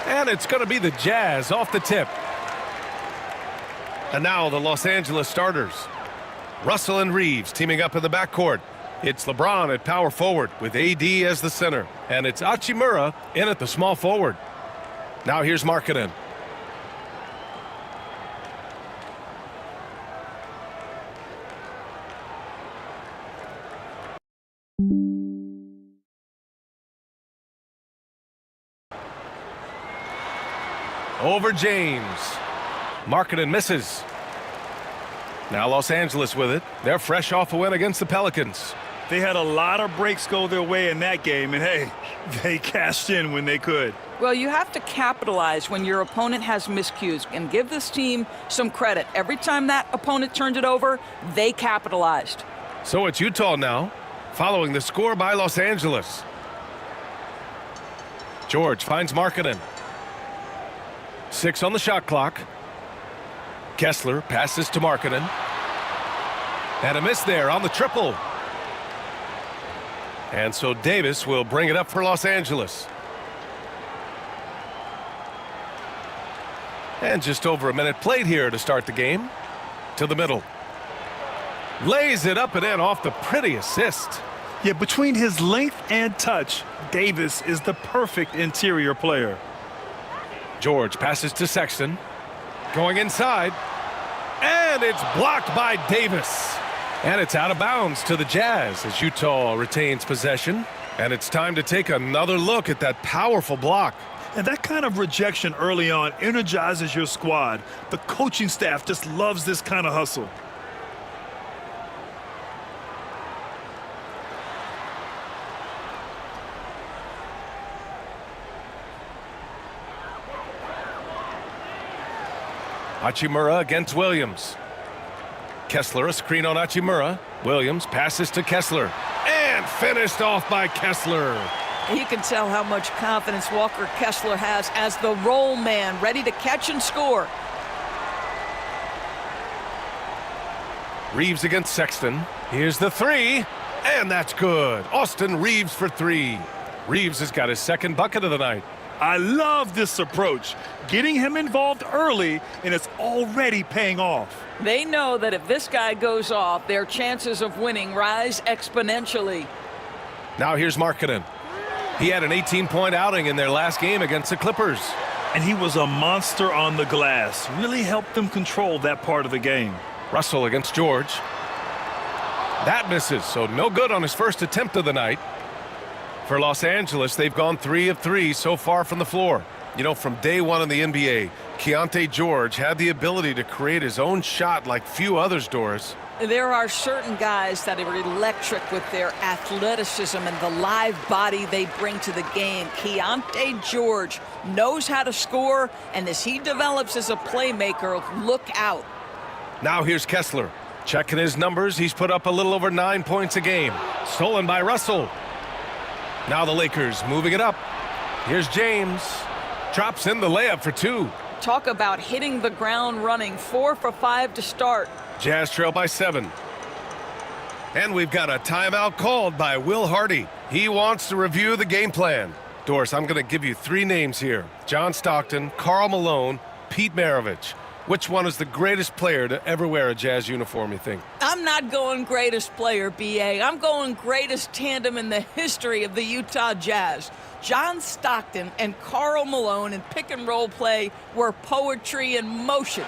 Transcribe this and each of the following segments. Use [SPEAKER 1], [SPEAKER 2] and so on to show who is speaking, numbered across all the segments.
[SPEAKER 1] And it's going to be the Jazz off the tip. And now the Los Angeles starters. Russell and Reeves teaming up in the backcourt. It's LeBron at power forward with AD as the center. And it's Hachimura in at the small forward. Now here's Markkanen. Over James. Markkanen misses. Now Los Angeles with it. They're fresh off a win against the Pelicans.
[SPEAKER 2] They had a lot of breaks go their way in that game, and hey, they cashed in when they could.
[SPEAKER 3] Well, you have to capitalize when your opponent has miscues and give this team some credit. Every time that opponent turned it over, they capitalized.
[SPEAKER 1] So it's Utah now, following the score by Los Angeles. George finds Markkanen. 6 on the shot clock. Kessler passes to Markkanen. And a miss there on the triple. And so Davis will bring it up for Los Angeles. And just over a minute played here to start the game. To the middle. Lays it up and in off the pretty assist.
[SPEAKER 2] Yeah, between his length and touch, Davis is the perfect interior player.
[SPEAKER 1] George passes to Sexton. Going inside. And it's blocked by Davis. And it's out of bounds to the Jazz as Utah retains possession. And it's time to take another look at that powerful block.
[SPEAKER 2] And that kind of rejection early on energizes your squad. The coaching staff just loves this kind of hustle.
[SPEAKER 1] Hachimura against Williams. Kessler, a screen on Hachimura. Williams passes to Kessler. And finished off by Kessler.
[SPEAKER 3] You can tell how much confidence Walker Kessler has as the roll man, ready to catch and score.
[SPEAKER 1] Reeves against Sexton. Here's the three. And that's good. Austin Reeves for 3. Reeves has got his second bucket of the night.
[SPEAKER 2] I love this approach. Getting him involved early, and it's already paying off.
[SPEAKER 3] They know that if this guy goes off, their chances of winning rise exponentially.
[SPEAKER 1] Now here's Markkanen. He had an 18-point outing in their last game against the Clippers.
[SPEAKER 2] And he was a monster on the glass. Really helped them control that part of the game.
[SPEAKER 1] Russell against George. That misses, so no good on his first attempt of the night. For Los Angeles, they've gone 3 of 3 so far from the floor. You know, from day one in the NBA, Keontae George had the ability to create his own shot like few others, Doris.
[SPEAKER 3] There are certain guys that are electric with their athleticism and the live body they bring to the game. Keontae George knows how to score, and as he develops as a playmaker, look out.
[SPEAKER 1] Now here's Kessler. Checking his numbers, he's put up a little over 9 points a game. Stolen by Russell. Now the Lakers moving it up. Here's James. Drops in the layup for 2.
[SPEAKER 3] Talk about hitting the ground running. 4 for 5 to start.
[SPEAKER 1] Jazz trail by 7. And we've got a timeout called by Will Hardy. He wants to review the game plan. Doris, I'm going to give you 3 names here. John Stockton, Karl Malone, Pete Maravich. Which one is the greatest player to ever wear a Jazz uniform, you think?
[SPEAKER 3] I'm not going greatest player, B.A. I'm going greatest tandem in the history of the Utah Jazz. John Stockton and Karl Malone in pick-and-roll play were poetry in motion.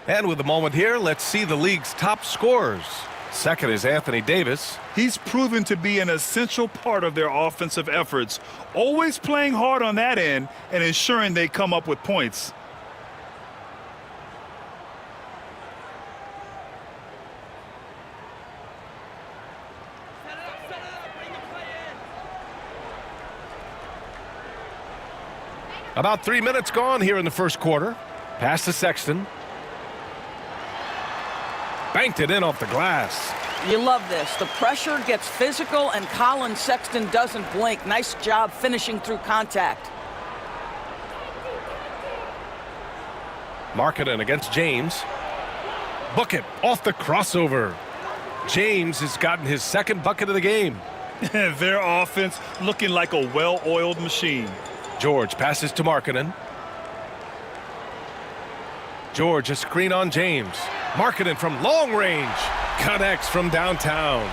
[SPEAKER 1] And with a moment here, let's see the league's top scorers. Second is Anthony Davis.
[SPEAKER 2] He's proven to be an essential part of their offensive efforts, always playing hard on that end and ensuring they come up with points.
[SPEAKER 1] About 3 minutes gone here in the first quarter. Pass to Sexton. Banked it in off the glass.
[SPEAKER 3] You love this. The pressure gets physical, and Colin Sexton doesn't blink. Nice job finishing through contact.
[SPEAKER 1] Markkanen against James. Bucket off the crossover. James has gotten his second bucket of the game.
[SPEAKER 2] Their offense looking like a well-oiled machine.
[SPEAKER 1] George passes to Markkanen. George, a screen on James. Markkanen from long range. Connects from downtown.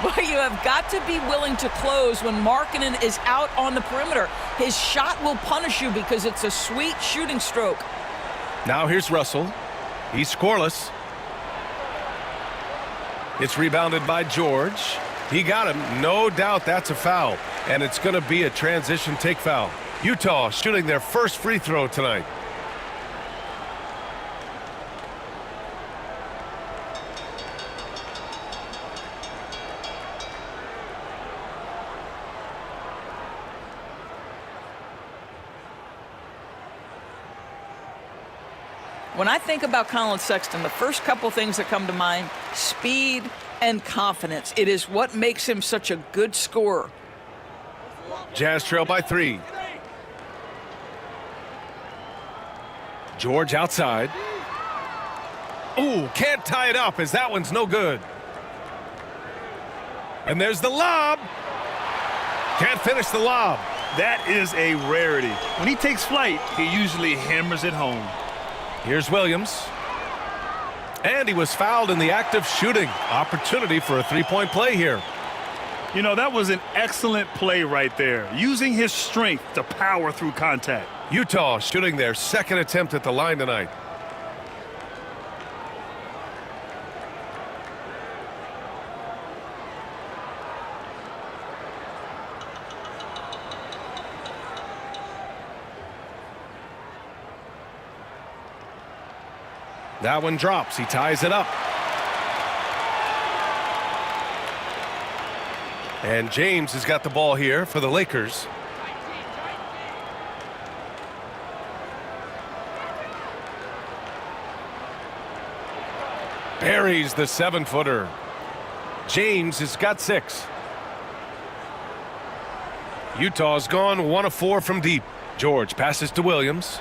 [SPEAKER 3] Well, you have got to be willing to close when Markkanen is out on the perimeter. His shot will punish you because it's a sweet shooting stroke.
[SPEAKER 1] Now here's Russell. He's scoreless. It's rebounded by George. He got him. No doubt that's a foul. And it's going to be a transition take foul. Utah shooting their first free throw tonight.
[SPEAKER 3] When I think about Colin Sexton, the first couple things that come to mind, speed and confidence. It is what makes him such a good scorer.
[SPEAKER 1] Jazz trail by 3. George outside. Ooh, can't tie it up as that one's no good. And there's the lob. Can't finish the lob.
[SPEAKER 2] That is a rarity. When he takes flight, he usually hammers it home.
[SPEAKER 1] Here's Williams. And he was fouled in the act of shooting. Opportunity for a three-point play here.
[SPEAKER 2] You know, that was an excellent play right there, using his strength to power through contact.
[SPEAKER 1] Utah shooting their second attempt at the line tonight. That one drops. He ties it up. And James has got the ball here for the Lakers. Buries the 7-footer. James has got 6. Utah's gone 1 of 4 from deep. George passes to Williams.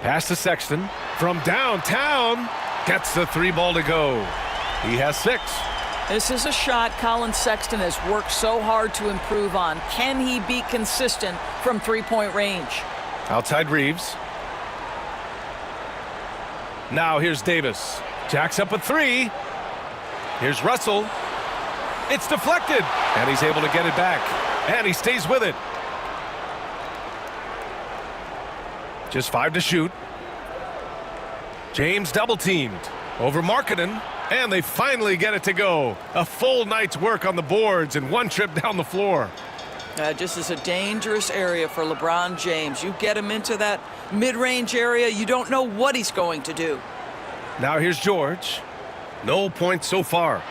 [SPEAKER 1] Pass to Sexton from downtown. Gets the 3-ball to go. He has 6.
[SPEAKER 3] This is a shot Colin Sexton has worked so hard to improve on. Can he be consistent from three-point range?
[SPEAKER 1] Outside Reeves. Now here's Davis. Jacks up a 3. Here's Russell. It's deflected. And he's able to get it back. And he stays with it. Just 5 to shoot. James double-teamed over Markkanen. And they finally get it to go. A full night's work on the boards and one trip down the floor.
[SPEAKER 3] Just is a dangerous area for LeBron James. You get him into that mid-range area, you don't know what he's going to do.
[SPEAKER 1] Now here's George. No points so far.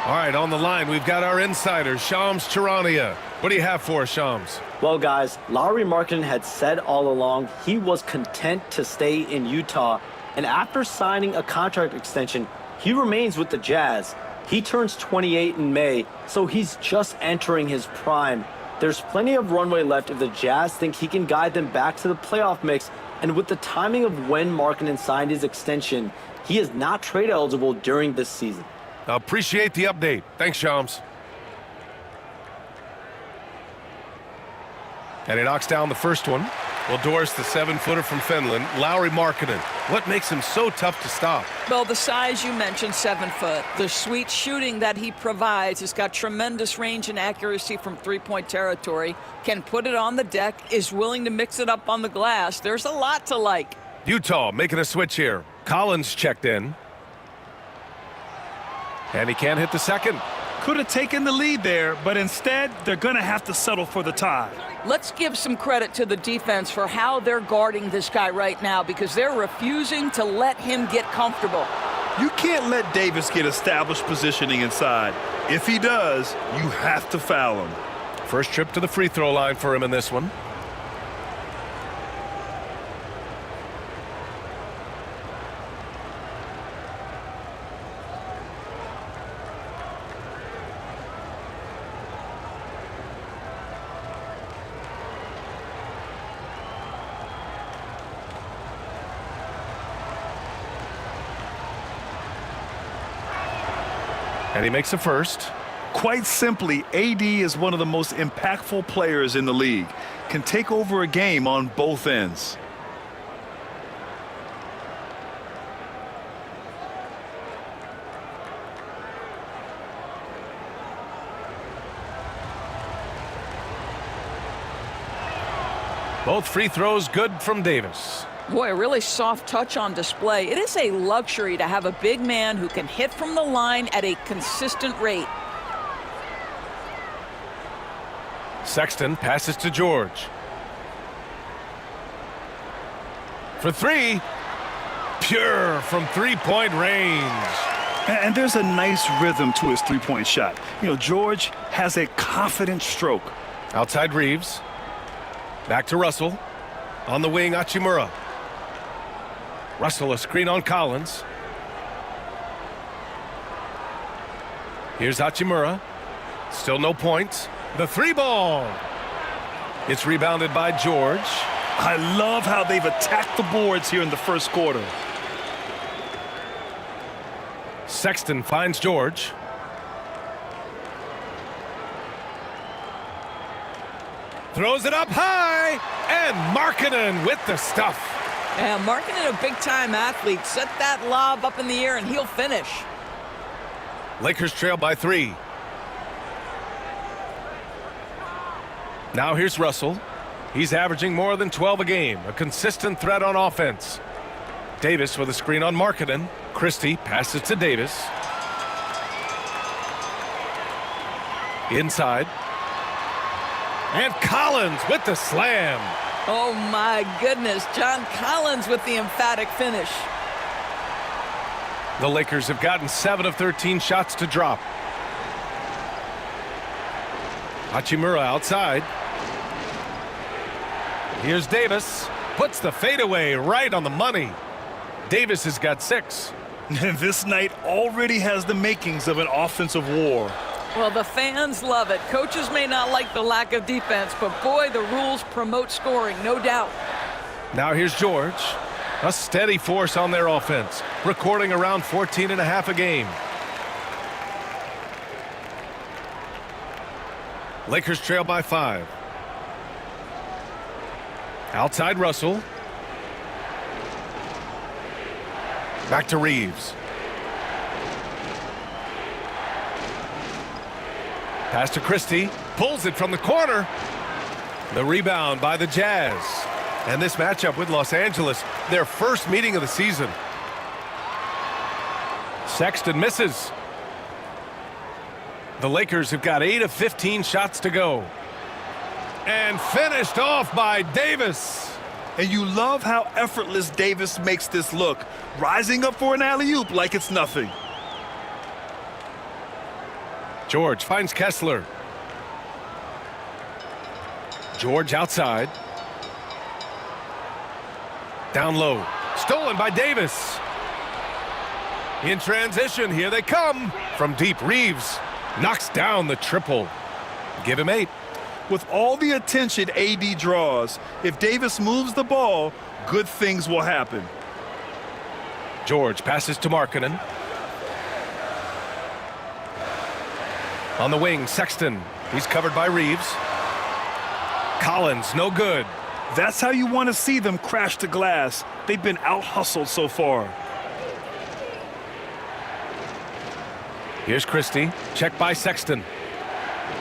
[SPEAKER 1] All right, on the line, we've got our insider, Shams Charania. What do you have for us, Shams?
[SPEAKER 4] Well, guys, Lauri Markkanen had said all along he was content to stay in Utah. And after signing a contract extension, he remains with the Jazz. He turns 28 in May, so he's just entering his prime. There's plenty of runway left if the Jazz think he can guide them back to the playoff mix. And with the timing of when Markkanen signed his extension, he is not trade eligible during this season.
[SPEAKER 1] I appreciate the update. Thanks, Shams. And he knocks down the first one. Well, Doris, the 7-footer from Finland, Lauri Markkanen. What makes him so tough to stop?
[SPEAKER 3] Well, the size you mentioned, 7 foot. The sweet shooting that he provides has got tremendous range and accuracy from three-point territory. Can put it on the deck, is willing to mix it up on the glass. There's a lot to like.
[SPEAKER 1] Utah making a switch here. Collins checked in. And he can't hit the second.
[SPEAKER 2] Could have taken the lead there, but instead, they're going to have to settle for the tie.
[SPEAKER 3] Let's give some credit to the defense for how they're guarding this guy right now, because they're refusing to let him get comfortable.
[SPEAKER 2] You can't let Davis get established positioning inside. If he does, you have to foul him.
[SPEAKER 1] First trip to the free throw line for him in this one. And he makes a first.
[SPEAKER 2] Quite simply, AD is one of the most impactful players in the league. Can take over a game on both ends.
[SPEAKER 1] Both free throws good from Davis.
[SPEAKER 3] Boy, a really soft touch on display. It is a luxury to have a big man who can hit from the line at a consistent rate.
[SPEAKER 1] Sexton passes to George. For three. Pure from three-point range.
[SPEAKER 2] And there's a nice rhythm to his three-point shot. You know, George has a confident stroke.
[SPEAKER 1] Outside Reeves. Back to Russell. On the wing, Hachimura. Russell, a screen on Collins. Here's Hachimura. Still no points. The three ball. It's rebounded by George.
[SPEAKER 2] I love how they've attacked the boards here in the first quarter.
[SPEAKER 1] Sexton finds George. Throws it up high. And Markkanen with the stuff.
[SPEAKER 3] And Markkanen, a big-time athlete. Set that lob up in the air, and he'll finish.
[SPEAKER 1] Lakers trail by 3. Now here's Russell. He's averaging more than 12 a game. A consistent threat on offense. Davis with a screen on Markkanen. Christie passes to Davis. Inside. And Collins with the slam.
[SPEAKER 3] Oh, my goodness. John Collins with the emphatic finish.
[SPEAKER 1] The Lakers have gotten 7 of 13 shots to drop. Hachimura outside. Here's Davis. Puts the fadeaway right on the money. Davis has got 6.
[SPEAKER 2] And this night already has the makings of an offensive war.
[SPEAKER 3] Well, the fans love it. Coaches may not like the lack of defense, but boy, the rules promote scoring, no doubt.
[SPEAKER 1] Now here's George. A steady force on their offense, recording around 14.5 a game. Lakers trail by 5. Outside Russell. Back to Reeves. Pass to Christie. Pulls it from the corner. The rebound by the Jazz. And this matchup with Los Angeles, their first meeting of the season. Sexton misses. The Lakers have got 8 of 15 shots to go. And finished off by Davis.
[SPEAKER 2] And you love how effortless Davis makes this look, rising up for an alley-oop like it's nothing.
[SPEAKER 1] George finds Kessler. George outside. Down low. Stolen by Davis. In transition, here they come. From deep, Reeves knocks down the triple. Give him 8.
[SPEAKER 2] With all the attention AD draws, if Davis moves the ball, good things will happen.
[SPEAKER 1] George passes to Markkanen. On the wing, Sexton. He's covered by Reeves. Collins, no good.
[SPEAKER 2] That's how you want to see them crash the glass. They've been out-hustled so far.
[SPEAKER 1] Here's Christie. Check by Sexton.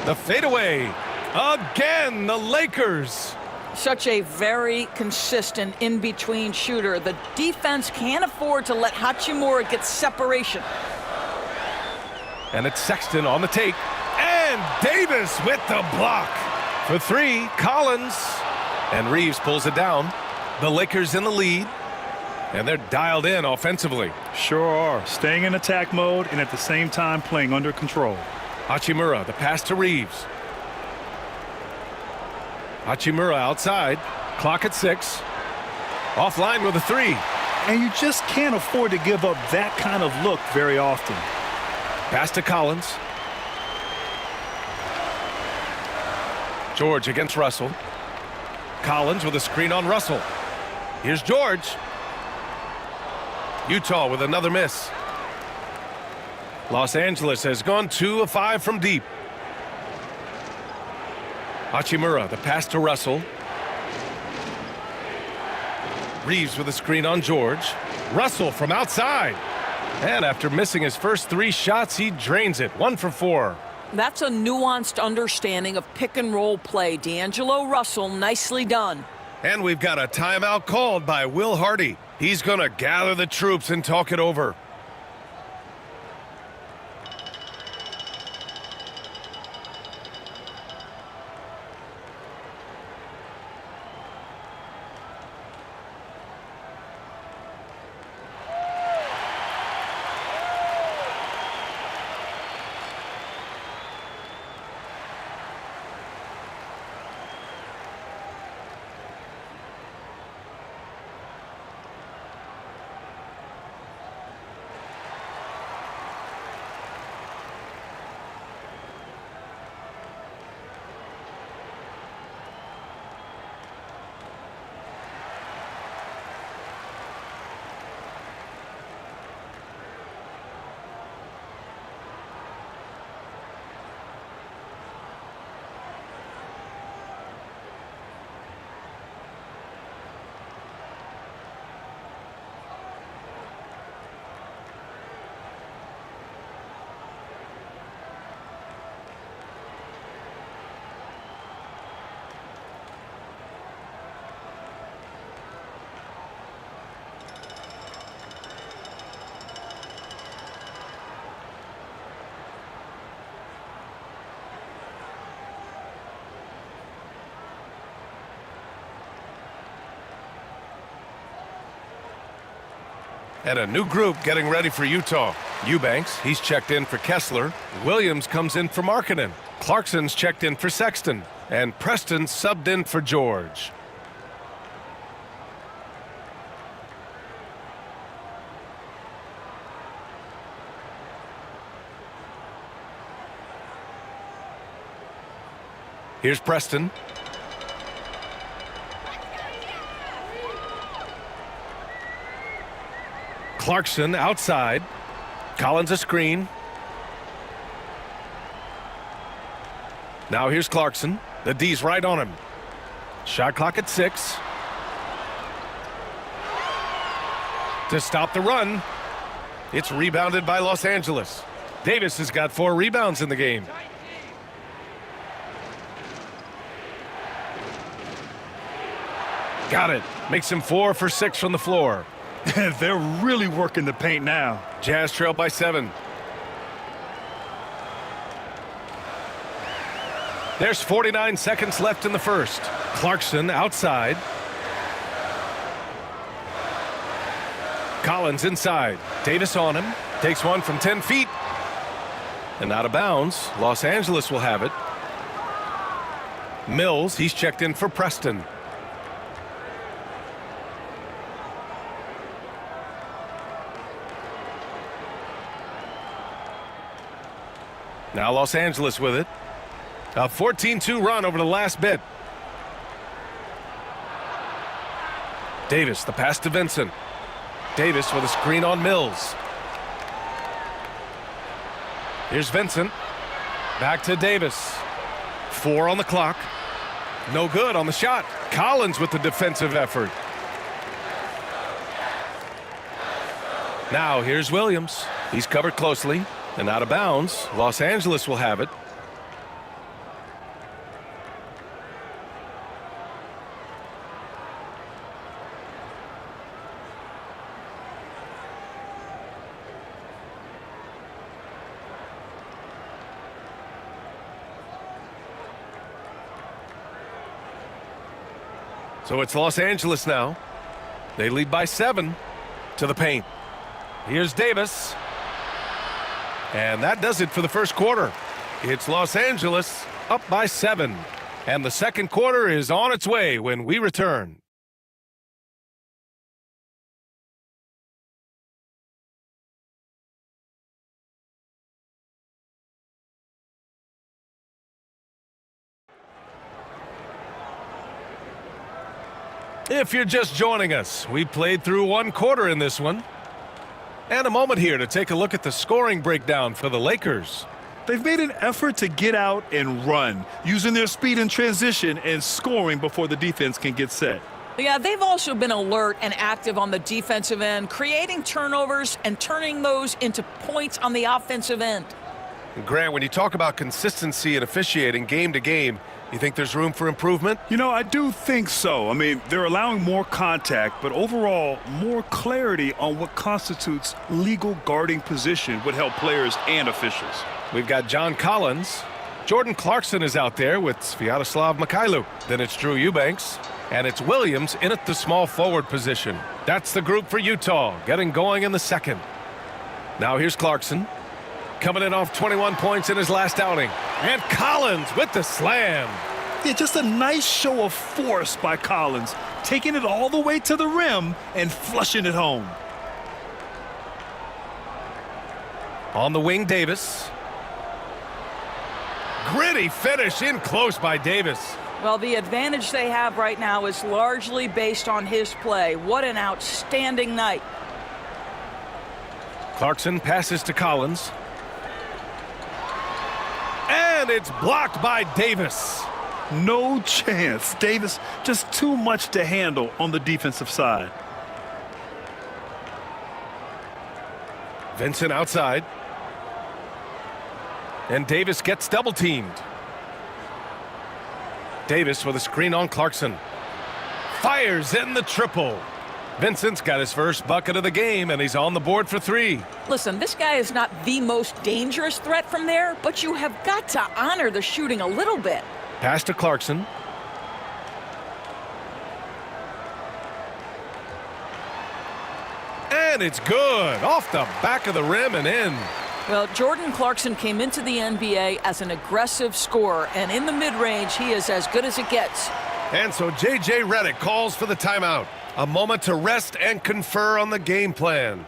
[SPEAKER 1] The fadeaway. Again, the Lakers.
[SPEAKER 3] Such a very consistent in-between shooter. The defense can't afford to let Hachimura get separation.
[SPEAKER 1] And it's Sexton on the take. And Davis with the block. For three, Collins. And Reeves pulls it down. The Lakers in the lead. And they're dialed in offensively.
[SPEAKER 2] Sure are. Staying in attack mode and at the same time playing under control.
[SPEAKER 1] Hachimura, the pass to Reeves. Hachimura outside. Clock at 6. Offline with a 3.
[SPEAKER 2] And you just can't afford to give up that kind of look very often.
[SPEAKER 1] Pass to Collins. George against Russell. Collins with a screen on Russell. Here's George. Utah with another miss. Los Angeles has gone 2 of 5 from deep. Hachimura, the pass to Russell. Reeves with a screen on George. Russell from outside. And after missing his first 3 shots, he drains it. 1 for 4.
[SPEAKER 3] That's a nuanced understanding of pick-and-roll play. D'Angelo Russell, nicely done.
[SPEAKER 1] And we've got a timeout called by Will Hardy. He's going to gather the troops and talk it over. And a new group getting ready for Utah. Eubanks, he's checked in for Kessler. Williams comes in for Markkanen. Clarkson's checked in for Sexton. And Preston subbed in for George. Here's Preston. Clarkson outside. Collins a screen. Now here's Clarkson. The D's right on him. Shot clock at 6. To stop the run. It's rebounded by Los Angeles. Davis has got 4 rebounds in the game. Got it. Makes him 4 for 6 from the floor.
[SPEAKER 2] They're really working the paint now.
[SPEAKER 1] Jazz trail by 7. There's 49 seconds left in the first. Clarkson outside. Collins inside. Davis on him. Takes one from 10 feet. And out of bounds. Los Angeles will have it. Mills, he's checked in for Preston. Now Los Angeles with it. A 14-2 run over the last bit. Davis, the pass to Vincent. Davis with a screen on Mills. Here's Vincent. Back to Davis. 4 on the clock. No good on the shot. Collins with the defensive effort. Now here's Williams. He's covered closely and out of bounds. Los Angeles will have it. So it's Los Angeles now. They lead by 7 to the paint. Here's Davis. And that does it for the first quarter. It's Los Angeles up by 7. And the second quarter is on its way when we return. If you're just joining us, we played through one quarter in this one. And a moment here to take a look at the scoring breakdown for the Lakers.
[SPEAKER 2] They've made an effort to get out and run, using their speed in transition and scoring before the defense can get set.
[SPEAKER 3] Yeah, they've also been alert and active on the defensive end, creating turnovers and turning those into points on the offensive end.
[SPEAKER 1] Grant, when you talk about consistency and officiating game to game, you think there's room for improvement?
[SPEAKER 2] You know, I do think so. I mean, they're allowing more contact, but overall, more clarity on what constitutes legal guarding position would help players and officials.
[SPEAKER 1] We've got John Collins. Jordan Clarkson is out there with Sviatoslav Mikhailu. Then it's Drew Eubanks. And it's Williams in at the small forward position. That's the group for Utah, getting going in the second. Now here's Clarkson. Coming in off 21 points in his last outing. And Collins with the slam.
[SPEAKER 2] Yeah, just a nice show of force by Collins, taking it all the way to the rim and flushing it home.
[SPEAKER 1] On the wing, Davis. Gritty finish in close by Davis.
[SPEAKER 3] Well, the advantage they have right now is largely based on his play. What an outstanding night.
[SPEAKER 1] Clarkson passes to Collins. And it's blocked by Davis.
[SPEAKER 2] No chance. Davis just too much to handle on the defensive side.
[SPEAKER 1] Vincent outside. And Davis gets double teamed. Davis with a screen on Clarkson. Fires in the triple. Vincent's got his first bucket of the game, and he's on the board for 3.
[SPEAKER 3] Listen, this guy is not the most dangerous threat from there, but you have got to honor the shooting a little bit.
[SPEAKER 1] Pass to Clarkson. And it's good. Off the back of the rim and in.
[SPEAKER 3] Well, Jordan Clarkson came into the NBA as an aggressive scorer, and in the mid-range, he is as good as it gets.
[SPEAKER 1] And so J.J. Redick calls for the timeout. A moment to rest and confer on the game plan.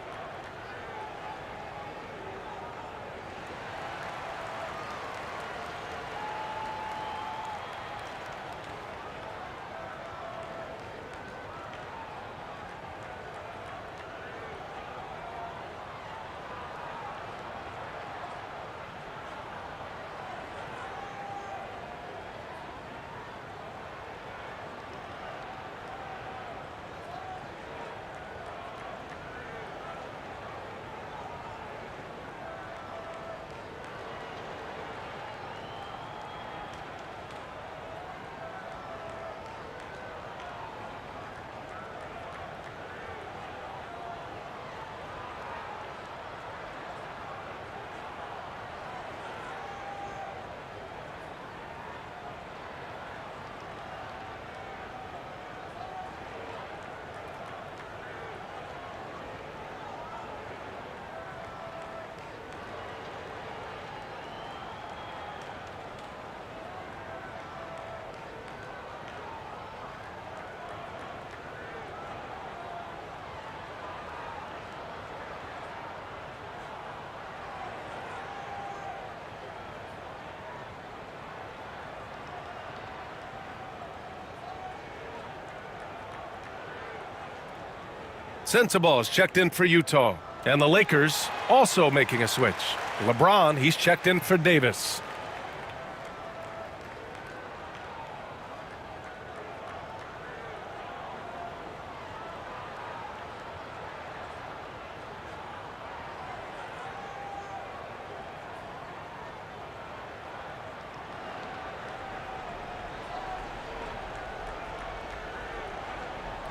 [SPEAKER 1] Sensabaugh is checked in for Utah. And the Lakers also making a switch. LeBron, he's checked in for Davis.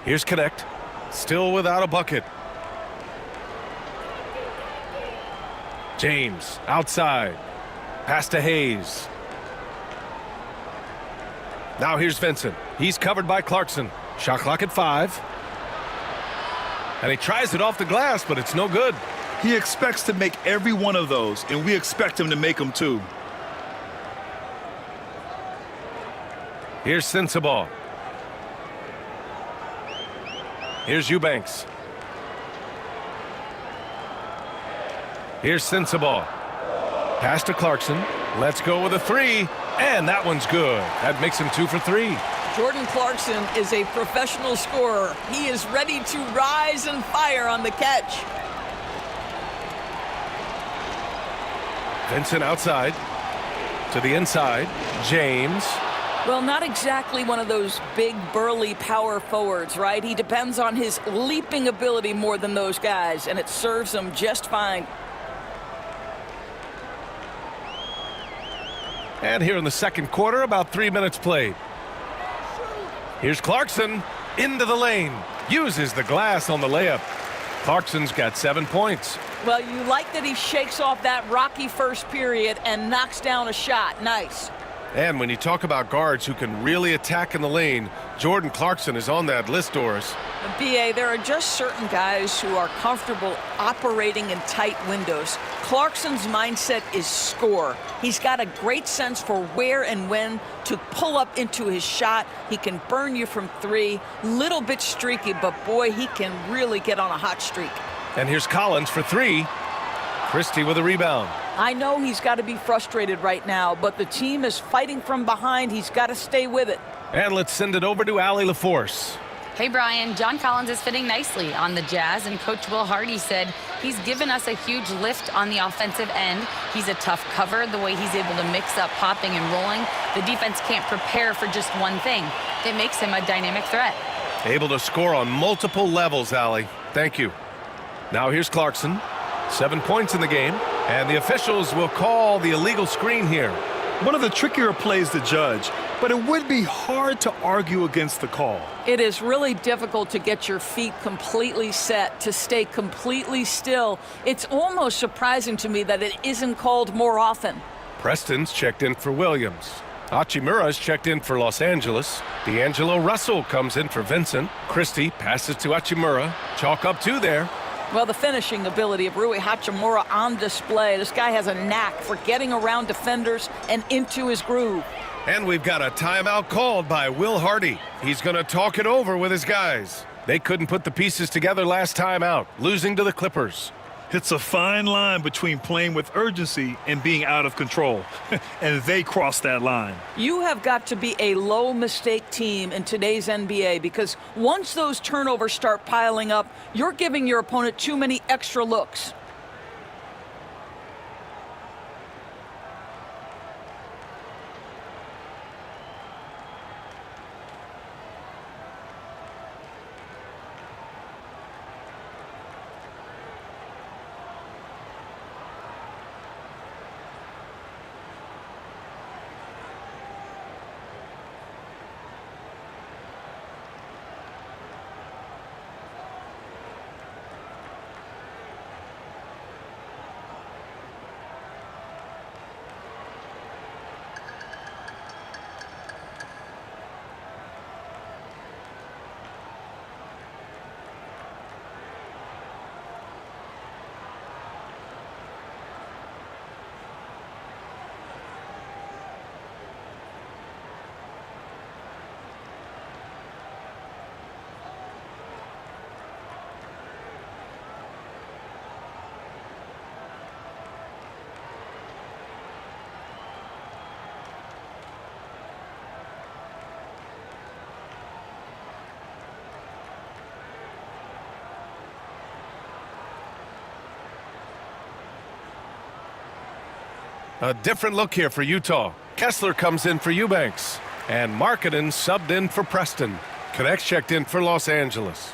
[SPEAKER 1] Here's Connect. Still without a bucket. James outside. Pass to Hayes. Now here's Vincent. He's covered by Clarkson. Shot clock at 5. And he tries it off the glass, but it's no good.
[SPEAKER 2] He expects to make every one of those, and we expect him to make them too.
[SPEAKER 1] Here's Sensabaugh. Here's Eubanks. Here's Sensabaugh. Pass to Clarkson. Let's go with a 3. And that one's good. That makes him 2 for 3.
[SPEAKER 3] Jordan Clarkson is a professional scorer. He is ready to rise and fire on the catch.
[SPEAKER 1] Vincent outside. To the inside. James.
[SPEAKER 3] Well, not exactly one of those big, burly power forwards, right? He depends on his leaping ability more than those guys, and it serves him just fine.
[SPEAKER 1] And here in the second quarter, about 3 minutes played. Here's Clarkson into the lane. Uses the glass on the layup. Clarkson's got 7 points.
[SPEAKER 3] Well, you like that he shakes off that rocky first period and knocks down a shot. Nice.
[SPEAKER 1] And when you talk about guards who can really attack in the lane, Jordan Clarkson is on that list, Doris.
[SPEAKER 3] B.A., there are just certain guys who are comfortable operating in tight windows. Clarkson's mindset is score. He's got a great sense for where and when to pull up into his shot. He can burn you from 3. Little bit streaky, but boy, he can really get on a hot streak.
[SPEAKER 1] And here's Collins for 3. Christie with a rebound.
[SPEAKER 3] I know he's got to be frustrated right now, but the team is fighting from behind. He's got to stay with it.
[SPEAKER 1] And let's send it over to Allie LaForce.
[SPEAKER 5] Hey, Brian, John Collins is fitting nicely on the Jazz, and Coach Will Hardy said he's given us a huge lift on the offensive end. He's a tough cover, the way he's able to mix up popping and rolling. The defense can't prepare for just one thing. It makes him a dynamic threat.
[SPEAKER 1] Able to score on multiple levels, Allie. Thank you. Now here's Clarkson. 7 points in the game, and the officials will call the illegal screen here.
[SPEAKER 2] One of the trickier plays to judge, but it would be hard to argue against the call.
[SPEAKER 3] It is really difficult to get your feet completely set, to stay completely still. It's almost surprising to me that it isn't called more often.
[SPEAKER 1] Preston's checked in for Williams. Hachimura's checked in for Los Angeles. D'Angelo Russell comes in for Vincent. Christie passes to Hachimura. Chalk up 2 there.
[SPEAKER 3] Well, the finishing ability of Rui Hachimura on display. This guy has a knack for getting around defenders and into his groove.
[SPEAKER 1] And we've got a timeout called by Will Hardy. He's going to talk it over with his guys. They couldn't put the pieces together last time out, losing to the Clippers.
[SPEAKER 2] It's a fine line between playing with urgency and being out of control. And they crossed that line.
[SPEAKER 3] You have got to be a low mistake team in today's NBA, because once those turnovers start piling up, you're giving your opponent too many extra looks.
[SPEAKER 1] A different look here for Utah. Kessler comes in for Eubanks. And Markkanen subbed in for Preston. Connects checked in for Los Angeles.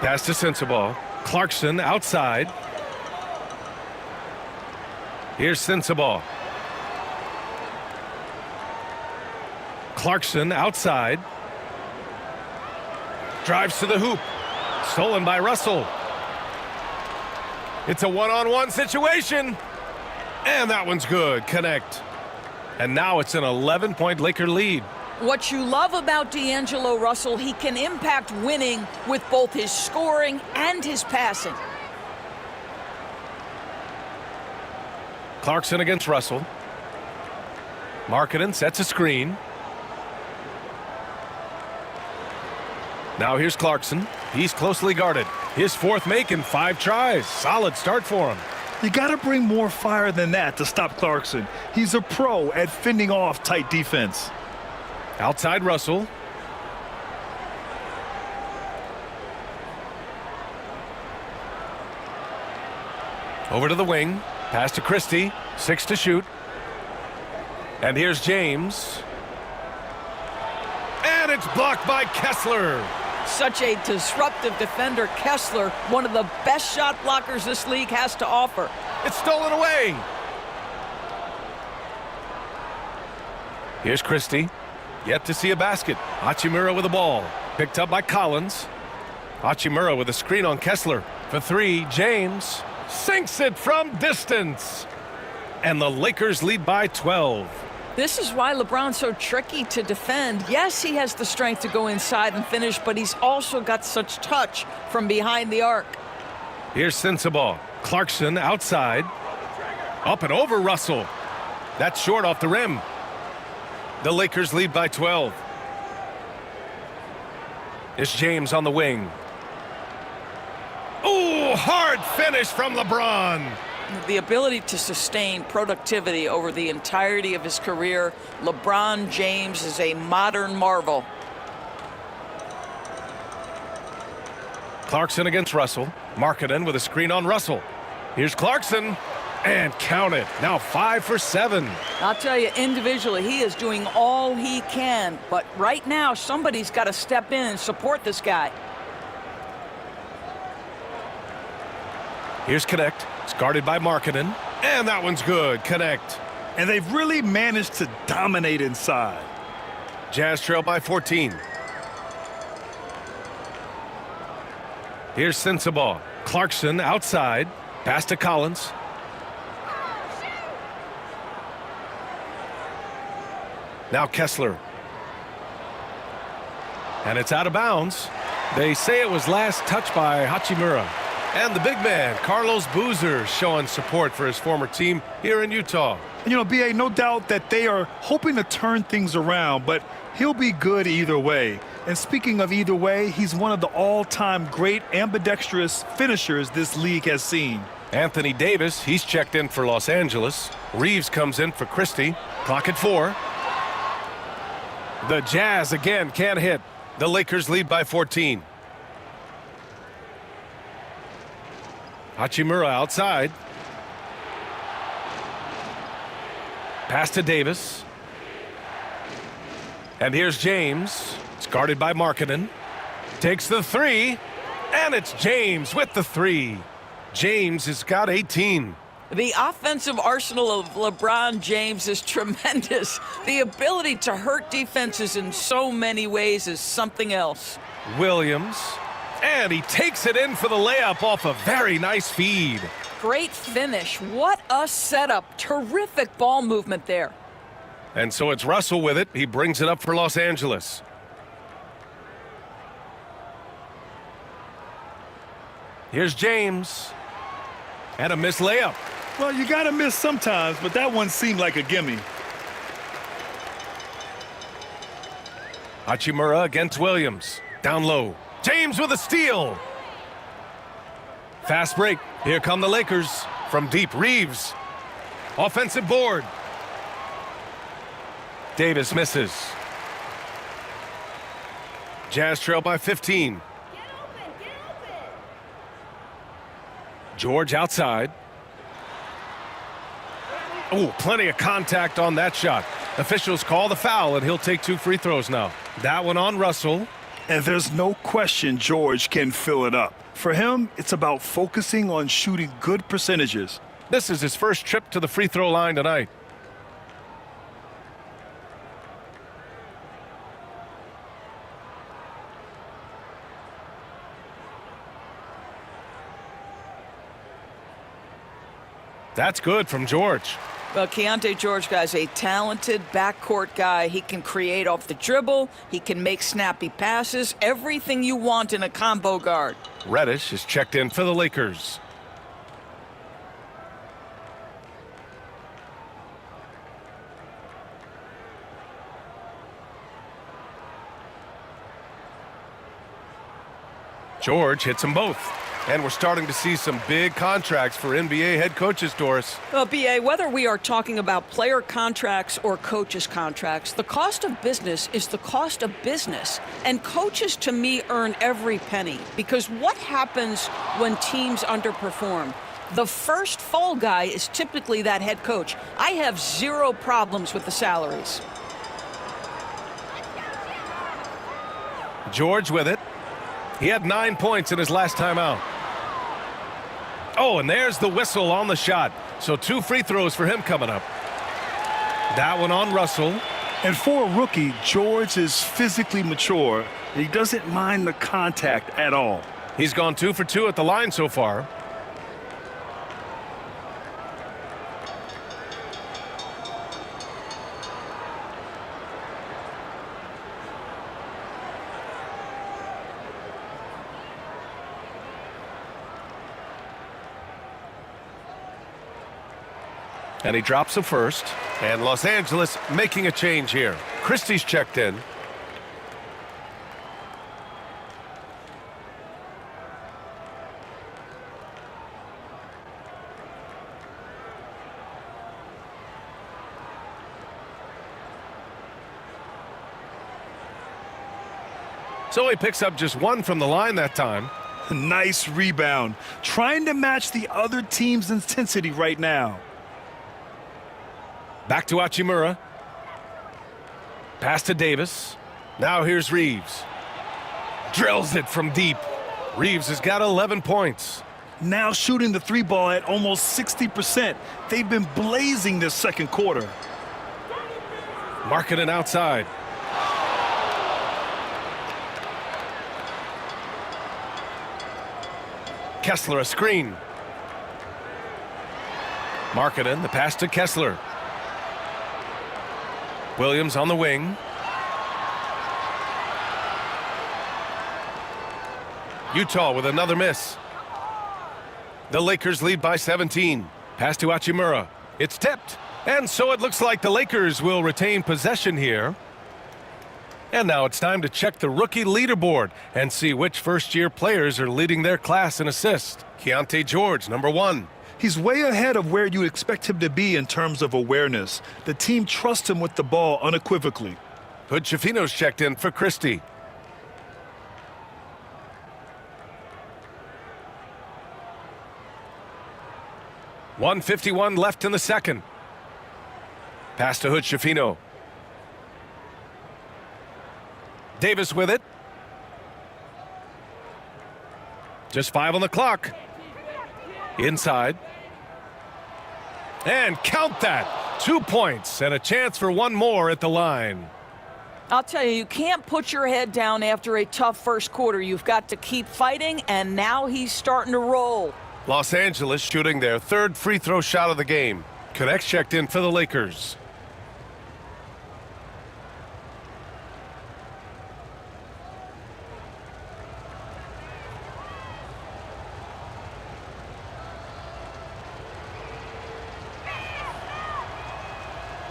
[SPEAKER 1] Pass to Sensabaugh. Clarkson outside. Here's Sensabaugh. Clarkson outside. Drives to the hoop. Stolen by Russell. It's a one-on-one situation. And that one's good. Connect. And now it's an 11-point Laker lead.
[SPEAKER 3] What you love about D'Angelo Russell, he can impact winning with both his scoring and his passing.
[SPEAKER 1] Clarkson against Russell. Markkanen sets a screen. Now here's Clarkson. He's closely guarded. His fourth make in 5 tries. Solid start for him.
[SPEAKER 2] You got to bring more fire than that to stop Clarkson. He's a pro at fending off tight defense.
[SPEAKER 1] Outside Russell. Over to the wing. Pass to Christie. 6 to shoot. And here's James. And it's blocked by Kessler.
[SPEAKER 3] Such a disruptive defender, Kessler, one of the best shot blockers this league has to offer.
[SPEAKER 1] It's stolen away. Here's Christie. Yet to see a basket. Hachimura with the ball. Picked up by Collins. Hachimura with a screen on Kessler. For 3, James sinks it from distance. And the Lakers lead by 12.
[SPEAKER 3] This is why LeBron's so tricky to defend. Yes, he has the strength to go inside and finish, but he's also got such touch from behind the arc.
[SPEAKER 1] Here's Sensabaugh. Clarkson outside. Up and over Russell. That's short off the rim. The Lakers lead by 12. It's James on the wing. Oh, hard finish from LeBron.
[SPEAKER 3] The ability to sustain productivity over the entirety of his career, LeBron James is a modern marvel.
[SPEAKER 1] Clarkson against Russell. Markkanen with a screen on Russell. Here's Clarkson. And count it. Now 5 for 7.
[SPEAKER 3] I'll tell you, individually, he is doing all he can. But right now, somebody's got to step in and support this guy.
[SPEAKER 1] Here's Connect. It's guarded by Markkanen. And that one's good. Connect.
[SPEAKER 2] And they've really managed to dominate inside.
[SPEAKER 1] Jazz trail by 14. Here's Sensabaugh. Clarkson outside. Pass to Collins. Now Kessler. And it's out of bounds. They say it was last touched by Hachimura. And the big man, Carlos Boozer, showing support for his former team here in Utah.
[SPEAKER 2] You know, B.A., no doubt that they are hoping to turn things around, but he'll be good either way. And speaking of either way, he's one of the all-time great ambidextrous finishers this league has seen.
[SPEAKER 1] Anthony Davis, he's checked in for Los Angeles. Reeves comes in for Christie. Clock at 4. The Jazz again can't hit. The Lakers lead by 14. Hachimura outside. Pass to Davis. And here's James. It's guarded by Markkanen. Takes the 3. And it's James with the 3. James has got 18.
[SPEAKER 3] The offensive arsenal of LeBron James is tremendous. The ability to hurt defenses in so many ways is something else.
[SPEAKER 1] Williams. And he takes it in for the layup off a very nice feed.
[SPEAKER 3] Great finish. What a setup. Terrific ball movement there.
[SPEAKER 1] And so it's Russell with it. He brings it up for Los Angeles. Here's James. And a missed layup.
[SPEAKER 2] Well, you got to miss sometimes, but that one seemed like a gimme.
[SPEAKER 1] Hachimura against Williams. Down low. James with a steal. Fast break. Here come the Lakers. From deep, Reeves. Offensive board. Davis misses. Jazz trail by 15. George outside. Oh, plenty of contact on that shot. Officials call the foul, and he'll take 2 free throws now. That one on Russell.
[SPEAKER 2] And there's no question George can fill it up. For him, it's about focusing on shooting good percentages.
[SPEAKER 1] This is his first trip to the free throw line tonight. That's good from George.
[SPEAKER 3] Well, Keontae George, guys, a talented backcourt guy. He can create off the dribble. He can make snappy passes. Everything you want in a combo guard.
[SPEAKER 1] Reddish is checked in for the Lakers. George hits them both. And we're starting to see some big contracts for NBA head coaches, Doris.
[SPEAKER 3] Well, B.A., whether we are talking about player contracts or coaches' contracts, the cost of business is the cost of business. And coaches, to me, earn every penny. Because what happens when teams underperform? The first fall guy is typically that head coach. I have zero problems with the salaries.
[SPEAKER 1] George with it. He had 9 points in his last time out. Oh, and there's the whistle on the shot. So 2 free throws for him coming up. That one on Russell.
[SPEAKER 2] And for a rookie, George is physically mature. He doesn't mind the contact at all.
[SPEAKER 1] He's gone 2 for 2 at the line so far. And he drops the first. And Los Angeles making a change here. Christie's checked in. So he picks up just 1 from the line that time.
[SPEAKER 2] Nice rebound. Trying to match the other team's intensity right now.
[SPEAKER 1] Back to Hachimura. Pass to Davis. Now here's Reeves. Drills it from deep. Reeves has got 11 points.
[SPEAKER 2] Now shooting the 3 ball at almost 60%. They've been blazing this second quarter.
[SPEAKER 1] Marking it outside. Kessler a screen. Markkanen, the pass to Kessler. Williams on the wing. Utah with another miss. The Lakers lead by 17. Pass to Hachimura. It's tipped. And so it looks like the Lakers will retain possession here. And now it's time to check the rookie leaderboard and see which first-year players are leading their class in assists. Keontae George, number 1.
[SPEAKER 2] He's way ahead of where you expect him to be in terms of awareness. The team trusts him with the ball unequivocally.
[SPEAKER 1] Hood-Schifino's checked in for Christie. .151 left in the second. Pass to Hood-Schifino. Davis with it. Just 5 on the clock. Inside. And count that. 2 points and a chance for 1 more at the line.
[SPEAKER 3] I'll tell you, you can't put your head down after a tough first quarter. You've got to keep fighting, and now he's starting to roll.
[SPEAKER 1] Los Angeles shooting their 3rd free throw shot of the game. Connects checked in for the Lakers.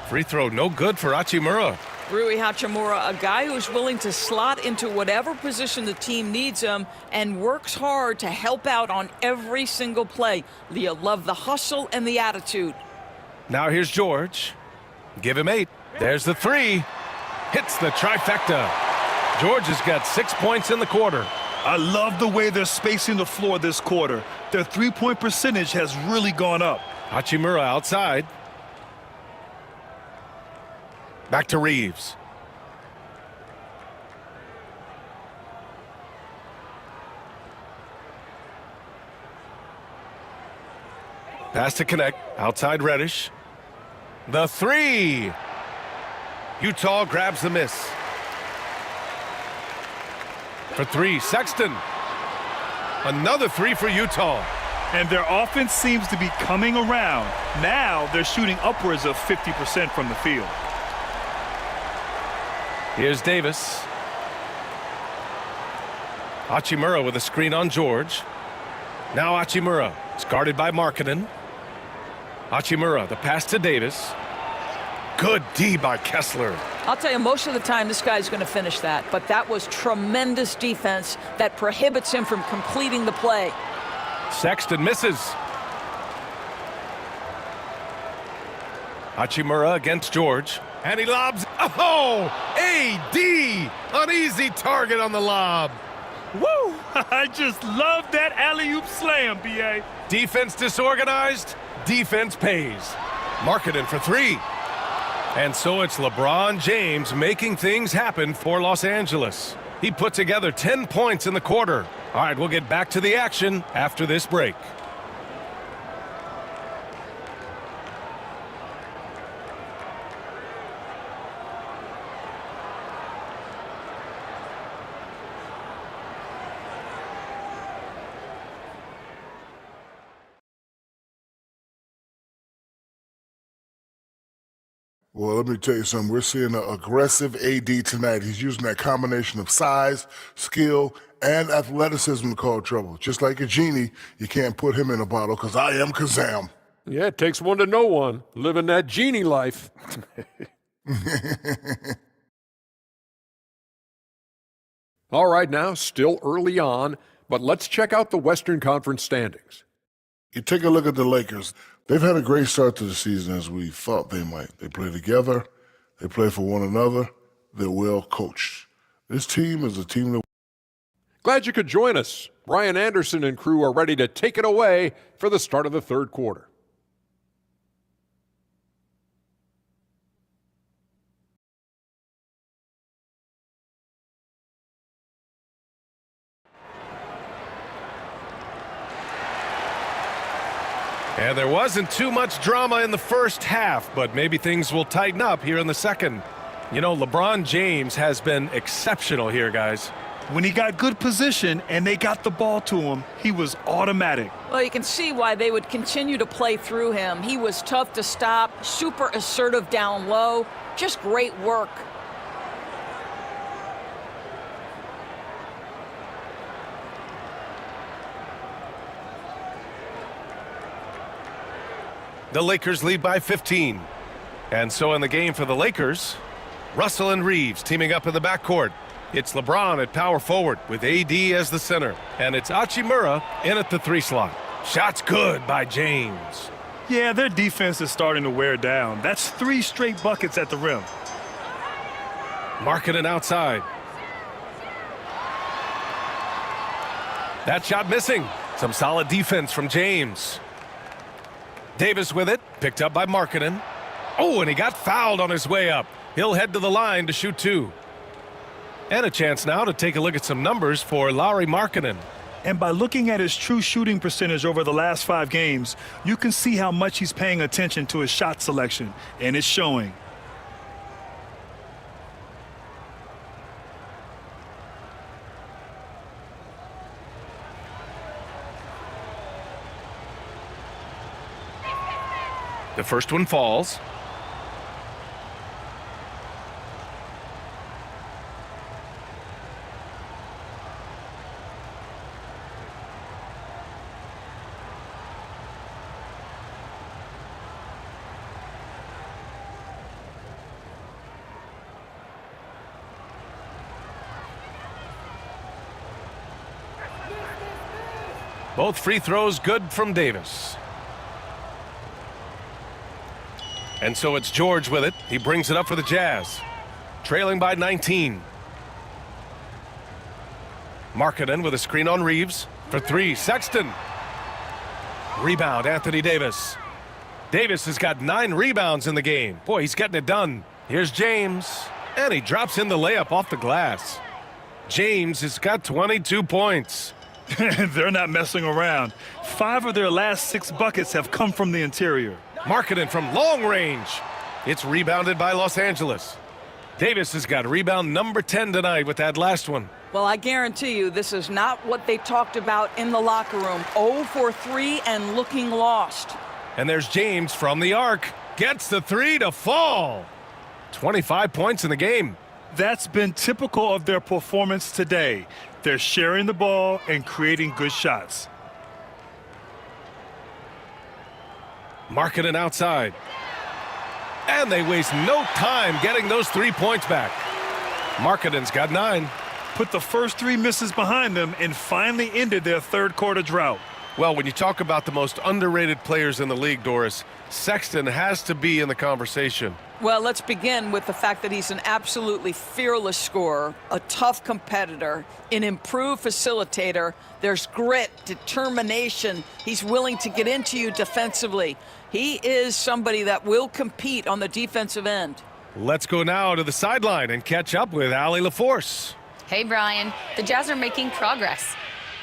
[SPEAKER 1] Free throw no good for Hachimura.
[SPEAKER 3] Rui Hachimura, a guy who's willing to slot into whatever position the team needs him and works hard to help out on every single play. You love the hustle and the attitude.
[SPEAKER 1] Now here's George. Give him 8. There's the 3. Hits the trifecta. George has got 6 points in the quarter.
[SPEAKER 2] I love the way they're spacing the floor this quarter. Their three-point percentage has really gone up.
[SPEAKER 1] Hachimura outside. Back to Reeves. Pass to connect. Outside Reddish. The three. Utah grabs the miss. For three, Sexton. Another three for Utah.
[SPEAKER 2] And their offense seems to be coming around. Now they're shooting upwards of 50% from the field.
[SPEAKER 1] Here's Davis. Hachimura with a screen on George. Now Hachimura is guarded by Markkanen. Hachimura, the pass to Davis. Good D by Kessler.
[SPEAKER 3] I'll tell you, most of the time this guy's going to finish that, but that was tremendous defense that prohibits him from completing the play.
[SPEAKER 1] Sexton misses. Hachimura against George. And he lobs. Oh! A.D. An easy target on the lob.
[SPEAKER 2] Woo! I just love that alley-oop slam, B.A.
[SPEAKER 1] Defense disorganized. Defense pays. Markkanen for three. And so it's LeBron James making things happen for Los Angeles. He put together 10 points in the quarter. All right, we'll get back to the action after this break.
[SPEAKER 6] Well, let me tell you something. We're seeing an aggressive AD tonight. He's using that combination of size, skill, and athleticism to cause trouble. Just like a genie, you can't put him in a bottle because I am Kazam.
[SPEAKER 7] Yeah, it takes one to know one. Living that genie life. All right, now, still early on, but let's check out the Western Conference standings.
[SPEAKER 6] You take a look at the Lakers. They've had a great start to the season as we thought they might. They play together. They play for one another. They're well coached. This team is a team that...
[SPEAKER 7] Glad you could join us. Brian Anderson and crew are ready to take it away for the start of the third quarter.
[SPEAKER 1] And there wasn't too much drama in the first half, but maybe things will tighten up here in the second. You know, LeBron James has been exceptional here, guys.
[SPEAKER 2] When he got good position and they got the ball to him, he was automatic.
[SPEAKER 3] Well, you can see why they would continue to play through him. He was tough to stop, super assertive down low, just great work.
[SPEAKER 1] The Lakers lead by 15. And so in the game for the Lakers, Russell and Reeves teaming up in the backcourt. It's LeBron at power forward with AD as the center. And it's Hachimura in at the three slot. Shots good by James.
[SPEAKER 2] Yeah, their defense is starting to wear down. That's 3 straight buckets at the rim.
[SPEAKER 1] Markkanen outside. That shot missing. Some solid defense from James. Davis with it, picked up by Markkanen. Oh, and he got fouled on his way up. He'll head to the line to shoot 2. And a chance now to take a look at some numbers for Lauri Markkanen.
[SPEAKER 2] And by looking at his true shooting percentage over the last 5 games, you can see how much he's paying attention to his shot selection, and it's showing.
[SPEAKER 1] The first one falls. Both free throws good from Davis. And so it's George with it. He brings it up for the Jazz. Trailing by 19. Markkanen with a screen on Reeves. For 3, Sexton. Rebound, Anthony Davis. Davis has got 9 rebounds in the game. Boy, he's getting it done. Here's James. And he drops in the layup off the glass. James has got 22 points.
[SPEAKER 2] They're not messing around. 5 of their last 6 buckets have come from the interior.
[SPEAKER 1] Marketing from long range. It's rebounded by Los Angeles. Davis has got rebound number 10 tonight with that last one.
[SPEAKER 3] Well, I guarantee you this is not what they talked about in the locker room. 0 for 3 and looking lost.
[SPEAKER 1] And there's James from the arc. Gets the 3 to fall. 25 points in the game.
[SPEAKER 2] That's been typical of their performance today. They're sharing the ball and creating good shots.
[SPEAKER 1] Marketing outside. And they waste no time getting those 3 points back. Marketing's got 9.
[SPEAKER 2] Put the first 3 misses behind them and finally ended their third quarter drought.
[SPEAKER 1] Well, when you talk about the most underrated players in the league, Doris, Sexton has to be in the conversation.
[SPEAKER 3] Well, let's begin with the fact that he's an absolutely fearless scorer, a tough competitor, an improved facilitator. There's grit, determination. He's willing to get into you defensively. He is somebody that will compete on the defensive end.
[SPEAKER 1] Let's go now to the sideline and catch up with Allie LaForce.
[SPEAKER 5] Hey, Brian. The Jazz are making progress.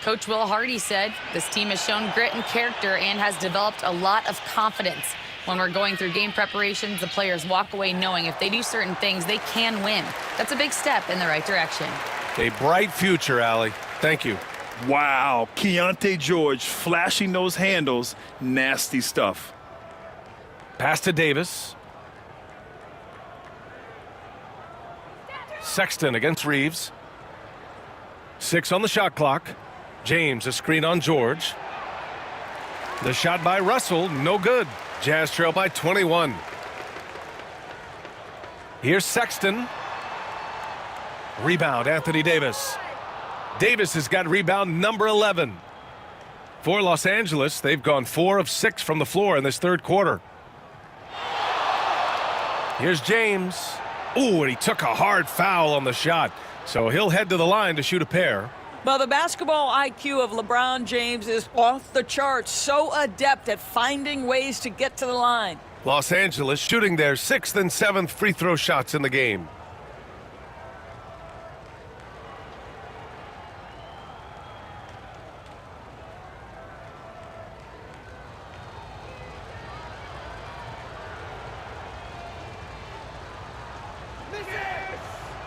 [SPEAKER 5] Coach Will Hardy said this team has shown grit and character and has developed a lot of confidence. When we're going through game preparations, the players walk away knowing if they do certain things, they can win. That's a big step in the right direction.
[SPEAKER 1] A bright future, Allie. Thank you.
[SPEAKER 2] Wow, Keontae George flashing those handles. Nasty stuff.
[SPEAKER 1] Pass to Davis. Sexton against Reeves. 6 on the shot clock. James, a screen on George. The shot by Russell, no good. Jazz trail by 21. Here's Sexton. Rebound, Anthony Davis. Davis has got rebound number 11. For Los Angeles, they've gone 4 of 6 from the floor in this third quarter. Here's James. Ooh, and he took a hard foul on the shot. So he'll head to the line to shoot a pair.
[SPEAKER 3] Well, the basketball IQ of LeBron James is off the charts. So adept at finding ways to get to the line.
[SPEAKER 1] Los Angeles shooting their 6th and 7th free throw shots in the game.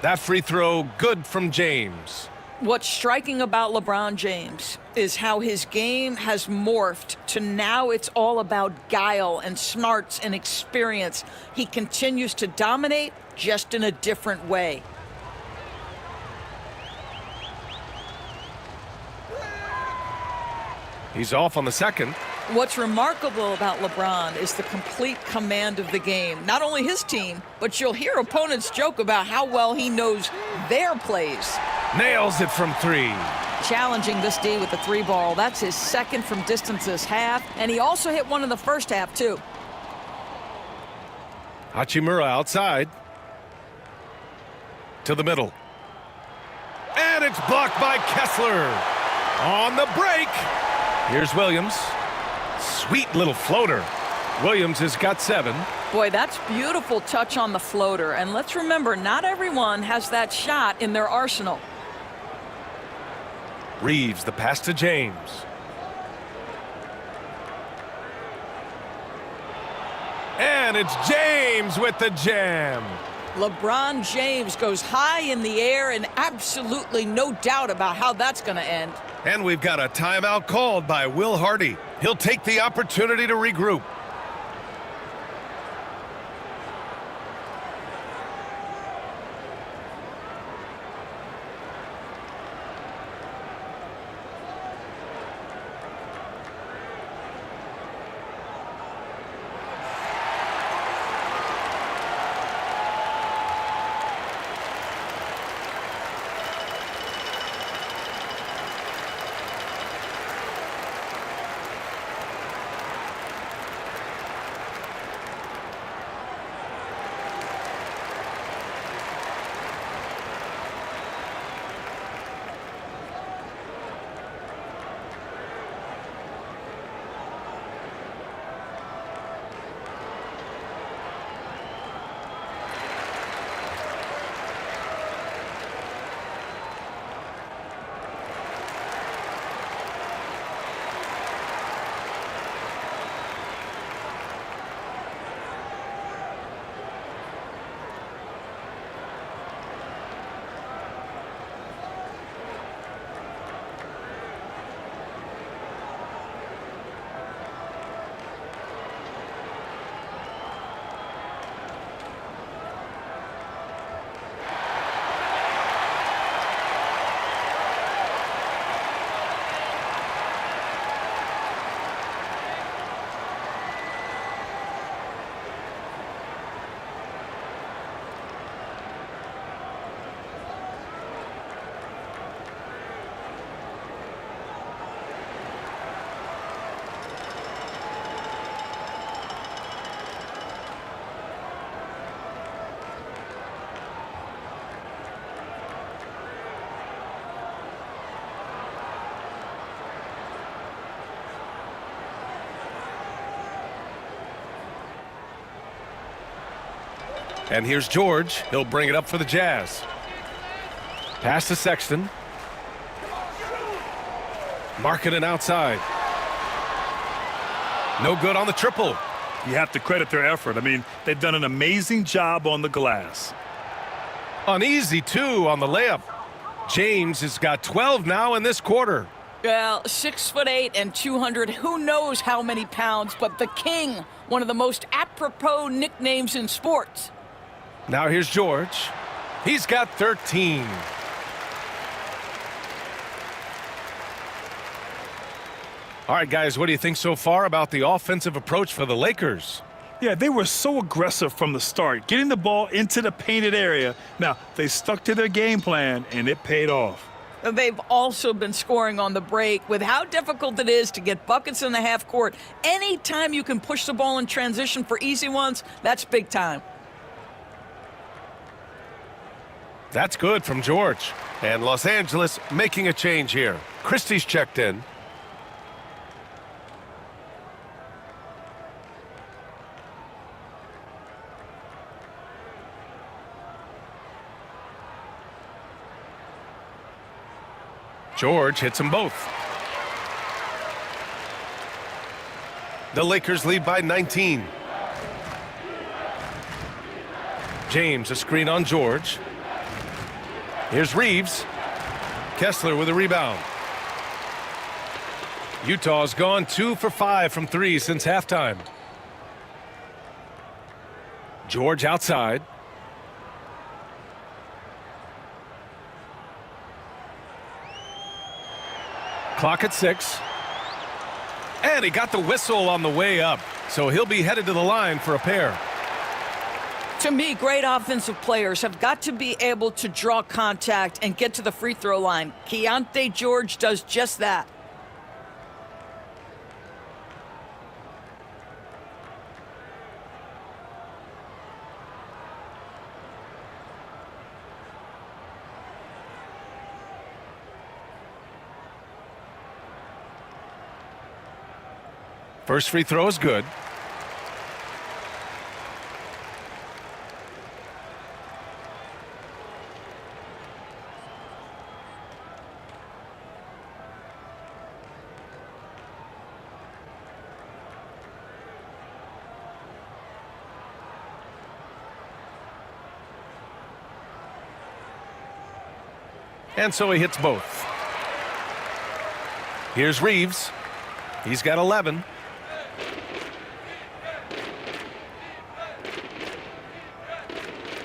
[SPEAKER 1] That free throw good from James.
[SPEAKER 3] What's striking about LeBron James is how his game has morphed to now it's all about guile and smarts and experience. He continues to dominate just in a different way.
[SPEAKER 1] He's off on the second.
[SPEAKER 3] What's remarkable about LeBron is the complete command of the game. Not only his team, but you'll hear opponents joke about how well he knows their plays.
[SPEAKER 1] Nails it from 3.
[SPEAKER 3] Challenging this D with the 3 ball. That's his second from distance this half, and he also hit one in the first half, too.
[SPEAKER 1] Hachimura outside. To the middle. And it's blocked by Kessler. On the break. Here's Williams. Sweet little floater. Williams has got 7.
[SPEAKER 3] Boy, that's beautiful touch on the floater. And let's remember, not everyone has that shot in their arsenal.
[SPEAKER 1] Reeves, the pass to James. And it's James with the jam.
[SPEAKER 3] LeBron James goes high in the air, and absolutely no doubt about how that's going to end.
[SPEAKER 1] And we've got a timeout called by Will Hardy. He'll take the opportunity to regroup. And here's George. He'll bring it up for the Jazz. Pass to Sexton. Markkanen outside. No good on the triple.
[SPEAKER 2] You have to credit their effort. I mean, they've done an amazing job on the glass.
[SPEAKER 1] Uneasy, too, on the layup. James has got 12 now in this quarter.
[SPEAKER 3] Well, 6'8" and 200, who knows how many pounds, but the King, one of the most apropos nicknames in sports.
[SPEAKER 1] Now here's George. He's got 13. All right, guys, what do you think so far about the offensive approach for the Lakers?
[SPEAKER 2] Yeah, they were so aggressive from the start, getting the ball into the painted area. Now, they stuck to their game plan, and it paid off.
[SPEAKER 3] They've also been scoring on the break. With how difficult it is to get buckets in the half court, anytime you can push the ball in transition for easy ones, that's big time.
[SPEAKER 1] That's good from George. And Los Angeles making a change here. Christie's checked in. George hits them both. The Lakers lead by 19. James, a screen on George. Here's Reeves. Kessler with a rebound. Utah's gone 2 for 5 from 3 since halftime. George outside. Clock at 6. And he got the whistle on the way up, so he'll be headed to the line for a pair.
[SPEAKER 3] To me, great offensive players have got to be able to draw contact and get to the free throw line. Keontae George does just that.
[SPEAKER 1] First free throw is good. And so he hits both. Here's Reeves. He's got 11.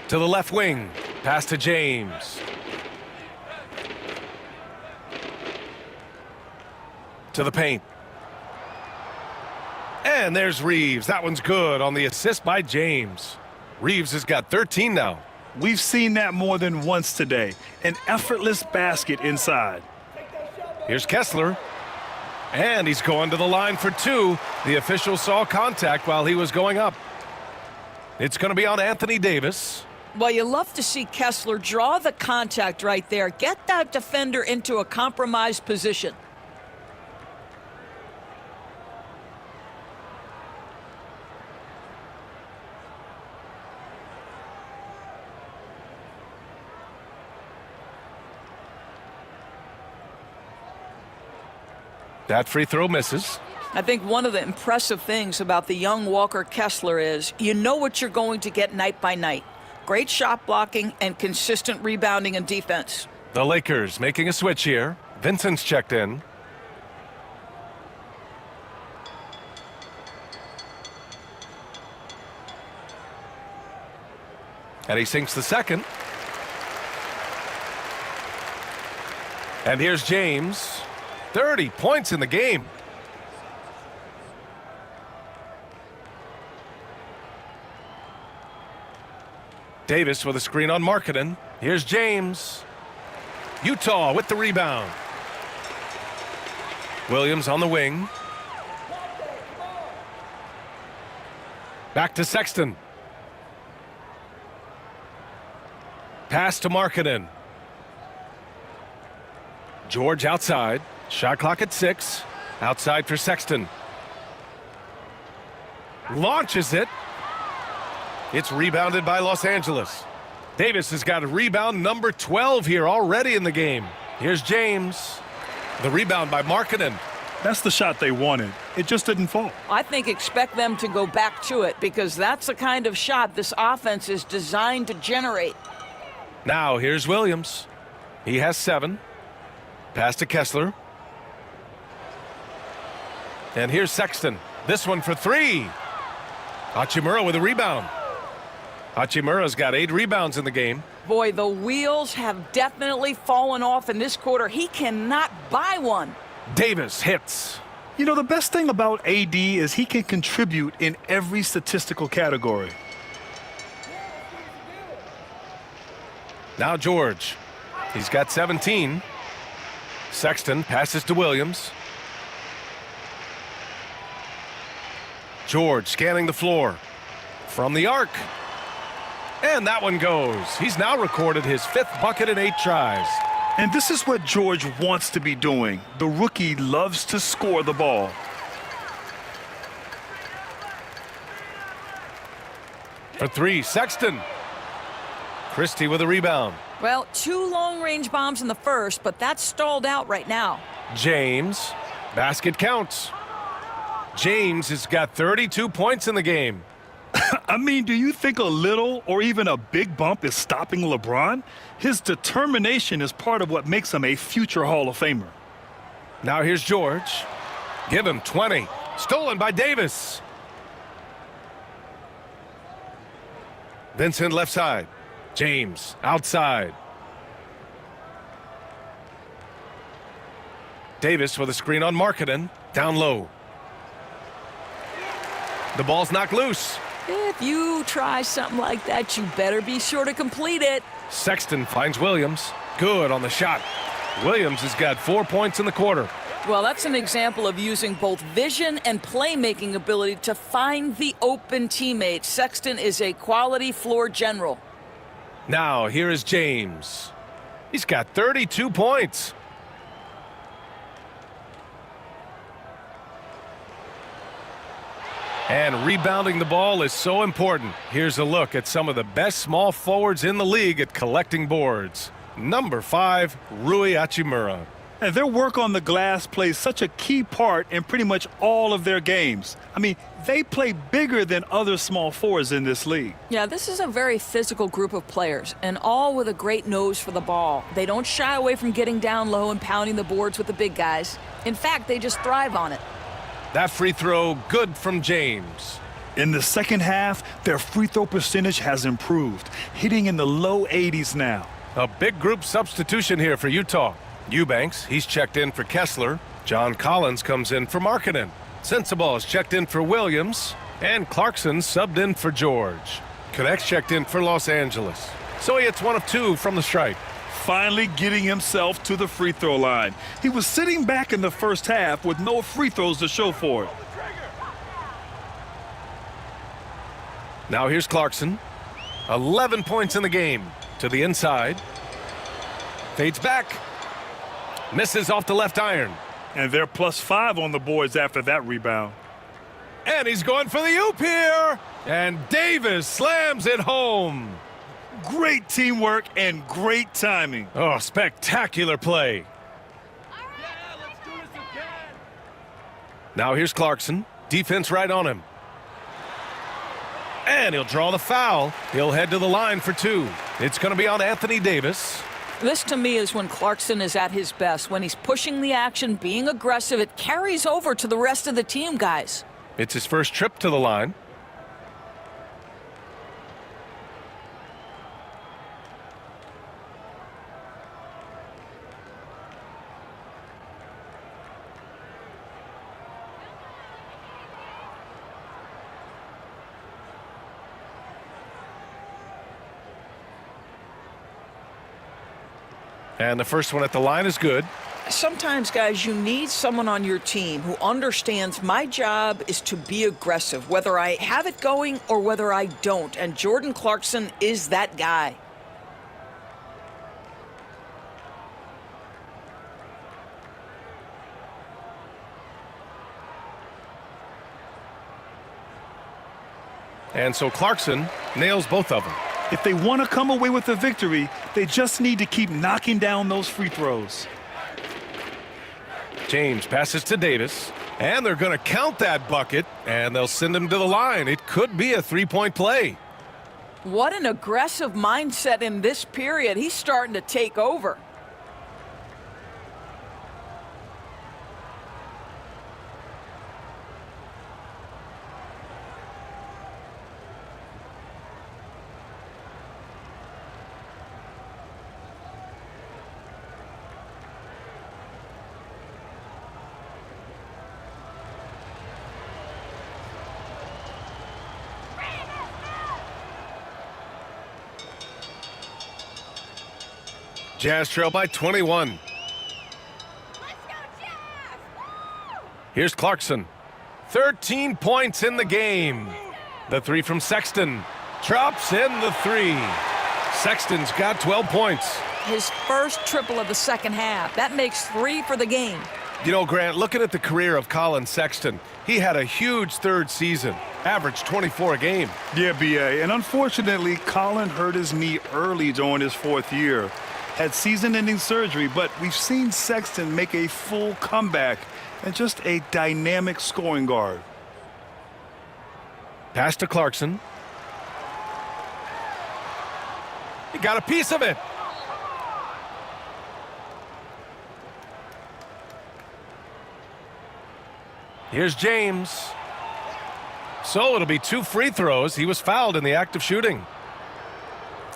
[SPEAKER 1] To the left wing. Pass to James. To the paint. And there's Reeves. That one's good on the assist by James. Reeves has got 13 now.
[SPEAKER 2] We've seen that more than once today. An effortless basket inside.
[SPEAKER 1] Here's Kessler. And he's going to the line for 2. The official saw contact while he was going up. It's going to be on Anthony Davis.
[SPEAKER 3] Well, you love to see Kessler draw the contact right there. Get that defender into a compromised position.
[SPEAKER 1] That free throw misses.
[SPEAKER 3] I think one of the impressive things about the young Walker Kessler is you know what you're going to get night by night. Great shot blocking and consistent rebounding and defense.
[SPEAKER 1] The Lakers making a switch here. Vincent's checked in. And he sinks the second. And here's James. 30 points in the game. Davis with a screen on Markkanen. Here's James. Utah with the rebound. Williams on the wing. Back to Sexton. Pass to Markkanen. George outside. Shot clock at 6. Outside for Sexton. Launches it. It's rebounded by Los Angeles. Davis has got a rebound number 12 here already in the game. Here's James. The rebound by Markkanen.
[SPEAKER 2] That's the shot they wanted. It just didn't fall.
[SPEAKER 3] I think expect them to go back to it because that's the kind of shot this offense is designed to generate.
[SPEAKER 1] Now here's Williams. He has 7. Pass to Kessler. And here's Sexton. This one for 3. Hachimura with a rebound. Hachimura's got 8 rebounds in the game.
[SPEAKER 3] Boy, the wheels have definitely fallen off in this quarter. He cannot buy one.
[SPEAKER 1] Davis hits.
[SPEAKER 2] You know, the best thing about AD is he can contribute in every statistical category.
[SPEAKER 1] Now George. He's got 17. Sexton passes to Williams. George scanning the floor. From the arc. And that one goes. He's now recorded his 5th bucket in 8 tries.
[SPEAKER 2] And this is what George wants to be doing. The rookie loves to score the ball.
[SPEAKER 1] For 3, Sexton. Christie with a rebound.
[SPEAKER 3] Well, 2 long-range bombs in the first, but that's stalled out right now.
[SPEAKER 1] James. Basket counts. James has got 32 points in the game.
[SPEAKER 2] I mean, do you think a little or even a big bump is stopping LeBron? His determination is part of what makes him a future Hall of Famer.
[SPEAKER 1] Now here's George. Give him 20. Stolen by Davis. Vincent left side. James outside. Davis with a screen on Markkanen. Down low. The ball's knocked loose.
[SPEAKER 3] If you try something like that, you better be sure to complete it.
[SPEAKER 1] Sexton finds Williams. Good on the shot. Williams has got 4 points in the quarter.
[SPEAKER 3] Well, that's an example of using both vision and playmaking ability to find the open teammate. Sexton is a quality floor general.
[SPEAKER 1] Now here is James. He's got 32 points. And rebounding the ball is so important. Here's a look at some of the best small forwards in the league at collecting boards. Number 5, Rui Hachimura.
[SPEAKER 2] And their work on the glass plays such a key part in pretty much all of their games. I mean, they play bigger than other small forwards in this league.
[SPEAKER 3] Yeah, this is a very physical group of players, and all with a great nose for the ball. They don't shy away from getting down low and pounding the boards with the big guys. In fact, they just thrive on it.
[SPEAKER 1] That free throw, good from James.
[SPEAKER 2] In the second half, their free throw percentage has improved, hitting in the low 80s now.
[SPEAKER 1] A big group substitution here for Utah. Eubanks, he's checked in for Kessler. John Collins comes in for Markkanen. Sensabaugh is checked in for Williams. And Clarkson subbed in for George. Connects checked in for Los Angeles. So he hits 1 of 2 from the stripe.
[SPEAKER 2] Finally getting himself to the free throw line. He was sitting back in the first half with no free throws to show for it.
[SPEAKER 1] Now here's Clarkson. 11 points in the game. To the inside. Fades back. Misses off the left iron.
[SPEAKER 2] And they're +5 on the boards after that rebound.
[SPEAKER 1] And he's going for the oop here. And Davis slams it home.
[SPEAKER 2] Great teamwork and great timing.
[SPEAKER 1] Oh, spectacular play. Now here's Clarkson. Defense right on him. And he'll draw the foul. He'll head to the line for 2. It's going to be on Anthony Davis.
[SPEAKER 3] This, to me, is when Clarkson is at his best. When he's pushing the action, being aggressive, it carries over to the rest of the team, guys.
[SPEAKER 1] It's his first trip to the line. And the first one at the line is good.
[SPEAKER 3] Sometimes, guys, you need someone on your team who understands my job is to be aggressive, whether I have it going or whether I don't. And Jordan Clarkson is that guy.
[SPEAKER 1] And so Clarkson nails both of them.
[SPEAKER 2] If they want to come away with a victory, they just need to keep knocking down those free throws.
[SPEAKER 1] James passes to Davis, and they're going to count that bucket, and they'll send him to the line. It could be a three-point play.
[SPEAKER 3] What an aggressive mindset in this period. He's starting to take over.
[SPEAKER 1] Jazz trail by 21. Here's Clarkson. 13 points in the game. The three from Sexton. Drops in the three. Sexton's got 12 points.
[SPEAKER 3] His first triple of the second half. That makes 3 for the game.
[SPEAKER 1] You know, Grant, looking at the career of Colin Sexton, he had a huge third season. Averaged 24 a game.
[SPEAKER 2] Yeah, B.A. And unfortunately, Colin hurt his knee early during his 4th year. Had season-ending surgery, but we've seen Sexton make a full comeback and just a dynamic scoring guard.
[SPEAKER 1] Pass to Clarkson. He got a piece of it. Here's James. So it'll be 2 free throws. He was fouled in the act of shooting.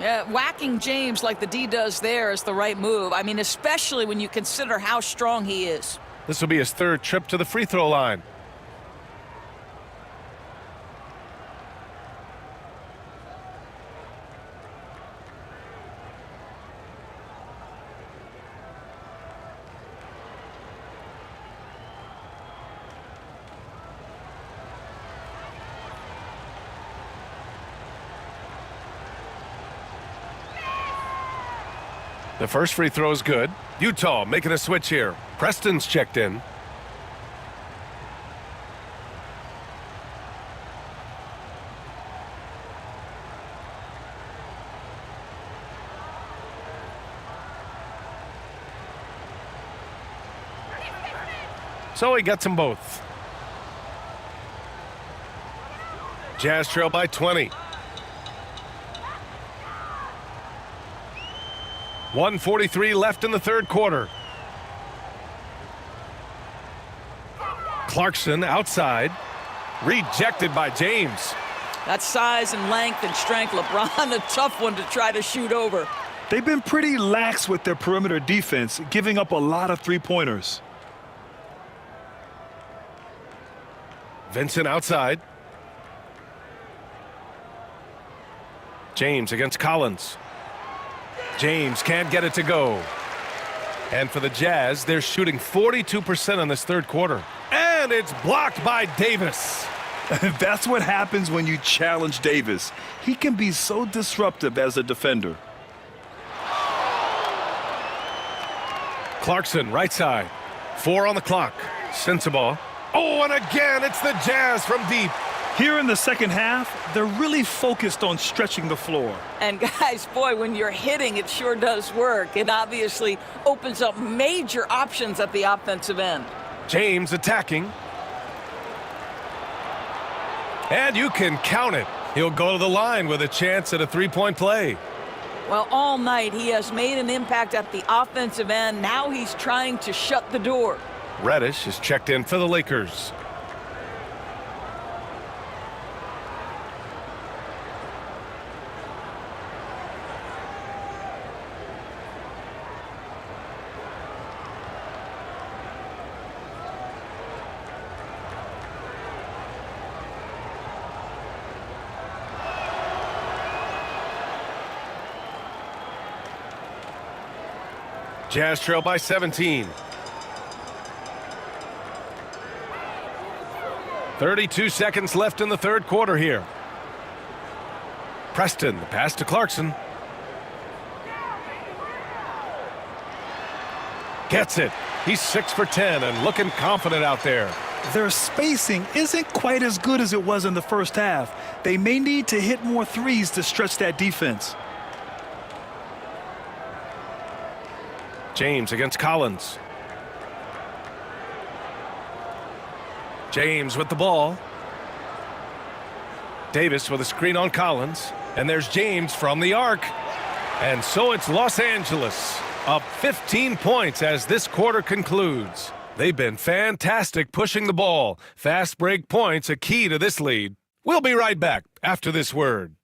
[SPEAKER 3] Yeah, whacking James like the D does there is the right move. I mean, especially when you consider how strong he is.
[SPEAKER 1] This will be his 3rd trip to the free throw line. The first free throw is good. Utah making a switch here. Preston's checked in. So he gets them both. Jazz trail by 20. 1:43 left in the 3rd quarter. Clarkson outside. Rejected by James.
[SPEAKER 3] That size and length and strength, LeBron, a tough one to try to shoot over.
[SPEAKER 2] They've been pretty lax with their perimeter defense, giving up a lot of three-pointers.
[SPEAKER 1] Vincent outside. James against Collins. James can't get it to go. And for the Jazz, they're shooting 42% in this 3rd quarter. And it's blocked by Davis.
[SPEAKER 2] That's what happens when you challenge Davis. He can be so disruptive as a defender.
[SPEAKER 1] Clarkson, right side. 4 on the clock. Sensabaugh. Oh, and again, it's the Jazz from deep.
[SPEAKER 2] Here in the second half, they're really focused on stretching the floor.
[SPEAKER 3] And guys, boy, when you're hitting, it sure does work. It obviously opens up major options at the offensive end.
[SPEAKER 1] James attacking. And you can count it. He'll go to the line with a chance at a three-point play.
[SPEAKER 3] Well, all night he has made an impact at the offensive end. Now he's trying to shut the door.
[SPEAKER 1] Reddish is checked in for the Lakers. Jazz trail by 17. 32 seconds left in the 3rd quarter here. Preston, the pass to Clarkson. Gets it. He's 6 for 10 and looking confident out there.
[SPEAKER 2] Their spacing isn't quite as good as it was in the first half. They may need to hit more threes to stretch that defense.
[SPEAKER 1] James against Collins. James with the ball. Davis with a screen on Collins. And there's James from the arc. And so it's Los Angeles up 15 points as this quarter concludes. They've been fantastic pushing the ball. Fast break points a key to this lead. We'll be right back after this word.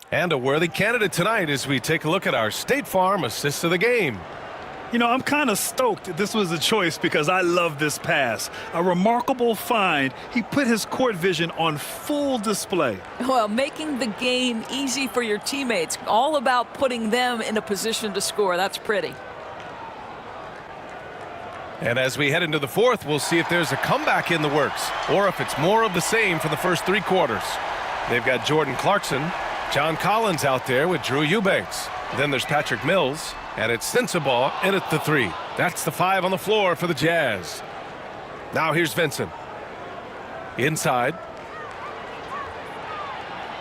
[SPEAKER 1] And a worthy candidate tonight as we take a look at our State Farm assist of the game.
[SPEAKER 2] You know, I'm kind of stoked this was a choice because I love this pass. A remarkable find. He put his court vision on full display.
[SPEAKER 3] Well, making the game easy for your teammates. All about putting them in a position to score. That's pretty.
[SPEAKER 1] And as we head into the fourth, we'll see if there's a comeback in the works or if it's more of the same for the first three quarters. They've got Jordan Clarkson, John Collins out there with Drew Eubanks. Then there's Patrick Mills, and it's Sensabaugh in at the three. That's the 5 on the floor for the Jazz. Now here's Vincent. Inside.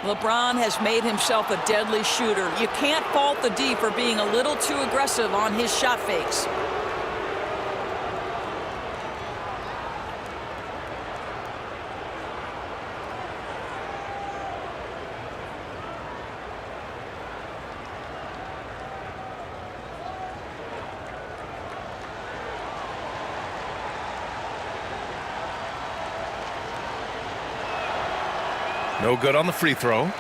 [SPEAKER 3] LeBron has made himself a deadly shooter. You can't fault the D for being a little too aggressive on his shot fakes.
[SPEAKER 1] No good on the free throw.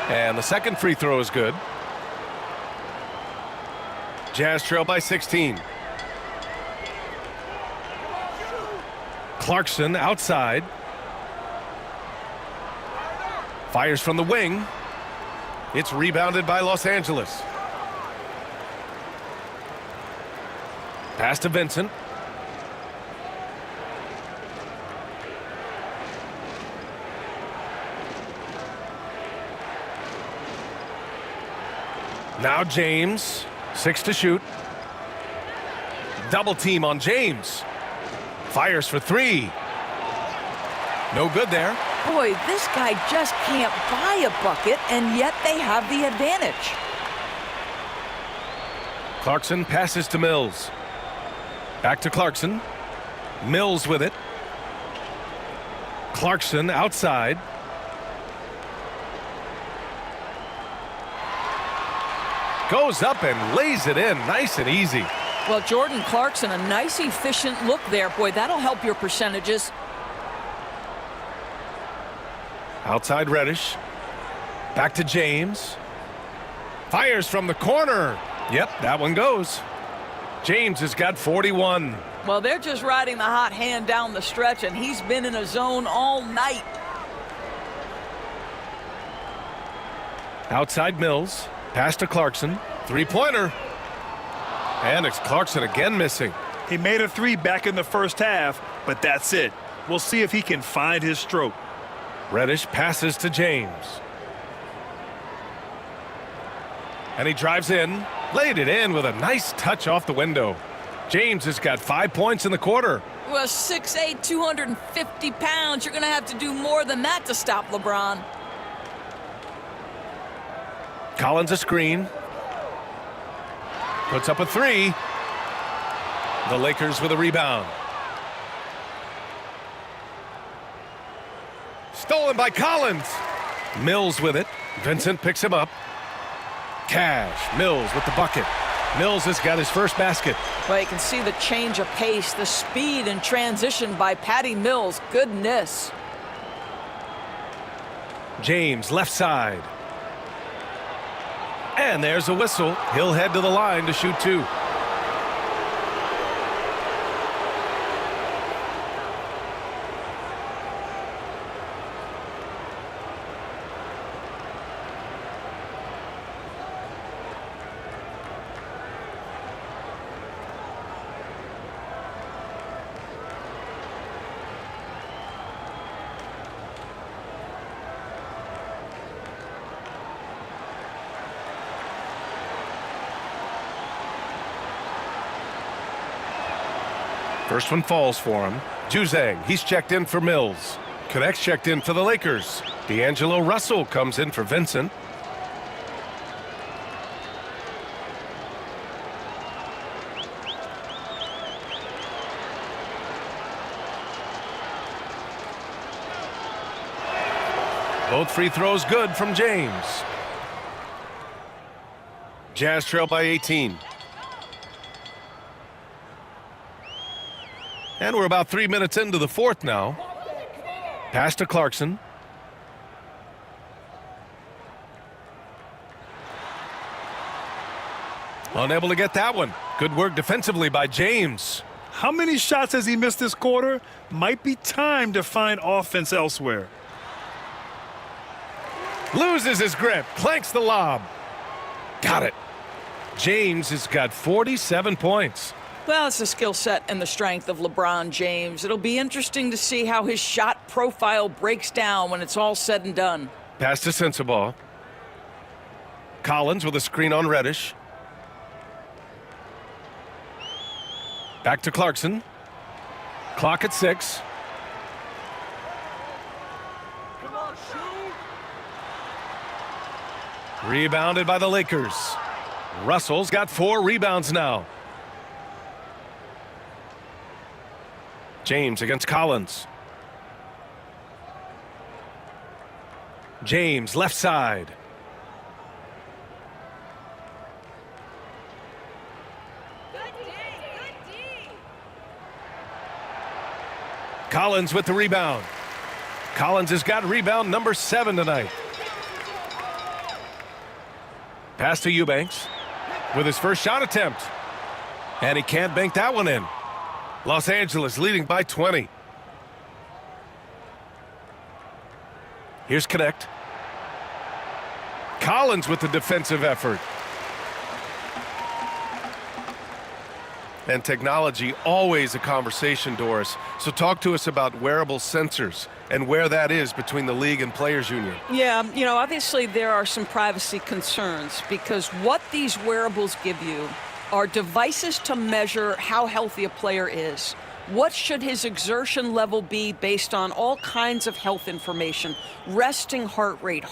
[SPEAKER 1] And the second free throw is good. Jazz trail by 16. Clarkson outside. Fires from the wing. It's rebounded by Los Angeles. Pass to Vincent. Now James. 6 to shoot. Double team on James. Fires for 3. No good there.
[SPEAKER 3] Boy, this guy just can't buy a bucket, and yet they have the advantage.
[SPEAKER 1] Clarkson passes to Mills. Back to Clarkson. Mills with it. Clarkson outside. Goes up and lays it in nice and easy.
[SPEAKER 3] Well, Jordan Clarkson, a nice, efficient look there. Boy, that'll help your percentages.
[SPEAKER 1] Outside Reddish. Back to James. Fires from the corner. Yep, that one goes. James has got 41.
[SPEAKER 3] Well, they're just riding the hot hand down the stretch, and he's been in a zone all night.
[SPEAKER 1] Outside Mills. Pass to Clarkson. Three-pointer. And it's Clarkson again missing.
[SPEAKER 2] He made a 3 back in the first half, but that's it. We'll see if he can find his stroke.
[SPEAKER 1] Reddish passes to James. And he drives in. Laid it in with a nice touch off the window. James has got 5 points in the quarter.
[SPEAKER 3] Well, 6'8", 250 pounds. You're going to have to do more than that to stop LeBron.
[SPEAKER 1] Collins a screen. Puts up a 3. The Lakers with a rebound. Stolen by Collins. Mills with it. Vincent picks him up. Cash. Mills with the bucket. Mills has got his first basket.
[SPEAKER 3] Well, you can see the change of pace, the speed and transition by Patty Mills. Goodness.
[SPEAKER 1] James left side. And there's a whistle. He'll head to the line to shoot 2. First one falls for him. Juzang, he's checked in for Mills. Connects checked in for the Lakers. D'Angelo Russell comes in for Vincent. Both free throws good from James. Jazz trail by 18. And we're about 3 minutes into the fourth now. Pass to Clarkson. Unable to get that one. Good work defensively by James.
[SPEAKER 2] How many shots has he missed this quarter? Might be time to find offense elsewhere.
[SPEAKER 1] Loses his grip. Clanks the lob. Got it. James has got 47 points.
[SPEAKER 3] Well, it's the skill set and the strength of LeBron James. It'll be interesting to see how his shot profile breaks down when it's all said and done.
[SPEAKER 1] Pass to Sensabaugh. Collins with a screen on Reddish. Back to Clarkson. Clock at 6. Rebounded by the Lakers. Russell's got 4 rebounds now. James against Collins. James left side. Collins with the rebound. Collins has got rebound number 7 tonight. Pass to Eubanks with his first shot attempt. And he can't bank that one in. Los Angeles leading by 20. Here's Connect. Collins with the defensive effort. And technology, always a conversation, Doris. So talk to us about wearable sensors and where that is between the league and players union.
[SPEAKER 3] Yeah, you know, obviously there are some privacy concerns because what these wearables give you are devices to measure how healthy a player is. What should his exertion level be based on all kinds of health information? Resting heart rate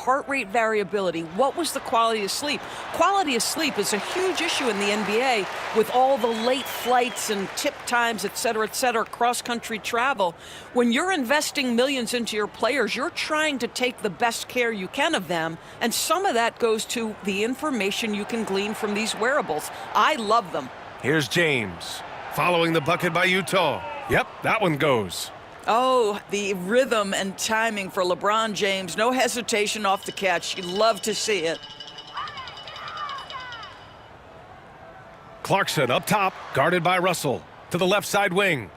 [SPEAKER 3] variability. What was the quality of sleep? Quality of sleep is a huge issue in the NBA with all the late flights and tip times, et cetera, cross-country travel. When you're investing millions into your players, you're trying to take the best care you can of them, and some of that goes to the information you can glean from these wearables. I love them.
[SPEAKER 1] Here's James. Following the bucket by Utah. Yep, that one goes.
[SPEAKER 3] Oh, the rhythm and timing for LeBron James. No hesitation off the catch. You love to see it.
[SPEAKER 1] Clarkson up top, guarded by Russell. To the left side wing.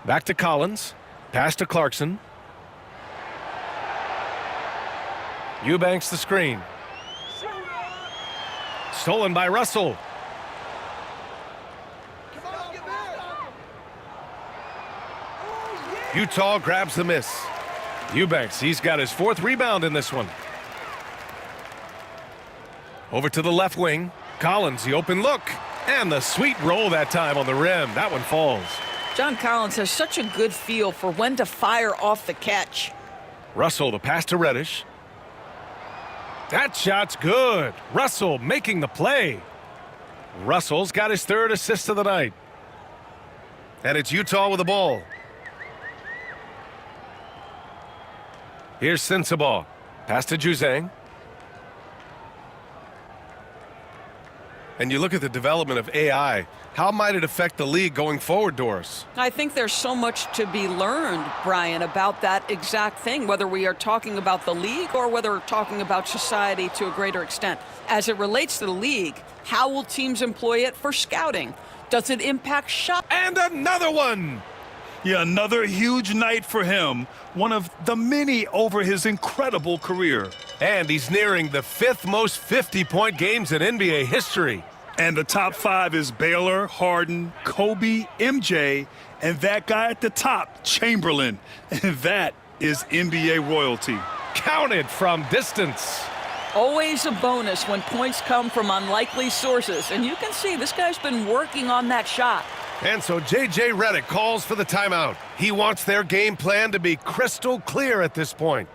[SPEAKER 1] Back to Collins. Pass to Clarkson. Eubanks the screen. Stolen by Russell. Utah grabs the miss. Eubanks, he's got his 4th rebound in this one. Over to the left wing. Collins, the open look. And the sweet roll that time on the rim. That one falls.
[SPEAKER 3] John Collins has such a good feel for when to fire off the catch.
[SPEAKER 1] Russell, the pass to Reddish. That shot's good. Russell making the play. Russell's got his 3rd assist of the night. And it's Utah with the ball. Here's Sensabaugh. Pass to Juzang. And you look at the development of AI, how might it affect the league going forward, Doris?
[SPEAKER 3] I think there's so much to be learned, Brian, about that exact thing, whether we are talking about the league or whether we're talking about society to a greater extent. As it relates to the league, how will teams employ it for scouting? Does it impact shot?
[SPEAKER 1] And another one!
[SPEAKER 2] Yeah, another huge night for him, one of the many over his incredible career.
[SPEAKER 1] And he's nearing the 5th most 50-point games in NBA history.
[SPEAKER 2] And the top 5 is Baylor, Harden, Kobe, MJ, and that guy at the top, Chamberlain. And that is NBA royalty.
[SPEAKER 1] Counted from distance.
[SPEAKER 3] Always a bonus when points come from unlikely sources. And you can see this guy's been working on that shot.
[SPEAKER 1] And so J.J. Redick calls for the timeout. He wants their game plan to be crystal clear at this point.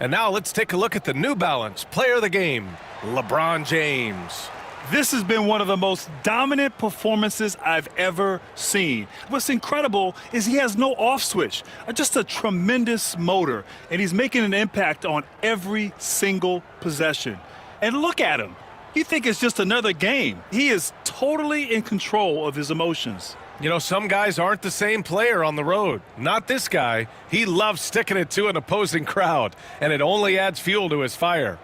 [SPEAKER 1] And now let's take a look at the New Balance player of the game, LeBron James.
[SPEAKER 2] This has been one of the most dominant performances I've ever seen. What's incredible is he has no off switch, just a tremendous motor, and he's making an impact on every single possession. And look at him. You think it's just another game. He is totally in control of his emotions.
[SPEAKER 1] You know, some guys aren't the same player on the road. Not this guy. He loves sticking it to an opposing crowd, and it only adds fuel to his fire.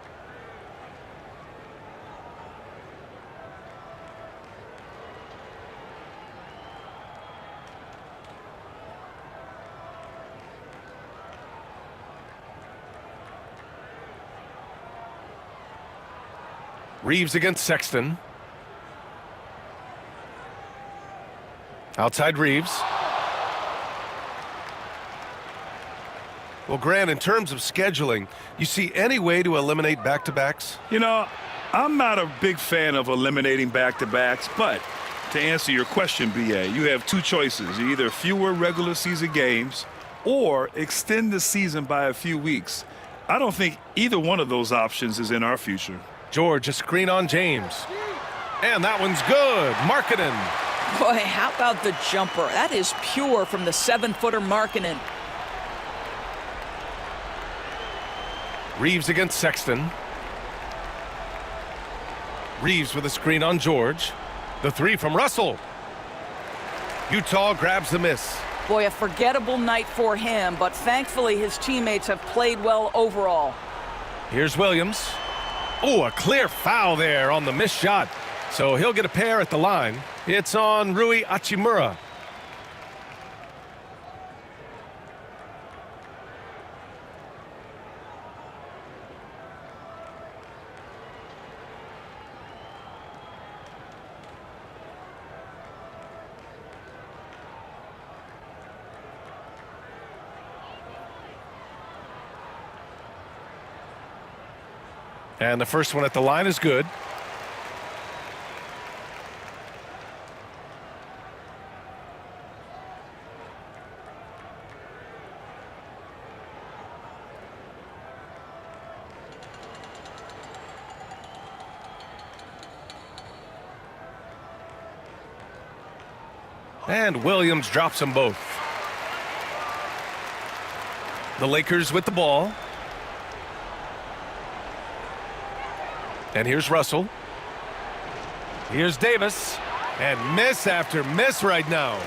[SPEAKER 1] Reeves against Sexton. Outside Reeves. Well, Grant, in terms of scheduling, you see any way to eliminate back-to-backs?
[SPEAKER 2] You know, I'm not a big fan of eliminating back-to-backs, but to answer your question, B.A., you have two choices. Either fewer regular season games or extend the season by a few weeks. I don't think either one of those options is in our future.
[SPEAKER 1] George, a screen on James. And that one's good. Markkanen.
[SPEAKER 3] Boy, how about the jumper? That is pure from the 7-footer Markkanen.
[SPEAKER 1] Reeves against Sexton. Reeves with a screen on George. The three from Russell. Utah grabs the miss.
[SPEAKER 3] Boy, a forgettable night for him, but thankfully his teammates have played well overall.
[SPEAKER 1] Here's Williams. Oh, a clear foul there on the missed shot. So he'll get a pair at the line. It's on Rui Hachimura. And the first one at the line is good. And Williams drops them both. The Lakers with the ball. And here's Russell. Here's Davis. And miss after miss right now.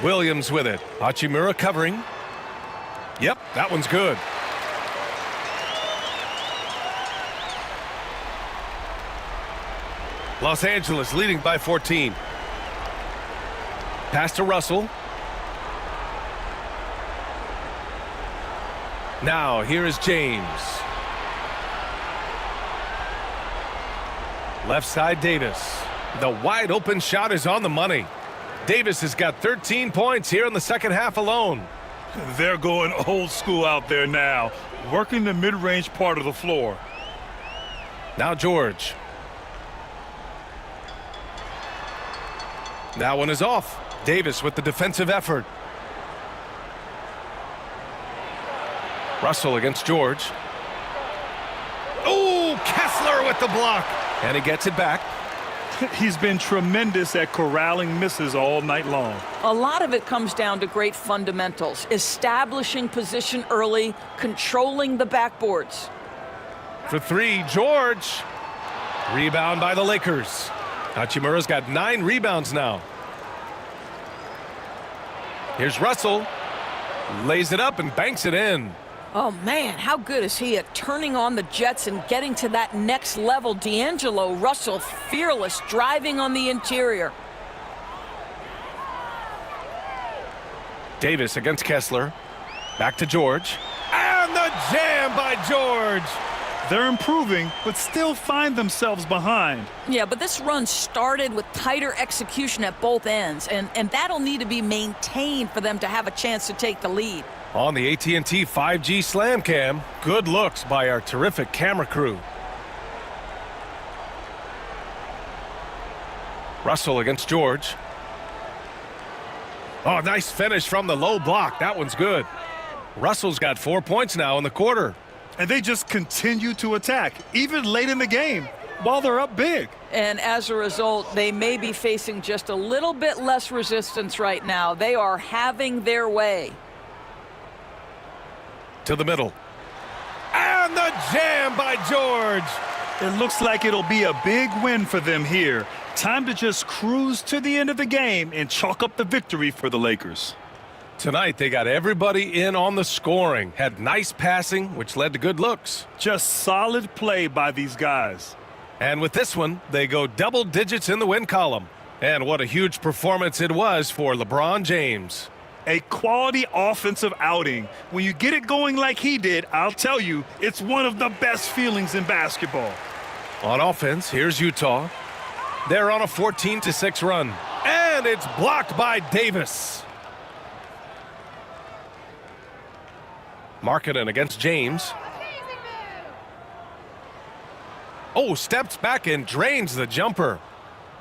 [SPEAKER 1] Williams with it. Hachimura covering. Yep, that one's good. Los Angeles leading by 14. Pass to Russell. Now here is James. Left side Davis. The wide open shot is on the money. Davis has got 13 points here in the second half alone.
[SPEAKER 2] They're going old school out there now, working the mid-range part of the floor.
[SPEAKER 1] Now George. That one is off. Davis with the defensive effort. Russell against George. Oh, Kessler with the block. And he gets it back.
[SPEAKER 2] He's been tremendous at corralling misses all night long.
[SPEAKER 3] A lot of it comes down to great fundamentals, establishing position early, controlling the backboards.
[SPEAKER 1] For three, George. Rebound by the Lakers. Hachimura's got 9 rebounds now. Here's Russell. Lays it up and banks it in.
[SPEAKER 3] Oh, man, how good is he at turning on the Jets and getting to that next level? D'Angelo Russell, fearless, driving on the interior.
[SPEAKER 1] Davis against Kessler. Back to George. And the jam by George.
[SPEAKER 2] They're improving, but still find themselves behind.
[SPEAKER 3] Yeah, but this run started with tighter execution at both ends, and that'll need to be maintained for them to have a chance to take the lead.
[SPEAKER 1] On the AT&T 5G Slam Cam, good looks by our terrific camera crew. Russell against George. Oh, nice finish from the low block. That one's good. Russell's got 4 points now in the quarter.
[SPEAKER 2] And they just continue to attack, even late in the game, while they're up big.
[SPEAKER 3] And as a result, they may be facing just a little bit less resistance right now. They are having their way.
[SPEAKER 1] To the middle. And the jam by George.
[SPEAKER 2] It looks like it'll be a big win for them here. Time to just cruise to the end of the game and chalk up the victory for the Lakers.
[SPEAKER 1] Tonight, they got everybody in on the scoring. Had nice passing, which led to good looks.
[SPEAKER 2] Just solid play by these guys.
[SPEAKER 1] And with this one, they go double digits in the win column. And what a huge performance it was for LeBron James.
[SPEAKER 2] A quality offensive outing. When you get it going like he did, I'll tell you, it's one of the best feelings in basketball.
[SPEAKER 1] On offense, here's Utah. They're on a 14-6 run. And it's blocked by Davis. Markkanen against James. Oh, steps back and drains the jumper.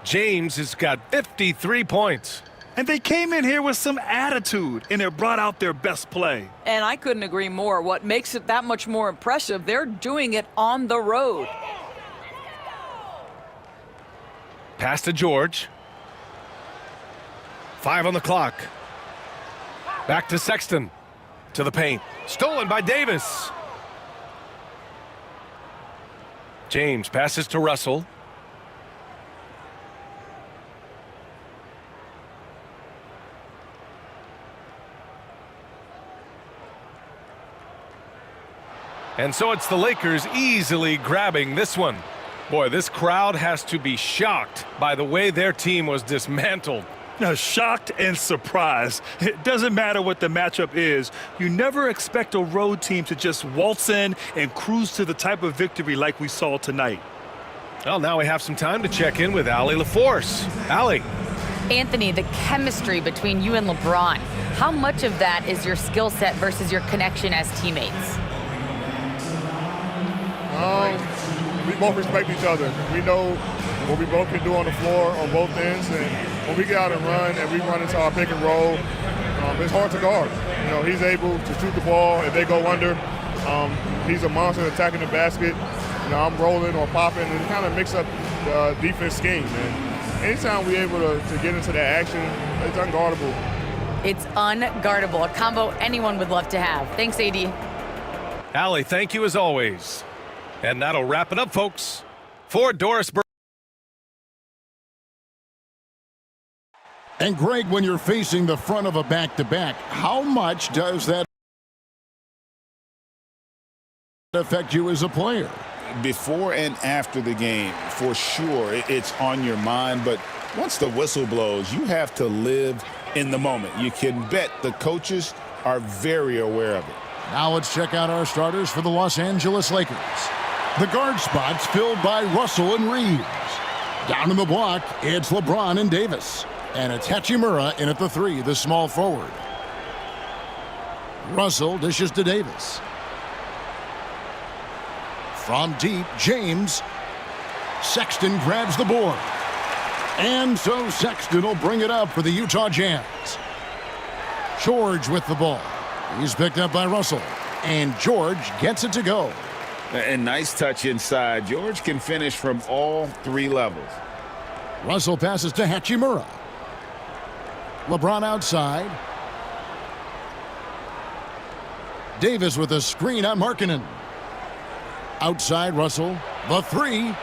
[SPEAKER 1] James has got 53 points.
[SPEAKER 2] And they came in here with some attitude, and it brought out their best play.
[SPEAKER 3] And I couldn't agree more. What makes it that much more impressive, they're doing it on the road.
[SPEAKER 1] Pass to George. 5 on the clock. Back to Sexton. To the paint. Stolen by Davis. James passes to Russell. And so it's the Lakers easily grabbing this one. Boy, this crowd has to be shocked by the way their team was dismantled.
[SPEAKER 2] Shocked and surprised. It doesn't matter what the matchup is. You never expect a road team to just waltz in and cruise to the type of victory like we saw tonight.
[SPEAKER 1] Well, now we have some time to check in with Allie LaForce. Allie.
[SPEAKER 5] Anthony, the chemistry between you and LeBron, how much of that is your skill set versus your connection as teammates?
[SPEAKER 8] We both respect each other. We know what we both can do on the floor on both ends, and when we get out and run and we run into our pick and roll, it's hard to guard. You know, he's able to shoot the ball if they go under. He's a monster attacking the basket. You know, I'm rolling or popping, and it kind of mix up the defense scheme. And anytime we're able to get into that action, it's unguardable.
[SPEAKER 5] It's unguardable, a combo anyone would love to have. Thanks, AD.
[SPEAKER 1] Allie, thank you as always. And that'll wrap it up, folks. For Doris Burke.
[SPEAKER 9] And Greg, when you're facing the front of a back-to-back, how much does that affect you as a player?
[SPEAKER 10] Before and after the game, for sure, it's on your mind. But once the whistle blows, you have to live in the moment. You can bet the coaches are very aware of it.
[SPEAKER 9] Now let's check out our starters for the Los Angeles Lakers. The guard spots filled by Russell and Reeves. Down in the block, it's LeBron and Davis. And it's Hachimura in at the 3, the small forward. Russell dishes to Davis. From deep, James. Sexton grabs the board. And so Sexton will bring it up for the Utah Jazz. George with the ball. He's picked up by Russell. And George gets it to go.
[SPEAKER 10] A nice touch inside. George can finish from all 3 levels.
[SPEAKER 9] Russell passes to Hachimura. LeBron outside. Davis with a screen on Markkanen. Outside Russell. The 3.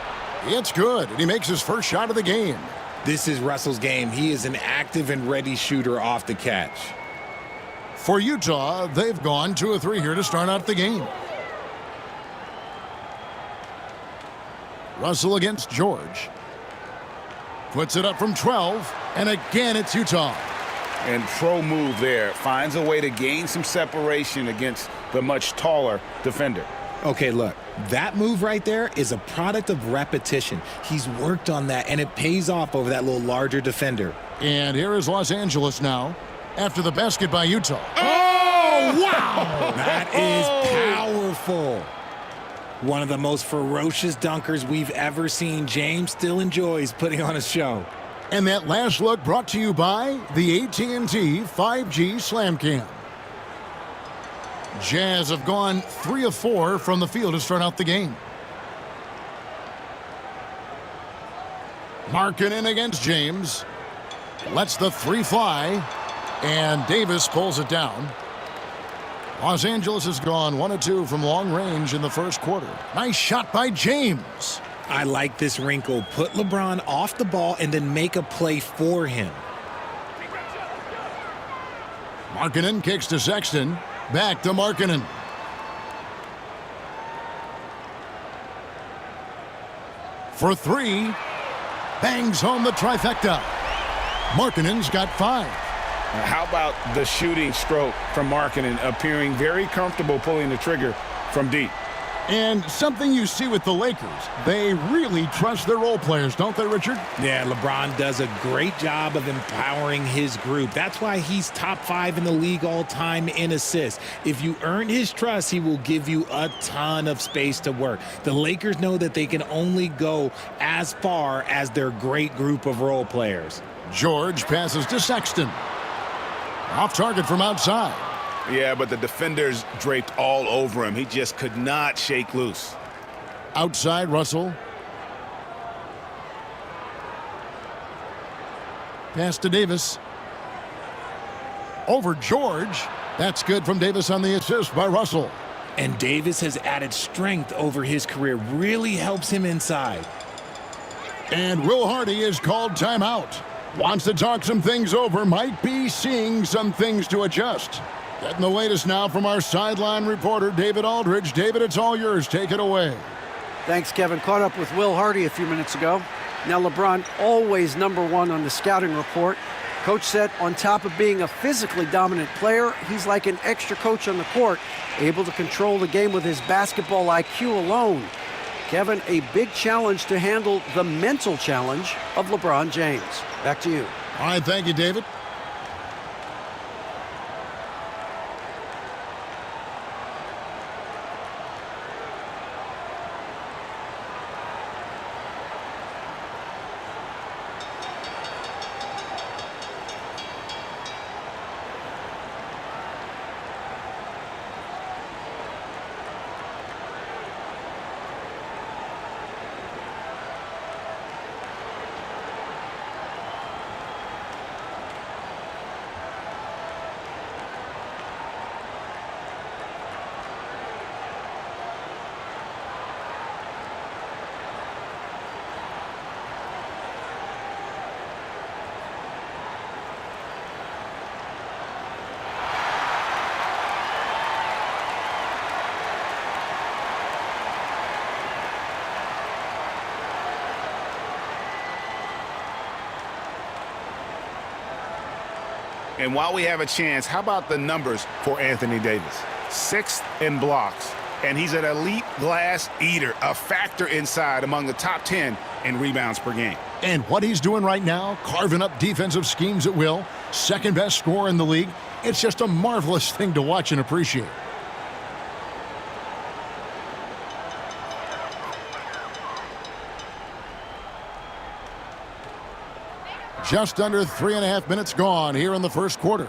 [SPEAKER 9] It's good. And he makes his first shot of the game.
[SPEAKER 11] This is Russell's game. He is an active and ready shooter off the catch.
[SPEAKER 9] For Utah, they've gone 2 of 3 here to start out the game. Russell against George. Puts it up from 12. And again, it's Utah.
[SPEAKER 10] And pro move there. Finds a way to gain some separation against the much taller defender.
[SPEAKER 11] Okay, look, that move right there is a product of repetition. He's worked on that, and it pays off over that little larger defender.
[SPEAKER 9] And here is Los Angeles now after the basket by Utah.
[SPEAKER 11] Oh, wow! That is powerful. One of the most ferocious dunkers we've ever seen. James still enjoys putting on a show.
[SPEAKER 9] And that last look brought to you by the AT&T 5G Slam Cam. Jazz have gone 3 of 4 from the field to start out the game. Markkanen against James. Lets the 3 fly. And Davis pulls it down. Los Angeles has gone 1 of 2 from long range in the first quarter. Nice shot by James.
[SPEAKER 11] I like this wrinkle. Put LeBron off the ball and then make a play for him.
[SPEAKER 9] Markkanen kicks to Sexton. Back to Markkanen. For 3. Bangs home the trifecta. Markkanen's got 5.
[SPEAKER 10] How about the shooting stroke from Markkanen, appearing very comfortable pulling the trigger from deep?
[SPEAKER 9] And something you see with the Lakers, they really trust their role players, don't they, Richard?
[SPEAKER 11] Yeah, LeBron does a great job of empowering his group. That's why he's top 5 in the league all time in assists. If you earn his trust, he will give you a ton of space to work. The Lakers know that they can only go as far as their great group of role players.
[SPEAKER 9] George passes to Sexton. Off target from outside.
[SPEAKER 10] Yeah, but the defenders draped all over him. He just could not shake loose.
[SPEAKER 9] Outside Russell. Pass to Davis. Over George. That's good from Davis on the assist by Russell.
[SPEAKER 11] And Davis has added strength over his career. Really helps him inside.
[SPEAKER 9] And Will Hardy is called timeout. Wants to talk some things over. Might be seeing some things to adjust. Getting the latest now from our sideline reporter, David Aldridge. David, it's all yours. Take it away.
[SPEAKER 12] Thanks, Kevin. Caught up with Will Hardy a few minutes ago. Now, LeBron always #1 on the scouting report. Coach said on top of being a physically dominant player, he's like an extra coach on the court, able to control the game with his basketball IQ alone. Kevin, a big challenge to handle the mental challenge of LeBron James. Back to you.
[SPEAKER 9] All right, thank you, David.
[SPEAKER 10] And while we have a chance, how about the numbers for Anthony Davis? 6th in blocks, and he's an elite glass eater, a factor inside among the top 10 in rebounds per game.
[SPEAKER 9] And what he's doing right now, carving up defensive schemes at will, second best scorer in the league, it's just a marvelous thing to watch and appreciate. Just under 3.5 minutes gone here in the first quarter.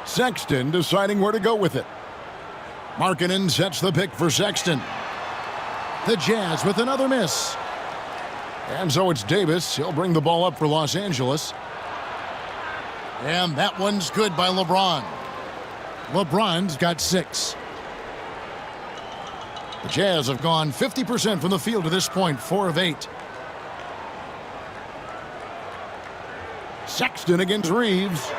[SPEAKER 9] Sexton deciding where to go with it. Markkanen sets the pick for Sexton. The Jazz with another miss. And so it's Davis. He'll bring the ball up for Los Angeles. And that one's good by LeBron. LeBron's got 6. The Jazz have gone 50% from the field to this point, 4 of 8. Sexton against Reeves.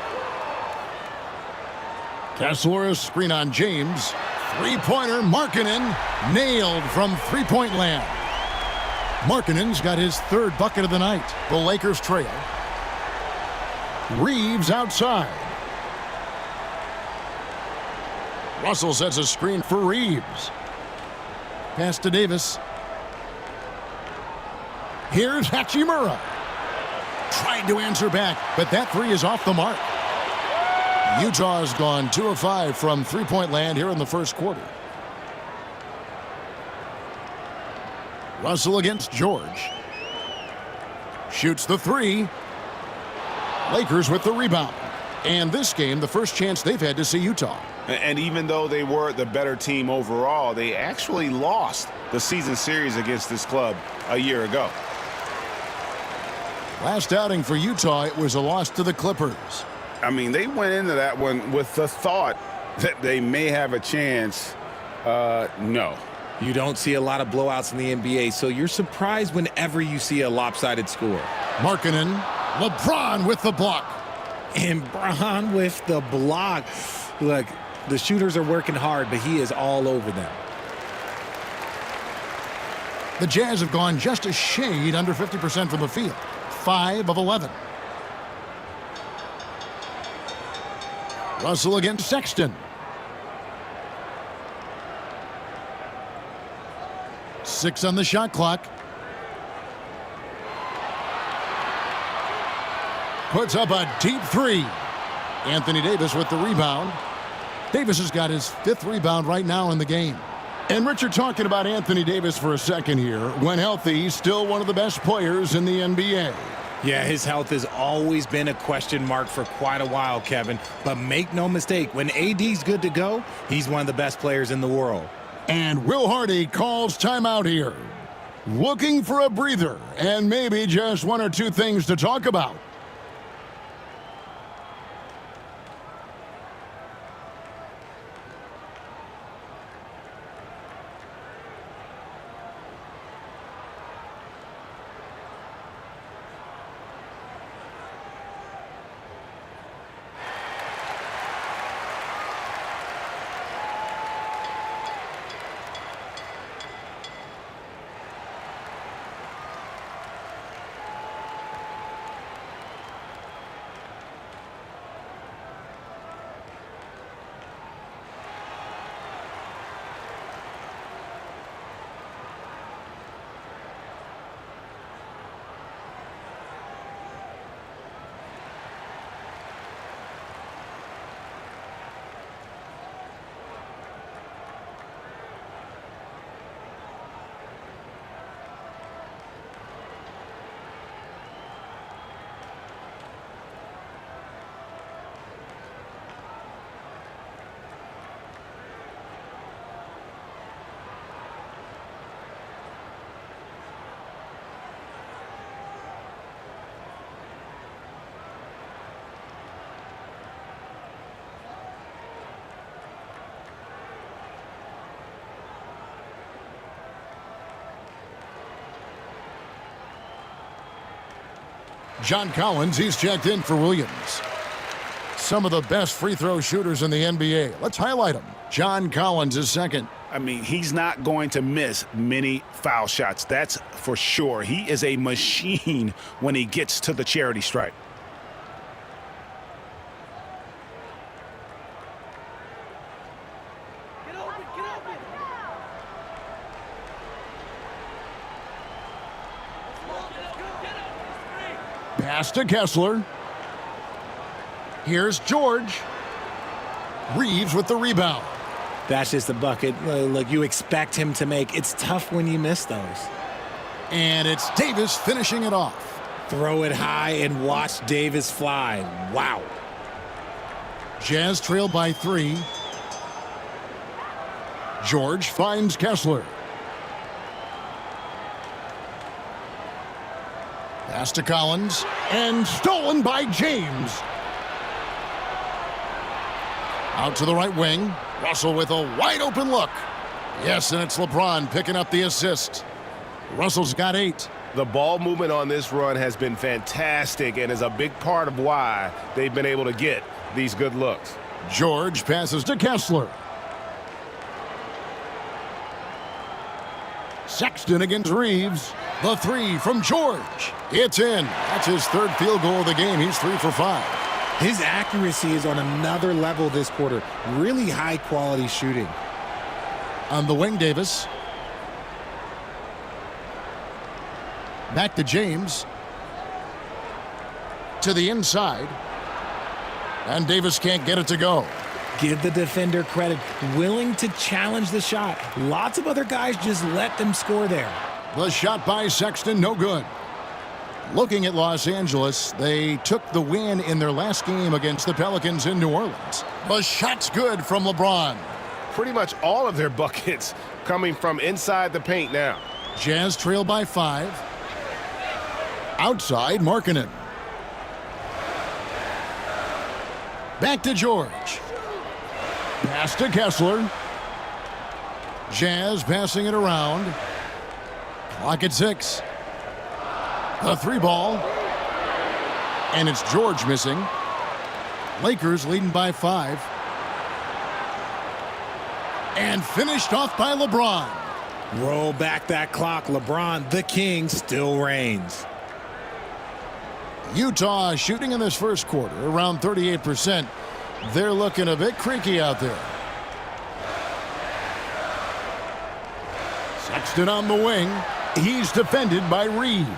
[SPEAKER 9] Kessler, a screen on James. Three-pointer, Markkanen, nailed from three-point land. Markkanen's got his 3rd bucket of the night. The Lakers trail. Reeves outside. Russell sets a screen for Reeves. Pass to Davis. Here's Hachimura. Tried to answer back, but that 3 is off the mark. Utah's gone 2 of 5 from three-point land here in the first quarter. Russell against George. Shoots the 3. Lakers with the rebound. And this game, the first chance they've had to see Utah.
[SPEAKER 10] And even though they were the better team overall, they actually lost the season series against this club a year ago.
[SPEAKER 9] Last outing for Utah, it was a loss to the Clippers.
[SPEAKER 10] I mean, they went into that one with the thought that they may have a chance. No.
[SPEAKER 11] You don't see a lot of blowouts in the NBA, so you're surprised whenever you see a lopsided score.
[SPEAKER 9] Markkanen, LeBron with the block.
[SPEAKER 11] And Bron with the block. Look, the shooters are working hard, but he is all over them.
[SPEAKER 9] The Jazz have gone just a shade under 50% from the field. 5 of 11. Russell against Sexton. Six on the shot clock. Puts up a deep 3. Anthony Davis with the rebound. Davis has got his 5th rebound right now in the game. And Richard, talking about Anthony Davis for a second here. When healthy, he's still one of the best players in the NBA.
[SPEAKER 11] Yeah, his health has always been a question mark for quite a while, Kevin. But make no mistake, when AD's good to go, he's one of the best players in the world.
[SPEAKER 9] And Will Hardy calls timeout here. Looking for a breather and maybe just 1 or 2 things to talk about. John Collins, he's checked in for Williams. Some of the best free throw shooters in the NBA. Let's highlight them. John Collins is second.
[SPEAKER 10] I mean, he's not going to miss many foul shots. That's for sure. He is a machine when he gets to the charity stripe.
[SPEAKER 9] Pass to Kessler. Here's George. Reeves with the rebound.
[SPEAKER 11] That's just a bucket like you expect him to make. It's tough when you miss those.
[SPEAKER 9] And it's Davis finishing it off.
[SPEAKER 11] Throw it high and watch Davis fly. Wow.
[SPEAKER 9] Jazz trail by 3. George finds Kessler. Pass to Collins. And stolen by James. Out to the right wing. Russell with a wide open look. Yes, and it's LeBron picking up the assist. Russell's got 8.
[SPEAKER 1] The ball movement on this run has been fantastic and is a big part of why they've been able to get these good looks.
[SPEAKER 9] George passes to Kessler. Sexton against Reeves. The 3 from George. It's in. That's his 3rd field goal of the game. He's 3 for 5.
[SPEAKER 11] His accuracy is on another level this quarter. Really high quality shooting.
[SPEAKER 9] On the wing, Davis. Back to James. To the inside. And Davis can't get it to go.
[SPEAKER 11] Give the defender credit. Willing to challenge the shot. Lots of other guys just let them score there.
[SPEAKER 9] The shot by Sexton, no good. Looking at Los Angeles, they took the win in their last game against the Pelicans in New Orleans. The shot's good from LeBron.
[SPEAKER 1] Pretty much all of their buckets coming from inside the paint now.
[SPEAKER 9] Jazz trail by 5. Outside, Markkanen. Back to George. Pass to Kessler. Jazz passing it around. Clock at 6. The 3 ball. And it's George missing. Lakers leading by 5. And finished off by LeBron.
[SPEAKER 11] Roll back that clock. LeBron, the king, still reigns.
[SPEAKER 9] Utah shooting in this first quarter around 38%. They're looking a bit creaky out there. Sexton on the wing. He's defended by Reeves.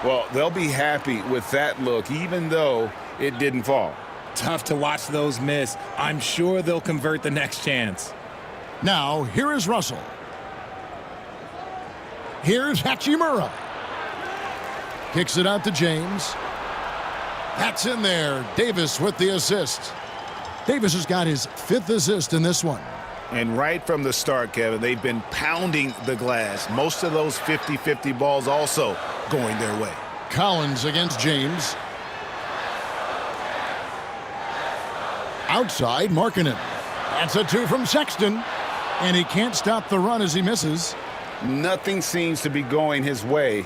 [SPEAKER 10] Well, they'll be happy with that look, even though it didn't fall.
[SPEAKER 11] Tough to watch those miss. I'm sure they'll convert the next chance.
[SPEAKER 9] Now, here is Russell. Here's Hachimura. Kicks it out to James. That's in there. Davis with the assist. Davis has got his 5th assist in this one.
[SPEAKER 10] And right from the start, Kevin, they've been pounding the glass. Most of those 50-50 balls also going their way.
[SPEAKER 9] Collins against James. Outside, Markkanen. That's a 2 from Sexton. And he can't stop the run as he misses.
[SPEAKER 10] Nothing seems to be going his way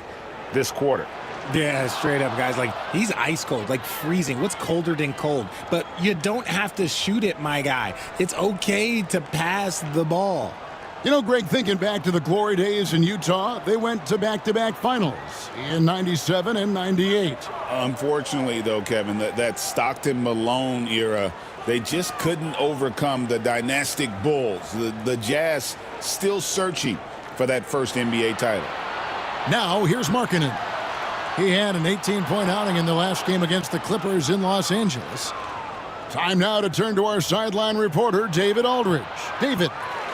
[SPEAKER 10] this quarter.
[SPEAKER 11] Yeah, straight up, guys. Like, he's ice cold, like freezing. What's colder than cold? But you don't have to shoot it, my guy. It's okay to pass the ball.
[SPEAKER 9] You know, Greg, thinking back to the glory days in Utah, they went to back-to-back finals in 97 and 98.
[SPEAKER 10] Unfortunately, though, Kevin, that Stockton-Malone era, they just couldn't overcome the dynastic Bulls. The Jazz still searching for that first NBA title.
[SPEAKER 9] Now, here's Markkanen. He had an 18-point outing in the last game against the Clippers in Los Angeles. Time now to turn to our sideline reporter, David Aldridge. David.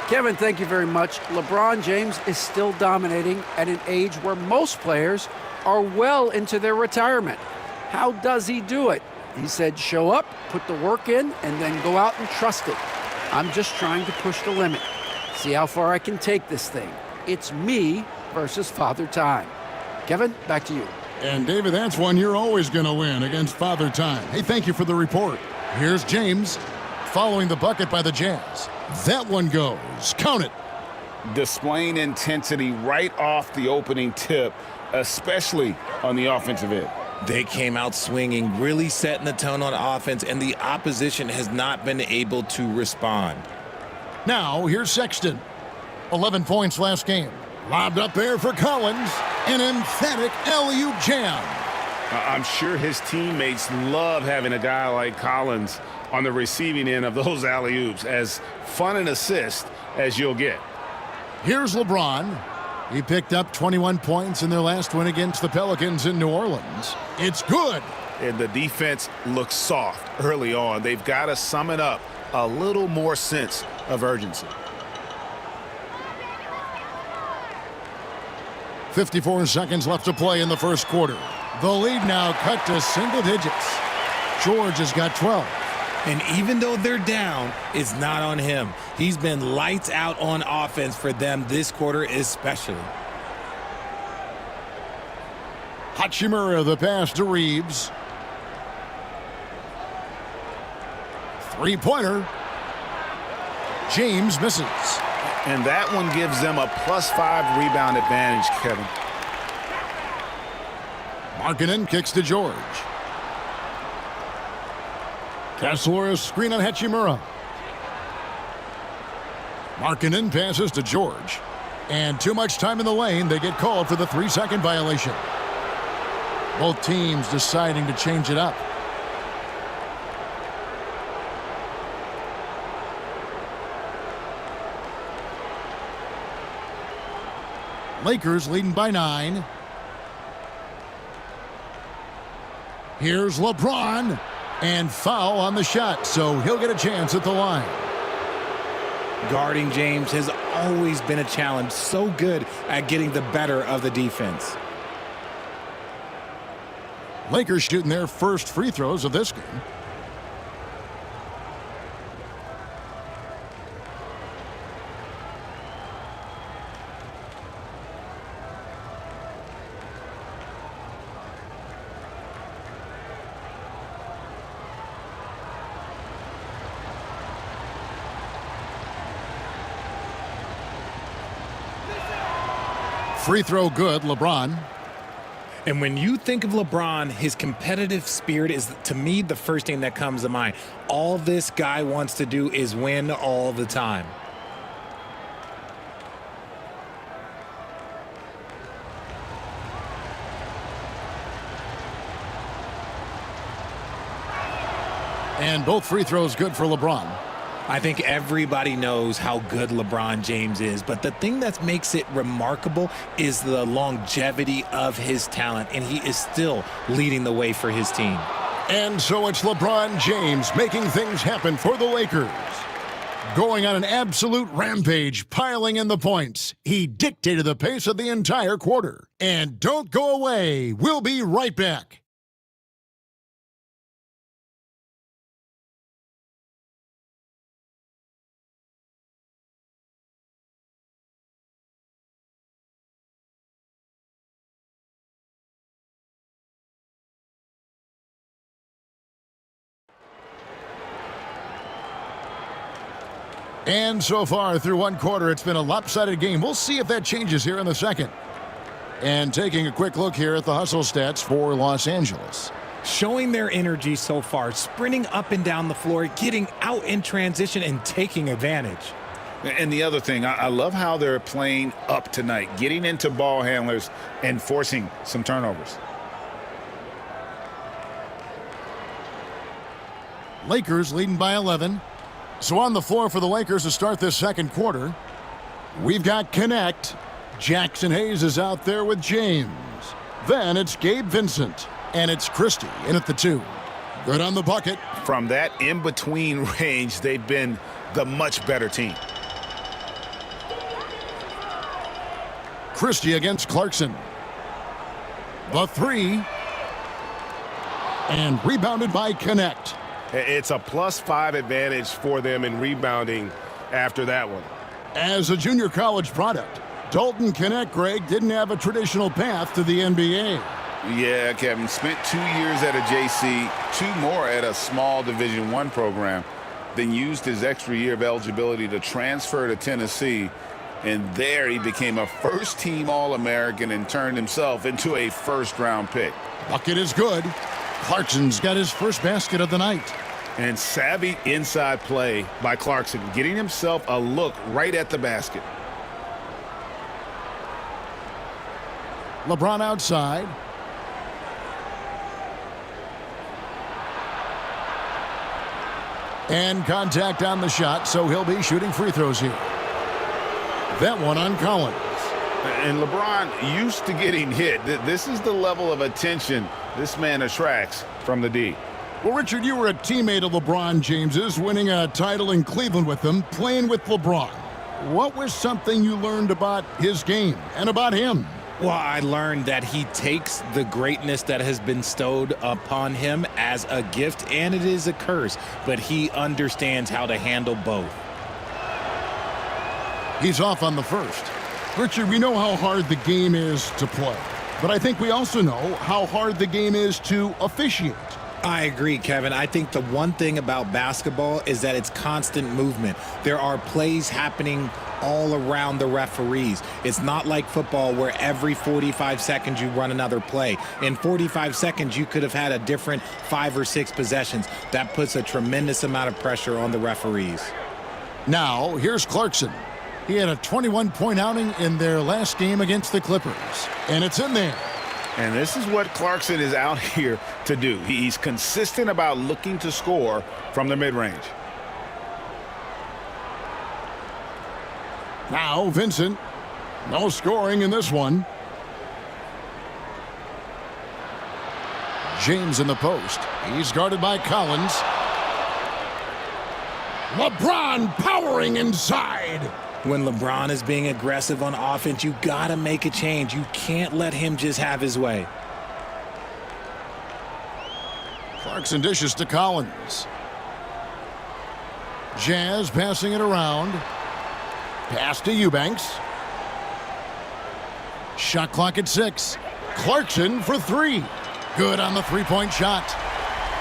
[SPEAKER 12] Kevin, thank you very much. LeBron James is still dominating at an age where most players are well into their retirement. How does he do it? He said, show up, put the work in, and then go out and trust it. I'm just trying to push the limit. See how far I can take this thing. It's me versus Father Time. Kevin, back to you.
[SPEAKER 9] And David, that's one you're always going to win against Father Time. Hey, thank you for the report. Here's James following the bucket by the Jazz. That one goes. Count it.
[SPEAKER 10] Displaying intensity right off the opening tip, especially on the offensive end.
[SPEAKER 11] They came out swinging, really setting the tone on offense, and the opposition has not been able to respond.
[SPEAKER 9] Now, here's Sexton. 11 points last game. Lobbed up there for Collins. An emphatic alley-oop jam.
[SPEAKER 10] I'm sure his teammates love having a guy like Collins on the receiving end of those alley-oops. As fun an assist as you'll get.
[SPEAKER 9] Here's LeBron. He picked up 21 points in their last win against the Pelicans in New Orleans. It's good.
[SPEAKER 10] And the defense looks soft early on. They've got to sum it up. A little more sense of urgency.
[SPEAKER 9] 54 seconds left to play in the first quarter. The lead now cut to single digits. George has got 12.
[SPEAKER 11] And even though they're down, it's not on him. He's been lights out on offense for them this quarter especially.
[SPEAKER 9] Hachimura, the pass to Reeves. Three-pointer. James misses.
[SPEAKER 10] And that one gives them a +5 rebound advantage, Kevin.
[SPEAKER 9] Markkanen kicks to George. Kessler screen on Hachimura. Markkanen passes to George. And too much time in the lane. They get called for the 3-second violation. Both teams deciding to change it up. Lakers leading by 9. Here's LeBron. And foul on the shot, so he'll get a chance at the line.
[SPEAKER 11] Guarding James has always been a challenge. So good at getting the better of the defense.
[SPEAKER 9] Lakers shooting their first free throws of this game. Free throw good, LeBron.
[SPEAKER 11] And when you think of LeBron, his competitive spirit is, to me, the first thing that comes to mind. All this guy wants to do is win all the time.
[SPEAKER 9] And both free throws good for LeBron.
[SPEAKER 11] I think everybody knows how good LeBron James is, but the thing that makes it remarkable is the longevity of his talent, and he is still leading the way for his team.
[SPEAKER 9] And so it's LeBron James making things happen for the Lakers. Going on an absolute rampage, piling in the points. He dictated the pace of the entire quarter. And don't go away. We'll be right back. And so far through one quarter, it's been a lopsided game. We'll see if that changes here in the second. And taking a quick look here at the hustle stats for Los Angeles.
[SPEAKER 11] Showing their energy so far, sprinting up and down the floor, getting out in transition and taking advantage.
[SPEAKER 10] And the other thing, I love how they're playing up tonight, getting into ball handlers and forcing some turnovers.
[SPEAKER 9] Lakers leading by 11. So on the floor for the Lakers to start this second quarter, we've got Connect. Jackson Hayes is out there with James. Then it's Gabe Vincent, and it's Christie in at the 2. Good on the bucket.
[SPEAKER 10] From that in-between range, they've been the much better team.
[SPEAKER 9] Christie against Clarkson. The 3. And rebounded by Connect.
[SPEAKER 1] It's a +5 advantage for them in rebounding after that one.
[SPEAKER 9] As a junior college product, Dalton Connect, Greg, didn't have a traditional path to the NBA.
[SPEAKER 10] Yeah, Kevin, spent 2 years at a JC, 2 more at a small Division I program, then used his extra year of eligibility to transfer to Tennessee, and there he became a first-team All-American and turned himself into a first-round pick.
[SPEAKER 9] Bucket is good. Clarkson's got his first basket of the night.
[SPEAKER 10] And savvy inside play by Clarkson, getting himself a look right at the basket.
[SPEAKER 9] LeBron outside. And contact on the shot, so he'll be shooting free throws here. That one on Collins.
[SPEAKER 10] And LeBron used to getting hit. This is the level of attention this man attracts from the D.
[SPEAKER 9] Well, Richard, you were a teammate of LeBron James's, winning a title in Cleveland with him, playing with LeBron. What was something you learned about his game and about him?
[SPEAKER 11] Well, I learned that he takes the greatness that has been bestowed upon him as a gift, and it is a curse, but he understands how to handle both.
[SPEAKER 9] He's off on the first. Richard, we know how hard the game is to play, but I think we also know how hard the game is to officiate.
[SPEAKER 11] I agree, Kevin. I think the one thing about basketball is that it's constant movement. There are plays happening all around the referees. It's not like football where every 45 seconds you run another play. In 45 seconds, you could have had a different 5 or 6 possessions. That puts a tremendous amount of pressure on the referees.
[SPEAKER 9] Now, here's Clarkson. He had a 21-point outing in their last game against the Clippers, and it's in there.
[SPEAKER 10] And this is what Clarkson is out here to do. He's consistent about looking to score from the mid-range.
[SPEAKER 9] Now, Vincent. No scoring in this one. James in the post. He's guarded by Collins. LeBron powering inside.
[SPEAKER 11] When LeBron is being aggressive on offense, you gotta make a change. You can't let him just have his way.
[SPEAKER 9] Clarkson dishes to Collins. Jazz passing it around. Pass to Eubanks. Shot clock at 6. Clarkson for 3. Good on the three-point shot.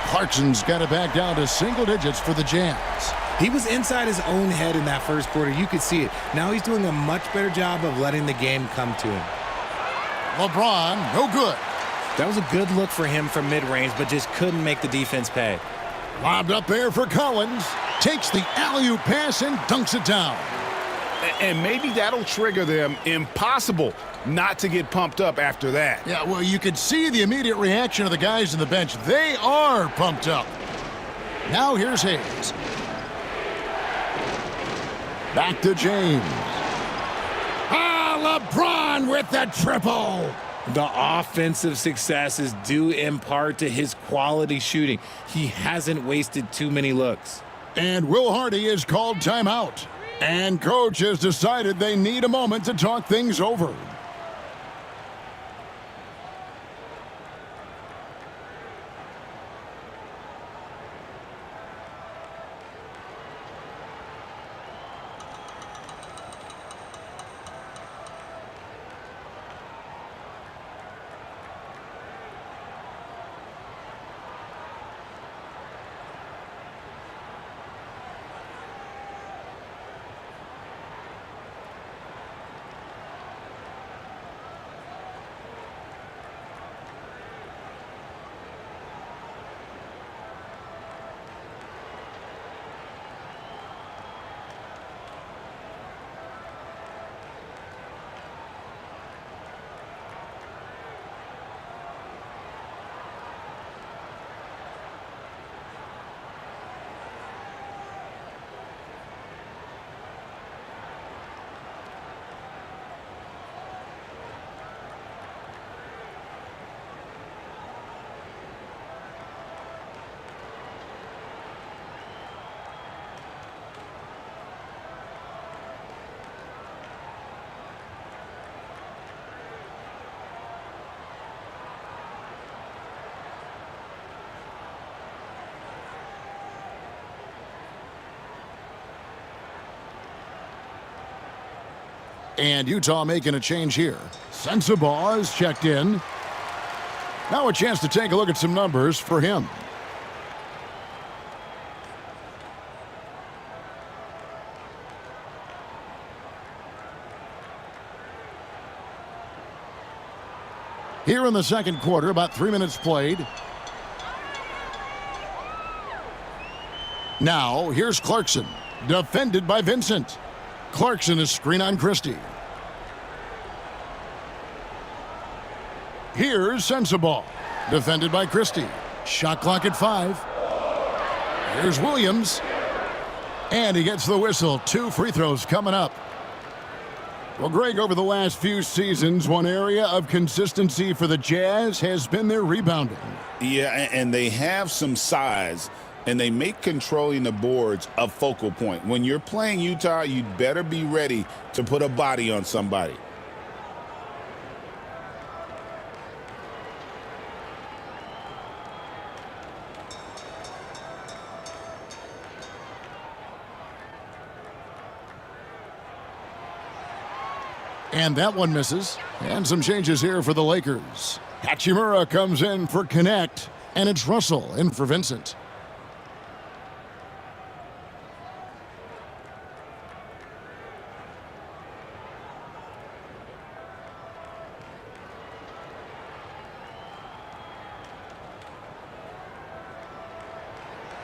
[SPEAKER 9] Clarkson's got it back down to single digits for the Jazz.
[SPEAKER 11] He was inside his own head in that first quarter. You could see it. Now he's doing a much better job of letting the game come to him.
[SPEAKER 9] LeBron, no good.
[SPEAKER 11] That was a good look for him from mid-range, but just couldn't make the defense pay.
[SPEAKER 9] Lobbed up there for Collins. Takes the alley-oop pass and dunks it down.
[SPEAKER 10] And maybe that'll trigger them. Impossible not to get pumped up after that.
[SPEAKER 9] Yeah, well, you could see the immediate reaction of the guys on the bench. They are pumped up. Now here's Hayes. Back to James. LeBron with the triple.
[SPEAKER 11] The offensive success is due in part to his quality shooting. He hasn't wasted too many looks.
[SPEAKER 9] And Will Hardy is called timeout. And coach has decided they need a moment to talk things over. And Utah making a change here. Sensabaugh is checked in. Now a chance to take a look at some numbers for him. Here in the second quarter, about 3 minutes played. Now, here's Clarkson, defended by Vincent. Clarkson is screen on Christie. Here's Sensabaugh, defended by Christie. Shot clock at 5. Here's Williams. And he gets the whistle. 2 free throws coming up. Well, Greg, over the last few seasons, one area of consistency for the Jazz has been their rebounding.
[SPEAKER 10] Yeah, and they have some size, and they make controlling the boards a focal point. When you're playing Utah, you'd better be ready to put a body on somebody.
[SPEAKER 9] And that one misses. And some changes here for the Lakers. Hachimura comes in for Connect, and it's Russell in for Vincent.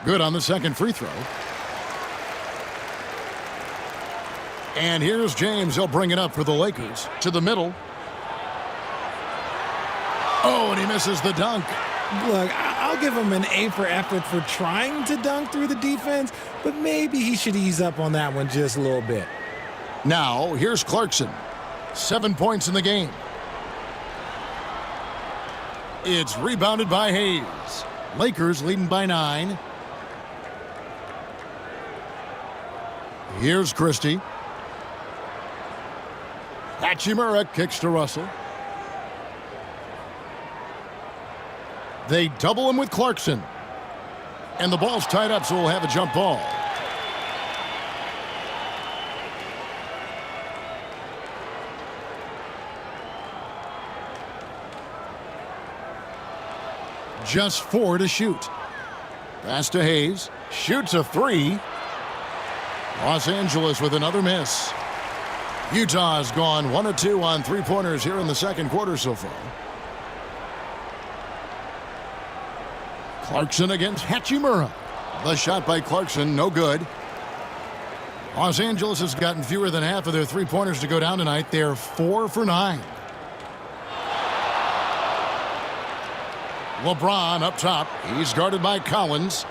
[SPEAKER 9] Good on the second free throw. And here's James. He'll bring it up for the Lakers. To the middle. Oh, and he misses the dunk.
[SPEAKER 11] Look, I'll give him an A for effort for trying to dunk through the defense, but maybe he should ease up on that one just a little bit.
[SPEAKER 9] Now, here's Clarkson. 7 points in the game. It's rebounded by Hayes. Lakers leading by 9. Here's Christie. Hachimura kicks to Russell. They double him with Clarkson. And the ball's tied up, so we'll have a jump ball. Just 4 to shoot. Pass to Hayes. Shoots a 3. Los Angeles with another miss. Utah's gone 1 of 2 on 3-pointers here in the second quarter so far. Clarkson against Hachimura. The shot by Clarkson, no good. Los Angeles has gotten fewer than half of their 3-pointers to go down tonight. They're 4 for 9. LeBron up top. He's guarded by Collins.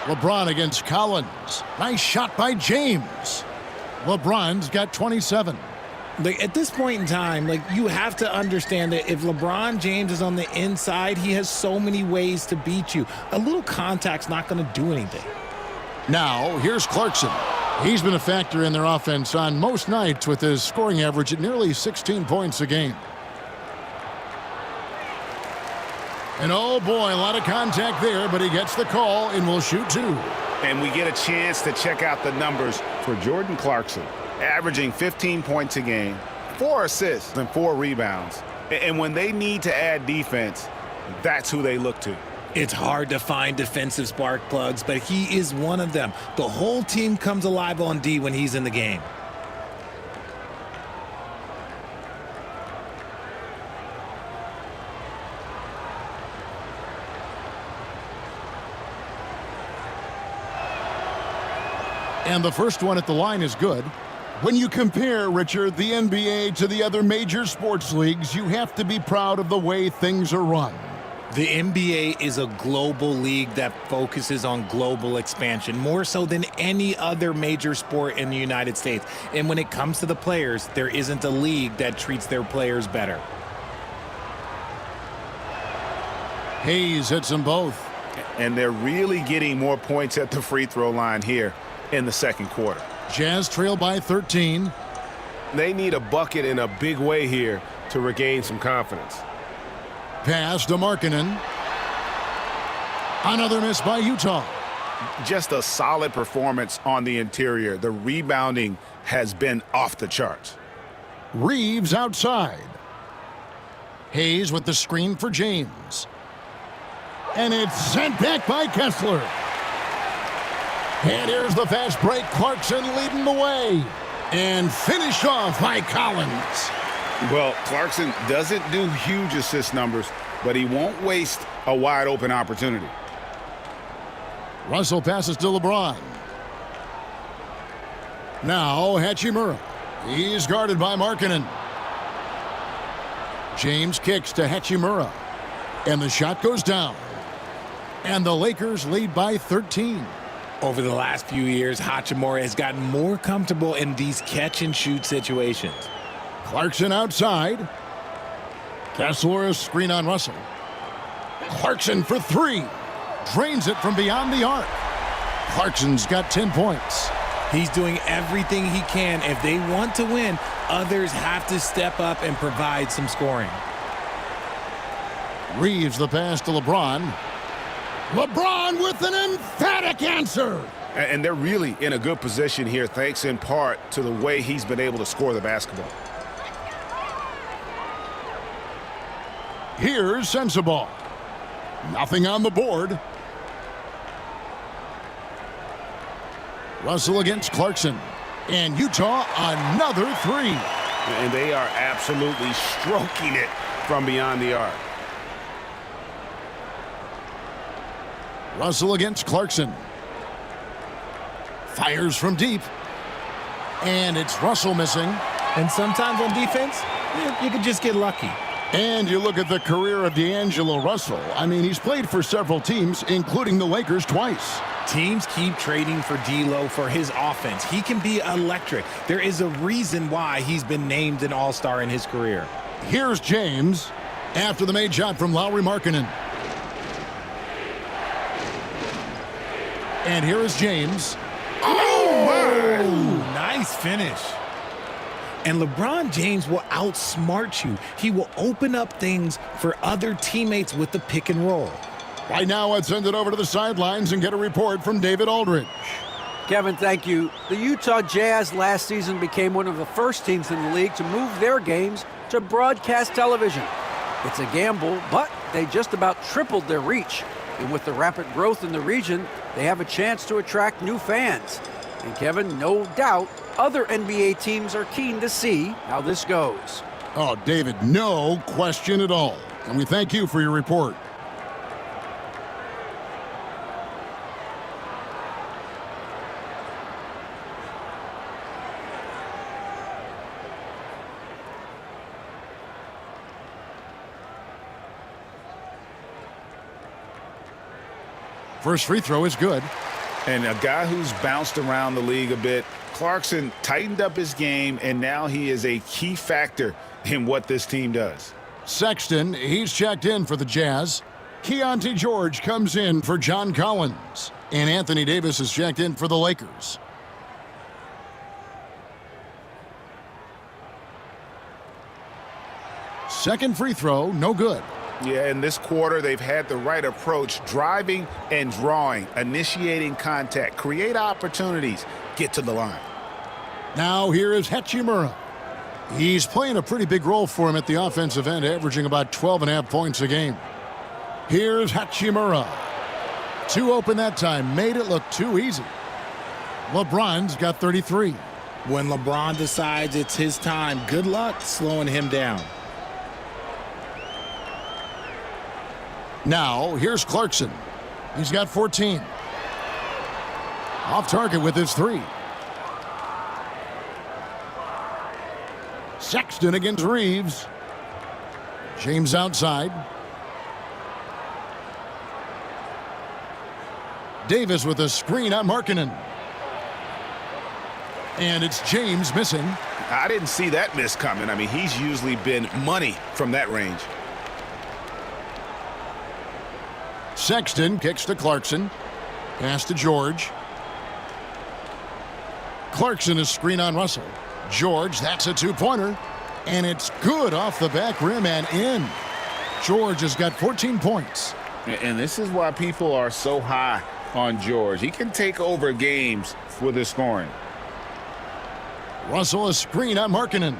[SPEAKER 9] LeBron against Collins. Nice shot by James. LeBron's got 27.
[SPEAKER 11] At this point in time, you have to understand that if LeBron James is on the inside, he has so many ways to beat you. A little contact's not going to do anything.
[SPEAKER 9] Now, here's Clarkson. He's been a factor in their offense on most nights with his scoring average at nearly 16 points a game. And oh boy, a lot of contact there, but he gets the call and will shoot 2.
[SPEAKER 10] And we get a chance to check out the numbers for Jordan Clarkson, averaging 15 points a game, 4 assists, and 4 rebounds. And when they need to add defense, that's who they look to.
[SPEAKER 11] It's hard to find defensive spark plugs, but he is one of them. The whole team comes alive on D when he's in the game.
[SPEAKER 9] And the first one at the line is good. When you compare, Richard, the NBA to the other major sports leagues, you have to be proud of the way things are run.
[SPEAKER 11] The NBA is a global league that focuses on global expansion, more so than any other major sport in the United States. And when it comes to the players, there isn't a league that treats their players better.
[SPEAKER 9] Hayes hits them both.
[SPEAKER 10] And they're really getting more points at the free throw line here in the second quarter.
[SPEAKER 9] Jazz trail by 13.
[SPEAKER 1] They need a bucket in a big way here to regain some confidence.
[SPEAKER 9] Pass to Markkanen. Another miss by Utah.
[SPEAKER 10] Just a solid performance on the interior. The rebounding has been off the charts.
[SPEAKER 9] Reeves outside. Hayes with the screen for James. And it's sent back by Kessler. And here's the fast break. Clarkson leading the way. And finished off by Collins.
[SPEAKER 10] Well, Clarkson doesn't do huge assist numbers, but he won't waste a wide open opportunity.
[SPEAKER 9] Russell passes to LeBron. Now Hachimura. He's guarded by Markkanen. James kicks to Hachimura. And the shot goes down. And the Lakers lead by 13.
[SPEAKER 11] Over the last few years, Hachimura has gotten more comfortable in these catch-and-shoot situations.
[SPEAKER 9] Clarkson outside. Kessler screen on Russell. Clarkson for three. Drains it from beyond the arc. Clarkson's got 10 points.
[SPEAKER 11] He's doing everything he can. If they want to win, others have to step up and provide some scoring.
[SPEAKER 9] Reeves the pass to LeBron. LeBron with an emphatic answer.
[SPEAKER 10] And they're really in a good position here, thanks in part to the way he's been able to score the basketball.
[SPEAKER 9] Here's Sensabaugh. Nothing on the board. Russell against Clarkson. And Utah, another three.
[SPEAKER 10] And they are absolutely stroking it from beyond the arc.
[SPEAKER 9] Russell against Clarkson. Fires from deep. And it's Russell missing.
[SPEAKER 11] And sometimes on defense, you can just get lucky.
[SPEAKER 9] And you look at the career of D'Angelo Russell. I mean, he's played for several teams, including the Lakers twice.
[SPEAKER 11] Teams keep trading for D'Lo for his offense. He can be electric. There is a reason why he's been named an all-star in his career.
[SPEAKER 9] Here's James after the made shot from Lauri Markkanen. And here is James.
[SPEAKER 11] Oh, my! Nice finish. And LeBron James will outsmart you. He will open up things for other teammates with the pick and roll.
[SPEAKER 9] Right now, let's send it over to the sidelines and get a report from David Aldridge.
[SPEAKER 12] Kevin, thank you. The Utah Jazz last season became one of the first teams in the league to move their games to broadcast television. It's a gamble, but they just about tripled their reach. And with the rapid growth in the region, they have a chance to attract new fans. And Kevin, no doubt, other NBA teams are keen to see how this goes.
[SPEAKER 9] Oh, David, no question at all. And we thank you for your report. First free throw is good.
[SPEAKER 10] And a guy who's bounced around the league a bit, Clarkson tightened up his game, and now he is a key factor in what this team does.
[SPEAKER 9] Sexton, he's checked in for the Jazz. Keontae George comes in for John Collins. And Anthony Davis is checked in for the Lakers. Second free throw, no good.
[SPEAKER 10] Yeah, in this quarter, they've had the right approach, driving and drawing, initiating contact, create opportunities, get to the line.
[SPEAKER 9] Now here is Hachimura. He's playing a pretty big role for him at the offensive end, averaging about 12.5 points a game. Here's Hachimura. Two open that time, made it look too easy. LeBron's got 33.
[SPEAKER 11] When LeBron decides it's his time, good luck slowing him down.
[SPEAKER 9] Now, here's Clarkson. He's got 14. Off target with his three. Sexton against Reeves. James outside. Davis with a screen on Markkanen. And it's James missing.
[SPEAKER 10] I didn't see that miss coming. I mean, he's usually been money from that range.
[SPEAKER 9] Sexton kicks to Clarkson. Pass to George. Clarkson is screen on Russell. George, that's a two-pointer. And it's good off the back rim and in. George has got 14 points.
[SPEAKER 10] And this is why people are so high on George. He can take over games with his scoring.
[SPEAKER 9] Russell a screen on Markkanen.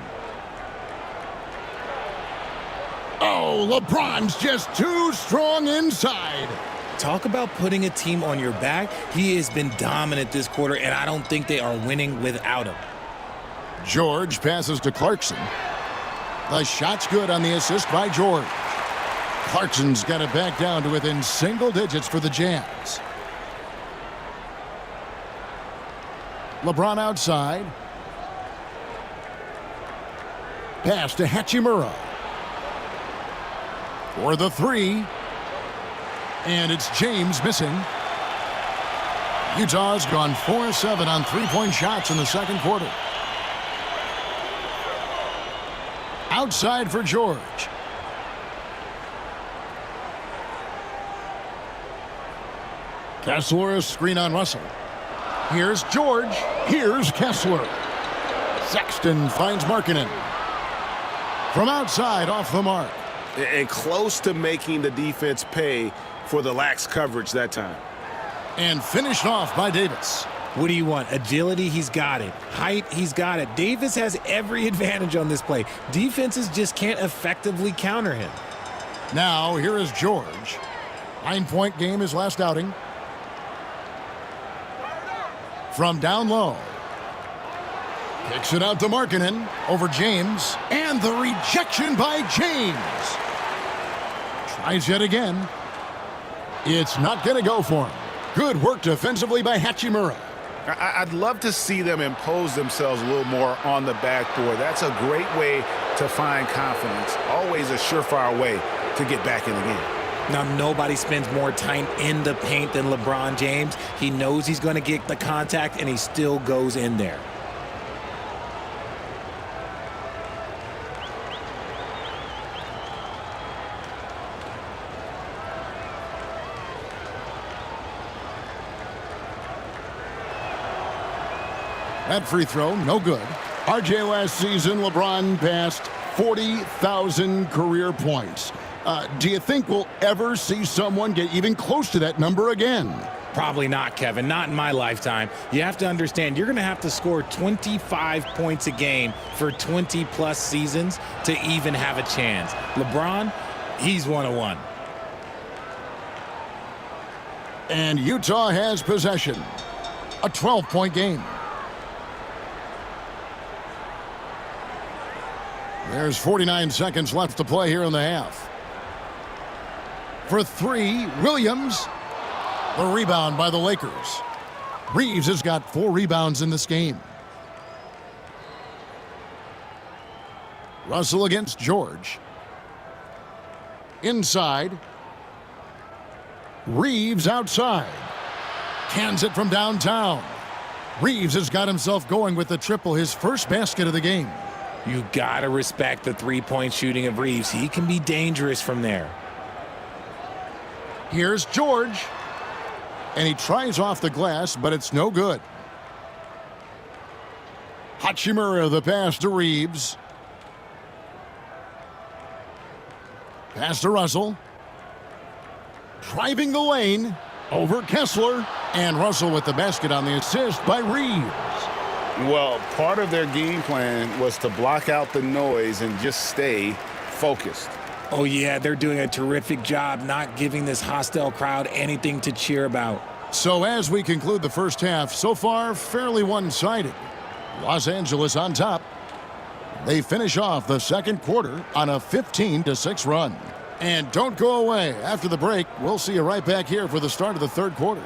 [SPEAKER 9] Oh, LeBron's just too strong inside.
[SPEAKER 11] Talk about putting a team on your back. He has been dominant this quarter, and I don't think they are winning without him.
[SPEAKER 9] George passes to Clarkson. The shot's good on the assist by George. Clarkson's got it back down to within single digits for the Jazz. LeBron outside. Pass to Hachimura. for the three. And it's James missing. Utah's gone 4-7 on three-point shots in the second quarter. Outside for George. Kessler, screen on Russell. Here's George. Here's Kessler. Sexton finds Markkanen. From outside, off the mark.
[SPEAKER 13] And close to making the defense pay for the lax coverage that time.
[SPEAKER 9] And finished off by Davis.
[SPEAKER 11] What do you want? Agility, he's got it. Height, he's got it. Davis has every advantage on this play. Defenses just can't effectively counter him.
[SPEAKER 9] Now, here is George. 9-point game his last outing. From down low. Kicks it out to Markkanen over James. And the rejection by James. Tries yet again. It's not going to go for him. Good work defensively by Hachimura.
[SPEAKER 13] I'd love to see them impose themselves a little more on the backboard. That's a great way to find confidence. Always a surefire way to get back in the game.
[SPEAKER 11] Now, nobody spends more time in the paint than LeBron James. He knows he's going to get the contact, and he still goes in there.
[SPEAKER 9] That free throw, no good. RJ, last season, LeBron passed 40,000 career points. Do you think we'll ever see someone get even close to that number again?
[SPEAKER 11] Probably not, Kevin. Not in my lifetime. You have to understand, you're going to have to score 25 points a game for 20-plus seasons to even have a chance. LeBron, he's 1-1.
[SPEAKER 9] And Utah has possession. A 12-point game. There's 49 seconds left to play here in the half. For three, Williams. The rebound by the Lakers. Reeves has got 4 rebounds in this game. Russell against George. Inside. Reeves outside. Cans it from downtown. Reeves has got himself going with the triple, his first basket of the game.
[SPEAKER 11] You got to respect the three-point shooting of Reeves. He can be dangerous from there.
[SPEAKER 9] Here's George. And he tries off the glass, but it's no good. Hachimura, the pass to Reeves. Pass to Russell. Driving the lane over Kessler. And Russell with the basket on the assist by Reeves.
[SPEAKER 13] Well, part of their game plan was to block out the noise and just stay focused.
[SPEAKER 11] Oh, yeah, they're doing a terrific job not giving this hostile crowd anything to cheer about.
[SPEAKER 9] So as we conclude the first half, so far fairly one-sided. Los Angeles on top. They finish off the second quarter on a 15-6 run. And don't go away. After the break, we'll see you right back here for the start of the third quarter.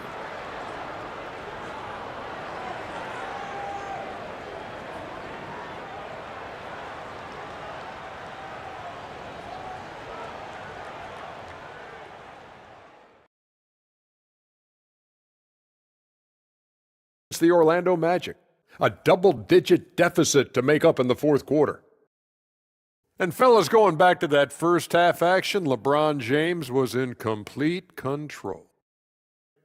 [SPEAKER 7] It's the Orlando Magic. A double-digit deficit to make up in the fourth quarter. And fellas, going back to that first half action, LeBron James was in complete control.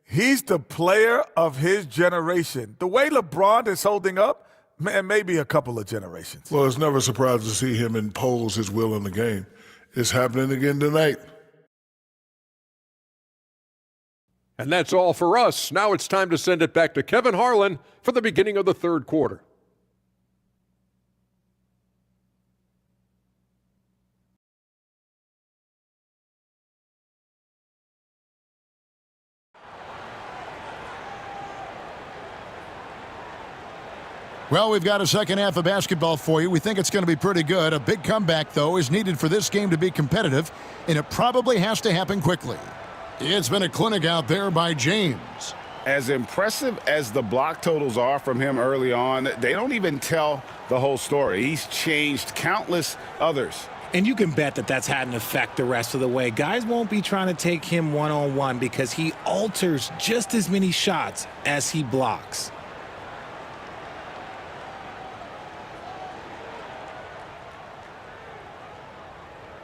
[SPEAKER 2] He's the player of his generation. The way LeBron is holding up, man, maybe a couple of generations.
[SPEAKER 6] Well, it's never surprising to see him impose his will in the game. It's happening again tonight.
[SPEAKER 7] And that's all for us. Now it's time to send it back to Kevin Harlan for the beginning of the third quarter.
[SPEAKER 9] Well, we've got a second half of basketball for you. We think it's going to be pretty good. A big comeback, though, is needed for this game to be competitive, and it probably has to happen quickly. It's been a clinic out there by James.
[SPEAKER 13] As impressive as the block totals are from him early on, they don't even tell the whole story. He's changed countless others
[SPEAKER 11] And you can bet that that's had an effect the rest of the way. Guys won't be trying to take him one-on-one because he alters just as many shots as he blocks.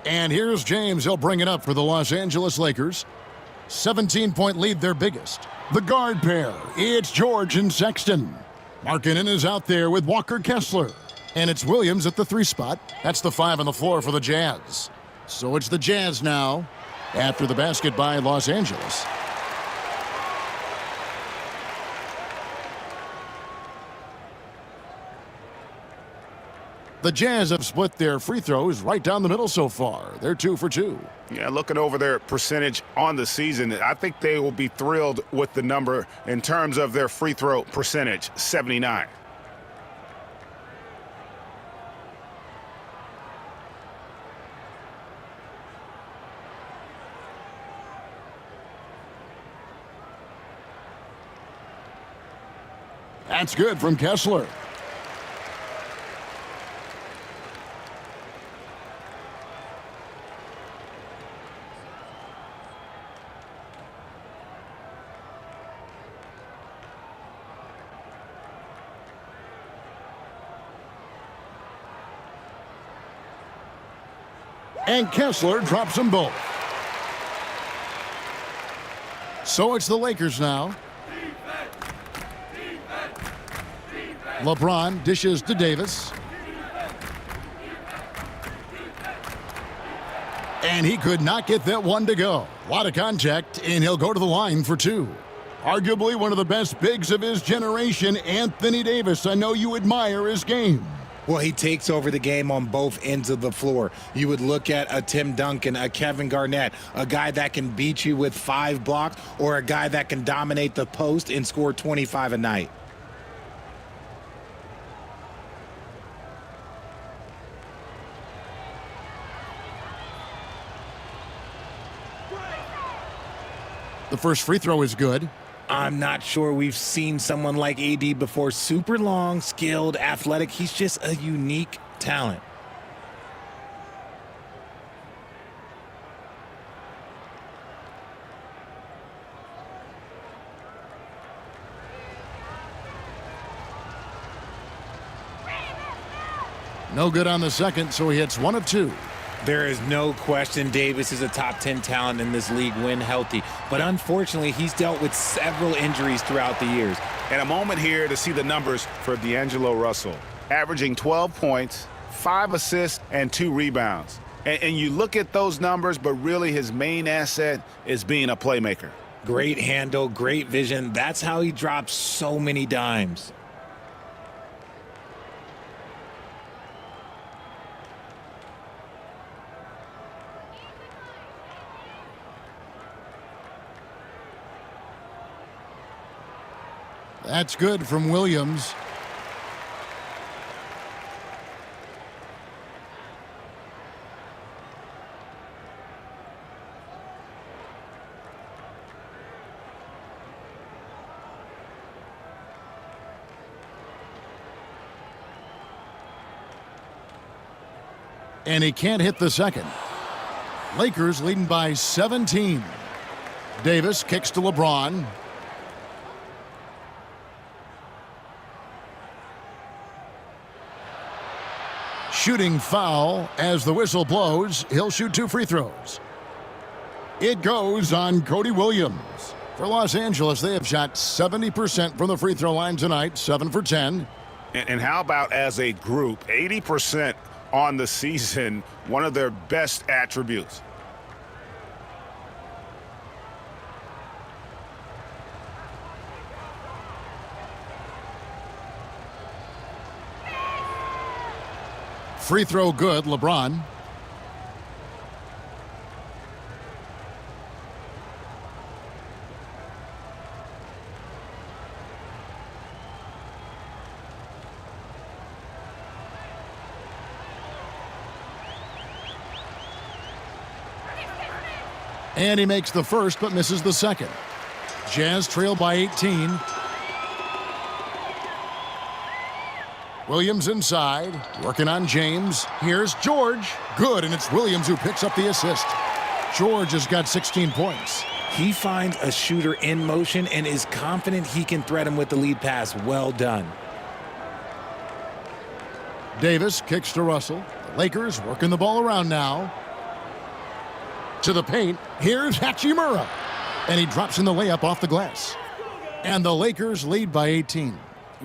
[SPEAKER 9] And here's James. He'll bring it up for the Los Angeles Lakers. 17-point lead, their biggest. The guard pair, it's George and Sexton. Markkanen is out there with Walker Kessler. And it's Williams at the 3 spot. That's the 5 on the floor for the Jazz. So it's the Jazz now after the basket by Los Angeles. The Jazz have split their free throws right down the middle so far. They're 2 for 2.
[SPEAKER 13] Yeah, looking over their percentage on the season, I think they will be thrilled with the number in terms of their free throw percentage, 79.
[SPEAKER 9] That's good from Kessler. And Kessler drops them both. So it's the Lakers now. LeBron dishes to Davis. And he could not get that one to go. A lot of contact, and he'll go to the line for 2. Arguably one of the best bigs of his generation, Anthony Davis. I know you admire his game.
[SPEAKER 11] Well, he takes over the game on both ends of the floor. You would look at a Tim Duncan, a Kevin Garnett, a guy that can beat you with 5 blocks, or a guy that can dominate the post and score 25 a night.
[SPEAKER 9] The first free throw is good.
[SPEAKER 11] I'm not sure we've seen someone like AD before. Super long, skilled, athletic. He's just a unique talent.
[SPEAKER 9] No good on the second, so he hits 1 of 2.
[SPEAKER 11] There is no question Davis is a top 10 talent in this league when healthy. But unfortunately, he's dealt with several injuries throughout the years.
[SPEAKER 13] And a moment here to see the numbers for D'Angelo Russell. Averaging 12 points, 5 assists, and 2 rebounds. And you look at those numbers, but really his main asset is being a playmaker.
[SPEAKER 11] Great handle, great vision. That's how he drops so many dimes.
[SPEAKER 9] That's good from Williams. And he can't hit the second. Lakers leading by 17. Davis kicks to LeBron. Shooting foul as the whistle blows. He'll shoot 2 free throws. It goes on Cody Williams. For Los Angeles, they have shot 70% from the free throw line tonight, 7 for 10.
[SPEAKER 13] And how about as a group, 80% on the season, one of their best attributes.
[SPEAKER 9] Free throw good, LeBron. And he makes the first but misses the second. Jazz trail by 18. Williams inside, working on James. Here's George. Good, and it's Williams who picks up the assist. George has got 16 points.
[SPEAKER 11] He finds a shooter in motion and is confident he can thread him with the lead pass. Well done.
[SPEAKER 9] Davis kicks to Russell. The Lakers working the ball around now. To the paint. Here's Hachimura. And he drops in the layup off the glass. And the Lakers lead by 18.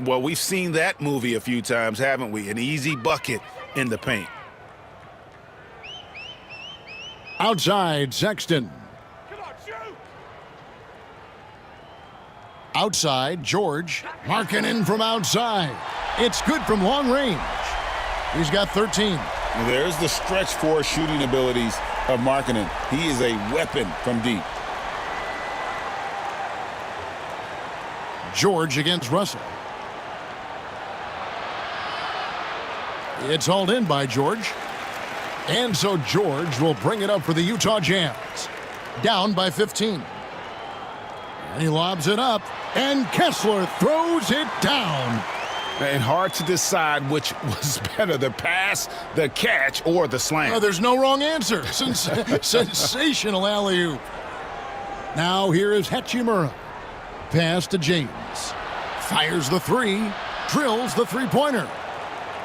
[SPEAKER 13] Well, we've seen that movie a few times, haven't we? An easy bucket in the paint.
[SPEAKER 9] Outside, Sexton. Outside, George. Markkanen from outside. It's good from long range. He's got 13.
[SPEAKER 10] There's the stretch four shooting abilities of Markkanen. He is a weapon from deep.
[SPEAKER 9] George against Russell. It's hauled in by George. And so George will bring it up for the Utah Jazz. Down by 15. And he lobs it up. And Kessler throws it down.
[SPEAKER 13] And hard to decide which was better, the pass, the catch, or the slam.
[SPEAKER 9] Oh, there's no wrong answer. Sensational alley-oop. Now here is Hachimura. Pass to James. Fires the three. Drills the three-pointer.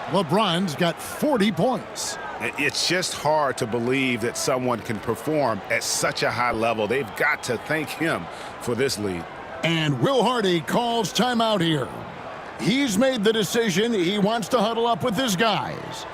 [SPEAKER 9] LeBron's got 40 points.
[SPEAKER 13] It's just hard to believe that someone can perform at such a high level. They've got to thank him for this lead.
[SPEAKER 9] And Will Hardy calls timeout here. He's made the decision. He wants to huddle up with his guys.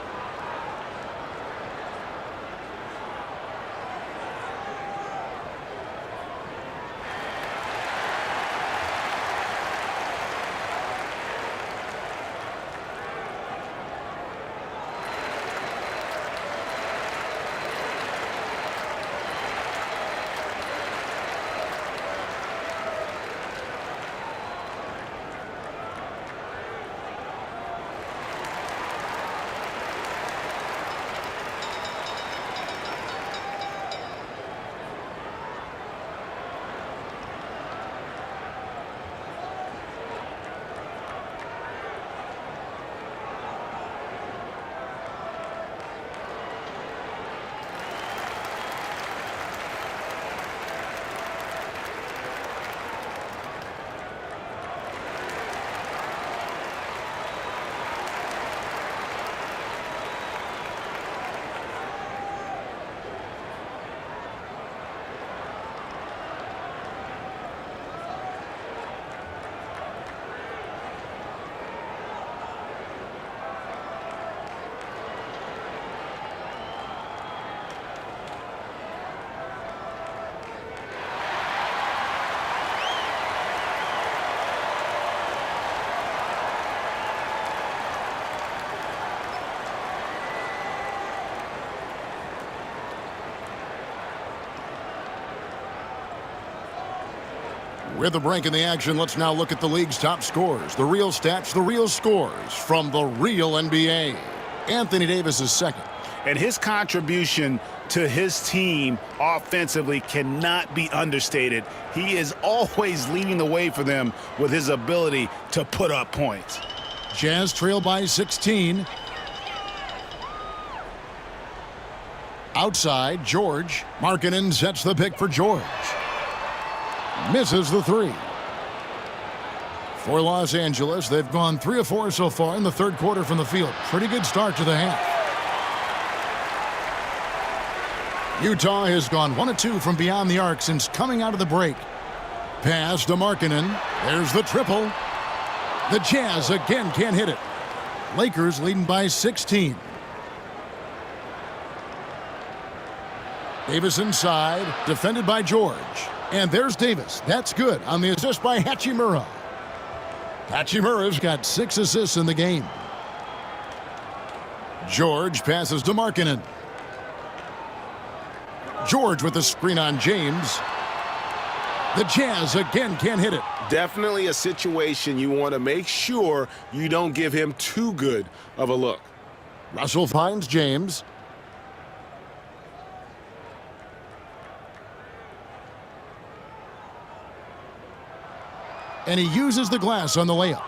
[SPEAKER 9] With a break in the action, let's now look at the league's top scorers. The real stats, the real scores from the real NBA. Anthony Davis is second.
[SPEAKER 13] And his contribution to his team offensively cannot be understated. He is always leading the way for them with his ability to put up points.
[SPEAKER 9] Jazz trail by 16. Outside, George. Markkanen sets the pick for George. Misses the three. For Los Angeles, they've gone 3 of 4 so far in the third quarter from the field. Pretty good start to the half. Utah has gone 1 of 2 from beyond the arc since coming out of the break. Pass to Markkanen. There's the triple. The Jazz again can't hit it. Lakers leading by 16. Davis inside, defended by George. And there's Davis. That's good on the assist by Hachimura. Hachimura's got 6 assists in the game. George passes to Markkanen. George with the screen on James. The Jazz again can't hit it.
[SPEAKER 1] Definitely a situation you want to make sure you don't give him too good of a look.
[SPEAKER 9] Russell finds James. And he uses the glass on the layup.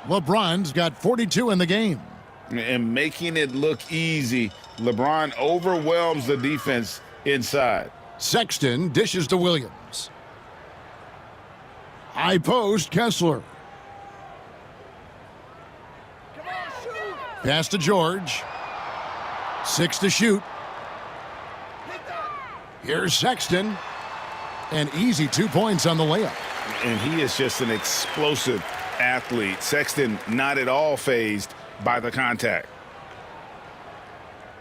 [SPEAKER 9] LeBron's got 42 in the game.
[SPEAKER 10] And making it look easy, LeBron overwhelms the defense inside.
[SPEAKER 9] Sexton dishes to Williams. High post, Kessler. Pass to George. 6 to shoot. Here's Sexton. An easy 2 points on the layup.
[SPEAKER 10] And he is just an explosive athlete. Sexton not at all fazed by the contact.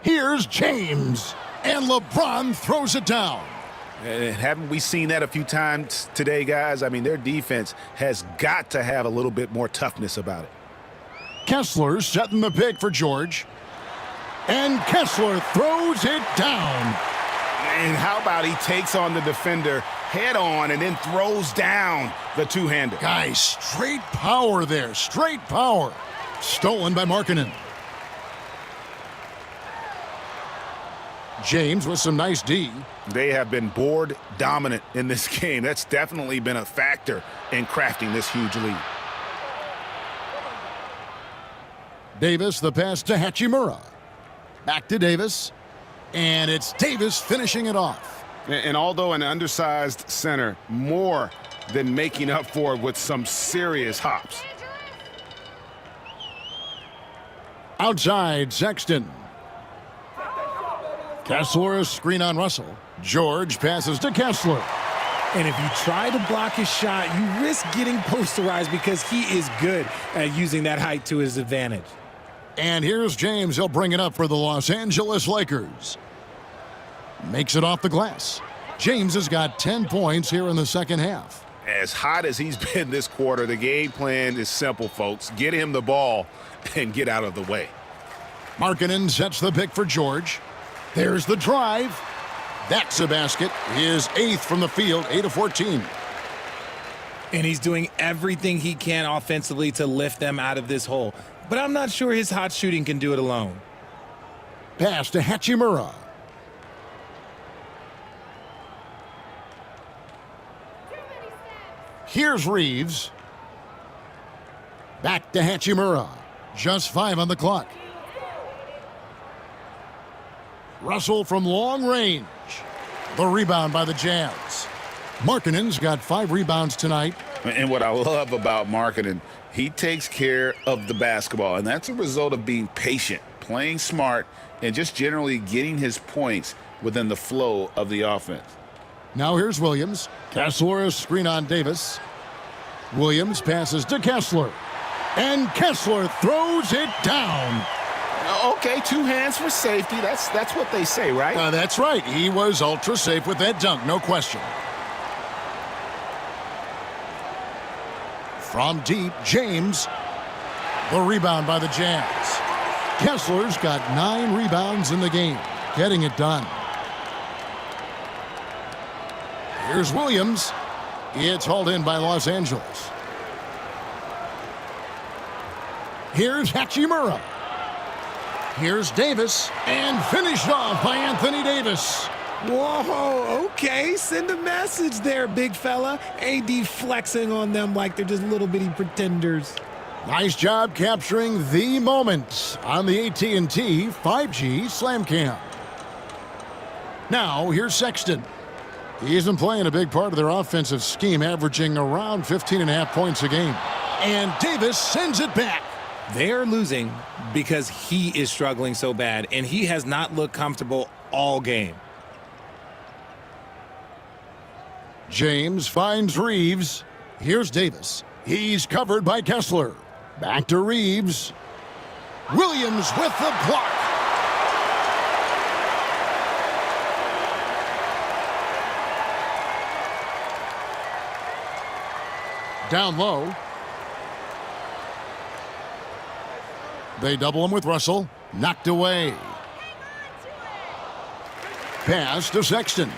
[SPEAKER 9] Here's James. And LeBron throws it down.
[SPEAKER 13] And haven't we seen that a few times today, guys? I mean, their defense has got to have a little bit more toughness about it.
[SPEAKER 9] Kessler setting the pick for George. And Kessler throws it down.
[SPEAKER 13] And how about he takes on the defender head on and then throws down the two-hander.
[SPEAKER 9] Guys, straight power there. Straight power. Stolen by Markkanen. James with some nice D.
[SPEAKER 13] They have been board dominant in this game. That's definitely been a factor in crafting this huge lead.
[SPEAKER 9] Davis, the pass to Hachimura. Back to Davis. And it's Davis finishing it off.
[SPEAKER 13] And although an undersized center, more than making up for it with some serious hops.
[SPEAKER 9] Outside, Sexton. Kessler, screen on Russell. George passes to Kessler.
[SPEAKER 11] And if you try to block his shot, you risk getting posterized because he is good at using that height to his advantage.
[SPEAKER 9] And here's James. He'll bring it up for the Los Angeles Lakers. Makes it off the glass. James has got 10 points here in the second half.
[SPEAKER 13] As hot as he's been this quarter, the game plan is simple, folks. Get him the ball and get out of the way.
[SPEAKER 9] Markkanen sets the pick for George. There's the drive. That's a basket. His 8th from the field, 8 of 14.
[SPEAKER 11] And he's doing everything he can offensively to lift them out of this hole. But I'm not sure his hot shooting can do it alone.
[SPEAKER 9] Pass to Hachimura. Here's Reeves. Back to Hachimura. Just 5 on the clock. Russell from long range. The rebound by the Jazz. Markkanen's got 5 rebounds tonight.
[SPEAKER 10] And what I love about Markkanen, he takes care of the basketball, and that's a result of being patient, playing smart, and just generally getting his points within the flow of the offense.
[SPEAKER 9] Now here's Williams. Kessler, screen on Davis. Williams passes to Kessler. And Kessler throws it down.
[SPEAKER 13] Okay, 2 hands for safety. That's what they say, right?
[SPEAKER 9] That's right. He was ultra safe with that dunk, no question. From deep, James. The rebound by the Jazz. Kessler's got 9 rebounds in the game, getting it done. Here's Williams. It's hauled in by Los Angeles. Here's Hachimura. Here's Davis, and finished off by Anthony Davis.
[SPEAKER 11] Whoa, okay, send a message there, big fella. AD flexing on them like they're just little bitty pretenders.
[SPEAKER 9] Nice job capturing the moment on the AT&T 5G Slam Cam. Now, here's Sexton. He's been playing a big part of their offensive scheme, averaging around 15.5 points a game. And Davis sends it back.
[SPEAKER 11] They're losing because he is struggling so bad, and he has not looked comfortable all game.
[SPEAKER 9] James finds Reeves. Here's Davis. He's covered by Kessler. Back to Reeves. Williams with the block. Down low. They double him with Russell. Knocked away. Pass to Sexton.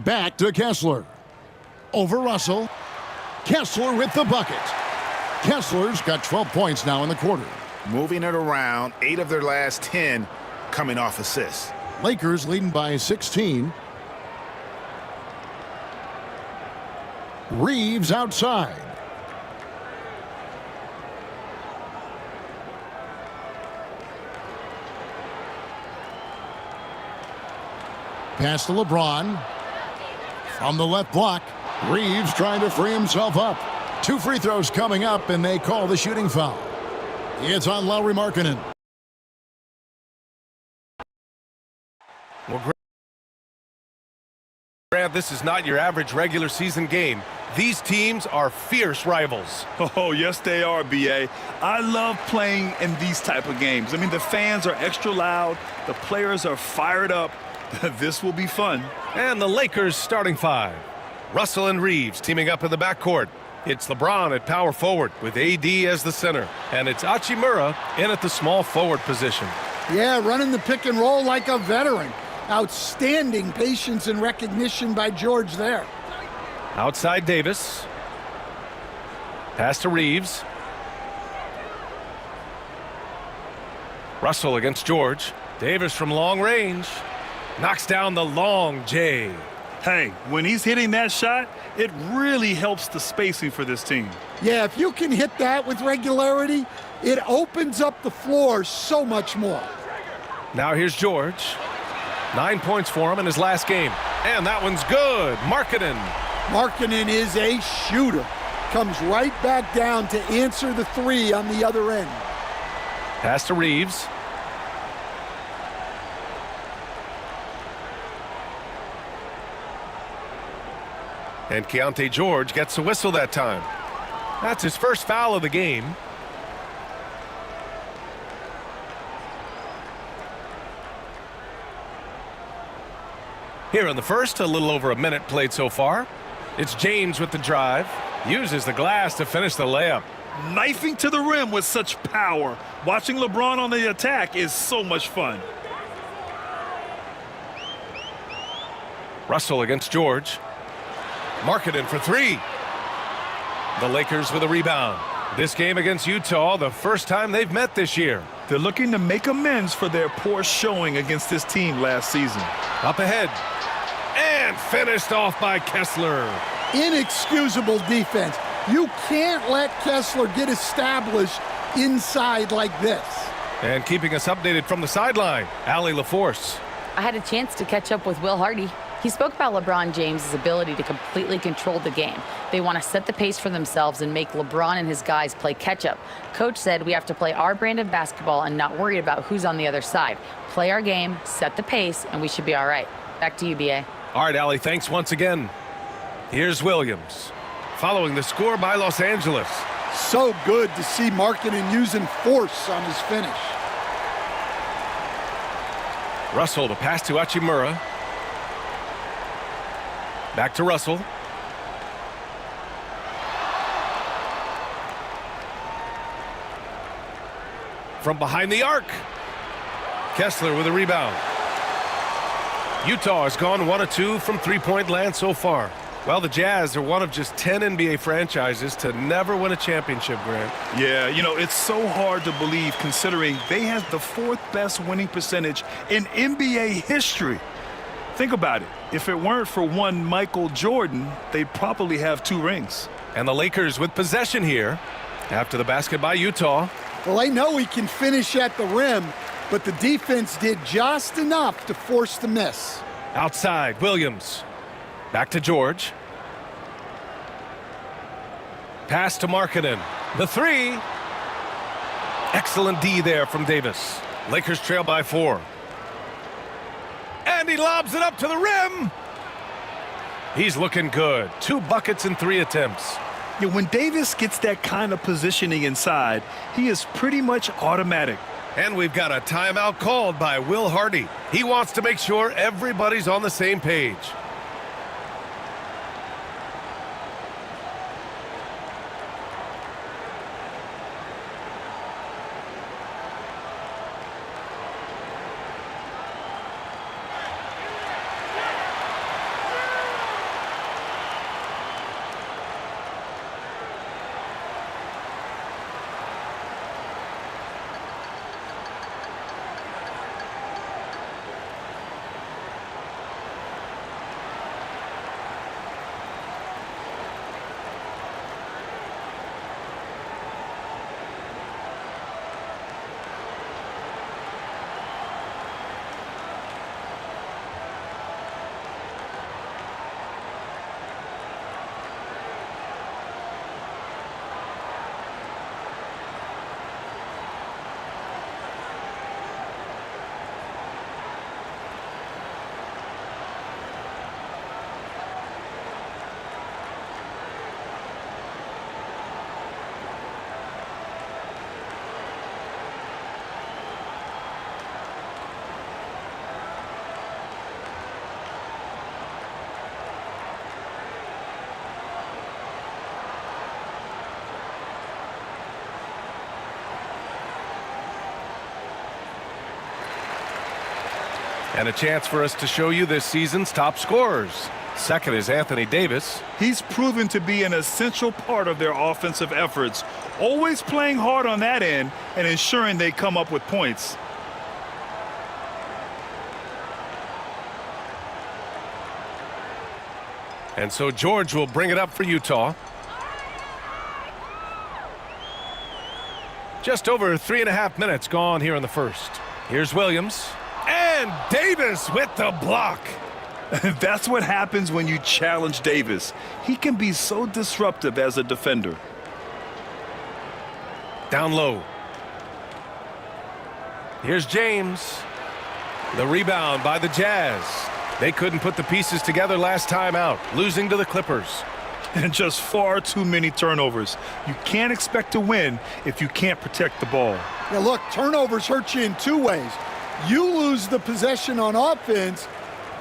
[SPEAKER 9] Back to Kessler. Over Russell. Kessler with the bucket. Kessler's got 12 points now in the quarter.
[SPEAKER 13] Moving it around, 8 of their last 10 coming off assists.
[SPEAKER 9] Lakers leading by 16. Reeves outside. Pass to LeBron. From the left block. Reeves trying to free himself up. 2 free throws coming up, and they call the shooting foul. It's on Lauri Markkanen.
[SPEAKER 1] Well, Grant, this is not your average regular season game. These teams are fierce rivals.
[SPEAKER 2] Oh, yes, they are, B.A. I love playing in these type of games. I mean, the fans are extra loud. The players are fired up. This will be fun.
[SPEAKER 1] And the Lakers starting 5. Russell and Reeves teaming up in the backcourt. It's LeBron at power forward with AD as the center. And it's Hachimura in at the small forward position.
[SPEAKER 14] Yeah, running the pick and roll like a veteran. Outstanding patience and recognition by George there.
[SPEAKER 1] Outside Davis. Pass to Reeves. Russell against George. Davis from long range. Knocks down the long J.
[SPEAKER 2] Hey, when he's hitting that shot, it really helps the spacing for this team.
[SPEAKER 14] Yeah, if you can hit that with regularity, it opens up the floor so much more.
[SPEAKER 1] Now here's George. 9 points for him in his last game. And that one's good. Markkanen.
[SPEAKER 14] Markkanen is a shooter. Comes right back down to answer the 3 on the other end.
[SPEAKER 1] Pass to Reeves. And Keontae George gets a whistle that time. That's his first foul of the game. Here in the first, a little over a minute played so far. It's James with the drive. Uses the glass to finish the layup.
[SPEAKER 2] Knifing to the rim with such power. Watching LeBron on the attack is so much fun.
[SPEAKER 1] Russell against George. Markkanen for 3. The Lakers with a rebound. This game against Utah, the first time they've met this year.
[SPEAKER 2] They're looking to make amends for their poor showing against this team last season.
[SPEAKER 1] Up ahead. And finished off by Kessler.
[SPEAKER 14] Inexcusable defense. You can't let Kessler get established inside like this.
[SPEAKER 1] And keeping us updated from the sideline, Allie LaForce.
[SPEAKER 5] I had a chance to catch up with Will Hardy. He spoke about LeBron James' ability to completely control the game. They want to set the pace for themselves and make LeBron and his guys play catch-up. Coach said we have to play our brand of basketball and not worry about who's on the other side. Play our game, set the pace, and we should be all right. Back to you, B.A.
[SPEAKER 1] All right, Allie, thanks once again. Here's Williams. Following the score by Los Angeles.
[SPEAKER 14] So good to see Markkanen using force on his finish.
[SPEAKER 1] Russell to pass to Hachimura. Back to Russell. From behind the arc. Kessler with a rebound. Utah has gone 1 of 2 from three-point land so far. Well, the Jazz are one of just 10 NBA franchises to never win a championship, Grant.
[SPEAKER 2] Yeah, you know, it's so hard to believe considering they have the 4th best winning percentage in NBA history. Think about it. If it weren't for one Michael Jordan, they'd probably have 2 rings.
[SPEAKER 1] And the Lakers with possession here after the basket by Utah.
[SPEAKER 14] Well, they know he can finish at the rim, but the defense did just enough to force the miss.
[SPEAKER 1] Outside, Williams. Back to George. Pass to Markkanen. The 3. Excellent D there from Davis. Lakers trail by 4. And he lobs it up to the rim. He's looking good. 2 buckets in 3 attempts.
[SPEAKER 2] Yeah, when Davis gets that kind of positioning inside, he is pretty much automatic.
[SPEAKER 1] And we've got a timeout called by Will Hardy. He wants to make sure everybody's on the same page. And a chance for us to show you this season's top scorers. Second is Anthony Davis.
[SPEAKER 2] He's proven to be an essential part of their offensive efforts, always playing hard on that end and ensuring they come up with points.
[SPEAKER 1] And so George will bring it up for Utah. Just over 3.5 minutes gone here in the first. Here's Williams. And Davis with the block.
[SPEAKER 2] That's what happens when you challenge Davis. He can be so disruptive as a defender.
[SPEAKER 1] Down low. Here's James. The rebound by the Jazz. They couldn't put the pieces together last time out, losing to the Clippers.
[SPEAKER 2] And just far too many turnovers. You can't expect to win if you can't protect the ball.
[SPEAKER 14] Yeah, look, turnovers hurt you in two ways. You lose the possession on offense,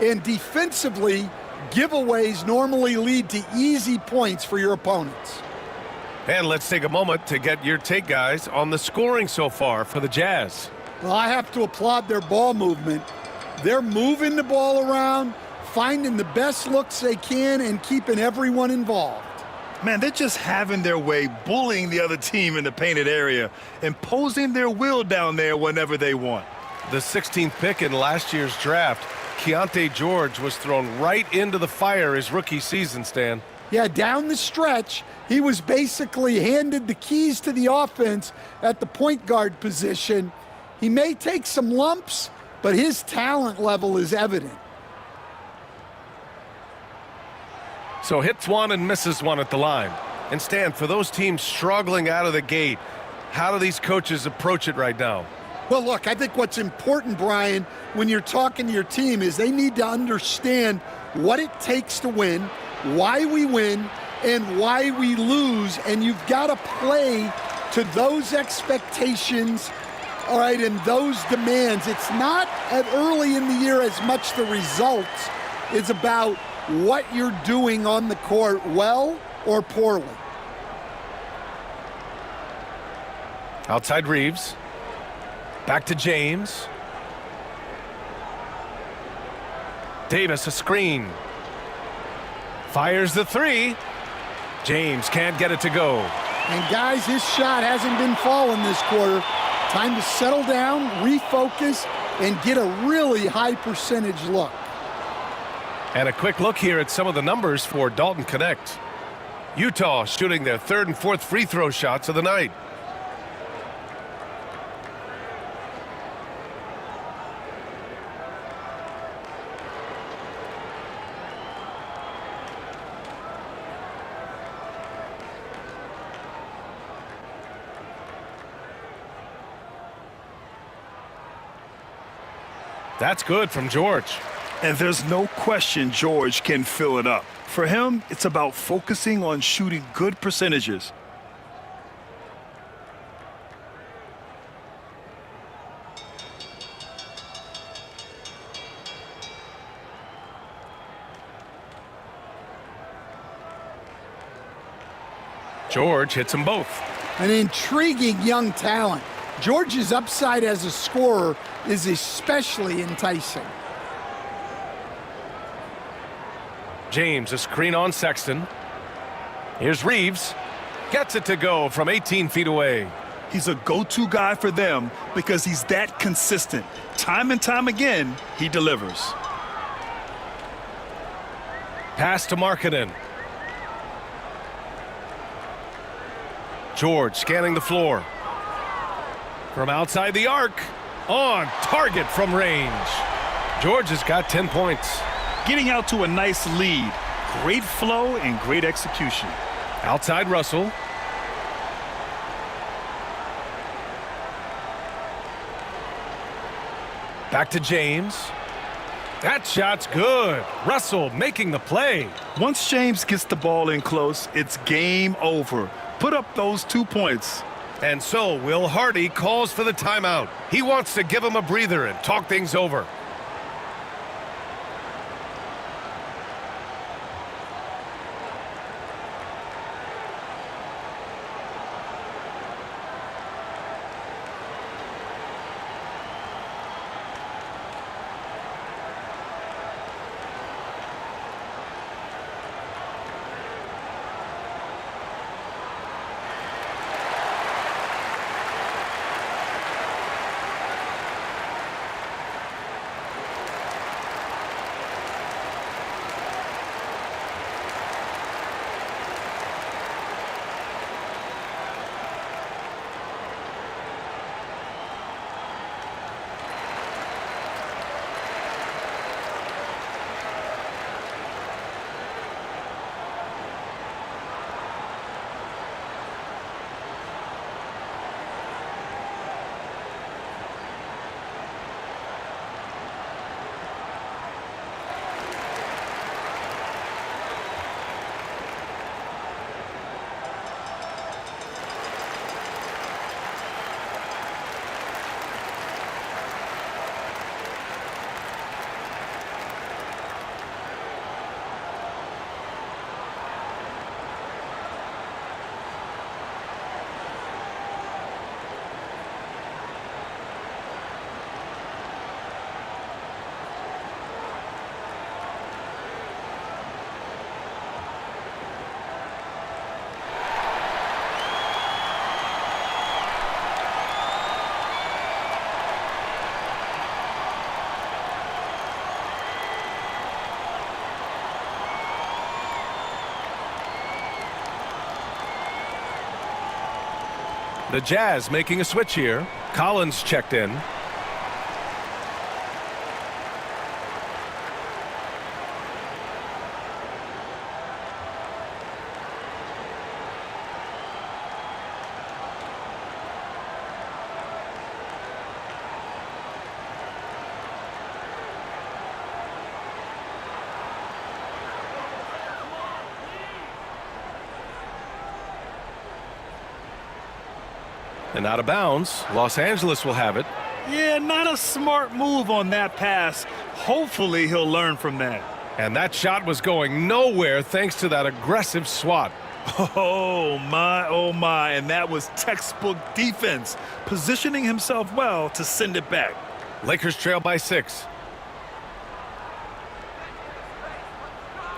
[SPEAKER 14] and defensively, giveaways normally lead to easy points for your opponents.
[SPEAKER 1] And let's take a moment to get your take, guys, on the scoring so far for the Jazz.
[SPEAKER 14] Well, I have to applaud their ball movement. They're moving the ball around, finding the best looks they can, and keeping everyone involved.
[SPEAKER 2] Man, they're just having their way, bullying the other team in the painted area, imposing their will down there whenever they want.
[SPEAKER 1] The 16th pick in last year's draft, Keontae George was thrown right into the fire his rookie season, Stan.
[SPEAKER 14] Yeah, down the stretch, he was basically handed the keys to the offense at the point guard position. He may take some lumps, but his talent level is evident.
[SPEAKER 1] So hits one and misses one at the line. And Stan, for those teams struggling out of the gate, how do these coaches approach it right now?
[SPEAKER 14] Well, look, I think what's important, Brian, when you're talking to your team is they need to understand what it takes to win, why we win, and why we lose. And you've got to play to those expectations, all right, and those demands. It's not at early in the year as much the results. It's about what you're doing on the court, well or poorly.
[SPEAKER 1] Outside Reeves. Back to James. Davis, a screen. Fires the three. James can't get it to go.
[SPEAKER 14] And guys, his shot hasn't been falling this quarter. Time to settle down, refocus, and get a really high percentage look.
[SPEAKER 1] And a quick look here at some of the numbers for Dalton Connect. Utah shooting their third and fourth free throw shots of the night. That's good from George.
[SPEAKER 2] And there's no question George can fill it up. For him, it's about focusing on shooting good percentages.
[SPEAKER 1] George hits them both.
[SPEAKER 14] An intriguing young talent. George's upside as a scorer is especially enticing.
[SPEAKER 1] James, a screen on Sexton. Here's Reeves. Gets it to go from 18 feet away.
[SPEAKER 2] He's a go-to guy for them because he's that consistent. Time and time again, he delivers.
[SPEAKER 1] Pass to Markkanen. George scanning the floor. From outside the arc. On target from range. George has got 10 points.
[SPEAKER 2] Getting out to a nice lead. Great flow and great execution.
[SPEAKER 1] Outside Russell. Back to James. That shot's good. Russell making the play.
[SPEAKER 2] Once James gets the ball in close, it's game over. Put up those 2 points.
[SPEAKER 1] And so Will Hardy calls for the timeout. He wants to give him a breather and talk things over. The Jazz making a switch here. Collins checked in. And out of bounds. Los Angeles will have it.
[SPEAKER 2] Yeah, not a smart move on that pass. Hopefully he'll learn from that.
[SPEAKER 1] And that shot was going nowhere thanks to that aggressive swat.
[SPEAKER 2] Oh my, and that was textbook defense, positioning himself well to send it back.
[SPEAKER 1] Lakers trail by 6.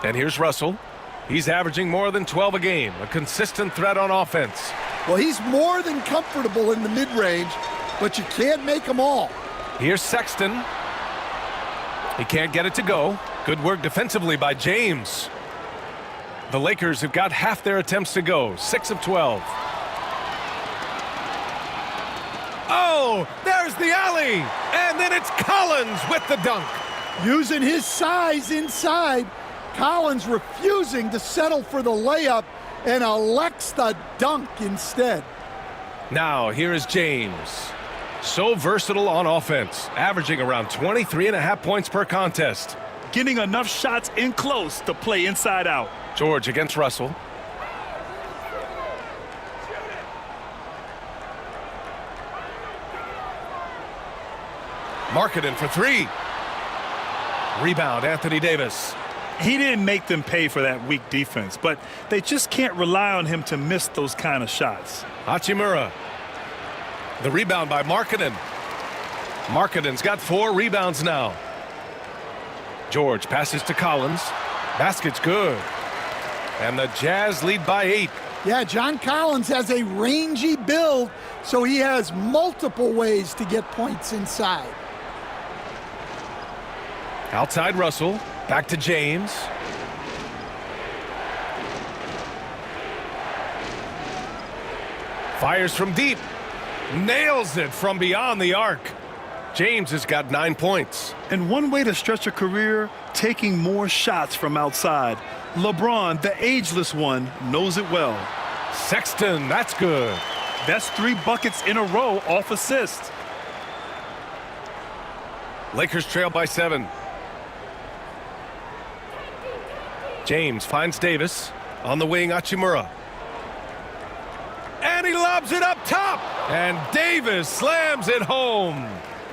[SPEAKER 1] And here's Russell. He's averaging more than 12 a game, a consistent threat on offense.
[SPEAKER 14] Well, he's more than comfortable in the mid-range, but you can't make them all.
[SPEAKER 1] Here's Sexton. He can't get it to go. Good work defensively by James. The Lakers have got half their attempts to go, 6 of 12. Oh, there's the alley. And then it's Collins with the dunk.
[SPEAKER 14] Using his size inside, Collins refusing to settle for the layup and elects the dunk instead.
[SPEAKER 1] Now, here is James. So versatile on offense, averaging around 23.5 points per contest.
[SPEAKER 2] Getting enough shots in close to play inside out.
[SPEAKER 1] George against Russell. Marketing for 3. Rebound, Anthony Davis.
[SPEAKER 2] He didn't make them pay for that weak defense, but they just can't rely on him to miss those kind of shots.
[SPEAKER 1] Hachimura. The rebound by Markkanen. Markkanen's got 4 rebounds now. George passes to Collins. Basket's good. And the Jazz lead by 8.
[SPEAKER 14] Yeah, John Collins has a rangy build, so he has multiple ways to get points inside.
[SPEAKER 1] Outside Russell. Back to James. Fires from deep. Nails it from beyond the arc. James has got 9 points.
[SPEAKER 2] And one way to stretch a career, taking more shots from outside. LeBron, the ageless one, knows it well.
[SPEAKER 1] Sexton, that's good.
[SPEAKER 2] That's 3 buckets in a row off assist.
[SPEAKER 1] Lakers trail by 7. James finds Davis on the wing. Hachimura. And he lobs it up top. And Davis slams it home.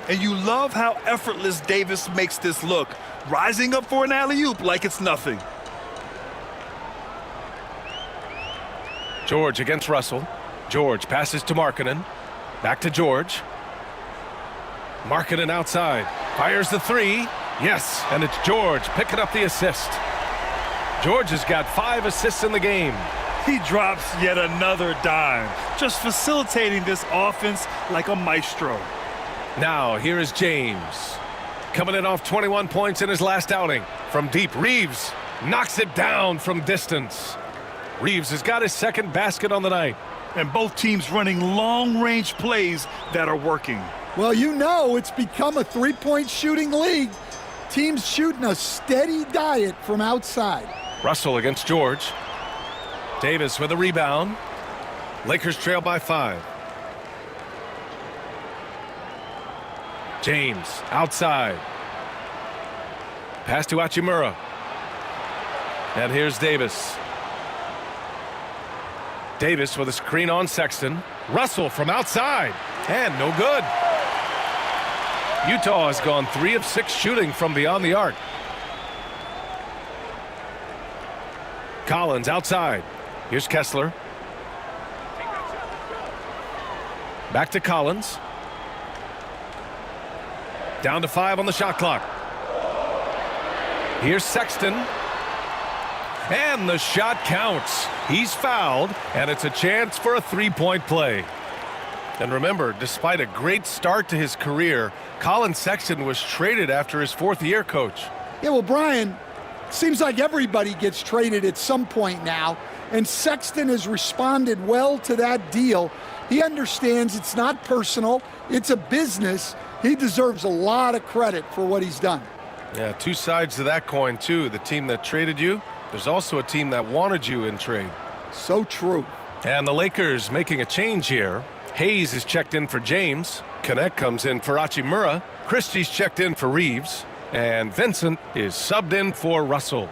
[SPEAKER 2] And you love how effortless Davis makes this look, rising up for an alley-oop like it's nothing.
[SPEAKER 1] George against Russell. George passes to Markkanen. Back to George. Markkanen outside. Fires the 3. Yes, and it's George picking up the assist. George has got 5 assists in the game.
[SPEAKER 2] He drops yet another dime, just facilitating this offense like a maestro.
[SPEAKER 1] Now, here is James. Coming in off 21 points in his last outing. From deep, Reeves knocks it down from distance. Reeves has got his 2nd basket on the night.
[SPEAKER 2] And both teams running long-range plays that are working.
[SPEAKER 14] Well, you know it's become a three-point shooting league. Teams shooting a steady diet from outside.
[SPEAKER 1] Russell against George. Davis with a rebound. Lakers trail by 5. James outside. Pass to Hachimura. And here's Davis. Davis with a screen on Sexton. Russell from outside. And no good. Utah has gone 3 of 6 shooting from beyond the arc. Collins outside. Here's Kessler. Back to Collins. Down to 5 on the shot clock. Here's Sexton. And the shot counts. He's fouled, and it's a chance for a 3-point play. And remember, despite a great start to his career, Colin Sexton was traded after his 4th year, Coach.
[SPEAKER 14] Yeah, well, Brian, seems like everybody gets traded at some point now. And Sexton has responded well to that deal. He understands it's not personal, it's a business. He deserves a lot of credit for what he's done.
[SPEAKER 1] Yeah, two sides to that coin, too. The team that traded you, there's also a team that wanted you in trade.
[SPEAKER 14] So true.
[SPEAKER 1] And the Lakers making a change here. Hayes is checked in for James. Connect comes in for Hachimura. Christie's checked in for Reeves. And Vincent is subbed in for Russell.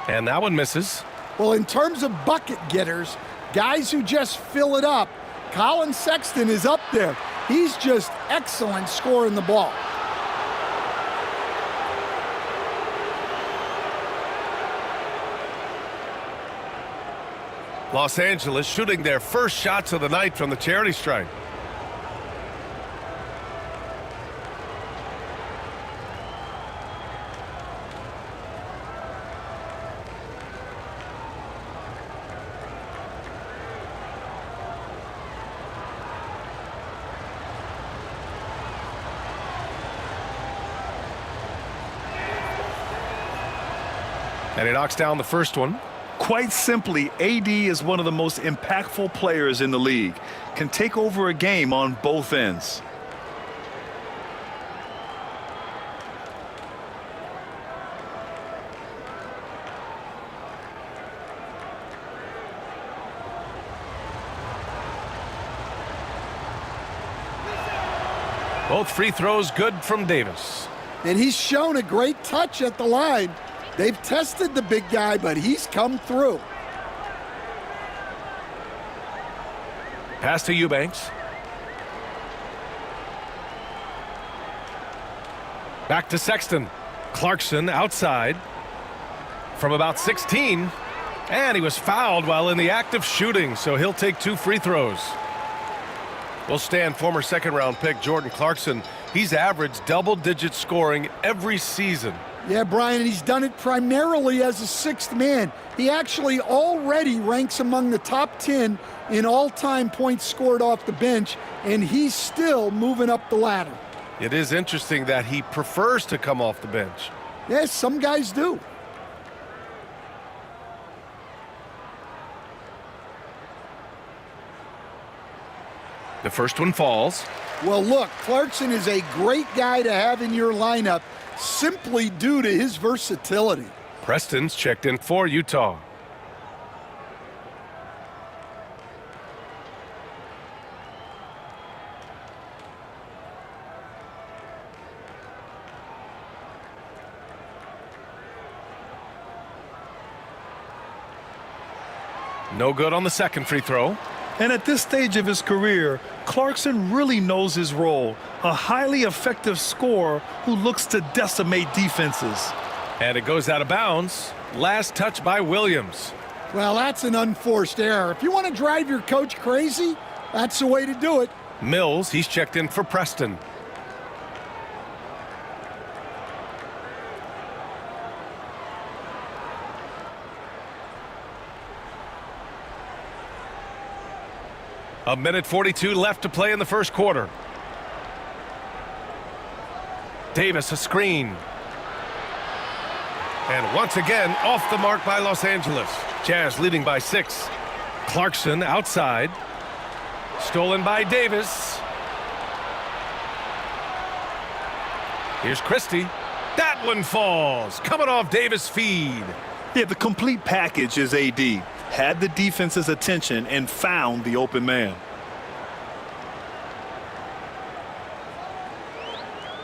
[SPEAKER 1] And that one misses.
[SPEAKER 14] Well, in terms of bucket getters, guys who just fill it up, Colin Sexton is up there. He's just excellent scoring the ball.
[SPEAKER 1] Los Angeles shooting their first shots of the night from the charity stripe. And he knocks down the first one.
[SPEAKER 2] Quite simply, AD is one of the most impactful players in the league. Can take over a game on both ends.
[SPEAKER 1] Both free throws good from Davis.
[SPEAKER 14] And he's shown a great touch at the line. They've tested the big guy, but he's come through.
[SPEAKER 1] Pass to Eubanks. Back to Sexton. Clarkson outside from about 16. And he was fouled while in the act of shooting, so he'll take 2 free throws. We'll stand former second-round pick Jordan Clarkson. He's averaged double-digit scoring every season.
[SPEAKER 14] Yeah, Brian, he's done it primarily as a sixth man. He actually already ranks among the top 10 in all-time points scored off the bench, and he's still moving up the ladder.
[SPEAKER 1] It is interesting that he prefers to come off the bench.
[SPEAKER 14] Yes, some guys do.
[SPEAKER 1] The first one falls.
[SPEAKER 14] Well, look, Clarkson is a great guy to have in your lineup simply due to his versatility.
[SPEAKER 1] Preston's checked in for Utah. No good on the second free throw.
[SPEAKER 2] And at this stage of his career, Clarkson really knows his role. A highly effective scorer who looks to decimate defenses.
[SPEAKER 1] And it goes out of bounds. Last touch by Williams.
[SPEAKER 14] Well, that's an unforced error. If you want to drive your coach crazy, that's the way to do it.
[SPEAKER 1] Mills, he's checked in for Preston. A minute 42 left to play in the first quarter. Davis a screen. And once again off the mark by Los Angeles. Jazz leading by 6. Clarkson outside. Stolen by Davis. Here's Christie. That one falls. Coming off Davis' feed.
[SPEAKER 2] Yeah, the complete package is AD. Had the defense's attention and found the open man.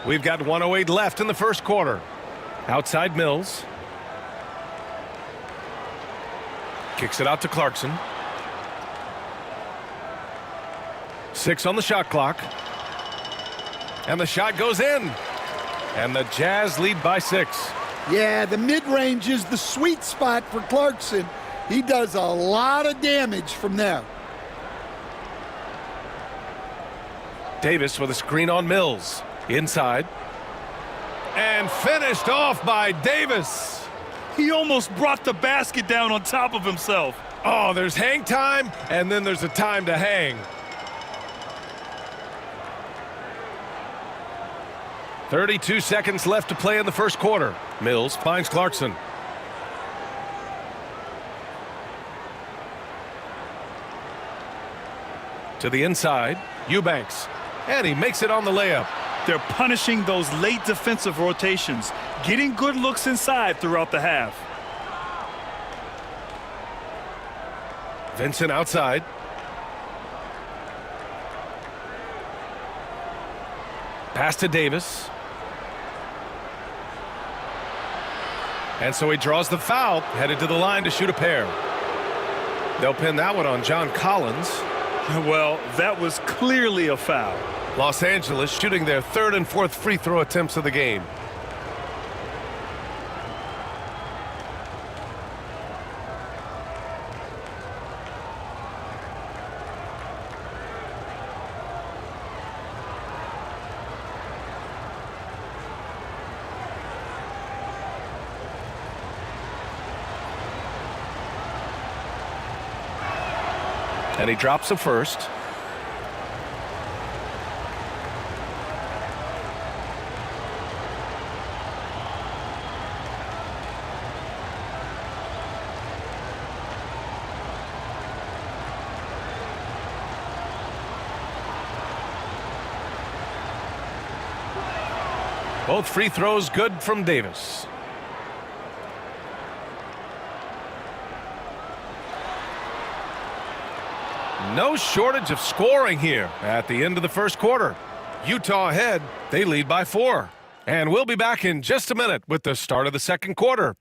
[SPEAKER 1] We've got 1:08 left in the first quarter. Outside Mills. Kicks it out to Clarkson. 6 on the shot clock. And the shot goes in. And the Jazz lead by 6.
[SPEAKER 14] Yeah, the mid-range is the sweet spot for Clarkson. He does a lot of damage from there.
[SPEAKER 1] Davis with a screen on Mills. Inside. And finished off by Davis.
[SPEAKER 2] He almost brought the basket down on top of himself.
[SPEAKER 1] Oh, there's hang time, and then there's a time to hang. 32 seconds left to play in the first quarter. Mills finds Clarkson. To the inside, Eubanks. And he makes it on the layup.
[SPEAKER 2] They're punishing those late defensive rotations, getting good looks inside throughout the half.
[SPEAKER 1] Vincent outside. Pass to Davis. And so he draws the foul, headed to the line to shoot a pair. They'll pin that one on John Collins.
[SPEAKER 2] Well, that was clearly a foul.
[SPEAKER 1] Los Angeles shooting their third and fourth free throw attempts of the game. And he drops a first. Both free throws good from Davis. No shortage of scoring here at the end of the first quarter. Utah ahead. They lead by 4. And we'll be back in just a minute with the start of the second quarter.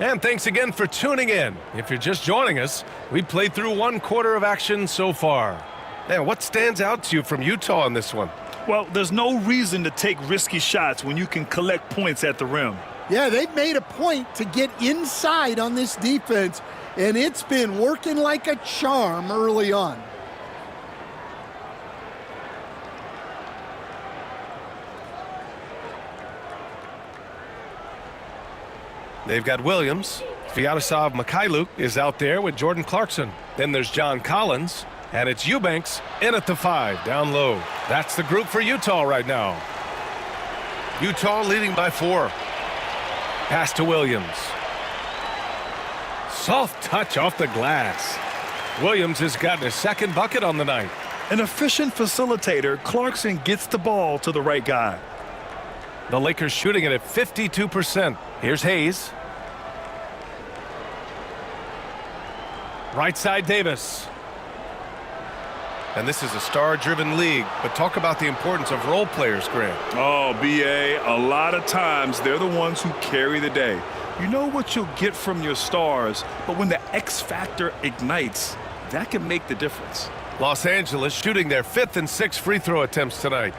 [SPEAKER 1] And thanks again for tuning in. If you're just joining us, we played through one quarter of action so far. And what stands out to you from Utah in this one?
[SPEAKER 2] Well, there's no reason to take risky shots when you can collect points at the rim.
[SPEAKER 14] Yeah, they've made a point to get inside on this defense, and it's been working like a charm early on.
[SPEAKER 1] They've got Williams. Sviatoslav Mikhailuk is out there with Jordan Clarkson. Then there's John Collins. And it's Eubanks in at the 5, down low. That's the group for Utah right now. Utah leading by 4. Pass to Williams. Soft touch off the glass. Williams has gotten his second bucket on the night.
[SPEAKER 2] An efficient facilitator, Clarkson gets the ball to the right guy.
[SPEAKER 1] The Lakers shooting it at 52%. Here's Hayes. Right side Davis. And this is a star-driven league, but talk about the importance of role players, Grant.
[SPEAKER 2] Oh, B.A., a lot of times they're the ones who carry the day. You know what you'll get from your stars, but when the X factor ignites, that can make the difference.
[SPEAKER 1] Los Angeles shooting their 5th and 6th free throw attempts tonight.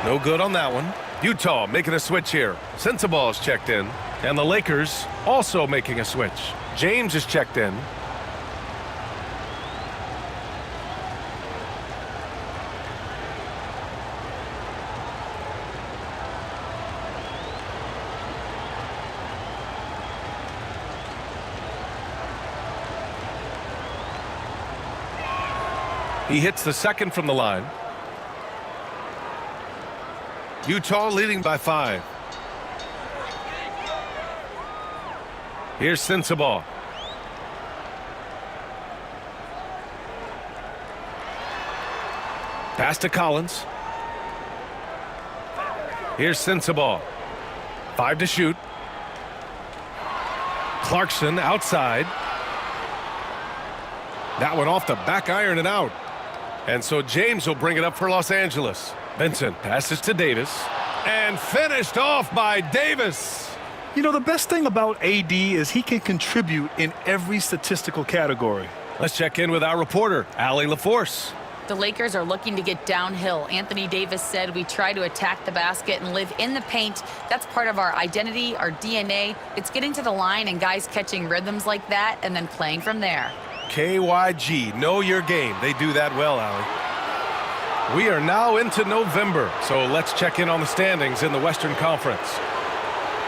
[SPEAKER 1] No good on that one. Utah making a switch here. Sensaball's checked in. And the Lakers also making a switch. James is checked in. He hits the second from the line. Utah leading by 5. Here's Sensaball. Pass to Collins. Here's Sensaball. 5 to shoot. Clarkson outside. That one off the back iron and out. And so James will bring it up for Los Angeles. Vincent passes to Davis. And finished off by Davis.
[SPEAKER 2] You know, the best thing about AD is he can contribute in every statistical category.
[SPEAKER 1] Let's check in with our reporter, Allie LaForce.
[SPEAKER 5] The Lakers are looking to get downhill. Anthony Davis said, "We try to attack the basket and live in the paint. That's part of our identity, our DNA. It's getting to the line and guys catching rhythms like that and then playing from there."
[SPEAKER 1] KYG, know your game. They do that well, Allie. We are now into November, so let's check in on the standings in the Western Conference.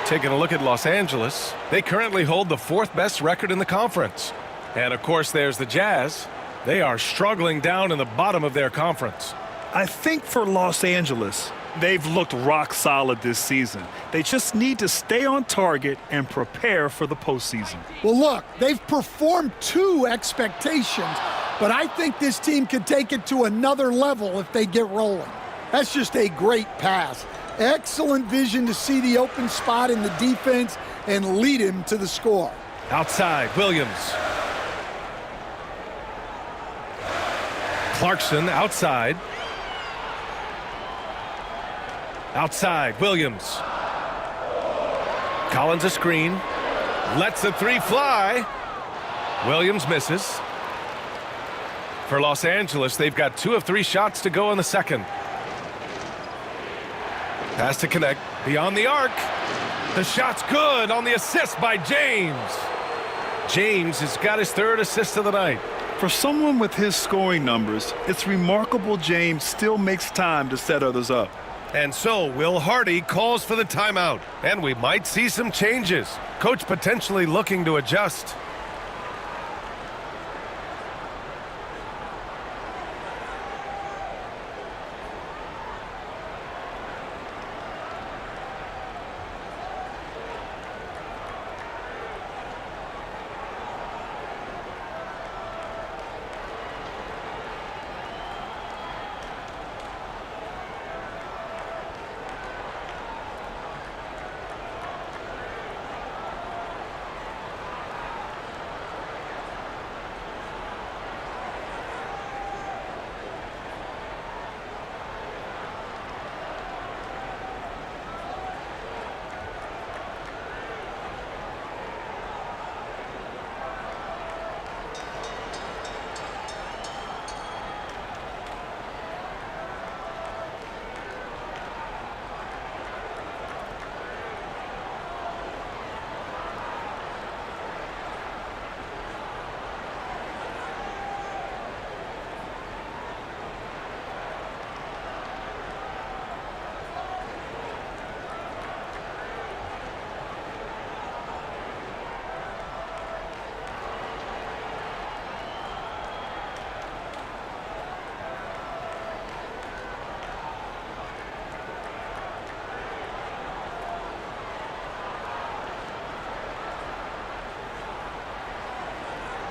[SPEAKER 1] Taking a look at Los Angeles, they currently hold the 4th best record in the conference. And of course, there's the Jazz. They are struggling down in the bottom of their conference.
[SPEAKER 2] I think for Los Angeles, they've looked rock solid this season. They just need to stay on target and prepare for the postseason.
[SPEAKER 14] Well, look, they've performed to expectations, but I think this team could take it to another level if they get rolling. That's just a great pass. Excellent vision to see the open spot in the defense and lead him to the score.
[SPEAKER 1] Outside, Williams. Clarkson outside. Outside, Williams. Collins a screen. Lets the 3 fly. Williams misses. For Los Angeles, they've got 2 of 3 shots to go in the second. Pass to connect. Beyond the arc. The shot's good on the assist by James. James has got his 3rd assist of the night.
[SPEAKER 2] For someone with his scoring numbers, it's remarkable James still makes time to set others up.
[SPEAKER 1] And so Will Hardy calls for the timeout, and we might see some changes. Coach potentially looking to adjust.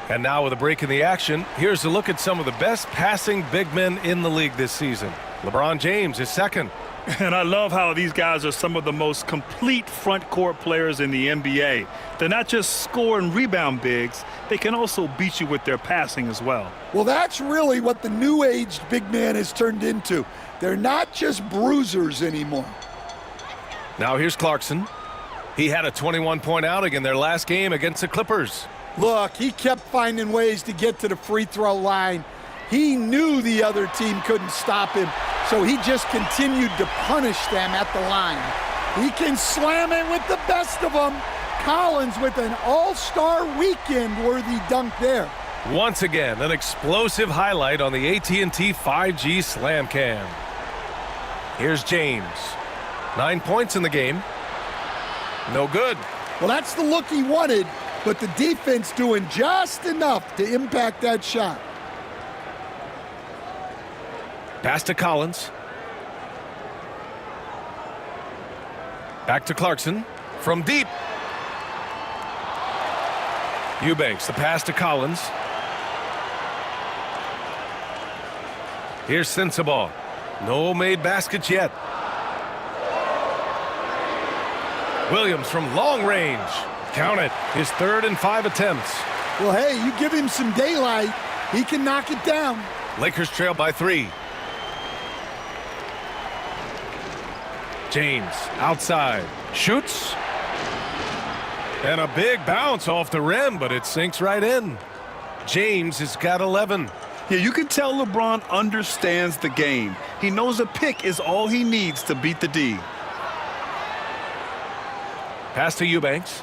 [SPEAKER 1] And now with a break in the action, here's a look at some of the best passing big men in the league this season. LeBron James is second.
[SPEAKER 2] And I love how these guys are some of the most complete front court players in the NBA. They're not just score and rebound bigs, they can also beat you with their passing as well.
[SPEAKER 14] Well, that's really what the new-aged big man has turned into. They're not just bruisers anymore.
[SPEAKER 1] Now here's Clarkson. He had a 21-point outing in their last game against the Clippers.
[SPEAKER 14] Look, he kept finding ways to get to the free throw line. He knew the other team couldn't stop him, so he just continued to punish them at the line. He can slam it with the best of them. Collins with an all-star weekend-worthy dunk there.
[SPEAKER 1] Once again, an explosive highlight on the AT&T 5G Slam Cam. Here's James. 9 points in the game. No good.
[SPEAKER 14] Well, that's the look he wanted, but the defense doing just enough to impact that shot.
[SPEAKER 1] Pass to Collins. Back to Clarkson. From deep. Eubanks, the pass to Collins. Here's Sensabaugh. No made baskets yet. Williams from long range. Count it. His 3rd and 5 attempts.
[SPEAKER 14] Well, hey, you give him some daylight, he can knock it down.
[SPEAKER 1] Lakers trail by 3. James outside. Shoots. And a big bounce off the rim, but it sinks right in. James has got 11.
[SPEAKER 2] Yeah, you can tell LeBron understands the game. He knows a pick is all he needs to beat the D.
[SPEAKER 1] Pass to Eubanks.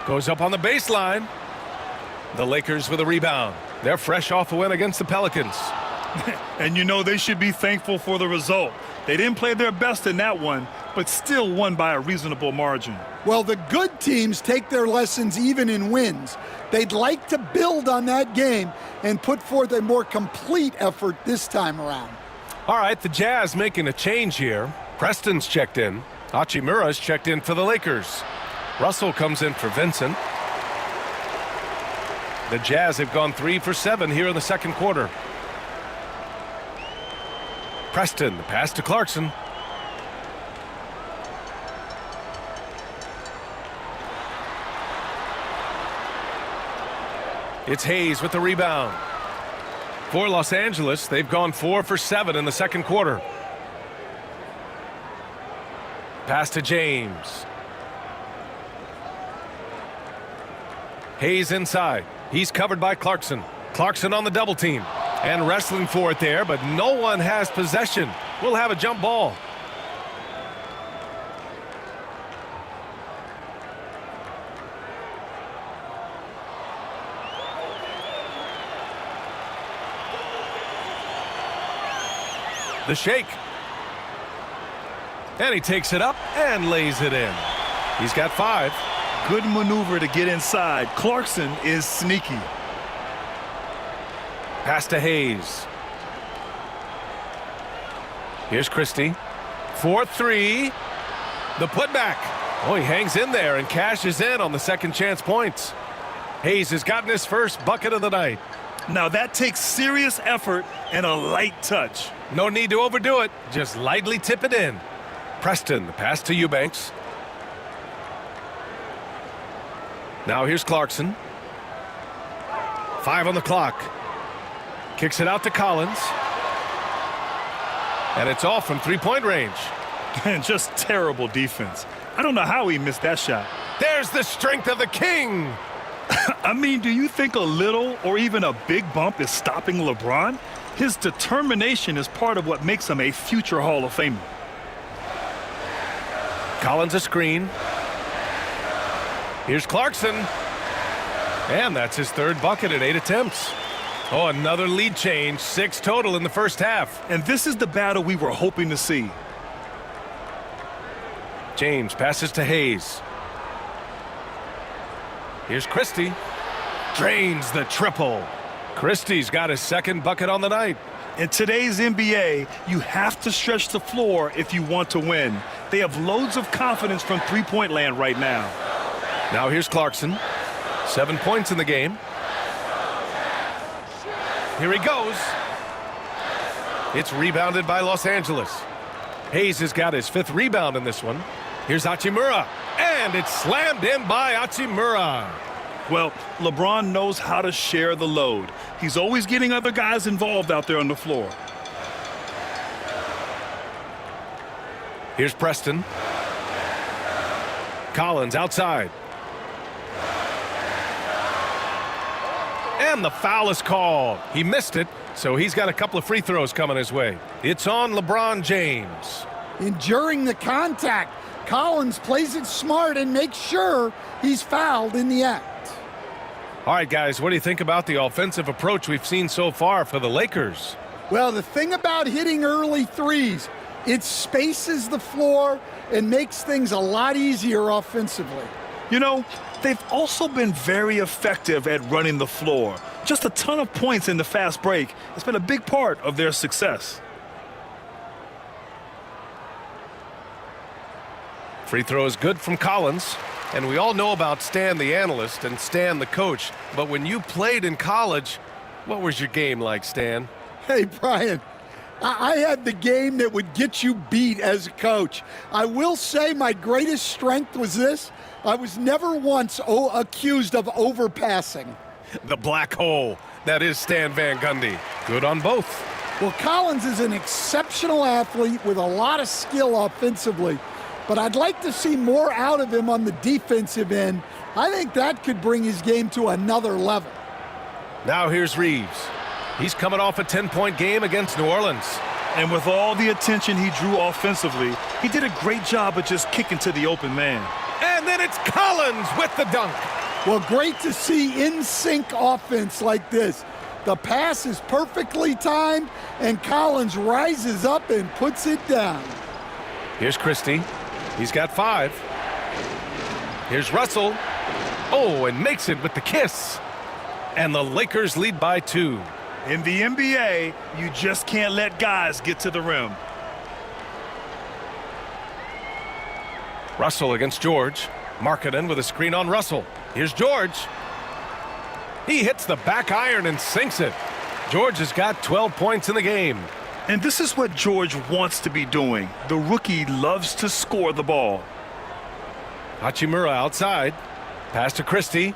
[SPEAKER 1] Goes up on the baseline. The Lakers with a rebound. They're fresh off a win against the Pelicans.
[SPEAKER 2] And you know they should be thankful for the result. They didn't play their best in that one, but still won by a reasonable margin.
[SPEAKER 14] Well, the good teams take their lessons even in wins. They'd like to build on that game and put forth a more complete effort this time around.
[SPEAKER 1] All right, the Jazz making a change here. Preston's checked in. Hachimura's checked in for the Lakers. Russell comes in for Vincent. The Jazz have gone 3 for 7 here in the second quarter. Preston, the pass to Clarkson. It's Hayes with the rebound. For Los Angeles, they've gone 4 for 7 in the second quarter. Pass to James. Hayes inside. He's covered by Clarkson. Clarkson on the double team. And wrestling for it there, but no one has possession. We'll have a jump ball. The shake. And he takes it up and lays it in. He's got 5.
[SPEAKER 2] Good maneuver to get inside. Clarkson is sneaky.
[SPEAKER 1] Pass to Hayes. Here's Christie. 4-3. The putback. Oh, he hangs in there and cashes in on the second chance points. Hayes has gotten his first bucket of the night.
[SPEAKER 2] Now that takes serious effort and a light touch.
[SPEAKER 1] No need to overdo it. Just lightly tip it in. Preston, the pass to Eubanks. Now here's Clarkson. 5 on the clock. Kicks it out to Collins. And it's off from three-point range.
[SPEAKER 2] And just terrible defense. I don't know how he missed that shot.
[SPEAKER 1] There's the strength of the king.
[SPEAKER 2] I mean, do you think a little or even a big bump is stopping LeBron? His determination is part of what makes him a future Hall of Famer.
[SPEAKER 1] Collins a screen. Here's Clarkson. And that's his third bucket at 8 attempts. Oh, another lead change. 6 total in the first half.
[SPEAKER 2] And this is the battle we were hoping to see.
[SPEAKER 1] James passes to Hayes. Here's Christie. Drains the triple. Christie's got his second bucket on the night.
[SPEAKER 2] In today's NBA, you have to stretch the floor if you want to win. They have loads of confidence from three-point land right now.
[SPEAKER 1] Now here's Clarkson. 7 points in the game. Here he goes. It's rebounded by Los Angeles. Hayes has got his 5th rebound in this one. Here's Hachimura. And it's slammed in by Hachimura.
[SPEAKER 2] Well, LeBron knows how to share the load. He's always getting other guys involved out there on the floor.
[SPEAKER 1] Here's Preston. Collins outside. And the foul is called. He missed it, so he's got a couple of free throws coming his way. It's on LeBron James.
[SPEAKER 14] Enduring the contact, Collins plays it smart and makes sure he's fouled in the act.
[SPEAKER 1] All right, guys, what do you think about the offensive approach we've seen so far for the Lakers?
[SPEAKER 14] Well, the thing about hitting early threes, it spaces the floor and makes things a lot easier offensively.
[SPEAKER 2] You know, they've also been very effective at running the floor. Just a ton of points in the fast break has been a big part of their success.
[SPEAKER 1] Free throw is good from Collins. And we all know about Stan the analyst and Stan the coach. But when you played in college, what was your game like, Stan?
[SPEAKER 14] Hey, Brian, I had the game that would get you beat as a coach. I will say my greatest strength was this. I was never once accused of overpassing.
[SPEAKER 1] The black hole. That is Stan Van Gundy. Good on both.
[SPEAKER 14] Well, Collins is an exceptional athlete with a lot of skill offensively. but I'd like to see more out of him on the defensive end. I think that could bring his game to another level.
[SPEAKER 1] Now here's Reeves. He's coming off a 10-point game against New Orleans.
[SPEAKER 2] And with all the attention he drew offensively, he did a great job of just kicking to the open man.
[SPEAKER 1] And then it's Collins with the dunk.
[SPEAKER 14] Well, great to see in-sync offense like this. The pass is perfectly timed, and Collins rises up and puts it down.
[SPEAKER 1] Here's Christie. He's got 5. Here's Russell. Oh, and makes it with the kiss. And the Lakers lead by 2.
[SPEAKER 2] In the NBA, you just can't let guys get to the rim.
[SPEAKER 1] Russell against George. Markkanen with a screen on Russell. Here's George. He hits the back iron and sinks it. George has got 12 points in the game.
[SPEAKER 2] And this is what George wants to be doing. The rookie loves to score the ball.
[SPEAKER 1] Hachimura outside. Pass to Christie.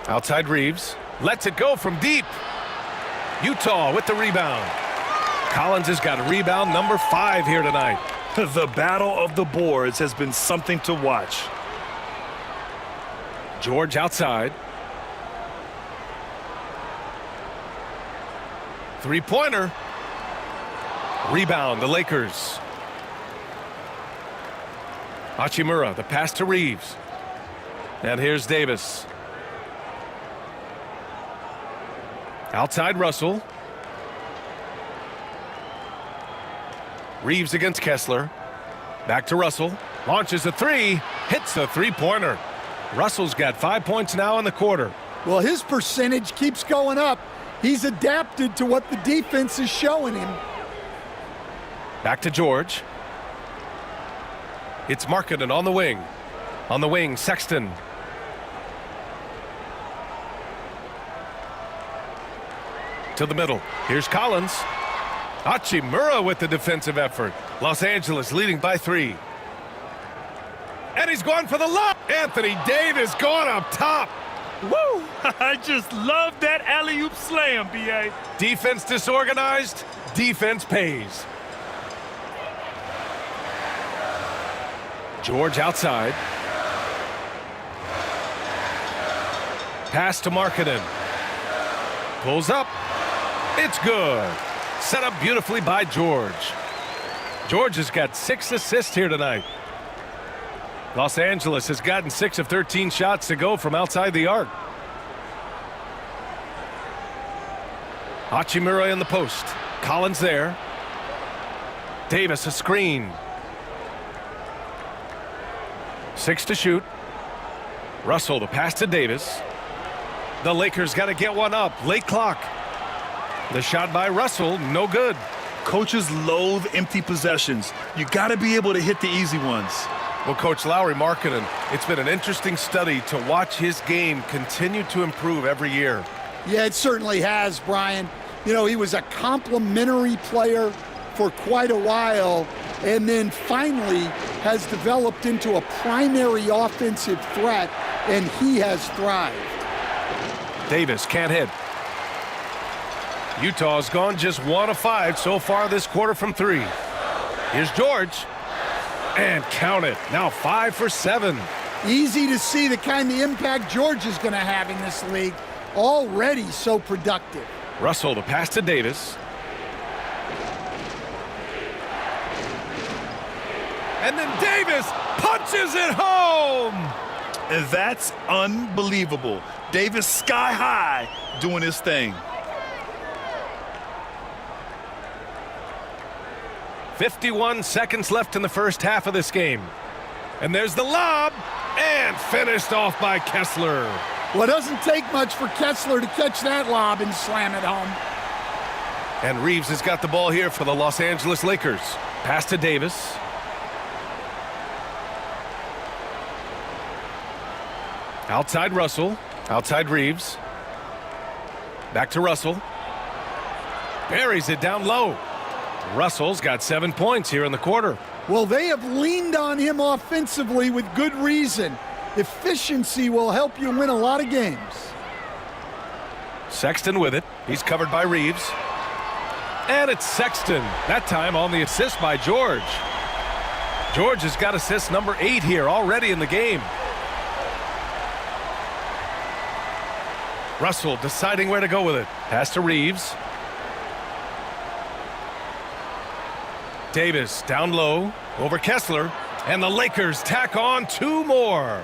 [SPEAKER 1] Outside Reeves. Lets it go from deep. Utah with the rebound. Collins has got rebound number 5 here tonight.
[SPEAKER 2] The battle of the boards has been something to watch.
[SPEAKER 1] George outside. Three-pointer. Rebound, the Lakers. Hachimura, the pass to Reeves. And here's Davis. Outside Russell. Reeves against Kessler. Back to Russell. Launches a 3. Hits a three-pointer. Russell's got 5 points now in the quarter.
[SPEAKER 14] Well, his percentage keeps going up. He's adapted to what the defense is showing him.
[SPEAKER 1] Back to George. It's Markkanen on the wing. On the wing, Sexton. To the middle. Here's Collins. Hachimura with the defensive effort. Los Angeles leading by 3. And he's going for the lob. Anthony Davis going up top.
[SPEAKER 2] Woo! I just love that alley-oop slam, B.A.
[SPEAKER 1] Defense disorganized. Defense pays. George outside. Pass to Markkanen. Pulls up. It's good. Set up beautifully by George. George has got 6 assists here tonight. Los Angeles has gotten 6 of 13 shots to go from outside the arc. Hachimura in the post. Collins there. Davis a screen. 6 to shoot. Russell the pass to Davis. The Lakers got to get one up. Late clock. The shot by Russell, no good.
[SPEAKER 2] Coaches loathe empty possessions. You got to be able to hit the easy ones.
[SPEAKER 1] Well, Coach Lauri Markkanen, it's been an interesting study to watch his game continue to improve every year.
[SPEAKER 14] Yeah, it certainly has, Brian. You know, he was a complimentary player for quite a while, and then finally has developed into a primary offensive threat, and he has thrived.
[SPEAKER 1] Davis can't hit. Utah's gone just 1 of 5 so far this quarter from 3. Here's George. And count it. Now 5 for 7.
[SPEAKER 14] Easy to see the kind of impact George is going to have in this league. Already so productive.
[SPEAKER 1] Russell the pass to Davis. And then Davis punches it home.
[SPEAKER 2] And that's unbelievable. Davis sky high doing his thing.
[SPEAKER 1] 51 seconds left in the first half of this game. And there's the lob, and finished off by Kessler.
[SPEAKER 14] Well, it doesn't take much for Kessler to catch that lob and slam it home.
[SPEAKER 1] And Reeves has got the ball here for the Los Angeles Lakers. Pass to Davis. Outside Russell. Outside Reeves. Back to Russell. Buries it down low. Russell's got 7 points here in the quarter.
[SPEAKER 14] Well, they have leaned on him offensively with good reason. Efficiency will help you win a lot of games.
[SPEAKER 1] Sexton with it. He's covered by Reeves. And it's Sexton. That time on the assist by George. George has got assist number 8 here already in the game. Russell deciding where to go with it. Pass to Reeves. Davis down low over Kessler. And the Lakers tack on 2 more.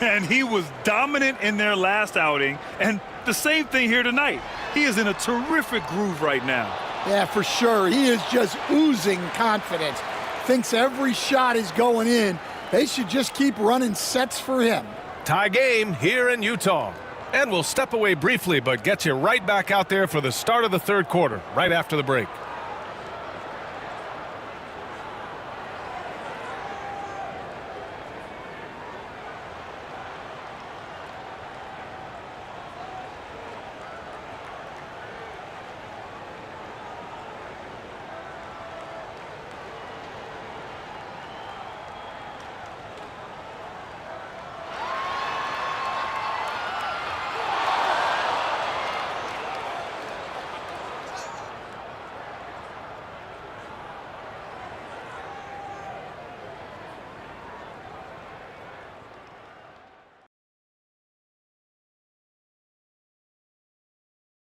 [SPEAKER 2] And he was dominant in their last outing. And the same thing here tonight. He is in a terrific groove right now.
[SPEAKER 14] Yeah, for sure. He is just oozing confidence. Thinks every shot is going in. They should just keep running sets for him.
[SPEAKER 1] Tie game here in Utah. And we'll step away briefly, but get you right back out there for the start of the third quarter, right after the break.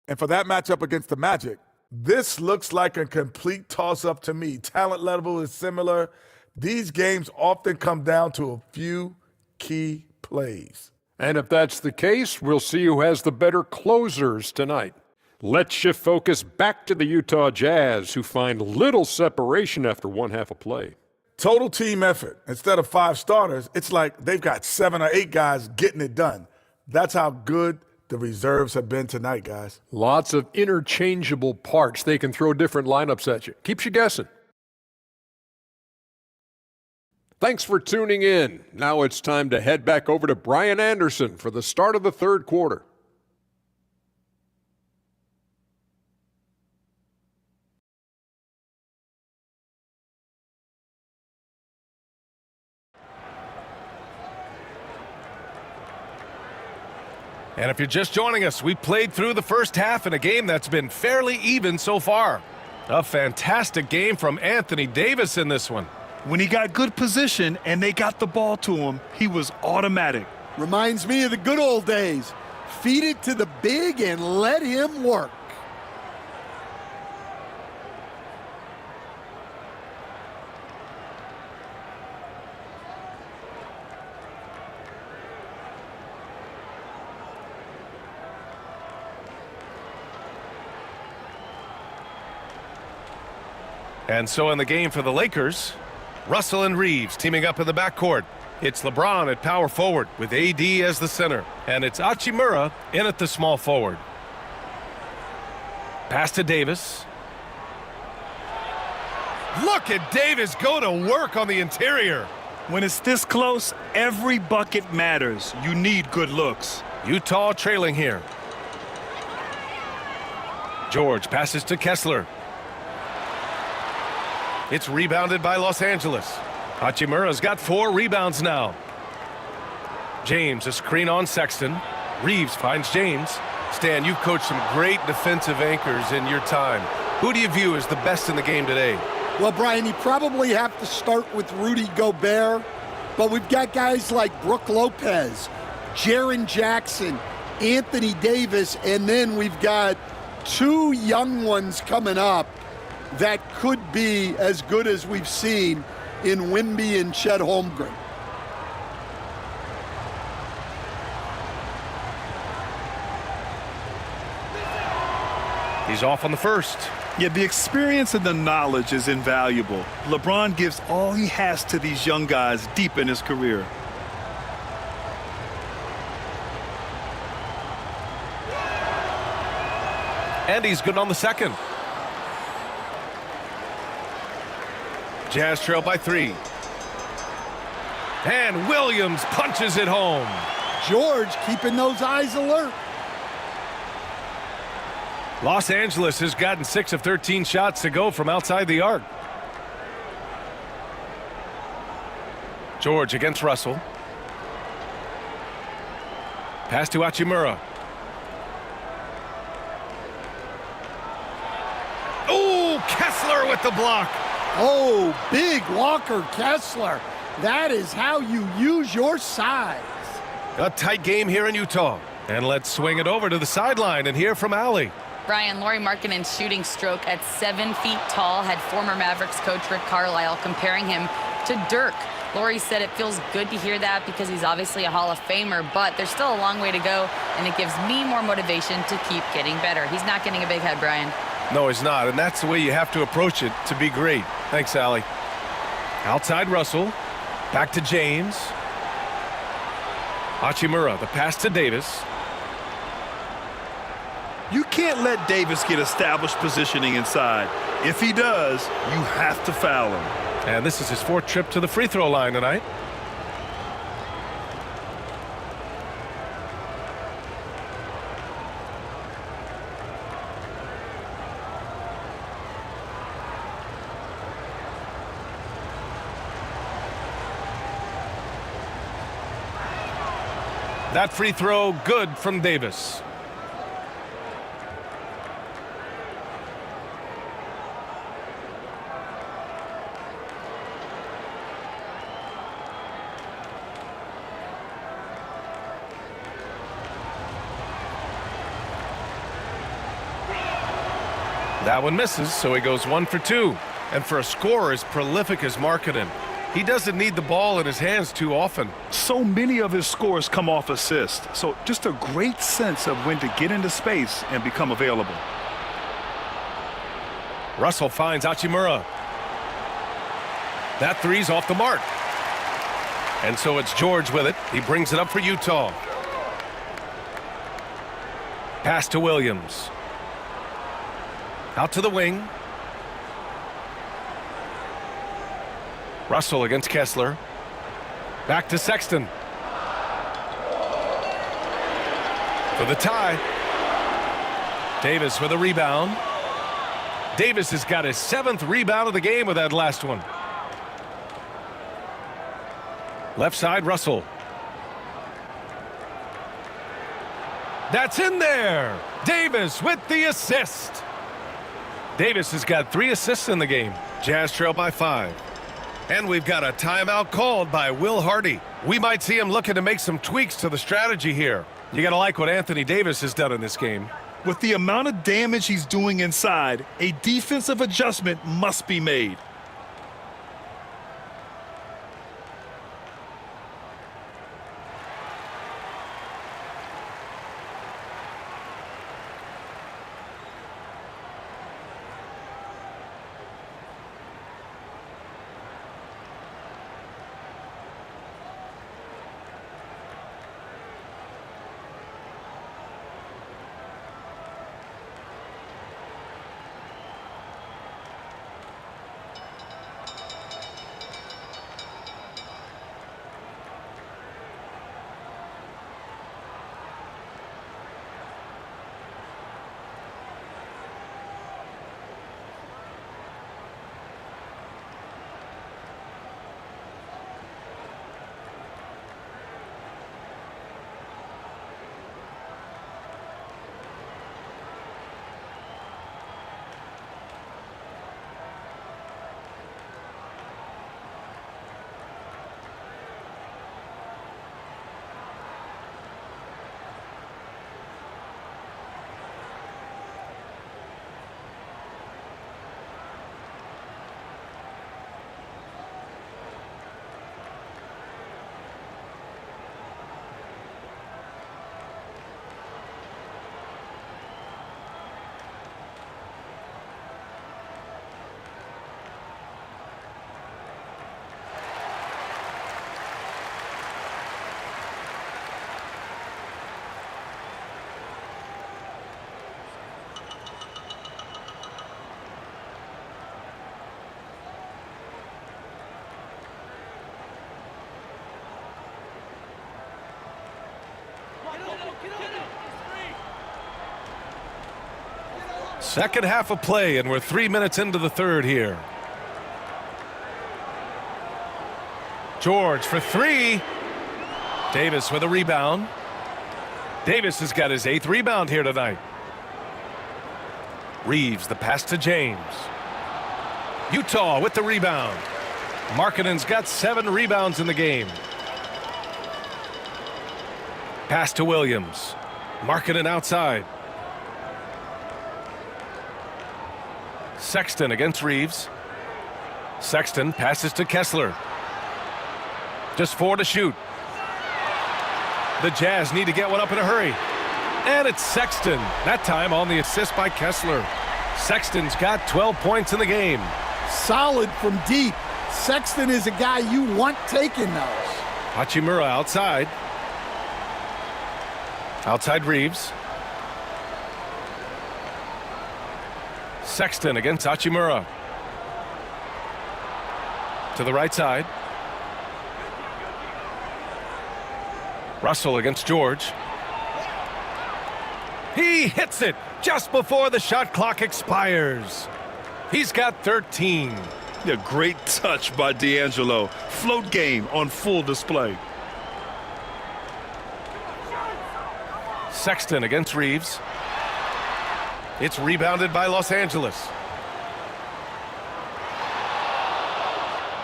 [SPEAKER 15] And for that matchup against the Magic, this looks like a complete toss-up to me. Talent level is similar. These games often come down to a few key plays.
[SPEAKER 7] And if that's the case, we'll see who has the better closers tonight. Let's shift focus back to the Utah Jazz, who find little separation after one half of play.
[SPEAKER 15] Total team effort. Instead of 5 starters, it's like they've got 7 or 8 guys getting it done. That's how good the reserves have been tonight, guys.
[SPEAKER 7] Lots of interchangeable parts. They can throw different lineups at you. Keeps you guessing. Thanks for tuning in. Now it's time to head back over to Brian Anderson for the start of the third quarter.
[SPEAKER 1] And if you're just joining us, we played through the first half in a game that's been fairly even so far. A fantastic game from Anthony Davis in this one.
[SPEAKER 2] When he got good position and they got the ball to him, he was automatic.
[SPEAKER 14] Reminds me of the good old days. Feed it to the big and let him work.
[SPEAKER 1] And so in the game for the Lakers, Russell and Reeves teaming up in the backcourt. It's LeBron at power forward with AD as the center. And it's Hachimura in at the small forward. Pass to Davis. Look at Davis go to work on the interior.
[SPEAKER 2] When it's this close, every bucket matters. You need good looks.
[SPEAKER 1] Utah trailing here. George passes to Kessler. It's rebounded by Los Angeles. Hachimura's got 4 rebounds now. James, a screen on Sexton. Reeves finds James. Stan, you've coached some great defensive anchors in your time. Who do you view as the best in the game today?
[SPEAKER 14] Well, Brian, you probably have to start with Rudy Gobert, but we've got guys like Brook Lopez, Jaren Jackson, Anthony Davis, and then we've got 2 young ones coming up that could be as good as we've seen in Wemby and Chet Holmgren.
[SPEAKER 1] He's off on the first.
[SPEAKER 2] Yeah, the experience and the knowledge is invaluable. LeBron gives all he has to these young guys deep in his career.
[SPEAKER 1] And he's good on the second. Jazz trail by 3. And Williams punches it home.
[SPEAKER 14] George keeping those eyes alert.
[SPEAKER 1] Los Angeles has gotten 6 of 13 shots to go from outside the arc. George against Russell. Pass to Hachimura. Oh, Kessler with the block.
[SPEAKER 14] Oh, big Walker Kessler. That is how you use your size.
[SPEAKER 1] A tight game here in Utah. And let's swing it over to the sideline and hear from Allie.
[SPEAKER 5] Brian, Lauri Markkanen's shooting stroke at 7 feet tall had former Mavericks coach Rick Carlisle comparing him to Dirk. Lauri said it feels good to hear that because he's obviously a Hall of Famer, but there's still a long way to go, and it gives me more motivation to keep getting better. He's not getting a big head, Brian.
[SPEAKER 1] No, he's not, and that's the way you have to approach it to be great. Thanks, Allie. Outside Russell. Back to James. Hachimura, the pass to Davis.
[SPEAKER 2] You can't let Davis get established positioning inside. If he does, you have to foul him.
[SPEAKER 1] And this is his 4th trip to the free throw line tonight. That free throw good from Davis. That one misses, so he goes 1 for 2. And for a scorer as prolific as Markkanen, he doesn't need the ball in his hands too often.
[SPEAKER 2] So many of his scores come off assists. So just a great sense of when to get into space and become available.
[SPEAKER 1] Russell finds Hachimura. That three's off the mark. And so it's George with it. He brings it up for Utah. Pass to Williams. Out to the wing. Russell against Kessler. Back to Sexton. For the tie. Davis with a rebound. Davis has got his 7th rebound of the game with that last one. Left side, Russell. That's in there. Davis with the assist. Davis has got 3 assists in the game. Jazz trail by 5. And we've got a timeout called by Will Hardy. We might see him looking to make some tweaks to the strategy here. You got to like what Anthony Davis has done in this game.
[SPEAKER 2] With the amount of damage he's doing inside, a defensive adjustment must be made.
[SPEAKER 1] Second half of play, and we're 3 minutes into the third here. George for 3. Davis with a rebound. Davis has got his 8th rebound here tonight. Reeves, the pass to James. Utah with the rebound. Markkanen's got 7 rebounds in the game. Pass to Williams. Markkanen outside. Sexton against Reeves. Sexton passes to Kessler. Just 4 to shoot. The Jazz need to get one up in a hurry. And it's Sexton. That time on the assist by Kessler. Sexton's got 12 points in the game.
[SPEAKER 14] Solid from deep. Sexton is a guy you want taking those.
[SPEAKER 1] Hachimura outside. Outside Reeves. Sexton against Hachimura. To the right side. Russell against George. He hits it just before the shot clock expires. He's got 13.
[SPEAKER 2] Yeah, great touch by D'Angelo. Float game on full display.
[SPEAKER 1] Sexton against Reeves. It's rebounded by Los Angeles.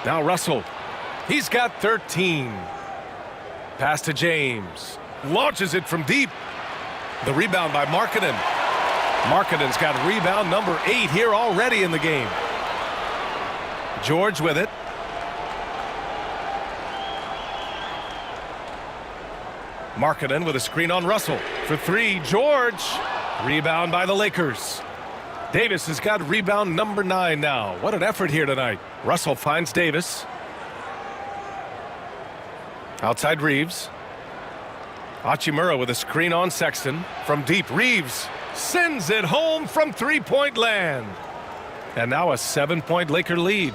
[SPEAKER 1] Now Russell. He's got 13. Pass to James. Launches it from deep. The rebound by Markkanen. Markkanen's got rebound number 8 here already in the game. George with it. Markkanen with a screen on Russell. For 3, George. Rebound by the Lakers. Davis has got rebound number 9 now. What an effort here tonight. Russell finds Davis. Outside Reeves. Hachimura with a screen on Sexton. From deep, Reeves sends it home from 3-point land. And now a 7-point Laker lead.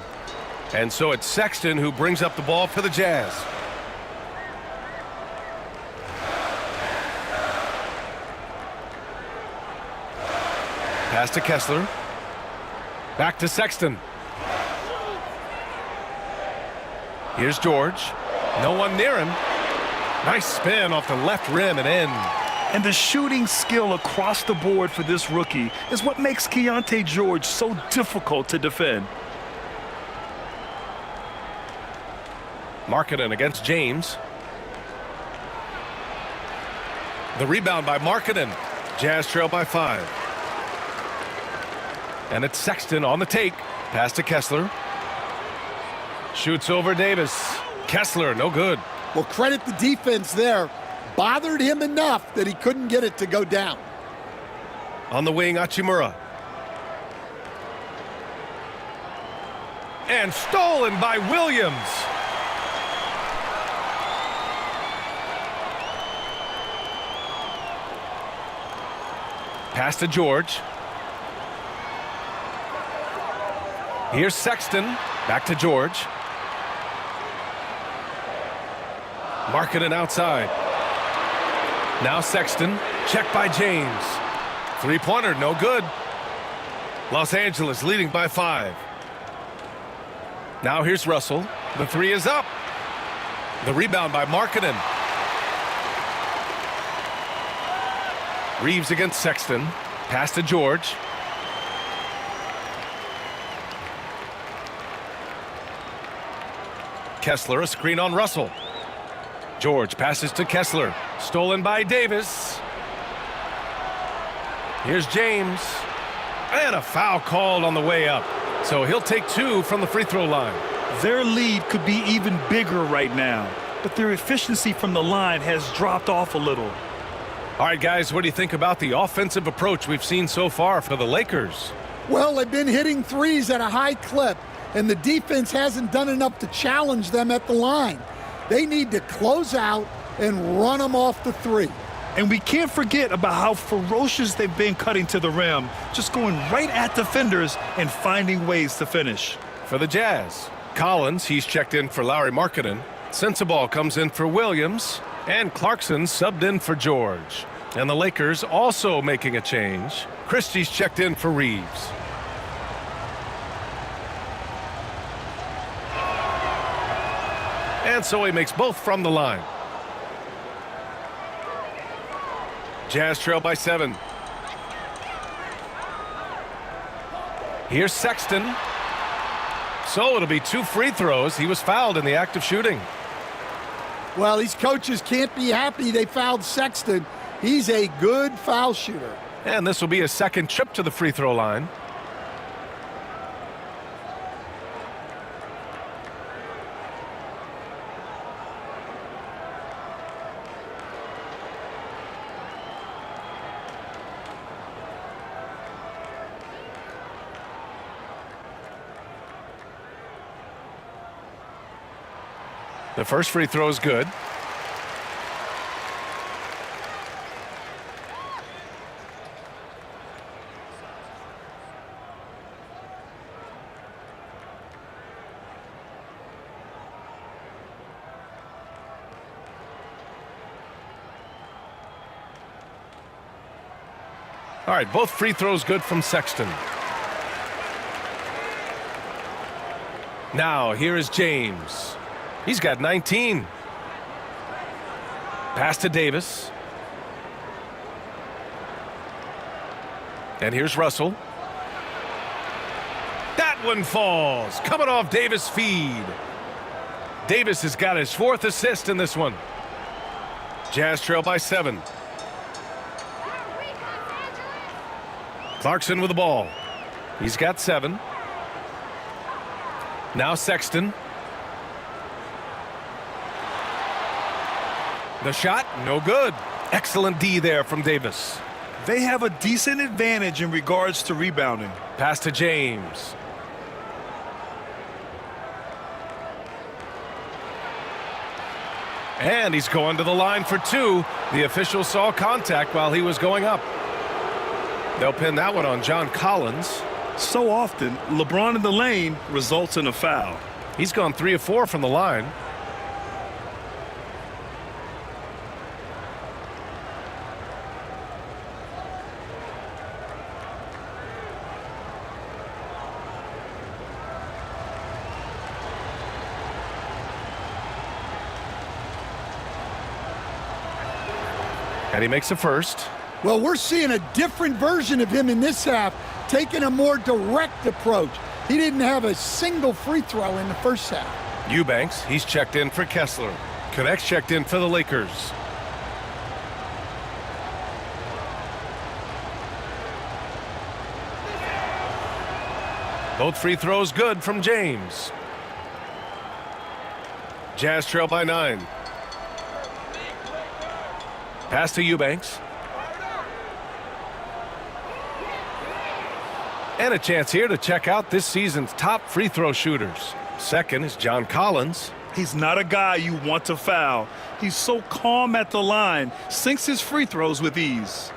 [SPEAKER 1] And so it's Sexton who brings up the ball for the Jazz. Pass to Kessler. Back to Sexton. Here's George. No one near him. Nice spin off the left rim and in.
[SPEAKER 2] And the shooting skill across the board for this rookie is what makes Keyonte George so difficult to defend.
[SPEAKER 1] Markkanen against James. The rebound by Markkanen. Jazz trail by 5. And it's Sexton on the take. Pass to Kessler. Shoots over Davis. Kessler, no good.
[SPEAKER 14] Well, credit the defense there. Bothered him enough that he couldn't get it to go down.
[SPEAKER 1] On the wing, Hachimura. And stolen by Williams. Pass to George. Here's Sexton. Back to George. Markkanen outside. Now Sexton. Checked by James. 3-pointer, no good. Los Angeles leading by 5. Now here's Russell. The 3 is up. The rebound by Markkanen. Reeves against Sexton. Pass to George. Kessler, a screen on Russell. George passes to Kessler. Stolen by Davis. Here's James. And a foul called on the way up. So he'll take 2 from the free throw line.
[SPEAKER 2] Their lead could be even bigger right now, but their efficiency from the line has dropped off a little.
[SPEAKER 1] All right, guys, what do you think about the offensive approach we've seen so far for the Lakers?
[SPEAKER 14] Well, they've been hitting threes at a high clip, and the defense hasn't done enough to challenge them at the line. They need to close out and run them off the 3.
[SPEAKER 2] And we can't forget about how ferocious they've been cutting to the rim, just going right at defenders and finding ways to finish.
[SPEAKER 1] For the Jazz, Collins, he's checked in for Lauri Markkanen. Sensabaugh comes in for Williams. And Clarkson subbed in for George. And the Lakers also making a change. Christie's checked in for Reeves. And so he makes both from the line. Jazz trail by 7. Here's Sexton. So it'll be 2 free throws. He was fouled in the act of shooting.
[SPEAKER 14] Well, these coaches can't be happy they fouled Sexton. He's a good foul shooter.
[SPEAKER 1] And this will be his second trip to the free throw line. The first free throw is good. All right, both free throws good from Sexton. Now, here is James. He's got 19. Pass to Davis. And here's Russell. That one falls. Coming off Davis' feed. Davis has got his 4th assist in this one. Jazz trail by 7. Clarkson with the ball. He's got 7. Now Sexton. The shot, no good. Excellent D there from Davis.
[SPEAKER 2] They have a decent advantage in regards to rebounding.
[SPEAKER 1] Pass to James. And he's going to the line for 2. The official saw contact while he was going up. They'll pin that one on John Collins.
[SPEAKER 2] So often, LeBron in the lane results in a foul.
[SPEAKER 1] He's gone 3 of 4 from the line. And he makes a first.
[SPEAKER 14] Well, we're seeing a different version of him in this half, taking a more direct approach. He didn't have a single free throw in the first half.
[SPEAKER 1] Eubanks, he's checked in for Kessler. Connects checked in for the Lakers. Both free throws good from James. Jazz trail by 9. Pass to Eubanks. And a chance here to check out this season's top free throw shooters. Second is John Collins.
[SPEAKER 2] He's not a guy you want to foul. He's so calm at the line, sinks his free throws with ease.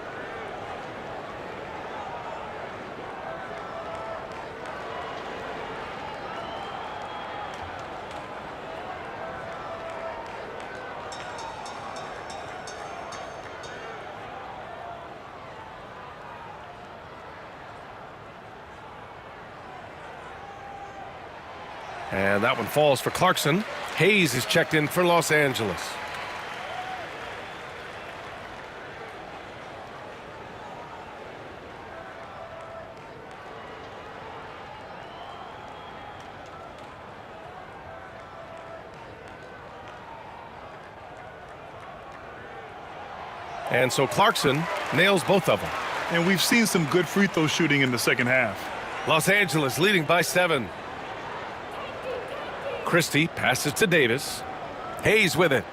[SPEAKER 1] And that one falls for Clarkson. Hayes is checked in for Los Angeles. And so Clarkson nails both of them.
[SPEAKER 2] And we've seen some good free throw shooting in the second half.
[SPEAKER 1] Los Angeles leading by 7. Christie passes to Davis. Hayes with it.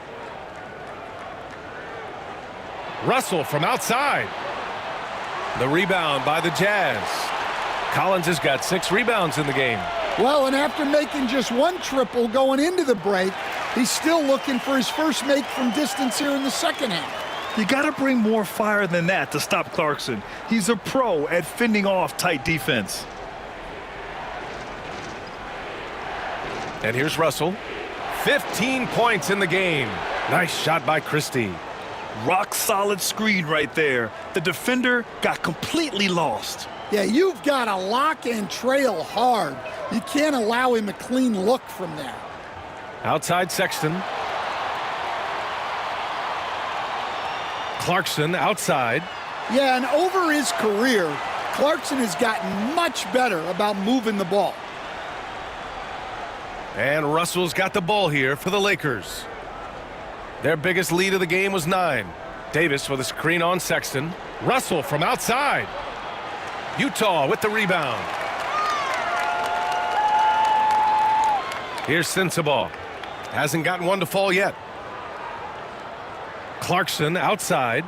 [SPEAKER 1] Russell from outside. The rebound by the Jazz. Collins has got 6 rebounds in the game.
[SPEAKER 14] Well, and after making just 1 triple going into the break, he's still looking for his first make from distance here in the second half.
[SPEAKER 2] You got to bring more fire than that to stop Clarkson. He's a pro at fending off tight defense.
[SPEAKER 1] And here's Russell. 15 points in the game. Nice shot by Christie.
[SPEAKER 2] Rock solid screen right there. The defender got completely lost.
[SPEAKER 14] Yeah, you've got to lock and trail hard. You can't allow him a clean look from there.
[SPEAKER 1] Outside Sexton. Clarkson outside.
[SPEAKER 14] Yeah, and over his career, Clarkson has gotten much better about moving the ball.
[SPEAKER 1] And Russell's got the ball here for the Lakers. Their biggest lead of the game was 9. Davis with a screen on Sexton. Russell from outside. Utah with the rebound. Here's Sensabaugh. Hasn't gotten one to fall yet. Clarkson outside.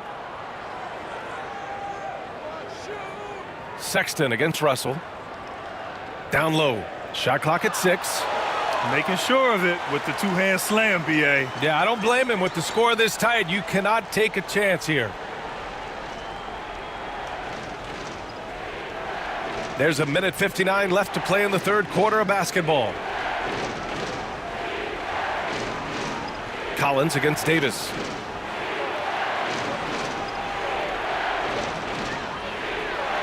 [SPEAKER 1] Sexton against Russell. Down low. Shot clock at 6.
[SPEAKER 2] Making sure of it with the two-hand slam, B.A.
[SPEAKER 1] Yeah, I don't blame him. With the score this tight, you cannot take a chance here. There's a minute 59 left to play in the third quarter of basketball. Collins against Davis.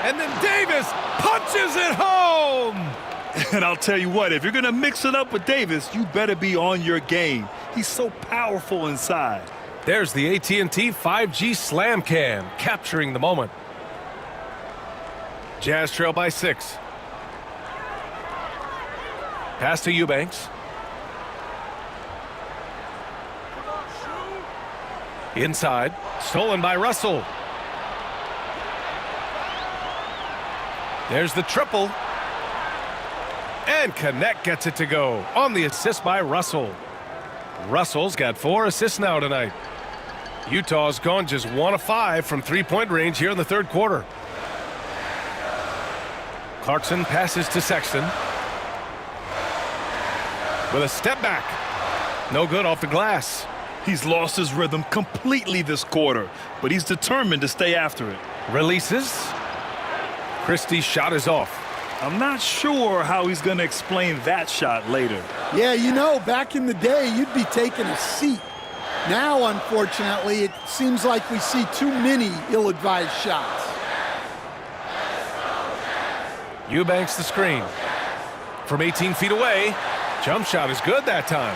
[SPEAKER 1] And then Davis punches it home!
[SPEAKER 2] And I'll tell you what, if you're going to mix it up with Davis, you better be on your game. He's so powerful inside.
[SPEAKER 1] There's the AT&T 5G Slam Cam, capturing the moment. Jazz trail by 6. Pass to Eubanks. Inside, stolen by Russell. There's the triple. And Connect gets it to go on the assist by Russell. Russell's got 4 assists now tonight. Utah's gone just 1 of 5 from three-point range here in the third quarter. Clarkson passes to Sexton. With a step back. No good off the glass.
[SPEAKER 2] He's lost his rhythm completely this quarter, but he's determined to stay after it.
[SPEAKER 1] Releases. Christie's shot is off.
[SPEAKER 2] I'm not sure how he's going to explain that shot later.
[SPEAKER 14] Yeah, you know, back in the day, you'd be taking a seat. Now, unfortunately, it seems like we see too many ill-advised shots.
[SPEAKER 1] Eubanks the screen. From 18 feet away. Jump shot is good that time.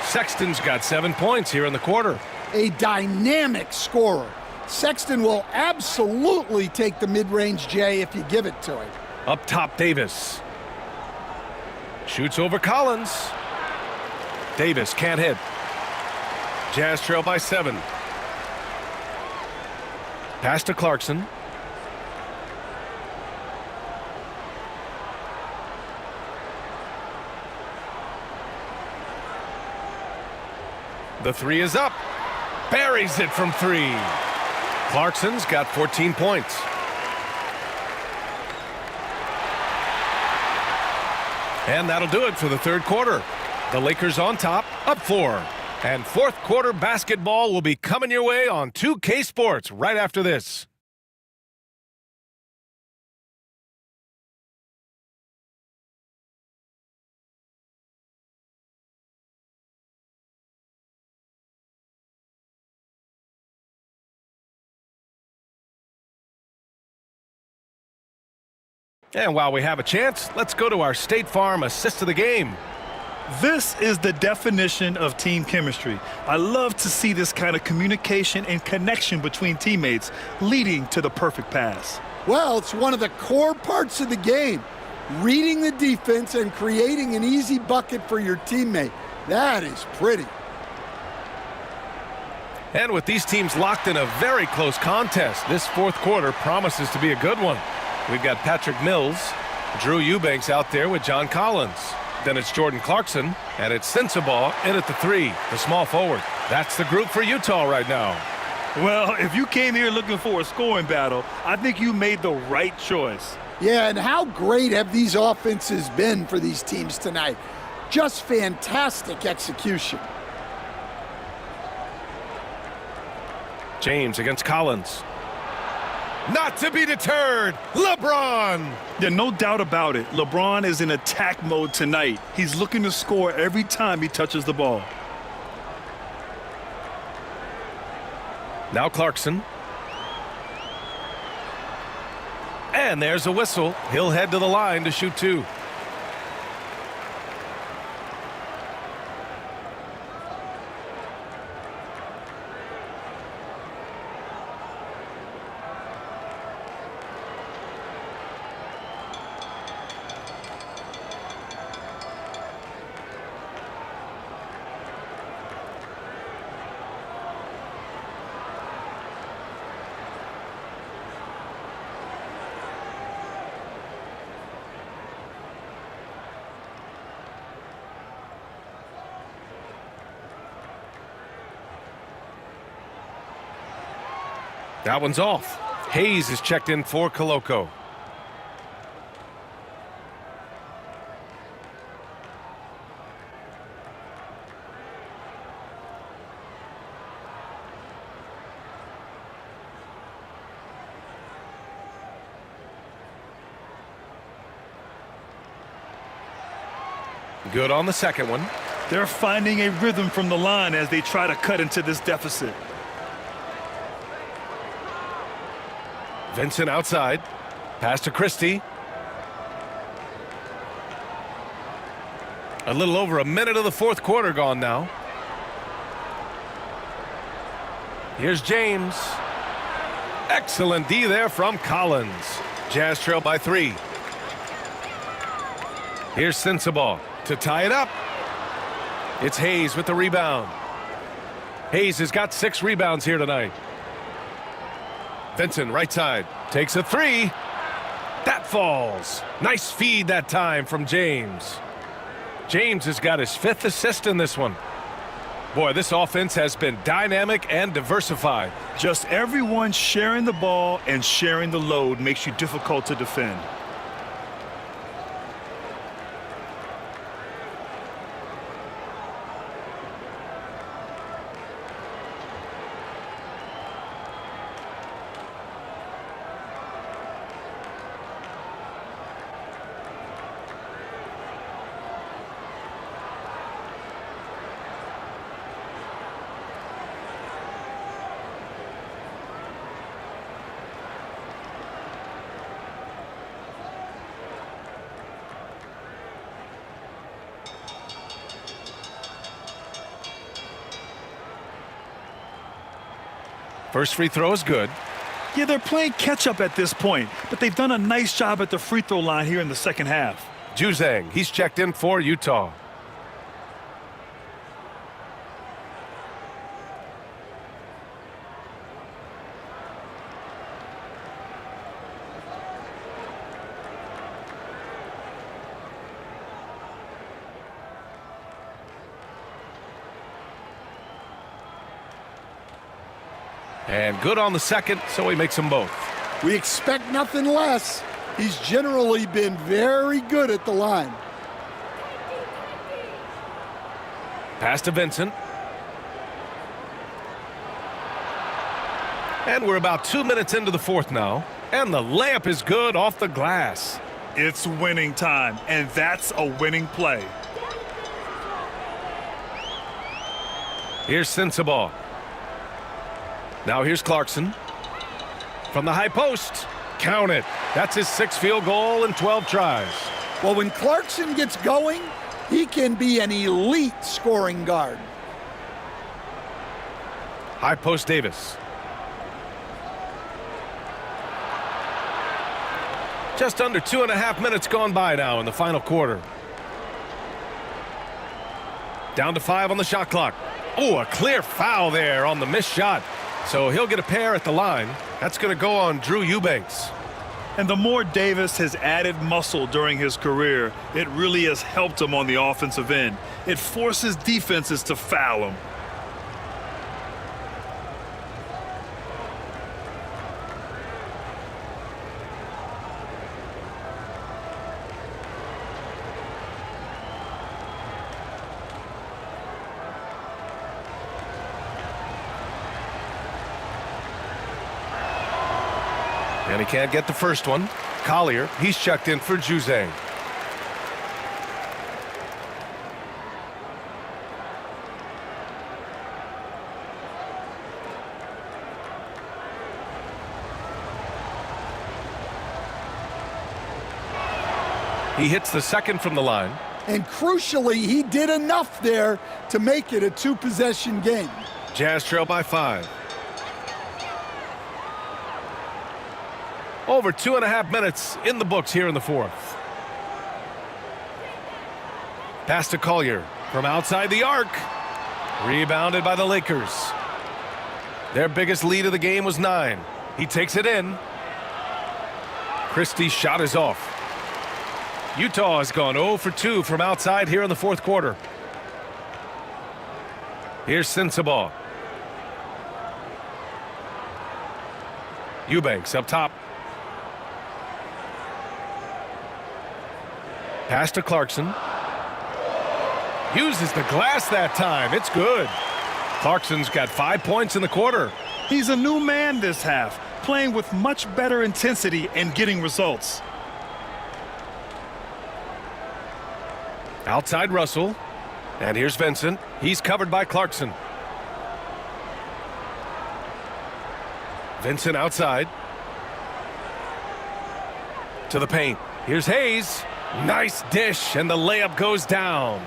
[SPEAKER 1] Sexton's got 7 points here in the quarter.
[SPEAKER 14] A dynamic scorer. Sexton will absolutely take the mid-range J if you give it to him.
[SPEAKER 1] Up top, Davis. Shoots over Collins. Davis can't hit. Jazz trail by 7. Pass to Clarkson. The 3 is up. Buries it from 3. Clarkson's got 14 points. And that'll do it for the third quarter. The Lakers on top, up 4. And fourth quarter basketball will be coming your way on 2K Sports right after this. And while we have a chance, let's go to our State Farm assist of the game.
[SPEAKER 2] This is the definition of team chemistry. I love to see this kind of communication and connection between teammates leading to the perfect pass.
[SPEAKER 14] Well, it's one of the core parts of the game. Reading the defense and creating an easy bucket for your teammate. That is pretty.
[SPEAKER 1] And with these teams locked in a very close contest, this fourth quarter promises to be a good one. We've got Patrick Mills, Drew Eubanks out there with John Collins. Then it's Jordan Clarkson, and it's Sensabaugh in at the 3, the small forward. That's the group for Utah right now.
[SPEAKER 2] Well, if you came here looking for a scoring battle, I think you made the right choice.
[SPEAKER 14] Yeah, and how great have these offenses been for these teams tonight? Just fantastic execution.
[SPEAKER 1] James against Collins. Not to be deterred, LeBron!
[SPEAKER 2] Yeah, no doubt about it. LeBron is in attack mode tonight. He's looking to score every time he touches the ball.
[SPEAKER 1] Now Clarkson. And there's a whistle. He'll head to the line to shoot 2. That one's off. Hayes is checked in for Koloko. Good on the second one.
[SPEAKER 2] They're finding a rhythm from the line as they try to cut into this deficit.
[SPEAKER 1] Vincent outside. Pass to Christie. A little over a minute of the fourth quarter gone now. Here's James. Excellent D there from Collins. Jazz trail by 3. Here's Sensabaugh to tie it up. It's Hayes with the rebound. Hayes has got 6 rebounds here tonight. Vincent right side takes a 3. That falls. Nice feed that time from James. James has got his 5th assist in this one. Boy, this offense has been dynamic and diversified.
[SPEAKER 2] Just everyone sharing the ball and sharing the load makes you difficult to defend.
[SPEAKER 1] First free throw is good.
[SPEAKER 2] Yeah, they're playing catch-up at this point, but they've done a nice job at the free throw line here in the second half.
[SPEAKER 1] Juzang, he's checked in for Utah. And good on the second, so he makes them both.
[SPEAKER 14] We expect nothing less. He's generally been very good at the line.
[SPEAKER 1] Pass to Vincent. And we're about 2 minutes into the fourth now. And the layup is good off the glass.
[SPEAKER 2] It's winning time, and that's a winning play.
[SPEAKER 1] Here's Sensabaugh. Now here's Clarkson. From the high post. Count it. That's his 6th field goal in 12 tries.
[SPEAKER 14] Well, when Clarkson gets going, he can be an elite scoring guard.
[SPEAKER 1] High post Davis. Just under 2.5 minutes gone by now in the final quarter. Down to 5 on the shot clock. Oh, a clear foul there on the missed shot. So he'll get a pair at the line. That's going to go on Drew Eubanks.
[SPEAKER 2] And the more Davis has added muscle during his career, it really has helped him on the offensive end. It forces defenses to foul him.
[SPEAKER 1] And he can't get the first one. Collier, he's checked in for Juzang. He hits the second from the line.
[SPEAKER 14] And crucially, he did enough there to make it a 2-possession game.
[SPEAKER 1] Jazz trail by 5. Over 2.5 minutes in the books here in the fourth. Pass to Collier from outside the arc. Rebounded by the Lakers. Their biggest lead of the game was 9. He takes it in. Christie's shot is off. Utah has gone 0 for 2 from outside here in the fourth quarter. Here's Sensabaugh. Eubanks up top. Pass to Clarkson. Uses the glass that time. It's good. Clarkson's got 5 points in the quarter.
[SPEAKER 2] He's a new man this half, playing with much better intensity and getting results.
[SPEAKER 1] Outside Russell. And here's Vincent. He's covered by Clarkson. Vincent outside. To the paint. Here's Hayes. Nice dish, and the layup goes down.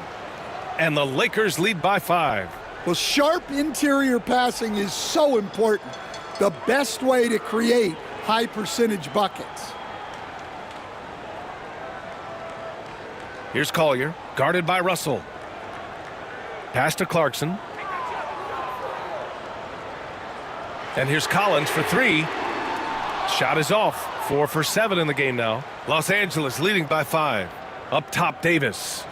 [SPEAKER 1] And the Lakers lead by 5.
[SPEAKER 14] Well, sharp interior passing is so important. The best way to create high percentage buckets.
[SPEAKER 1] Here's Collier, guarded by Russell. Pass to Clarkson. And here's Collins for 3. Shot is off. 4 for 7 in the game now. Los Angeles leading by 5. Up top, Davis.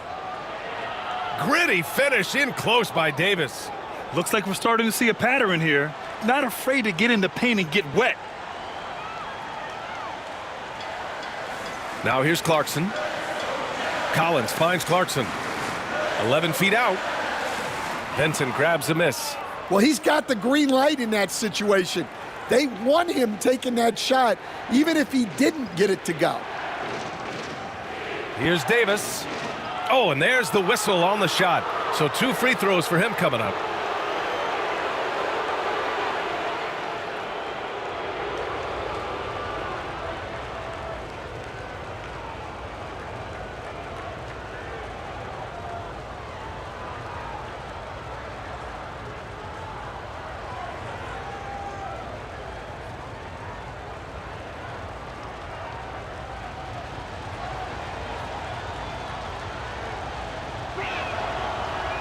[SPEAKER 1] Gritty finish in close by Davis.
[SPEAKER 2] Looks like we're starting to see a pattern here. Not afraid to get in the paint and get wet.
[SPEAKER 1] Now here's Clarkson. Collins finds Clarkson. 11 feet out. Benson grabs a miss.
[SPEAKER 14] Well, he's got the green light in that situation. They want him taking that shot, even if he didn't get it to go.
[SPEAKER 1] Here's Davis. Oh, and there's the whistle on the shot. So 2 free throws for him coming up.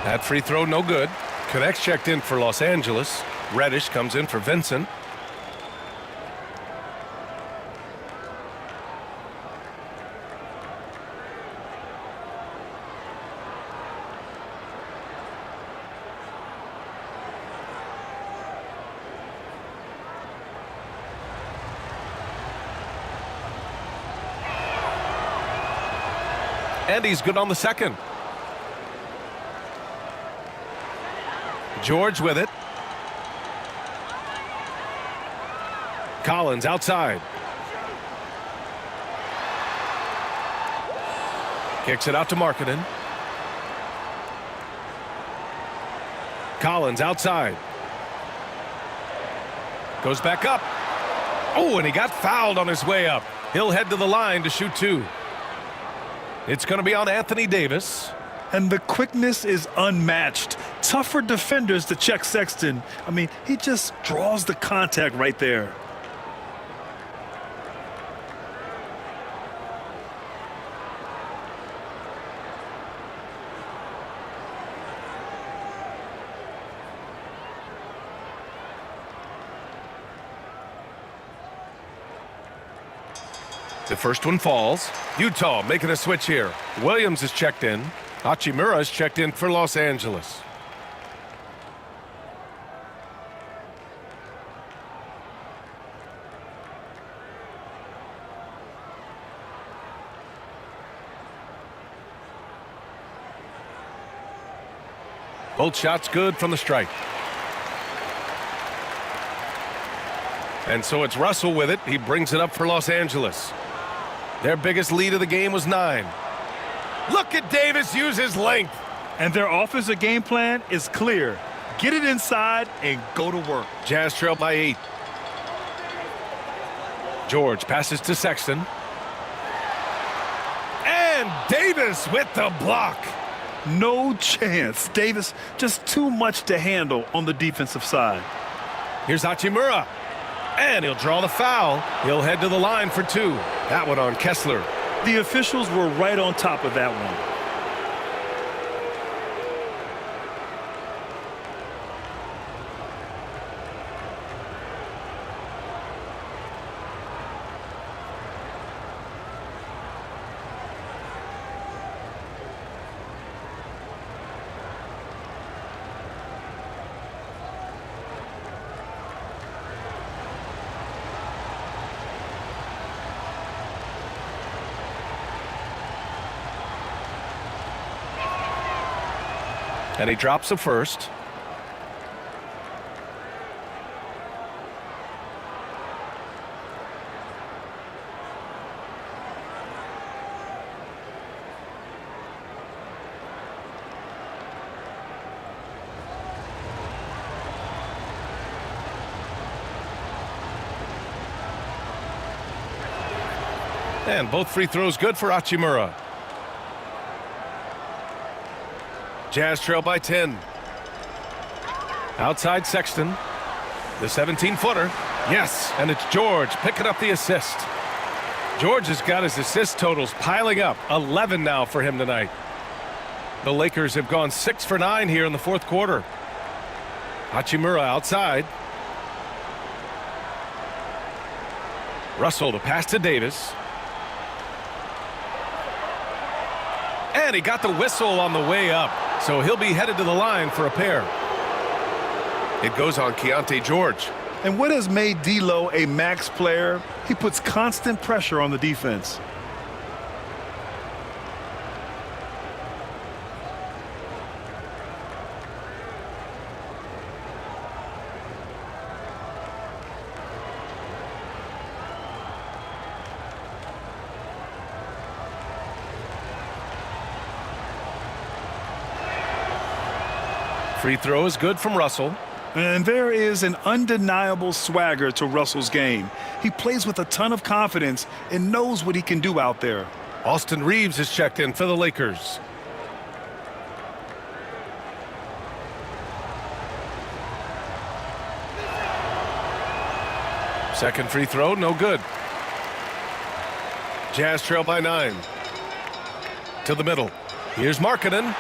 [SPEAKER 1] That free throw no good. Connects checked in for Los Angeles. Reddish comes in for Vincent. And he's good on the second. George with it. Collins outside. Kicks it out to Markkanen. Collins outside. Goes back up. Oh, and he got fouled on his way up. He'll head to the line to shoot 2. It's going to be on Anthony Davis.
[SPEAKER 2] And the quickness is unmatched. Tough for defenders to check Sexton. I mean, he just draws the contact right there.
[SPEAKER 1] The first one falls. Utah making a switch here. Williams is checked in. Hachimura is checked in for Los Angeles. Both shots good from the strike. And so it's Russell with it. He brings it up for Los Angeles. Their biggest lead of the game was 9. Look at Davis use his length.
[SPEAKER 2] And their offensive game plan is clear. Get it inside and go to work.
[SPEAKER 1] Jazz trail by 8. George passes to Sexton. And Davis with the block.
[SPEAKER 2] No chance. Davis just too much to handle on the defensive side.
[SPEAKER 1] Here's Hachimura. And he'll draw the foul. He'll head to the line for 2. That one on Kessler.
[SPEAKER 2] The officials were right on top of that one.
[SPEAKER 1] And he drops the first. And both free throws good for Hachimura. Jazz trail by 10. Outside Sexton. The 17-footer. Yes, and it's George picking up the assist. George has got his assist totals piling up. 11 now for him tonight. The Lakers have gone 6 for 9 here in the fourth quarter. Hachimura outside. Russell, the pass to Davis. And he got the whistle on the way up, so he'll be headed to the line for a pair. It goes on Keontae George.
[SPEAKER 2] And what has made D'Lo a max player? He puts constant pressure on the defense.
[SPEAKER 1] Free throw is good from Russell.
[SPEAKER 2] And there is an undeniable swagger to Russell's game. He plays with a ton of confidence and knows what he can do out there.
[SPEAKER 1] Austin Reeves is checked in for the Lakers. Second free throw, no good. Jazz trail by 9. To the middle. Here's Markkanen.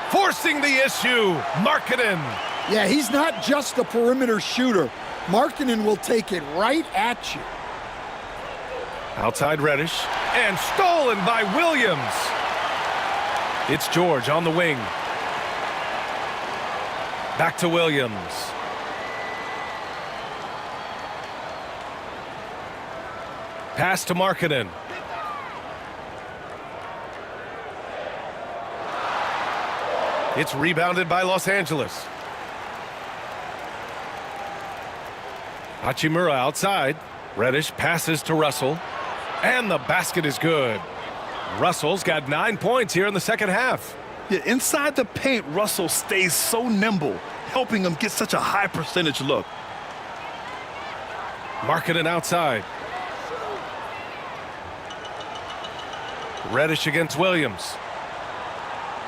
[SPEAKER 1] Forcing the issue. Markkanen.
[SPEAKER 14] Yeah, he's not just a perimeter shooter. Markkanen will take it right at you.
[SPEAKER 1] Outside Reddish. And stolen by Williams. It's George on the wing. Back to Williams. Pass to Markkanen. It's rebounded by Los Angeles. Hachimura outside. Reddish passes to Russell. And the basket is good. Russell's got 9 points here in the second half.
[SPEAKER 2] Yeah, inside the paint, Russell stays so nimble, helping him get such a high percentage look.
[SPEAKER 1] Markkanen outside. Reddish against Williams.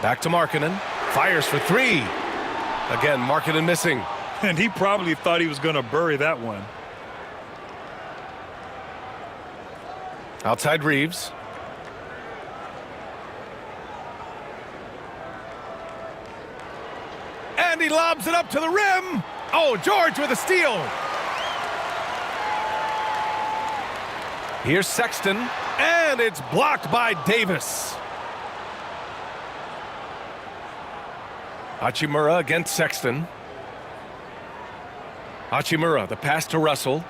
[SPEAKER 1] Back to Markkanen. Fires for 3. Again, Markkanen missing.
[SPEAKER 2] And he probably thought he was going to bury that one.
[SPEAKER 1] Outside Reeves. And he lobs it up to the rim. Oh, George with a steal. Here's Sexton. And it's blocked by Davis. Hachimura against Sexton. Hachimura, the pass to Russell.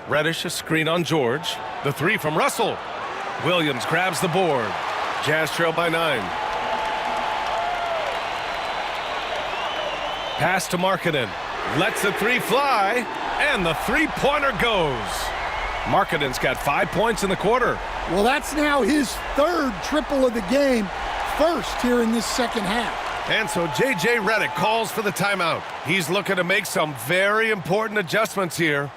[SPEAKER 1] Reddish, a screen on George. The 3 from Russell. Williams grabs the board. Jazz trail by 9. Pass to Markkanen. Lets the 3 fly. And the 3-pointer goes. Markkanen's got 5 points in the quarter.
[SPEAKER 14] Well, that's now his 3rd triple of the game. First here in this second half.
[SPEAKER 1] And so J.J. Redick calls for the timeout. He's looking to make some very important adjustments here.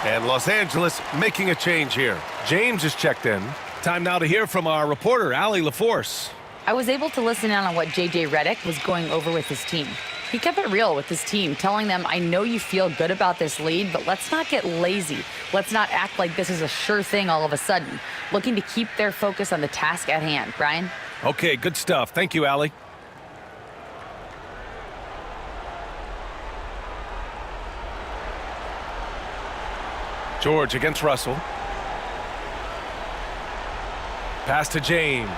[SPEAKER 1] And Los Angeles making a change here. James is checked in. Time now to hear from our reporter, Allie LaForce.
[SPEAKER 5] I was able to listen in on what J.J. Redick was going over with his team. He kept it real with his team, telling them, I know you feel good about this lead, but let's not get lazy. Let's not act like this is a sure thing all of a sudden. Looking to keep their focus on the task at hand. Brian?
[SPEAKER 1] Okay, good stuff. Thank you, Allie. George against Russell. Pass to James.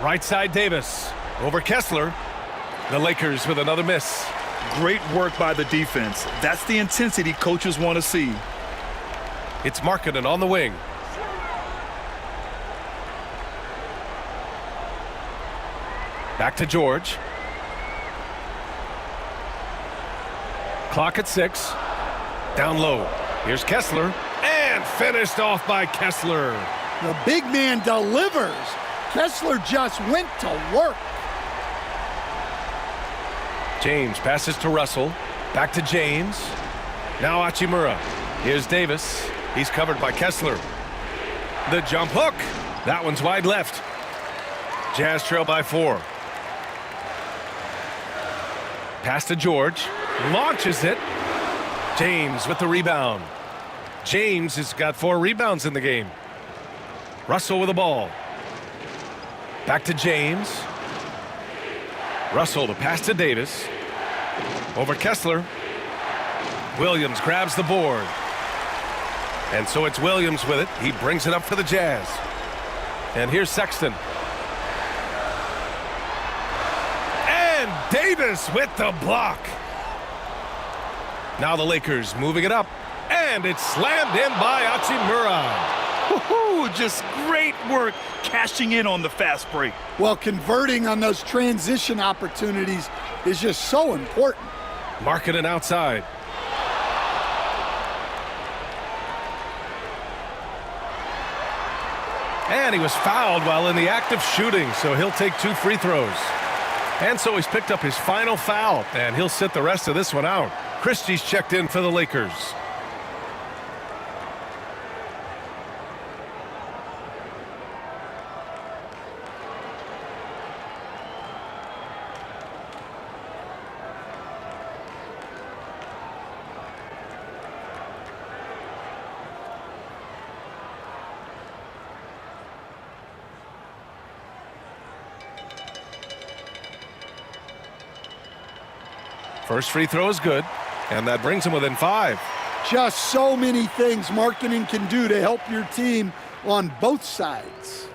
[SPEAKER 1] Right side Davis. Over Kessler. The Lakers with another miss.
[SPEAKER 2] Great work by the defense. That's the intensity coaches want to see.
[SPEAKER 1] It's Markkanen on the wing. Back to George. Clock at 6. Down low. Here's Kessler. And finished off by Kessler.
[SPEAKER 14] The big man delivers. Kessler just went to work.
[SPEAKER 1] James passes to Russell. Back to James. Now Hachimura. Here's Davis. He's covered by Kessler. The jump hook. That one's wide left. Jazz trail by 4. Pass to George. Launches it. James with the rebound. James has got 4 rebounds in the game. Russell with the ball. Back to James. Russell to pass to Davis. Over Kessler. Williams grabs the board. And so it's Williams with it. He brings it up for the Jazz. And here's Sexton. And Davis with the block. Now the Lakers moving it up. And it's slammed in by Hachimura.
[SPEAKER 2] Just great work cashing in on the fast break.
[SPEAKER 14] Well, converting on those transition opportunities is just so important.
[SPEAKER 1] Markkanen outside. And he was fouled while in the act of shooting, so he'll take 2 free throws. And so he's picked up his final foul, and he'll sit the rest of this one out. Christie's checked in for the Lakers. First free throw is good, and that brings him within 5.
[SPEAKER 14] Just so many things Markkanen can do to help your team on both sides.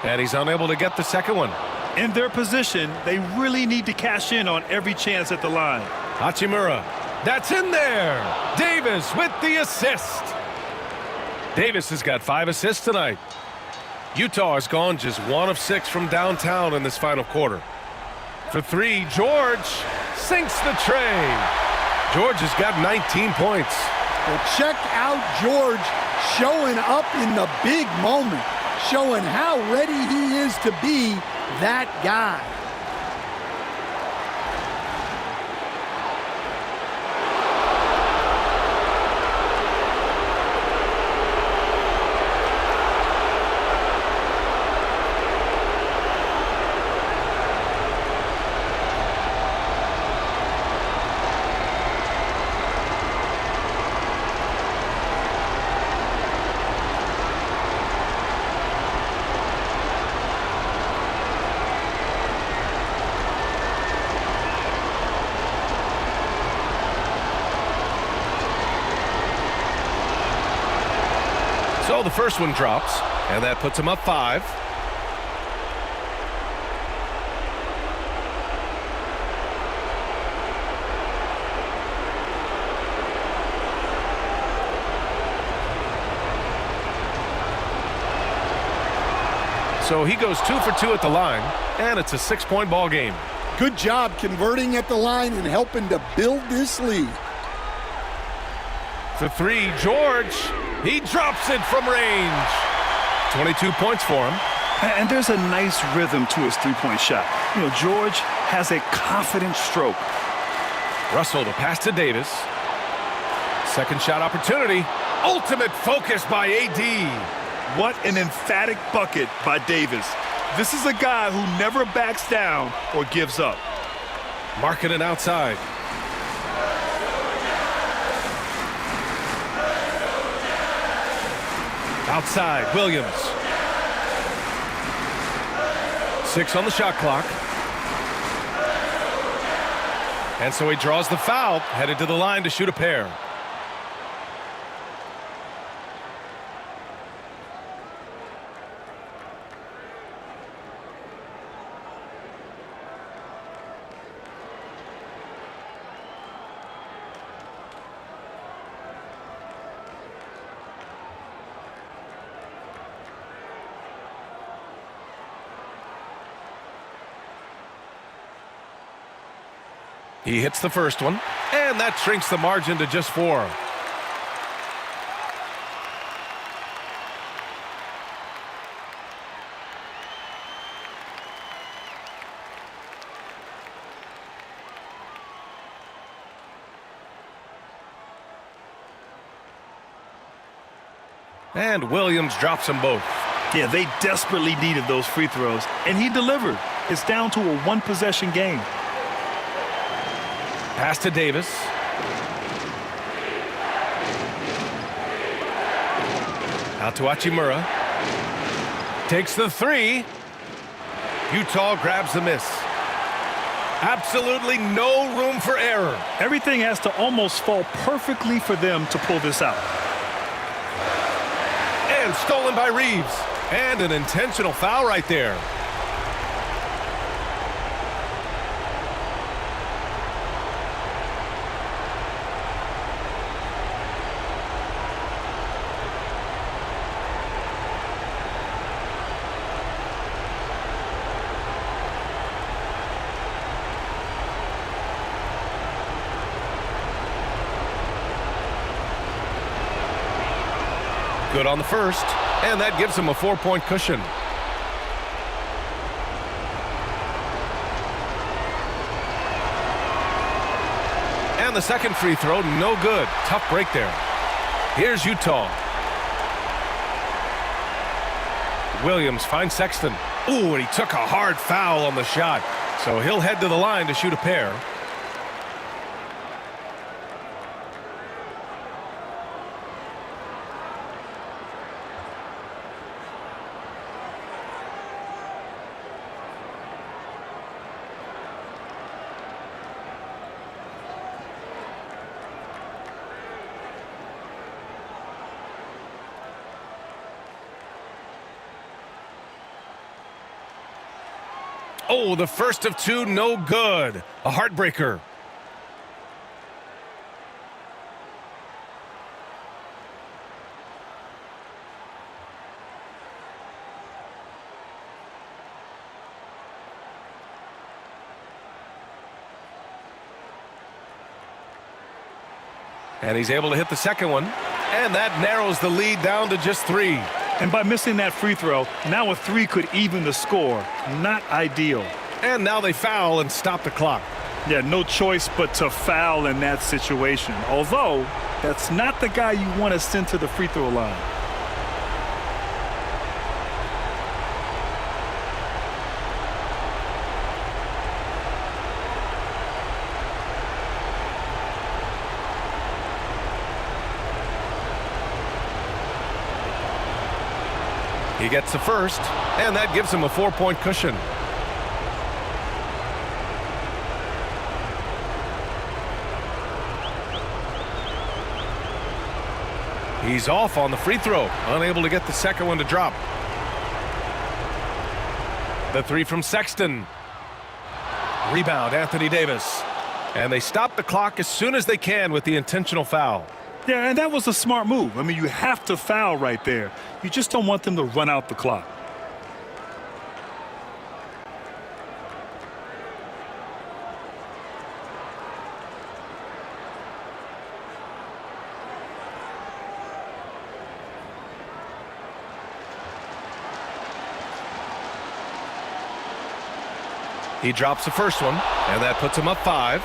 [SPEAKER 1] And he's unable to get the second one.
[SPEAKER 2] In their position, they really need to cash in on every chance at the line.
[SPEAKER 1] Hachimura, that's in there. Davis with the assist. Davis has got 5 assists tonight. Utah has gone just 1 of 6 from downtown in this final quarter. For 3, George sinks the tray. George has got 19 points.
[SPEAKER 14] Well, check out George showing up in the big moment, showing how ready he is to be that guy.
[SPEAKER 1] So the first one drops, and that puts him up 5. So he goes 2 for 2 at the line, and it's a 6-point ball game.
[SPEAKER 14] Good job converting at the line and helping to build this lead.
[SPEAKER 1] For three, George. He drops it from range. 22 points for him.
[SPEAKER 2] And there's a nice rhythm to his three-point shot. You know, George has a confident stroke.
[SPEAKER 1] Russell, the pass to Davis. Second shot opportunity. Ultimate focus by AD.
[SPEAKER 2] What an emphatic bucket by Davis. This is a guy who never backs down or gives up.
[SPEAKER 1] Marking it outside. Outside, Williams. 6 on the shot clock. And so he draws the foul, headed to the line to shoot a pair. He hits the first one, and that shrinks the margin to just 4. And Williams drops them both.
[SPEAKER 2] Yeah, they desperately needed those free throws, and he delivered. It's down to a one-possession game.
[SPEAKER 1] Pass to Davis. Out to Hachimura. Takes the three. Utah grabs the miss. Absolutely no room for error.
[SPEAKER 2] Everything has to almost fall perfectly for them to pull this out.
[SPEAKER 1] And stolen by Reeves. And an intentional foul right there. Good on the first, and that gives him a 4-point cushion. And the second free throw, no good. Tough break there. Here's Utah. Williams finds Sexton. Ooh, and he took a hard foul on the shot. So he'll head to the line to shoot a pair. Oh, the first of two, no good. A heartbreaker. And he's able to hit the second one. And that narrows the lead down to just 3.
[SPEAKER 2] And by missing that free throw, now a 3 could even the score. Not ideal.
[SPEAKER 1] And now they foul and stop the clock.
[SPEAKER 2] Yeah, no choice but to foul in that situation. Although, that's not the guy you want to send to the free throw line.
[SPEAKER 1] He gets the first, and that gives him a 4-point cushion. He's off on the free throw, unable to get the second one to drop. The 3 from Sexton. Rebound, Anthony Davis. And they stop the clock as soon as they can with the intentional foul.
[SPEAKER 2] Yeah, and that was a smart move. I mean, you have to foul right there. You just don't want them to run out the clock.
[SPEAKER 1] He drops the first one, and that puts him up 5.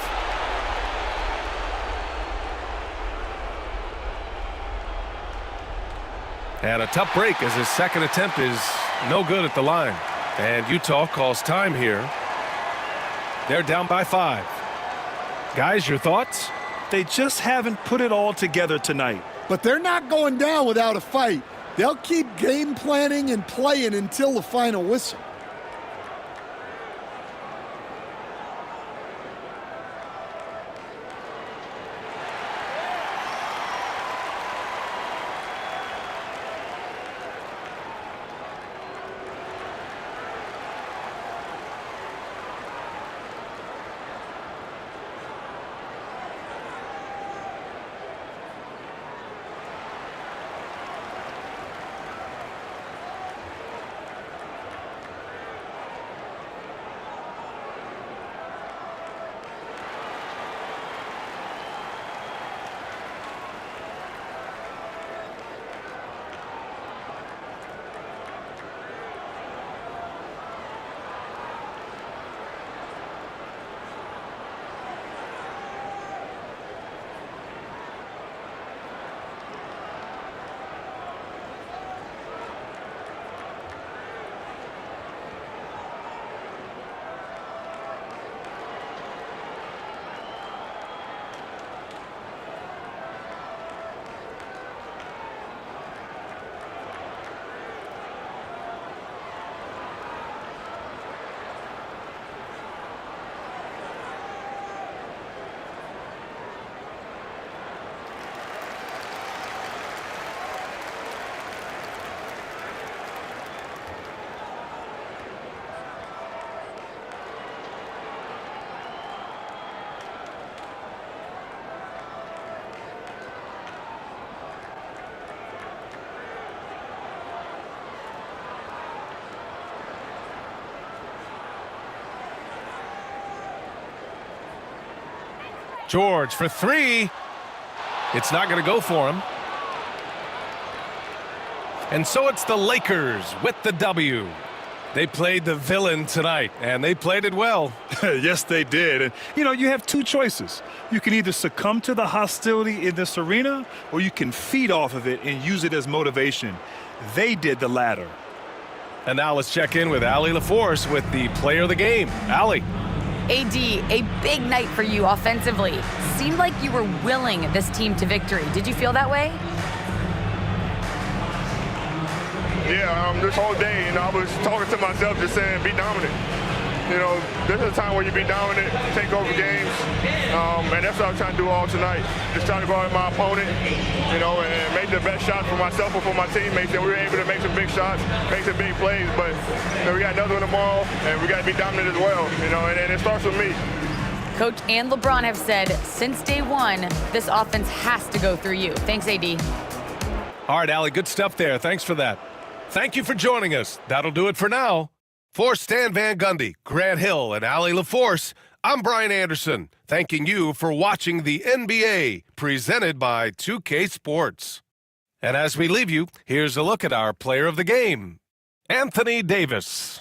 [SPEAKER 1] And a tough break as his second attempt is no good at the line. And Utah calls time here. They're down by 5. Guys, your thoughts?
[SPEAKER 2] They just haven't put it all together tonight.
[SPEAKER 14] But they're not going down without a fight. They'll keep game planning and playing until the final whistle.
[SPEAKER 1] George for 3. It's not going to go for him. And so it's the Lakers with the W. They played the villain tonight, and they played it well.
[SPEAKER 2] Yes, they did. And, you have two choices. You can either succumb to the hostility in this arena, or you can feed off of it and use it as motivation. They did the latter.
[SPEAKER 1] And now let's check in with Allie LaForce with the player of the game. Allie.
[SPEAKER 5] AD, a big night for you offensively. Seemed like you were willing this team to victory. Did you feel that way?
[SPEAKER 8] Yeah, this whole day, I was talking to myself, just saying, be dominant. This is a time where you be dominant, take over games, and that's what I'm trying to do all tonight. Just trying to go at my opponent, and make the best shot for myself and for my teammates. And we were able to make some big shots, make some big plays, but we got another one tomorrow, and we got to be dominant as well, and it starts with me.
[SPEAKER 5] Coach and LeBron have said since day one, this offense has to go through you. Thanks, AD.
[SPEAKER 1] All right, Allie, good stuff there. Thanks for that. Thank you for joining us. That'll do it for now. For Stan Van Gundy, Grant Hill, and Allie LaForce, I'm Brian Anderson, thanking you for watching the NBA presented by 2K Sports. And as we leave you, here's a look at our player of the game, Anthony Davis.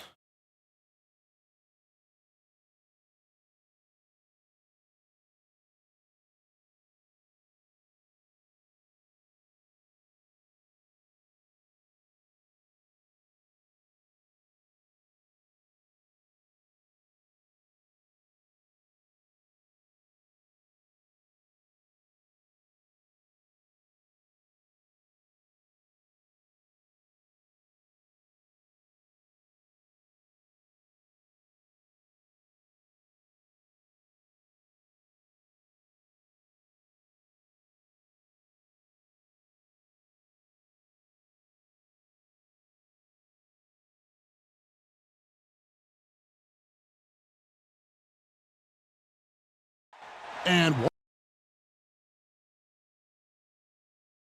[SPEAKER 9] And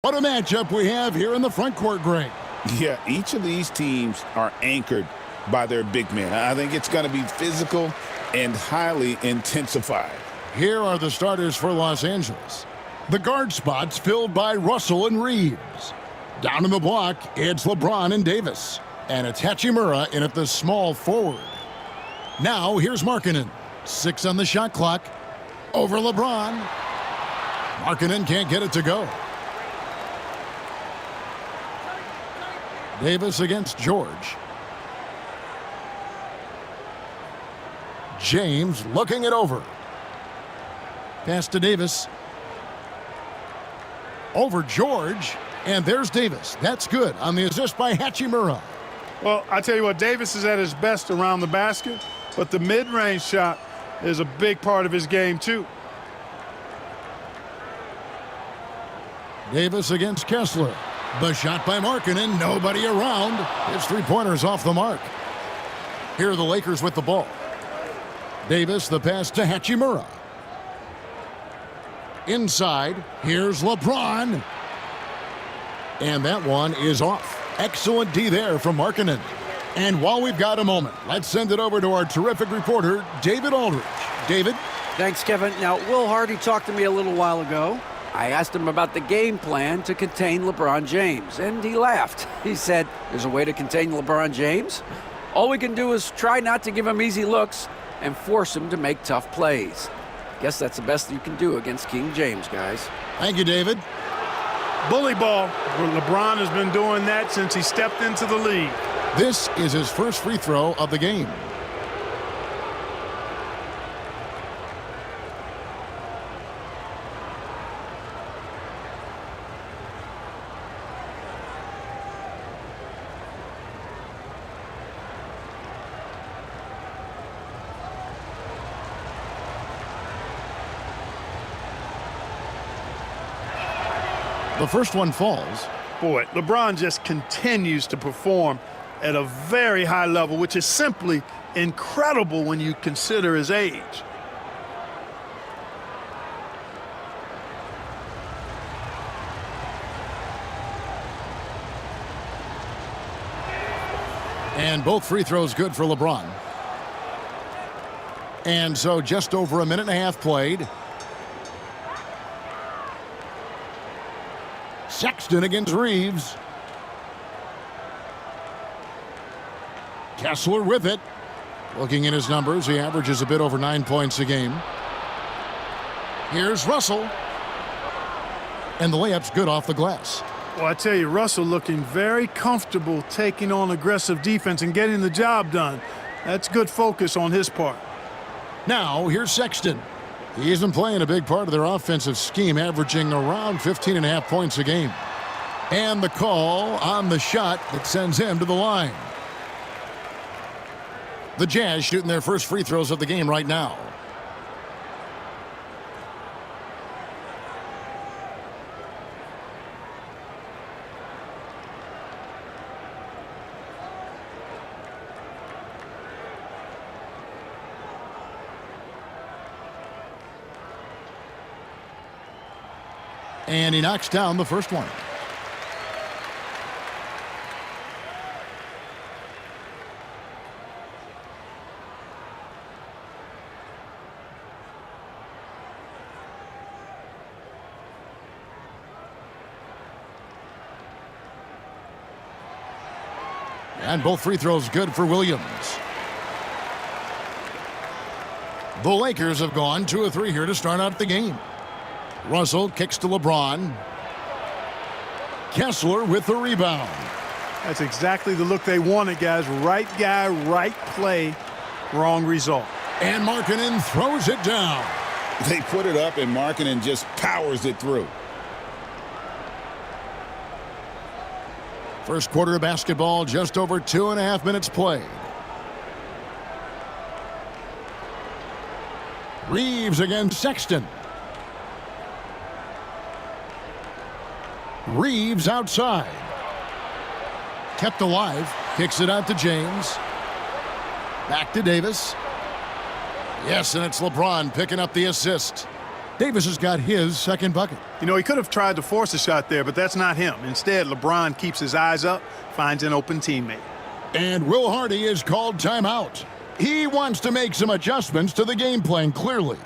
[SPEAKER 9] what a matchup we have here in the front court, Greg.
[SPEAKER 10] Yeah, each of these teams are anchored by their big men. I think it's going to be physical and highly intensified.
[SPEAKER 9] Here are the starters for Los Angeles. The guard spots filled by Russell and Reeves. Down in the block, it's LeBron and Davis. And it's Hachimura in at the small forward. Now here's Markkanen. 6 on the shot clock. Over LeBron. Markkanen can't get it to go. Davis against George. James looking it over. Pass to Davis. Over George. And there's Davis. That's good on the assist by Hachimura.
[SPEAKER 2] Well, I tell you what, Davis is at his best around the basket, but the mid-range shot is a big part of his game, too.
[SPEAKER 9] Davis against Kessler. The shot by Markkanen. Nobody around. His three-pointer's off the mark. Here are the Lakers with the ball. Davis, the pass to Hachimura. Inside, here's LeBron. And that one is off. Excellent D there from Markkanen. And while we've got a moment, let's send it over to our terrific reporter, David Aldridge. David?
[SPEAKER 12] Thanks, Kevin. Now, Will Hardy talked to me a little while ago. I asked him about the game plan to contain LeBron James, and he laughed. He said, there's a way to contain LeBron James. All we can do is try not to give him easy looks and force him to make tough plays. Guess that's the best you can do against King James, guys.
[SPEAKER 9] Thank you, David.
[SPEAKER 2] Bully ball. LeBron has been doing that since he stepped into the league.
[SPEAKER 9] This is his first free throw of the game. The first one falls.
[SPEAKER 2] Boy, LeBron just continues to perform at a very high level, which is simply incredible when you consider his age.
[SPEAKER 9] And both free throws good for LeBron. And so just over a minute and a half played. Sexton against Reeves. Kessler with it. Looking at his numbers, he averages a bit over 9 points a game. Here's Russell. And the layup's good off the glass.
[SPEAKER 2] Well, I tell you, Russell looking very comfortable taking on aggressive defense and getting the job done. That's good focus on his part.
[SPEAKER 9] Now, here's Sexton. He isn't playing a big part of their offensive scheme, averaging around 15.5 points a game. And the call on the shot that sends him to the line. The Jazz shooting their first free throws of the game right now. And he knocks down the first one. And both free throws good for Williams. The Lakers have gone 2 of 3 here to start out the game. Russell kicks to LeBron. Kessler with the rebound.
[SPEAKER 2] That's exactly the look they wanted, guys. Right guy, right play, wrong result.
[SPEAKER 9] And Markkanen throws it down.
[SPEAKER 10] They put it up, and Markkanen just powers it through.
[SPEAKER 9] First quarter of basketball, just over 2.5 minutes played. Reeves against Sexton. Reeves outside. Kept alive. Kicks it out to James. Back to Davis. Yes, and it's LeBron picking up the assist. Davis has got his second bucket.
[SPEAKER 2] You know, he could have tried to force a shot there, but that's not him. Instead, LeBron keeps his eyes up, finds an open teammate.
[SPEAKER 9] And Will Hardy is called timeout. He wants to make some adjustments to the game plan, clearly.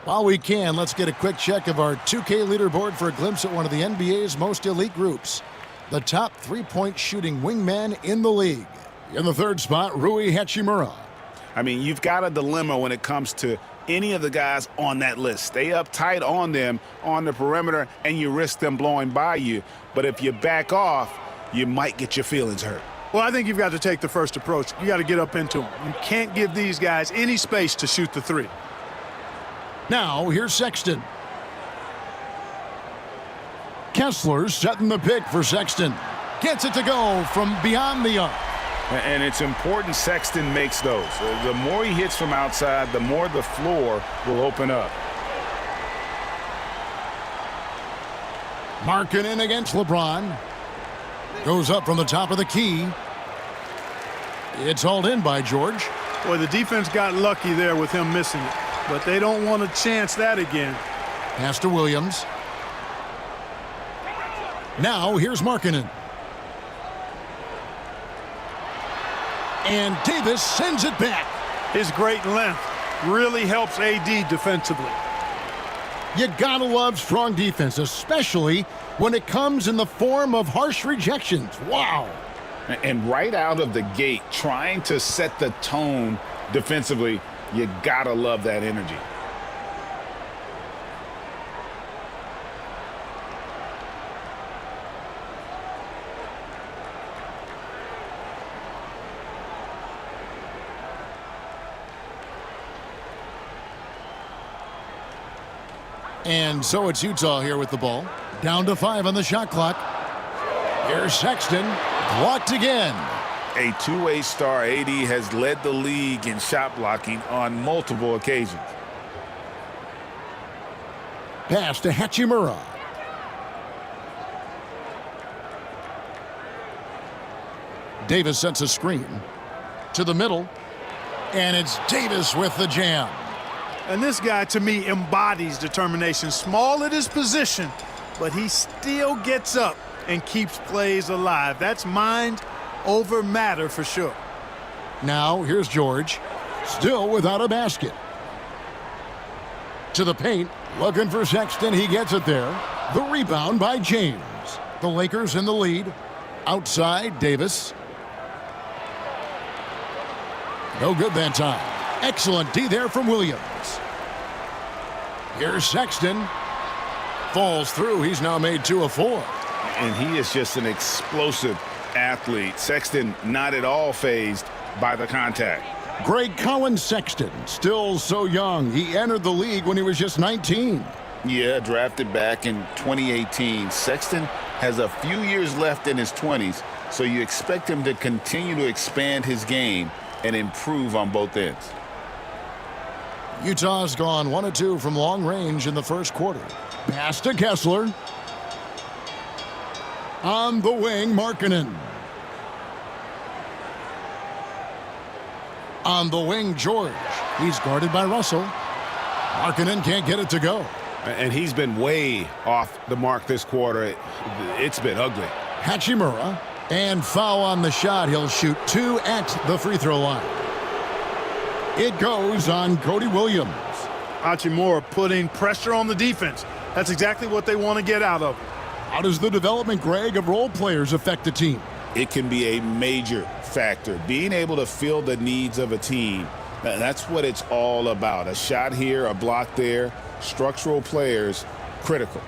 [SPEAKER 9] While we can, let's get a quick check of our 2K leaderboard for a glimpse at one of the NBA's most elite groups. The top three-point shooting wingman in the league. In the third spot, Rui Hachimura.
[SPEAKER 13] I mean, you've got a dilemma when it comes to any of the guys on that list. Stay up tight on them on the perimeter, and you risk them blowing by you. But if you back off, you might get your feelings hurt.
[SPEAKER 14] Well, I think you've got to take the first approach. You got to get up into them. You can't give these guys any space to shoot the three.
[SPEAKER 9] Now, here's Sexton. Kessler setting the pick for Sexton. Gets it to go from beyond the arc.
[SPEAKER 13] And it's important Sexton makes those. The more he hits from outside, the more the floor will open up.
[SPEAKER 9] Markkanen against LeBron. Goes up from the top of the key. It's hauled in by George.
[SPEAKER 14] Boy, the defense got lucky there with him missing it. But they don't want to chance that again.
[SPEAKER 9] Pass to Williams. Now here's Markkanen. And Davis sends it back.
[SPEAKER 14] His great length really helps AD defensively.
[SPEAKER 9] You gotta love strong defense, especially when it comes in the form of harsh rejections. Wow.
[SPEAKER 13] And right out of the gate, trying to set the tone defensively, you gotta love that energy.
[SPEAKER 9] And so it's Utah here with the ball. Down to 5 on the shot clock. Here's Sexton. Blocked again.
[SPEAKER 13] A two-way star, AD has led the league in shot blocking on multiple occasions.
[SPEAKER 9] Pass to Hachimura. Davis sets a screen to the middle. And it's Davis with the jam.
[SPEAKER 14] And this guy, to me, embodies determination. Small at his position, but he still gets up and keeps plays alive. That's mind over matter for sure.
[SPEAKER 9] Now, here's George. Still without a basket. To the paint. Looking for Sexton. He gets it there. The rebound by James. The Lakers in the lead. Outside, Davis. No good that time. Excellent D there from Williams. Here's Sexton. Falls through. He's now made 2 of 4.
[SPEAKER 13] And he is just an explosive athlete. Sexton not at all fazed by the contact.
[SPEAKER 9] Greg Collins Sexton, still so young. He entered the league when he was just 19.
[SPEAKER 13] Yeah, drafted back in 2018. Sexton has a few years left in his 20s, so you expect him to continue to expand his game and improve on both ends.
[SPEAKER 9] Utah's gone 1 of 2 from long range in the first quarter. Pass to Kessler. On the wing, Markkanen. On the wing, George. He's guarded by Russell. Markkanen can't get it to go.
[SPEAKER 13] And he's been way off the mark this quarter. It's been ugly.
[SPEAKER 9] Hachimura. And foul on the shot. He'll shoot 2 at the free throw line. It goes on Cody Williams.
[SPEAKER 14] Hachimura putting pressure on the defense. That's exactly what they want to get out of it.
[SPEAKER 9] How does the development, Greg, of role players affect the team?
[SPEAKER 13] It can be a major factor. Being able to fill the needs of a team, that's what it's all about. A shot here, a block there, structural players, critical.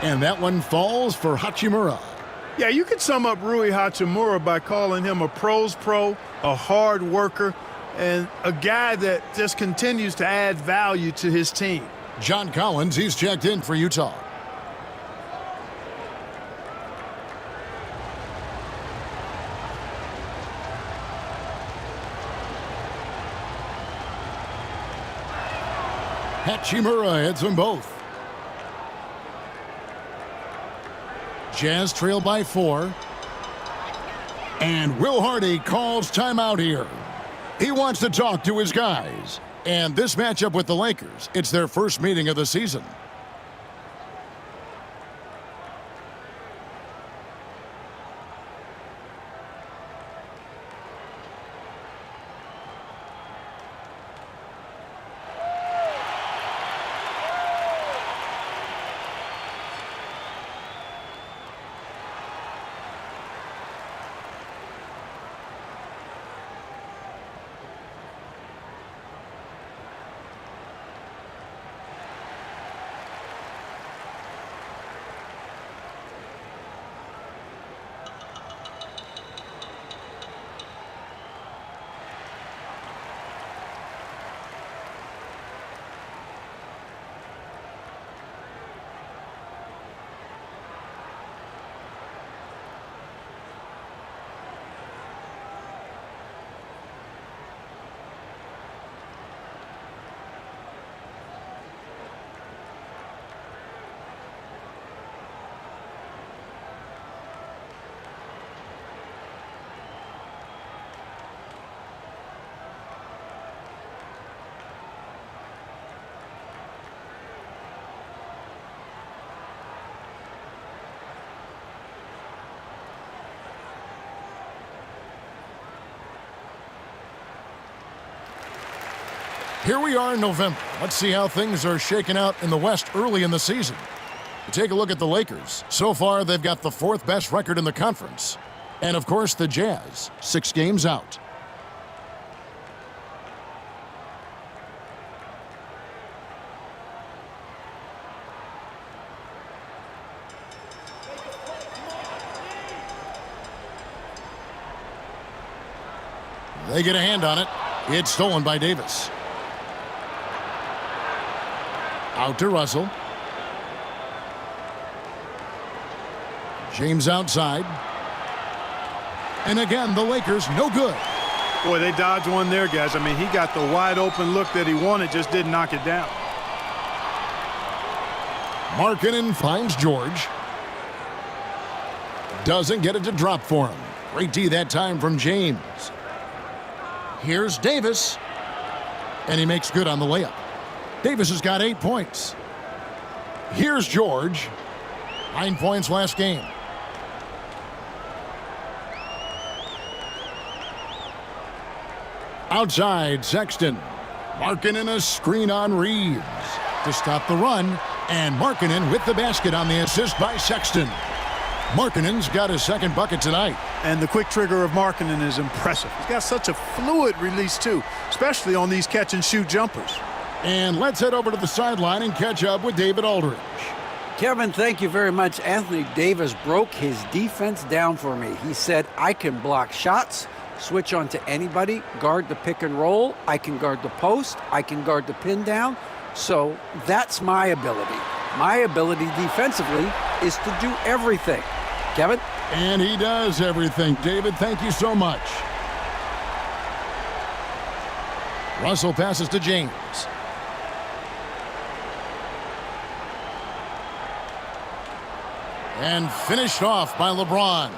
[SPEAKER 9] And that one falls for Hachimura.
[SPEAKER 14] Yeah, you could sum up Rui Hachimura by calling him a pro's pro, a hard worker, and a guy that just continues to add value to his team.
[SPEAKER 9] John Collins, he's checked in for Utah. Hachimura hits them both. Jazz trail by 4. And Will Hardy calls timeout here. He wants to talk to his guys. And this matchup with the Lakers, it's their first meeting of the season. Here we are in November. Let's see how things are shaking out in the West early in the season. Take a look at the Lakers. So far, they've got the 4th best record in the conference. And, of course, the Jazz, 6 games out. They get a hand on it. It's stolen by Davis. Out to Russell. James outside. And again, the Lakers no good.
[SPEAKER 16] Boy, they dodged one there, guys. I mean, he got the wide open look that he wanted, just didn't knock it down.
[SPEAKER 9] Markkanen finds George. Doesn't get it to drop for him. Great D that time from James. Here's Davis. And he makes good on the layup. Davis has got 8 points. Here's George. 9 points last game. Outside, Sexton. Markkanen a screen on Reeves to stop the run. And Markkanen with the basket on the assist by Sexton. Markkanen's got his 2nd bucket tonight.
[SPEAKER 16] And the quick trigger of Markkanen is impressive. He's got such a fluid release, too, especially on these catch-and-shoot jumpers.
[SPEAKER 9] And let's head over to the sideline and catch up with David Aldridge.
[SPEAKER 12] Kevin, thank you very much. Anthony Davis broke his defense down for me. He said, I can block shots, switch on to anybody, guard the pick and roll, I can guard the post, I can guard the pin down. So that's my ability. My ability defensively is to do everything. Kevin?
[SPEAKER 9] And he does everything. David, thank you so much. Russell passes to James. And finished off by LeBron.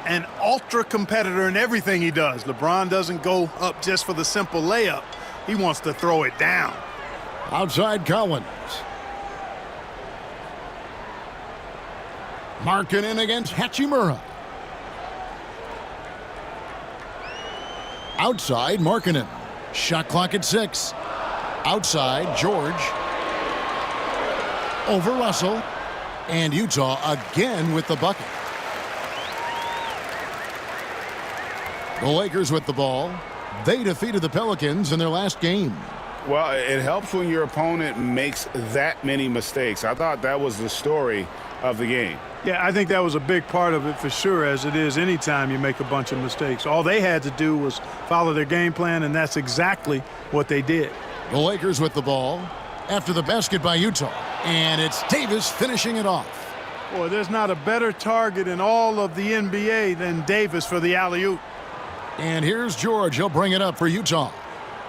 [SPEAKER 16] An ultra competitor in everything he does. LeBron doesn't go up just for the simple layup. He wants to throw it down.
[SPEAKER 9] Outside Collins. Markkanen against Hachimura. Outside Markkanen. Shot clock at 6. Outside George. Over Russell. And Utah again with the bucket. The Lakers with the ball. They defeated the Pelicans in their last game.
[SPEAKER 13] Well, it helps when your opponent makes that many mistakes. I thought that was the story of the game.
[SPEAKER 16] Yeah, I think that was a big part of it for sure, as it is anytime you make a bunch of mistakes. All they had to do was follow their game plan, and that's exactly what they did.
[SPEAKER 9] The Lakers with the ball after the basket by Utah. And it's Davis finishing it off.
[SPEAKER 16] Boy, there's not a better target in all of the NBA than Davis for the alley-oop.
[SPEAKER 9] And here's George. He'll bring it up for Utah.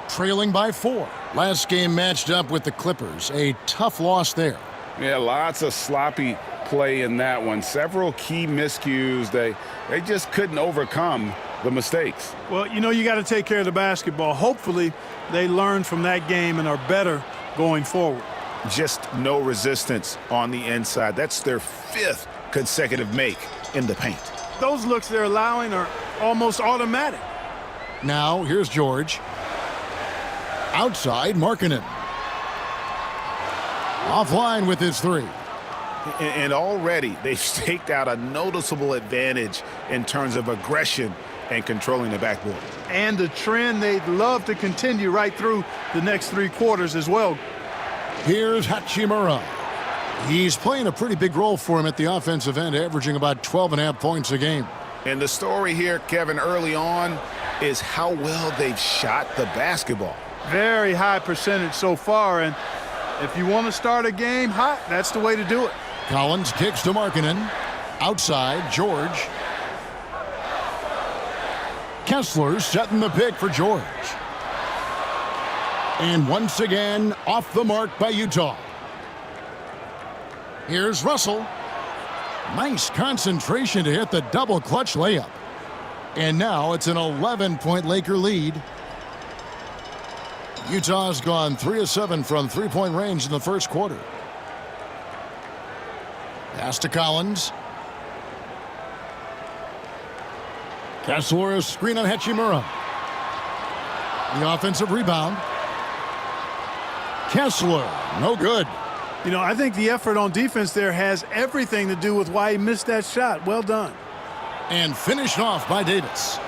[SPEAKER 9] Trailing by 4. Last game matched up with the Clippers. A tough loss there.
[SPEAKER 13] Yeah, lots of sloppy play in that one. Several key miscues. They just couldn't overcome the mistakes.
[SPEAKER 16] Well, you know, you got to take care of the basketball. Hopefully, they learn from that game and are better going forward.
[SPEAKER 13] Just no resistance on the inside. That's their 5th consecutive make in the paint.
[SPEAKER 16] Those looks they're allowing are almost automatic.
[SPEAKER 9] Now, here's George. Outside, Markkanen. Offline with his 3.
[SPEAKER 13] And already they've staked out a noticeable advantage in terms of aggression and controlling the backboard.
[SPEAKER 16] And a trend they'd love to continue right through the next 3 quarters as well.
[SPEAKER 9] Here's Hachimura. He's playing a pretty big role for him at the offensive end, averaging about 12.5 points a game.
[SPEAKER 13] And the story here, Kevin, early on is how well they've shot the basketball.
[SPEAKER 16] Very high percentage so far, and if you want to start a game hot, that's the way to do it.
[SPEAKER 9] Collins kicks to Markkanen. Outside, George. Kessler setting the pick for George. And once again, off the mark by Utah. Here's Russell. Nice concentration to hit the double clutch layup. And now it's an 11-point Laker lead. Utah's gone 3 of 7 from three-point range in the first quarter. Pass to Collins. Kessler, a screen on Hachimura. The offensive rebound. Kessler, no good.
[SPEAKER 16] You know, I think the effort on defense there has everything to do with why he missed that shot. Well done.
[SPEAKER 9] And finished off by Davis.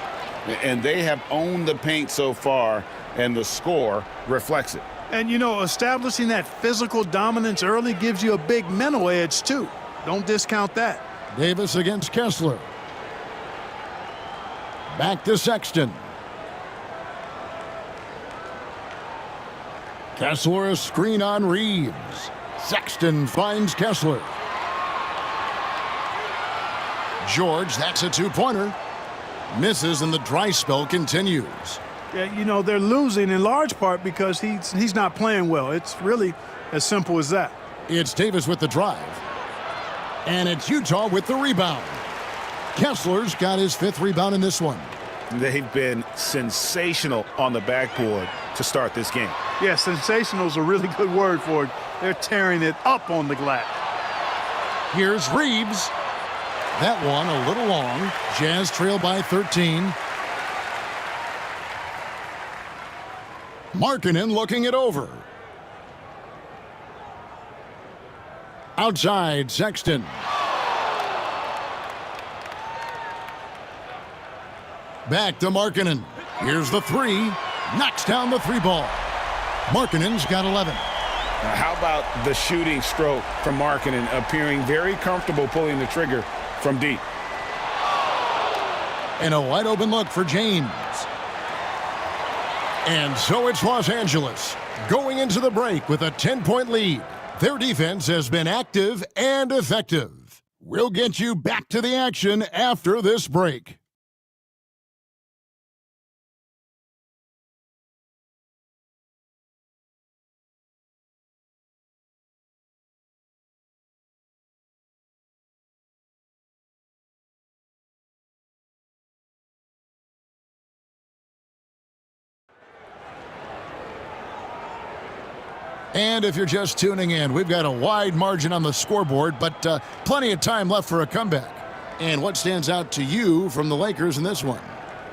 [SPEAKER 13] And they have owned the paint so far, and the score reflects it.
[SPEAKER 16] And, you know, establishing that physical dominance early gives you a big mental edge, too. Don't discount that.
[SPEAKER 9] Davis against Kessler. Back to Sexton. Kessler, a screen on Reeves. Sexton finds Kessler. George, that's a two-pointer. Misses, and the dry spell continues.
[SPEAKER 16] Yeah, you know, they're losing in large part because he's not playing well. It's really as simple as that.
[SPEAKER 9] It's Davis with the drive. And it's Utah with the rebound. Kessler's got his 5th rebound in this one.
[SPEAKER 13] They've been sensational on the backboard to start this game.
[SPEAKER 16] Yeah, sensational is a really good word for it. They're tearing it up on the glass.
[SPEAKER 9] Here's Reeves. That one a little long. Jazz trail by 13. Markkanen looking it over. Outside, Sexton. Back to Markkanen. Here's the 3. Knocks down the 3 ball. Markkanen's got 11.
[SPEAKER 13] Now, how about the shooting stroke from Markkanen, appearing very comfortable pulling the trigger from deep.
[SPEAKER 9] And a wide open look for James. And so it's Los Angeles going into the break with a 10-point lead. Their defense has been active and effective. We'll get you back to the action after this break. And if you're just tuning in, we've got a wide margin on the scoreboard, but plenty of time left for a comeback. And what stands out to you from the Lakers in this one?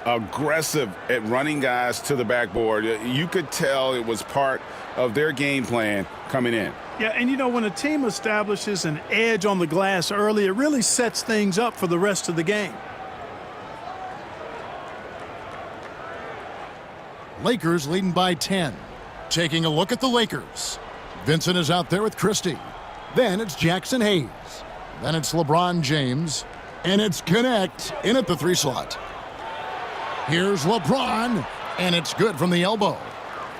[SPEAKER 13] Aggressive at running guys to the backboard. You could tell it was part of their game plan coming in.
[SPEAKER 16] Yeah, and you know, when a team establishes an edge on the glass early, it really sets things up for the rest of the game.
[SPEAKER 9] Lakers leading by 10. Taking a look at the Lakers. Vincent is out there with Christie. Then it's Jackson Hayes. Then it's LeBron James. And it's Connect in at the 3 slot. Here's LeBron. And it's good from the elbow.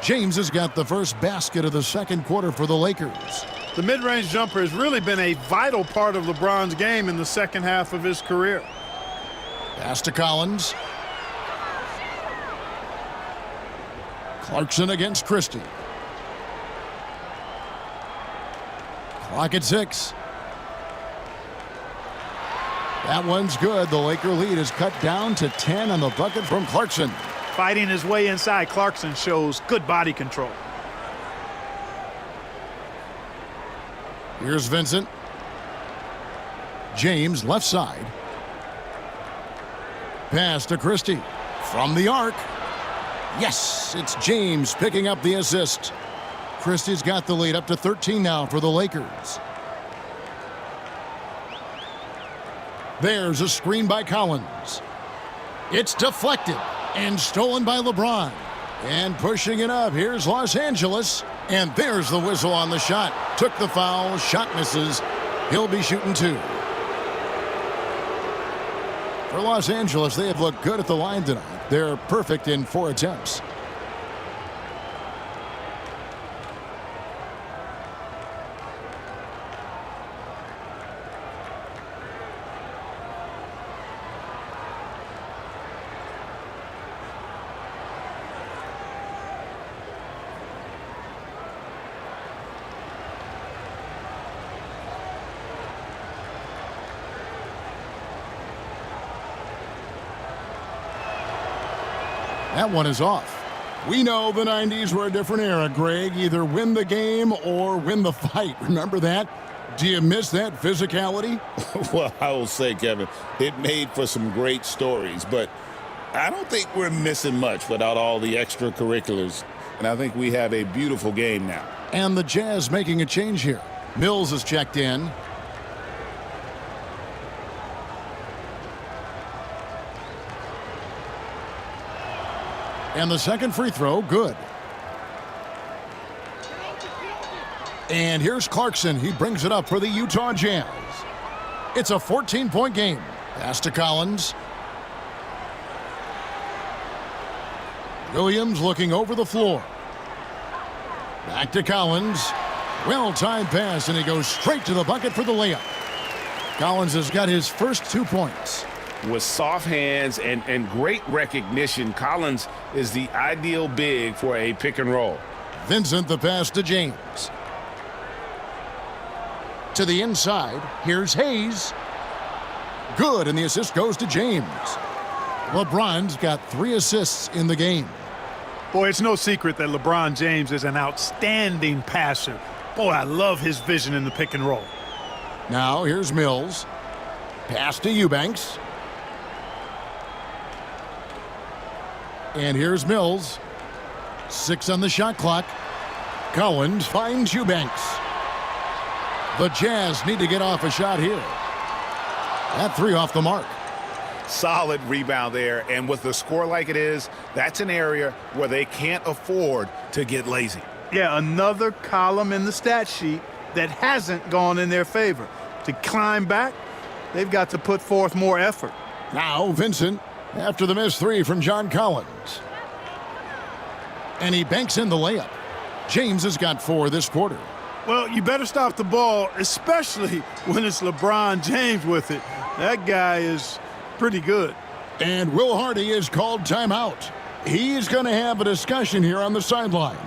[SPEAKER 9] James has got the first basket of the second quarter for the Lakers.
[SPEAKER 16] The mid-range jumper has really been a vital part of LeBron's game in the second half of his career.
[SPEAKER 9] Pass to Collins. Clarkson against Christie. Clock at 6. That one's good. The Laker lead is cut down to 10 on the bucket from Clarkson.
[SPEAKER 16] Fighting his way inside, Clarkson shows good body control.
[SPEAKER 9] Here's Vincent. James left side. Pass to Christie. From the arc. Yes, it's James picking up the assist. Christie's got the lead up to 13 now for the Lakers. There's a screen by Collins. It's deflected and stolen by LeBron. And pushing it up, here's Los Angeles. And there's the whistle on the shot. Took the foul, shot misses. He'll be shooting 2. For Los Angeles, they have looked good at the line tonight. They're perfect in 4 attempts. That one is off. We know the 90s were a different era, Greg. Either win the game or win the fight. Remember that? Do you miss that physicality?
[SPEAKER 10] Well, I will say, Kevin, it made for some great stories, but I don't think we're missing much without all the extracurriculars. And I think we have a beautiful game now.
[SPEAKER 9] And the Jazz making a change here. Mills is checked in. And the second free throw, good. And here's Clarkson. He brings it up for the Utah Jazz. It's a 14-point game. Pass to Collins. Williams looking over the floor. Back to Collins. Well-timed pass, and he goes straight to the bucket for the layup. Collins has got his first 2 points.
[SPEAKER 13] With soft hands and great recognition, Collins is the ideal big for a pick and roll.
[SPEAKER 9] Vincent the pass to James. To the inside, here's Hayes. Good, and the assist goes to James. LeBron's got 3 assists in the game.
[SPEAKER 2] Boy, it's no secret that LeBron James is an outstanding passer. Boy, I love his vision in the pick and roll.
[SPEAKER 9] Now here's Mills. Pass to Eubanks. And here's Mills. 6 on the shot clock. Collins finds Eubanks. The Jazz need to get off a shot here. That 3 off the mark.
[SPEAKER 13] Solid rebound there, and with the score like it is, that's an area where they can't afford to get lazy.
[SPEAKER 2] Yeah, another column in the stat sheet that hasn't gone in their favor. To climb back, they've got to put forth more effort.
[SPEAKER 9] Now Vincent after the missed 3 from John Collins. And he banks in the layup. James has got 4 this quarter.
[SPEAKER 2] Well, you better stop the ball, especially when it's LeBron James with it. That guy is pretty good.
[SPEAKER 9] And Will Hardy is called timeout. He's going to have a discussion here on the sideline.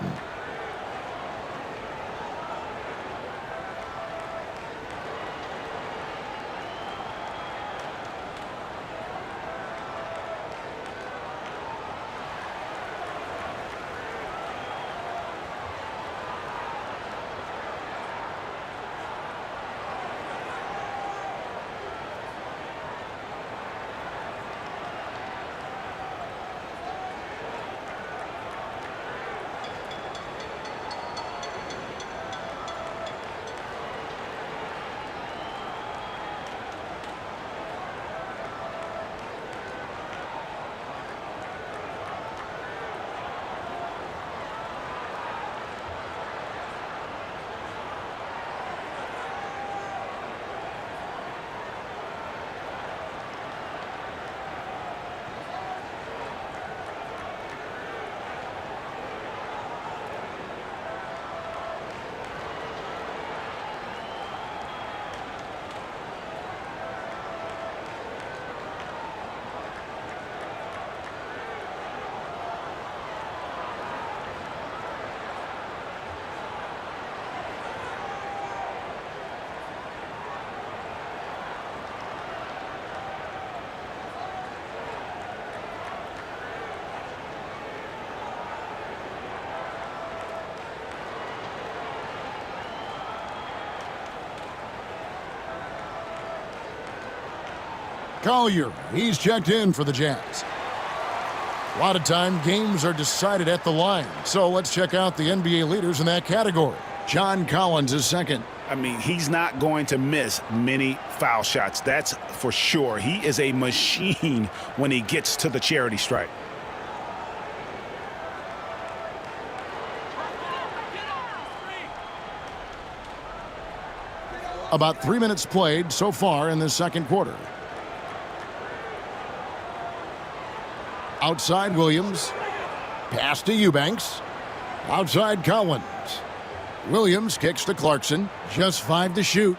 [SPEAKER 9] Collier, he's checked in for the Jazz. A lot of time, games are decided at the line. So let's check out the NBA leaders in that category. John Collins is second.
[SPEAKER 13] I mean, he's not going to miss many foul shots. That's for sure. He is a machine when he gets to the charity stripe.
[SPEAKER 9] About 3 minutes played so far in the second quarter. Outside Williams. Pass to Eubanks. Outside Collins. Williams kicks to Clarkson. Just 5 to shoot.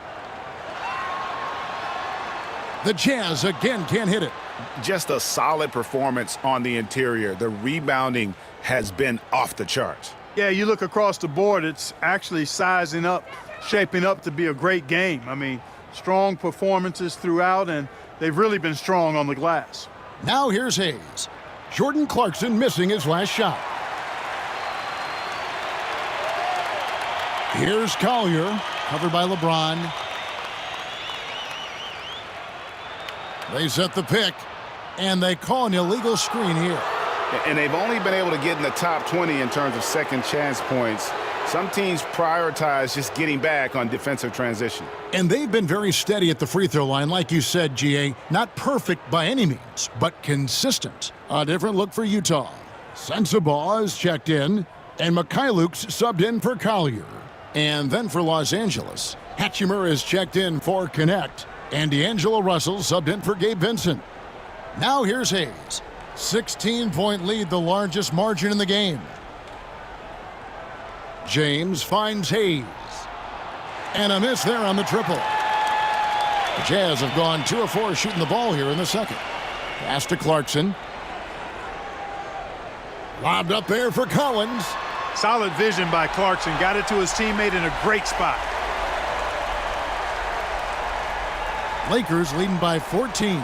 [SPEAKER 9] The Jazz again can't hit it.
[SPEAKER 13] Just a solid performance on the interior. The rebounding has been off the charts.
[SPEAKER 2] Yeah, you look across the board, it's actually sizing up, shaping up to be a great game. I mean, strong performances throughout, and they've really been strong on the glass.
[SPEAKER 9] Now here's Hayes. Jordan Clarkson missing his last shot. Here's Collier, covered by LeBron. They set the pick, and they call an illegal screen here.
[SPEAKER 13] And they've only been able to get in the top 20 in terms of second chance points. Some teams prioritize just getting back on defensive transition.
[SPEAKER 9] And they've been very steady at the free throw line, like you said, GA. Not perfect by any means, but consistent. A different look for Utah. Sensabaugh is checked in, and Mikhailuk's subbed in for Collier. And then for Los Angeles, Hachimura is checked in for Connect, and D'Angelo Russell subbed in for Gabe Vincent. Now here's Hayes. 16-point lead, the largest margin in the game. James finds Hayes. And a miss there on the triple. The Jazz have gone 2 of 4 shooting the ball here in the second. Pass to Clarkson. Lobbed up there for Collins.
[SPEAKER 16] Solid vision by Clarkson. Got it to his teammate in a great spot.
[SPEAKER 9] Lakers leading by 14.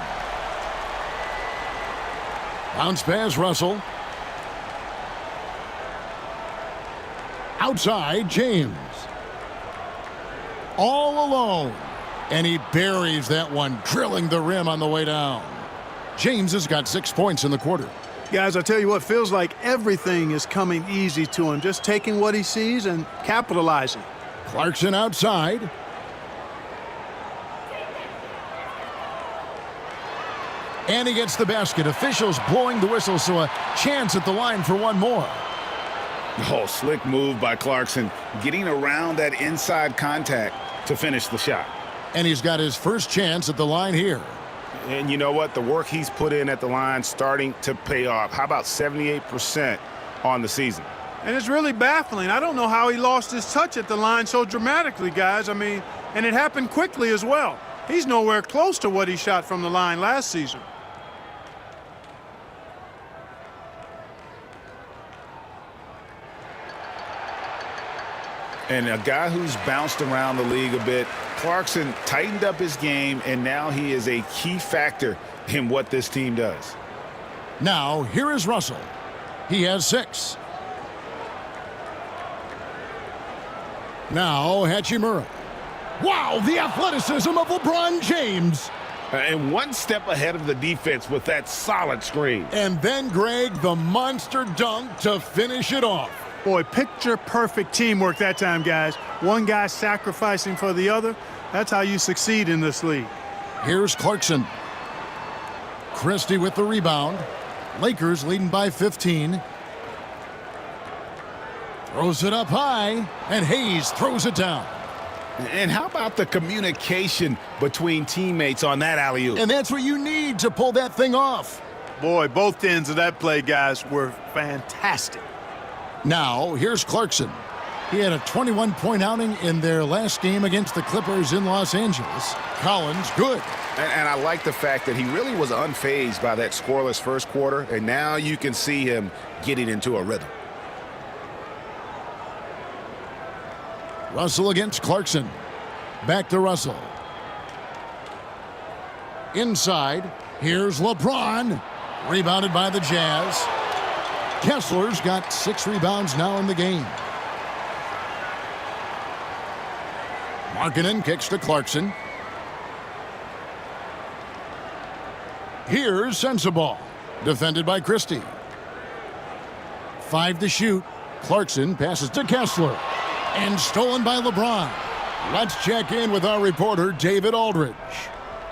[SPEAKER 9] Bounce pass, Russell. Outside, James. All alone. And he buries that one, drilling the rim on the way down. James has got 6 points in the quarter.
[SPEAKER 16] Guys, I tell you what, feels like everything is coming easy to him. Just taking what he sees and capitalizing.
[SPEAKER 9] Clarkson outside. And he gets the basket. Officials blowing the whistle, so a chance at the line for one more.
[SPEAKER 13] Oh, slick move by Clarkson, getting around that inside contact to finish the shot.
[SPEAKER 9] And he's got his first chance at the line here.
[SPEAKER 13] And you know what? The work he's put in at the line starting to pay off. How about 78% on the season?
[SPEAKER 16] And it's really baffling. I don't know how he lost his touch at the line so dramatically, guys. I mean, and it happened quickly as well. He's nowhere close to what he shot from the line last season.
[SPEAKER 13] And a guy who's bounced around the league a bit, Clarkson tightened up his game, and now he is a key factor in what this team does.
[SPEAKER 9] Now, here is Russell. He has 6. Now, Hachimura. Wow, the athleticism of LeBron James.
[SPEAKER 13] And one step ahead of the defense with that solid screen.
[SPEAKER 9] And then, Greg, the monster dunk to finish it off.
[SPEAKER 16] Boy, picture-perfect teamwork that time, guys. One guy sacrificing for the other. That's how you succeed in this league.
[SPEAKER 9] Here's Clarkson. Christie with the rebound. Lakers leading by 15. Throws it up high, and Hayes throws it down.
[SPEAKER 13] And how about the communication between teammates on that alley-oop?
[SPEAKER 9] And that's what you need to pull that thing off.
[SPEAKER 16] Boy, both ends of that play, guys, were fantastic.
[SPEAKER 9] Now, here's Clarkson. He had a 21-point outing in their last game against the Clippers in Los Angeles. Collins, good.
[SPEAKER 13] And I like the fact that he really was unfazed by that scoreless first quarter, and now you can see him getting into a rhythm.
[SPEAKER 9] Russell against Clarkson. Back to Russell. Inside, here's LeBron. Rebounded by the Jazz. Kessler's got 6 rebounds now in the game. Markkanen kicks to Clarkson. Here's Sensabaugh, defended by Christie. 5 to shoot. Clarkson passes to Kessler. And stolen by LeBron. Let's check in with our reporter, David Aldridge.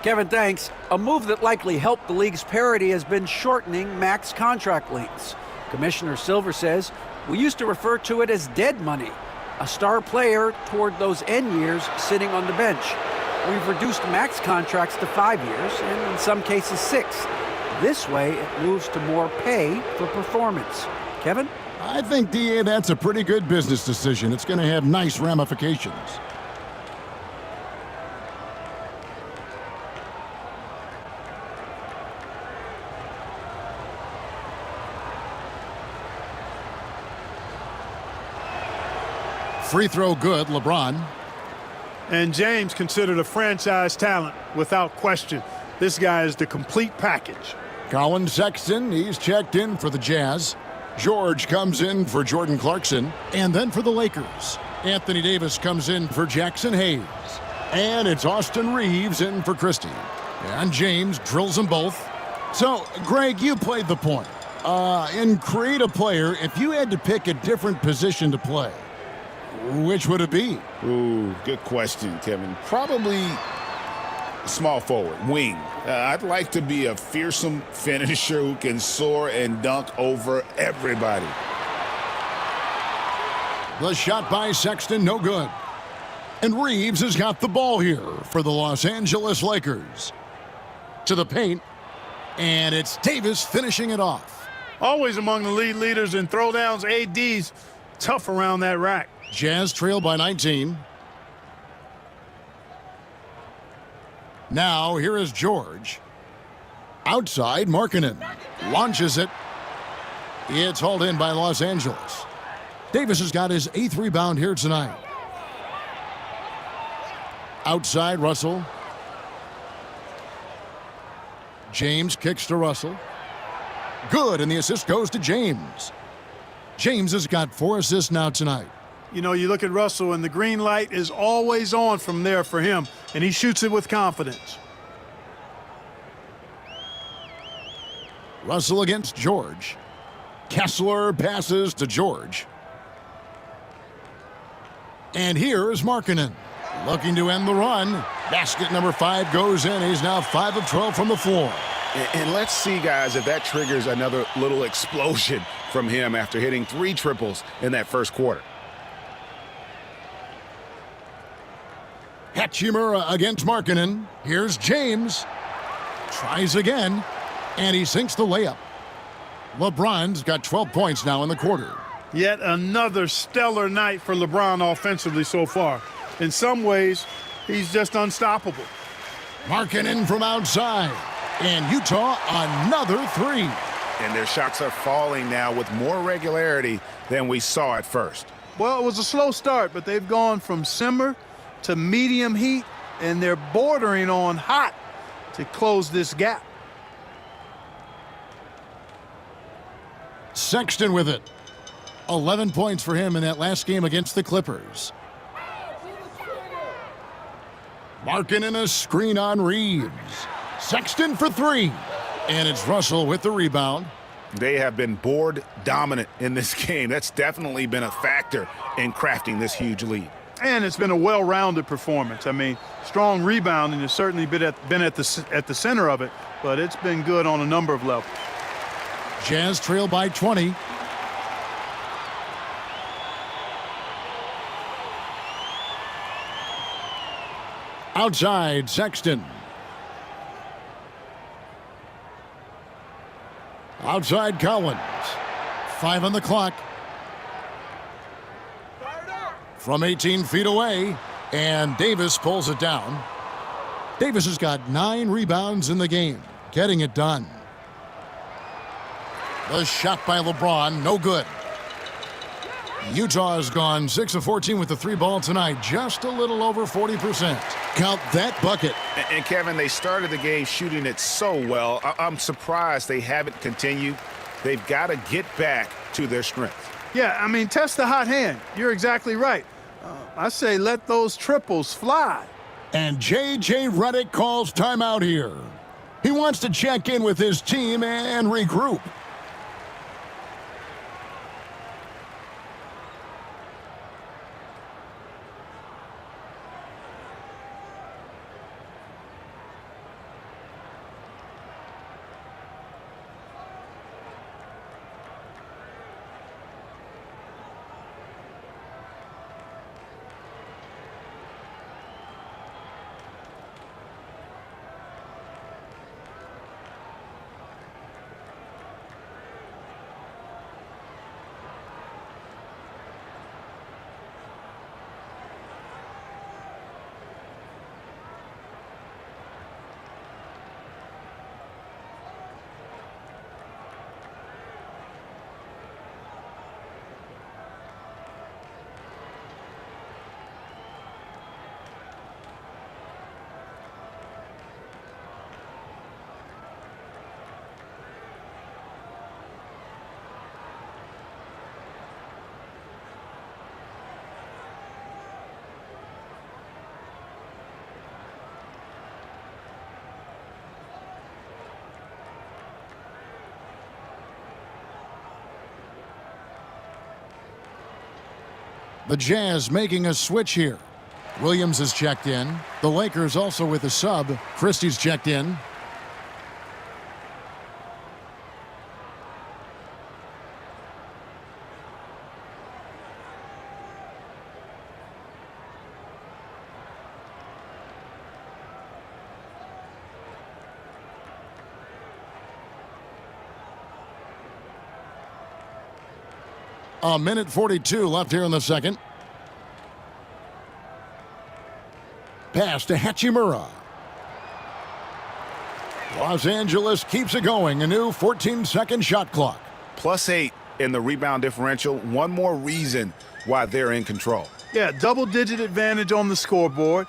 [SPEAKER 12] Kevin, thanks. A move that likely helped the league's parity has been shortening max contract lengths. Commissioner Silver says, we used to refer to it as dead money, a star player toward those end years sitting on the bench. We've reduced max contracts to 5 years, and in some cases 6. This way, it moves to more pay for performance. Kevin?
[SPEAKER 9] I think, DA, that's a pretty good business decision. It's going to have nice ramifications. Free throw good, LeBron.
[SPEAKER 16] And James considered a franchise talent without question. This guy is the complete package.
[SPEAKER 9] Colin Sexton, he's checked in for the Jazz. George comes in for Jordan Clarkson. And then for the Lakers, Anthony Davis comes in for Jackson Hayes. And it's Austin Reeves in for Christie. And James drills them both. So, Greg, you played the point. In create a player, if you had to pick a different position to play, which would it be?
[SPEAKER 10] Ooh, good question, Kevin. Probably small forward, wing. I'd like to be a fearsome finisher who can soar and dunk over everybody.
[SPEAKER 9] The shot by Sexton, no good. And Reeves has got the ball here for the Los Angeles Lakers. To the paint, and it's Davis finishing it off.
[SPEAKER 16] Always among the lead leaders in throwdowns. AD's tough around that rack.
[SPEAKER 9] Jazz trail by 19. Now here is George. Outside, Markkanen launches it. It's hauled in by Los Angeles. Davis has got his 8th rebound here tonight. Outside, Russell. James kicks to Russell. Good, and the assist goes to James. James has got 4 assists now tonight.
[SPEAKER 16] You know, you look at Russell, and the green light is always on from there for him, and he shoots it with confidence.
[SPEAKER 9] Russell against George. Kessler passes to George. And here's Markkanen looking to end the run. Basket number 5 goes in. He's now 5 of 12 from the floor.
[SPEAKER 13] And let's see, guys, if that triggers another little explosion from him after hitting 3 triples in that first quarter.
[SPEAKER 9] Hachimura against Markkanen. Here's James. Tries again, and he sinks the layup. LeBron's got 12 points now in the quarter.
[SPEAKER 16] Yet another stellar night for LeBron offensively so far. In some ways, he's just unstoppable.
[SPEAKER 9] Markkanen from outside. And Utah, another 3.
[SPEAKER 13] And their shots are falling now with more regularity than we saw at first.
[SPEAKER 16] Well, it was a slow start, but they've gone from simmer to medium heat, and they're bordering on hot to close this gap.
[SPEAKER 9] Sexton with it. 11 points for him in that last game against the Clippers. Markkanen a screen on Reeves. Sexton for 3. And it's Russell with the rebound.
[SPEAKER 13] They have been board dominant in this game. That's definitely been a factor in crafting this huge lead.
[SPEAKER 16] And it's been a well-rounded performance. I mean, strong rebounding has certainly been at the center of it, but it's been good on a number of levels.
[SPEAKER 9] Jazz trail by 20. Outside, Sexton. Outside, Collins. 5 on the clock. From 18 feet away, and Davis pulls it down. Davis has got 9 rebounds in the game, getting it done. The shot by LeBron, no good. Utah has gone 6 of 14 with the 3 ball tonight, just a little over 40%. Count that bucket.
[SPEAKER 13] And Kevin, they started the game shooting it so well. I'm surprised they haven't continued. They've got to get back to their strength.
[SPEAKER 16] Yeah, I mean, test the hot hand. You're exactly right. I say let those triples fly.
[SPEAKER 9] And J.J. Redick calls timeout here. He wants to check in with his team and regroup. The Jazz making a switch here. Williams is checked in. The Lakers also with a sub. Christie's checked in. A minute 42 left here in the second. Pass to Hachimura. Los Angeles keeps it going. A new 14-second shot clock.
[SPEAKER 13] +8 in the rebound differential. One more reason why they're in control.
[SPEAKER 16] Yeah, double-digit advantage on the scoreboard.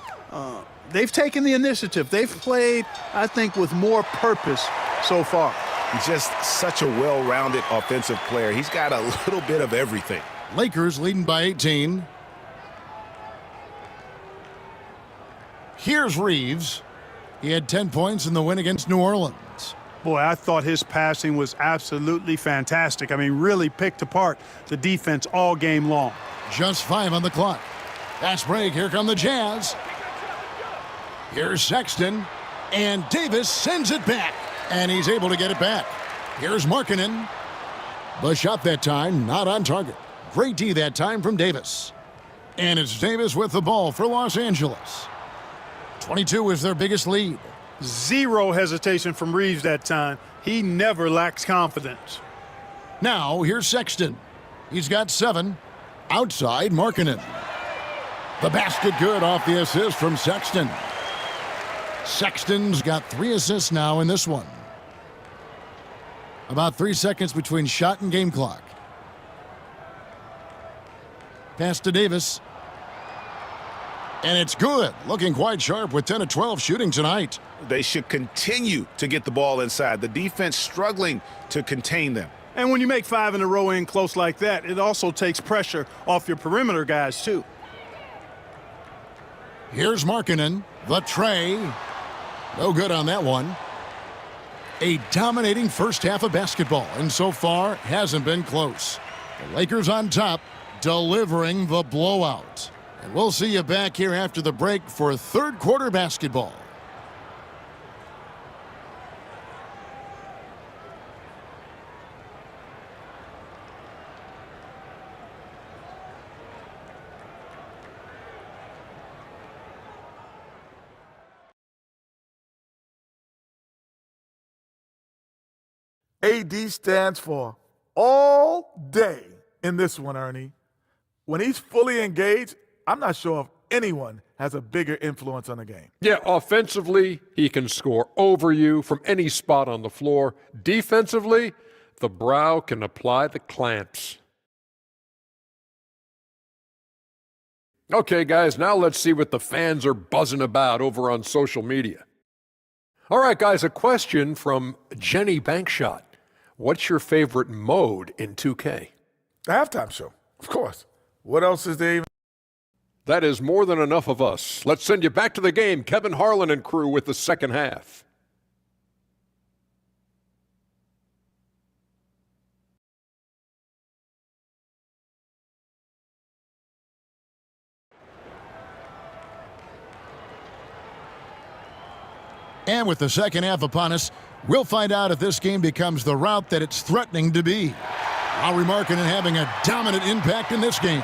[SPEAKER 16] They've taken the initiative. They've played, I think, with more purpose so far.
[SPEAKER 13] He's just such a well-rounded offensive player. He's got a little bit of everything.
[SPEAKER 9] Lakers leading by 18. Here's Reeves. He had 10 points in the win against New Orleans.
[SPEAKER 16] Boy, I thought his passing was absolutely fantastic. I mean, really picked apart the defense all game long.
[SPEAKER 9] Just 5 on the clock. Fast break. Here come the Jazz. Here's Sexton. And Davis sends it back. And he's able to get it back. Here's Markkanen. The shot that time, not on target. Great D that time from Davis. And it's Davis with the ball for Los Angeles. 22 is their biggest lead.
[SPEAKER 16] Zero hesitation from Reeves that time. He never lacks confidence.
[SPEAKER 9] Now, here's Sexton. He's got 7. Outside, Markkanen. The basket good off the assist from Sexton. Sexton's got 3 assists now in this one. About 3 seconds between shot and game clock. Pass to Davis. And it's good. Looking quite sharp with 10 of 12 shooting tonight.
[SPEAKER 13] They should continue to get the ball inside. The defense struggling to contain them.
[SPEAKER 16] And when you make 5 in a row in close like that, it also takes pressure off your perimeter guys, too.
[SPEAKER 9] Here's Markkanen. The tray. No good on that one. A dominating first half of basketball, and so far hasn't been close. The Lakers on top, delivering the blowout. And we'll see you back here after the break for third quarter basketball.
[SPEAKER 15] AD stands for all day in this one, Ernie. When he's fully engaged, I'm not sure if anyone has a bigger influence on the game.
[SPEAKER 7] Yeah, offensively, he can score over you from any spot on the floor. Defensively, the brow can apply the clamps. Okay, guys, now let's see what the fans are buzzing about over on social media. All right, guys, a question from Jenny Bankshot. What's your favorite mode in 2K?
[SPEAKER 15] The halftime show, of course. What else is there even?
[SPEAKER 7] That is more than enough of us. Let's send you back to the game, Kevin Harlan and crew with the second half.
[SPEAKER 9] And with the second half upon us, we'll find out if this game becomes the route that it's threatening to be. Lauri Markkanen having a dominant impact in this game.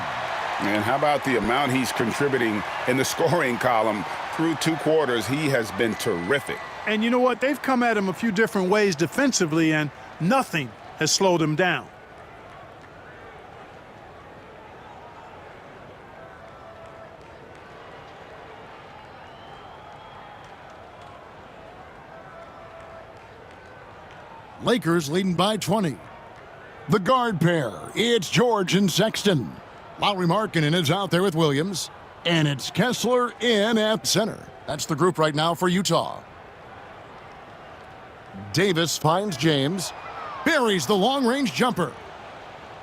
[SPEAKER 13] And how about the amount he's contributing in the scoring column? Through 2 quarters, he has been terrific.
[SPEAKER 16] And you know what? They've come at him a few different ways defensively, and nothing has slowed him down.
[SPEAKER 9] Lakers leading by 20. The guard pair, it's George and Sexton. Lauri Markkanen is out there with Williams. And it's Kessler in at center. That's the group right now for Utah. Davis finds James. Buries the long-range jumper.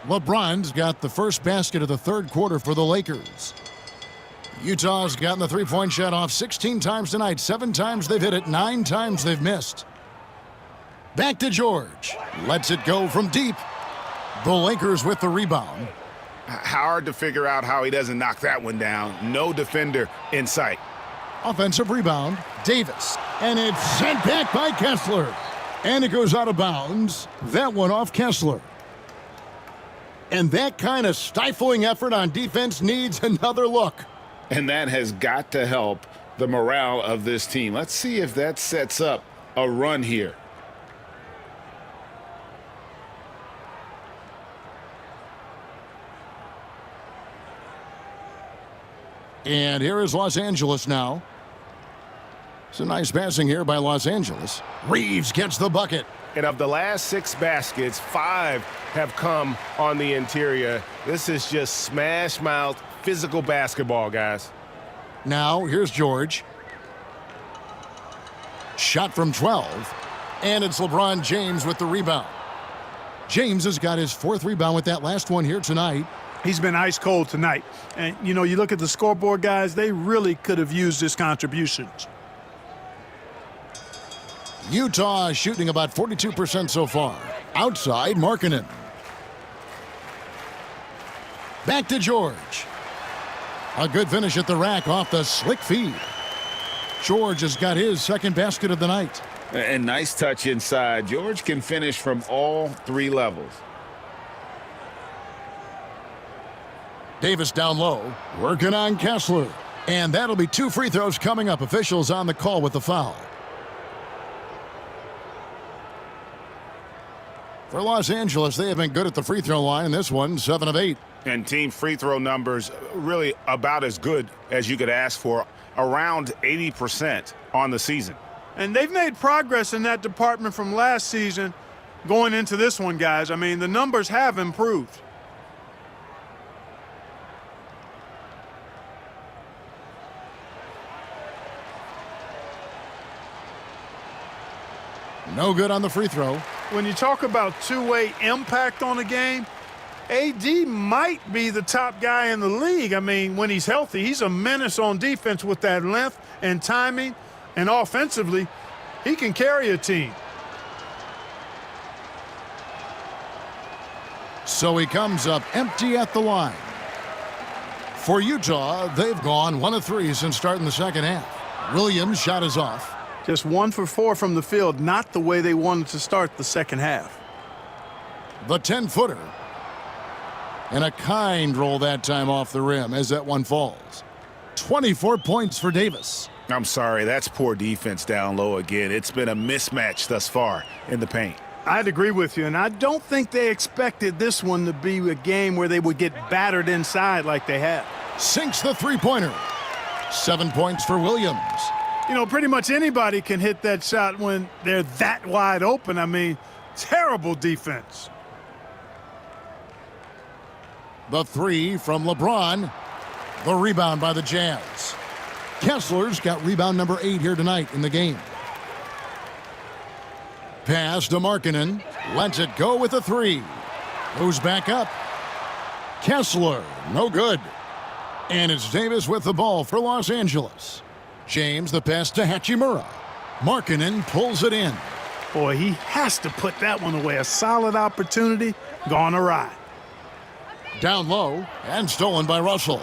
[SPEAKER 9] LeBron's got the first basket of the third quarter for the Lakers. Utah's gotten the three-point shot off 16 times tonight. 7 times they've hit it, 9 times they've missed. Back to George. Lets it go from deep. The Lakers with the rebound.
[SPEAKER 13] Hard to figure out how he doesn't knock that one down. No defender in sight.
[SPEAKER 9] Offensive rebound, Davis. And it's sent back by Kessler. And it goes out of bounds. That one off Kessler. And that kind of stifling effort on defense needs another look.
[SPEAKER 13] And that has got to help the morale of this team. Let's see if that sets up a run here.
[SPEAKER 9] And here is Los Angeles now. It's a nice passing here by Los Angeles. Reeves gets the bucket.
[SPEAKER 1] And of the last 6 baskets, 5 have come on the interior. This is just smash mouth physical basketball, guys.
[SPEAKER 9] Now here's George. Shot from 12. And it's LeBron James with the rebound. James has got his 4th rebound with that last one here tonight.
[SPEAKER 16] He's been ice cold tonight. And, you know, you look at the scoreboard, guys, they really could have used his contributions.
[SPEAKER 9] Utah shooting about 42% so far. Outside, Markkanen. Back to George. A good finish at the rack off the slick feed. George has got his 2nd basket of the night.
[SPEAKER 13] And nice touch inside. George can finish from all 3 levels.
[SPEAKER 9] Davis down low, working on Kessler. And that'll be 2 free throws coming up. Officials on the call with the foul. For Los Angeles, they have been good at the free throw line in this one, 7 of 8.
[SPEAKER 13] And team free throw numbers really about as good as you could ask for, around 80% on the season.
[SPEAKER 16] And they've made progress in that department from last season going into this one, guys. I mean, the numbers have improved.
[SPEAKER 9] No good on the free throw.
[SPEAKER 16] When you talk about two-way impact on a game, AD might be the top guy in the league. I mean, when he's healthy, he's a menace on defense with that length and timing. And offensively, he can carry a team.
[SPEAKER 9] So he comes up empty at the line. For Utah, they've gone 1 of 3 since starting the second half. Williams' shot is off.
[SPEAKER 16] Just 1 for 4 from the field, not the way they wanted to start the second half.
[SPEAKER 9] The 10-footer. And a kind roll that time off the rim as that one falls. 24 points for Davis.
[SPEAKER 13] I'm sorry, that's poor defense down low again. It's been a mismatch thus far in the paint.
[SPEAKER 16] I'd agree with you, and I don't think they expected this one to be a game where they would get battered inside like they have.
[SPEAKER 9] Sinks the three-pointer. 7 points for Williams.
[SPEAKER 16] You know, pretty much anybody can hit that shot when they're that wide open. I mean, terrible defense.
[SPEAKER 9] The 3 from LeBron. The rebound by the Jazz. Kessler's got rebound number 8 here tonight in the game. Pass to Markkanen. Lets it go with a 3. Goes back up. Kessler, no good. And it's Davis with the ball for Los Angeles. James, the pass to Hachimura. Markkanen pulls it in.
[SPEAKER 16] Boy, he has to put that one away. A solid opportunity, gone awry.
[SPEAKER 9] Down low and stolen by Russell.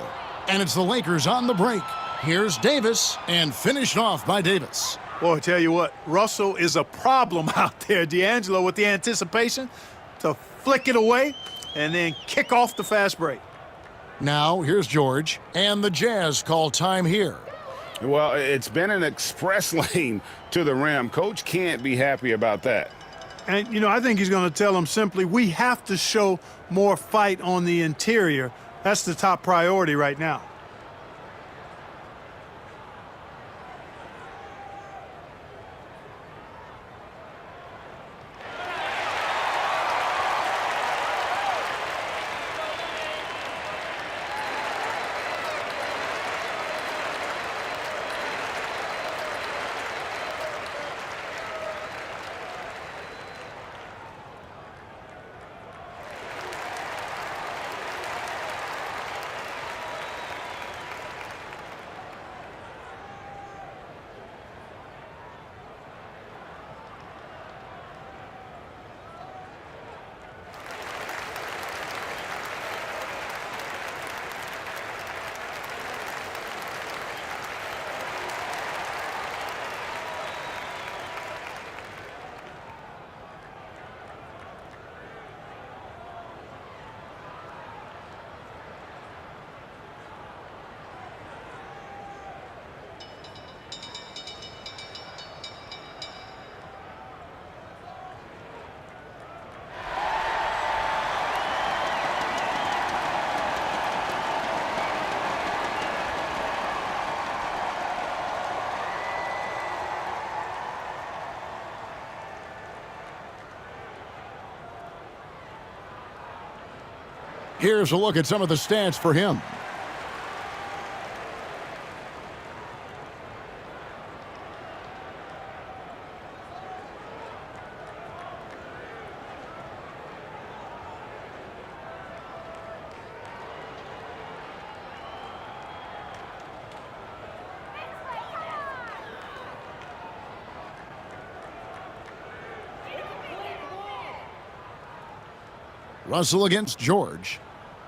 [SPEAKER 9] And it's the Lakers on the break. Here's Davis and finished off by Davis.
[SPEAKER 16] Boy, I tell you what, Russell is a problem out there. D'Angelo with the anticipation to flick it away and then kick off the fast break.
[SPEAKER 9] Now here's George, and the Jazz call time here.
[SPEAKER 13] Well, it's been an express lane to the rim. Coach can't be happy about that.
[SPEAKER 16] And, you know, I think he's going to tell them simply, we have to show more fight on the interior. That's the top priority right now.
[SPEAKER 9] Here's a look at some of the stats for him. Russell against George.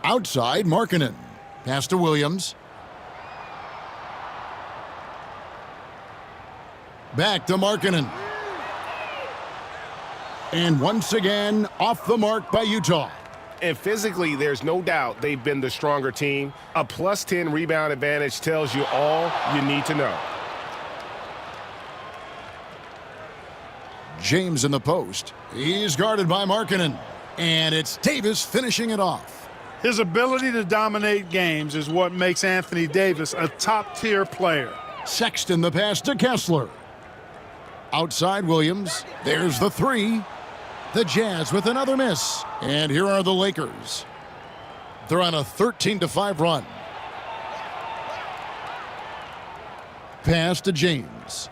[SPEAKER 9] Outside, Markkanen. Pass to Williams. Back to Markkanen. And once again, off the mark by Utah.
[SPEAKER 1] And physically, there's no doubt they've been the stronger team. A plus 10 rebound advantage tells you all you need to know.
[SPEAKER 9] James in the post. He's guarded by Markkanen. And it's Davis finishing it off.
[SPEAKER 16] His ability to dominate games is what makes Anthony Davis a top-tier player.
[SPEAKER 9] Sexton the pass to Kessler. Outside Williams. There's the three. The Jazz with another miss. And here are the Lakers. They're on a 13-5 run. Pass to James.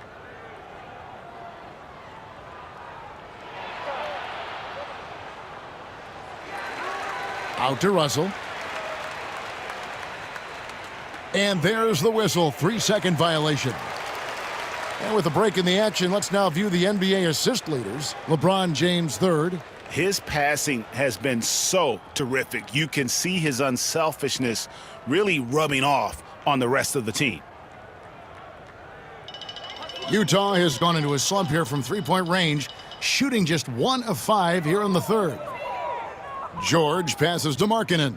[SPEAKER 9] Out to Russell. And there's the whistle. 3-second violation. And with a break in the action, let's now view the NBA assist leaders. LeBron James third.
[SPEAKER 13] His passing has been so terrific. You can see his unselfishness really rubbing off on the rest of the team.
[SPEAKER 9] Utah has gone into a slump here from three-point range, shooting just 1 of 5 here in the third. George passes to Markkanen.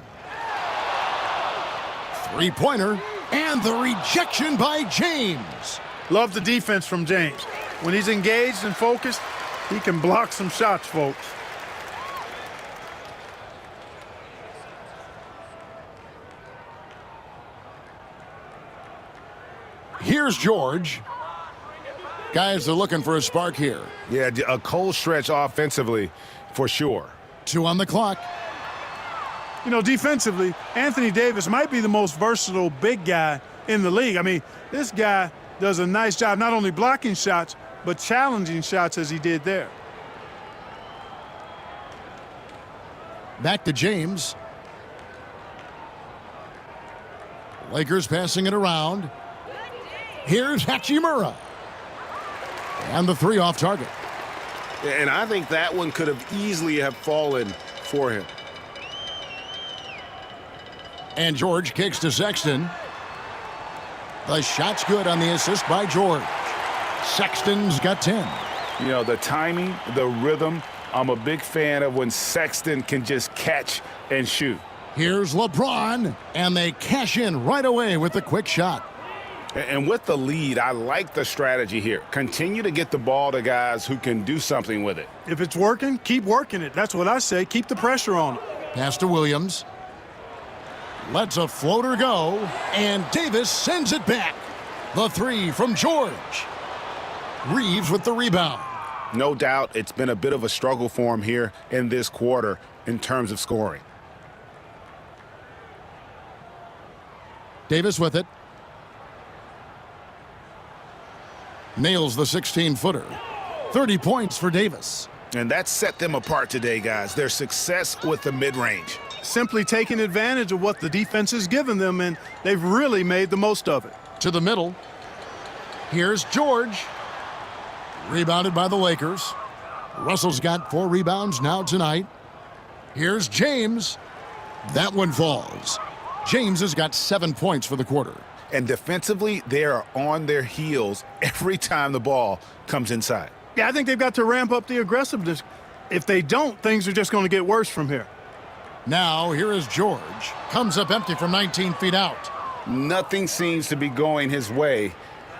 [SPEAKER 9] Three-pointer, and the rejection by James.
[SPEAKER 16] Love the defense from James. When he's engaged and focused, he can block some shots, folks.
[SPEAKER 9] Here's George. Guys are looking for a spark here.
[SPEAKER 1] Yeah, a cold stretch offensively, for sure.
[SPEAKER 9] 2 on the clock.
[SPEAKER 16] You know, defensively, Anthony Davis might be the most versatile big guy in the league. I mean, this guy does a nice job not only blocking shots, but challenging shots as he did there.
[SPEAKER 9] Back to James. Lakers passing it around. Here's Hachimura. And the three off target.
[SPEAKER 1] And I think that one could have easily have fallen for him.
[SPEAKER 9] And George kicks to Sexton. The shot's good on the assist by George. Sexton's got 10.
[SPEAKER 13] You know, the timing, the rhythm, I'm a big fan of when Sexton can just catch and shoot.
[SPEAKER 9] Here's LeBron, and they cash in right away with the quick shot.
[SPEAKER 13] And with the lead, I like the strategy here. Continue to get the ball to guys who can do something with it.
[SPEAKER 16] If it's working, keep working it. That's what I say. Keep the pressure on it.
[SPEAKER 9] Pass to Williams. Lets a floater go, and Davis sends it back. The three from George. Reeves with the rebound.
[SPEAKER 13] No doubt it's been a bit of a struggle for him here in this quarter in terms of scoring.
[SPEAKER 9] Davis with it. Nails the 16-footer. 30 points for Davis.
[SPEAKER 13] And that set them apart today, guys. Their success with the mid-range.
[SPEAKER 16] Simply taking advantage of what the defense has given them, and they've really made the most of it.
[SPEAKER 9] To the middle. Here's George. Rebounded by the Lakers. Russell's got 4 rebounds now tonight. Here's James. That one falls. James has got 7 points for the quarter.
[SPEAKER 13] And defensively, they are on their heels every time the ball comes inside.
[SPEAKER 16] Yeah, I think they've got to ramp up the aggressiveness. If they don't, things are just going to get worse from here.
[SPEAKER 9] Now, here is George. Comes up empty from 19 feet out.
[SPEAKER 13] Nothing seems to be going his way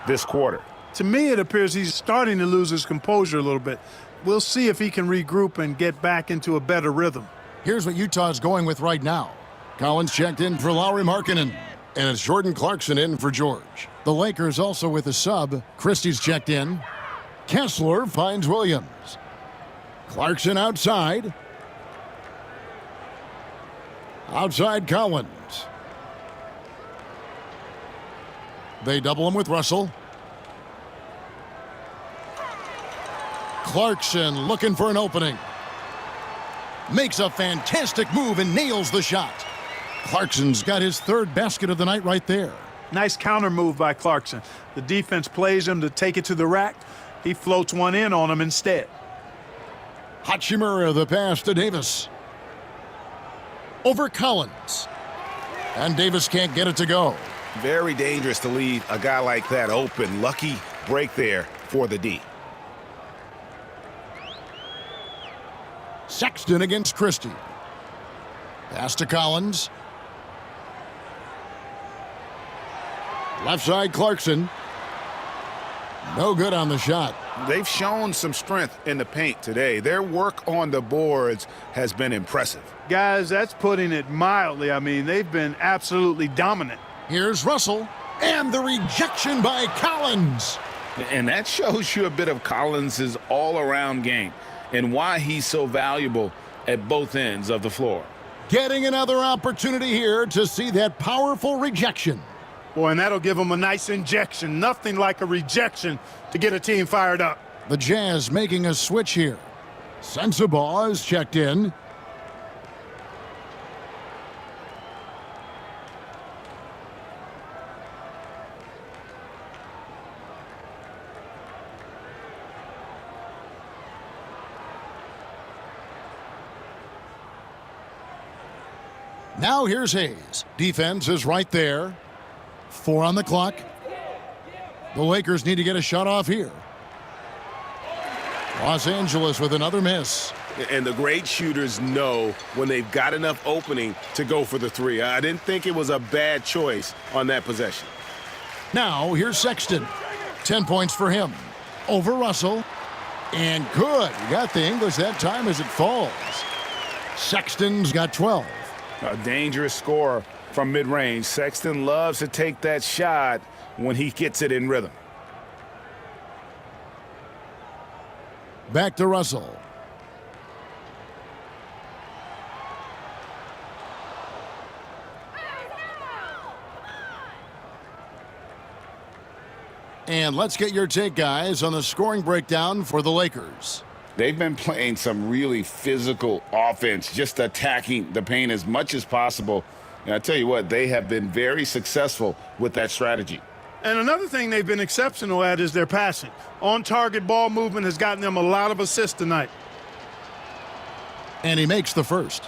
[SPEAKER 13] this quarter.
[SPEAKER 16] To me, it appears he's starting to lose his composure a little bit. We'll see if he can regroup and get back into a better rhythm.
[SPEAKER 9] Here's what Utah's going with right now. Collins checked in for Lauri Markkanen. And it's Jordan Clarkson in for George. The Lakers also with a sub. Christie's checked in. Kessler finds Williams. Clarkson outside. Outside Collins. They double him with Russell. Clarkson looking for an opening. Makes a fantastic move and nails the shot. Clarkson's got his third basket of the night right there.
[SPEAKER 16] Nice counter move by Clarkson. The defense plays him to take it to the rack. He floats one in on him instead.
[SPEAKER 9] Hachimura the pass to Davis. Over Collins. And Davis can't get it to go.
[SPEAKER 13] Very dangerous to leave a guy like that open. Lucky break there for the D.
[SPEAKER 9] Sexton against Christie. Pass to Collins. Left side Clarkson. No good on the shot.
[SPEAKER 13] They've shown some strength in the paint today. Their work on the boards has been impressive.
[SPEAKER 16] Guys, that's putting it mildly. I mean, they've been absolutely dominant.
[SPEAKER 9] Here's Russell. And the rejection by Collins.
[SPEAKER 13] And that shows you a bit of Collins' all-around game and why he's so valuable at both ends of the floor.
[SPEAKER 9] Getting another opportunity here to see that powerful rejection.
[SPEAKER 16] Boy, and that'll give them a nice injection. Nothing like a rejection to get a team fired up.
[SPEAKER 9] The Jazz making a switch here. Sensabaugh is checked in. Now here's Hayes. Defense is right there. 4 on the clock. The Lakers need to get a shot off here. Los Angeles with another miss.
[SPEAKER 13] And the great shooters know when they've got enough opening to go for the three. I didn't think it was a bad choice on that possession.
[SPEAKER 9] Now here's Sexton. 10 points for him. Over Russell. And good. He got the English that time as it falls. Sexton's got 12.
[SPEAKER 13] A dangerous scorer from mid-range. Sexton loves to take that shot when he gets it in rhythm.
[SPEAKER 9] Back to Russell. And let's get your take, guys, on the scoring breakdown for the Lakers.
[SPEAKER 13] They've been playing some really physical offense, just attacking the paint as much as possible. And I tell you what, they have been very successful with that strategy.
[SPEAKER 16] And another thing they've been exceptional at is their passing. On-target ball movement has gotten them a lot of assists tonight.
[SPEAKER 9] And he makes the first.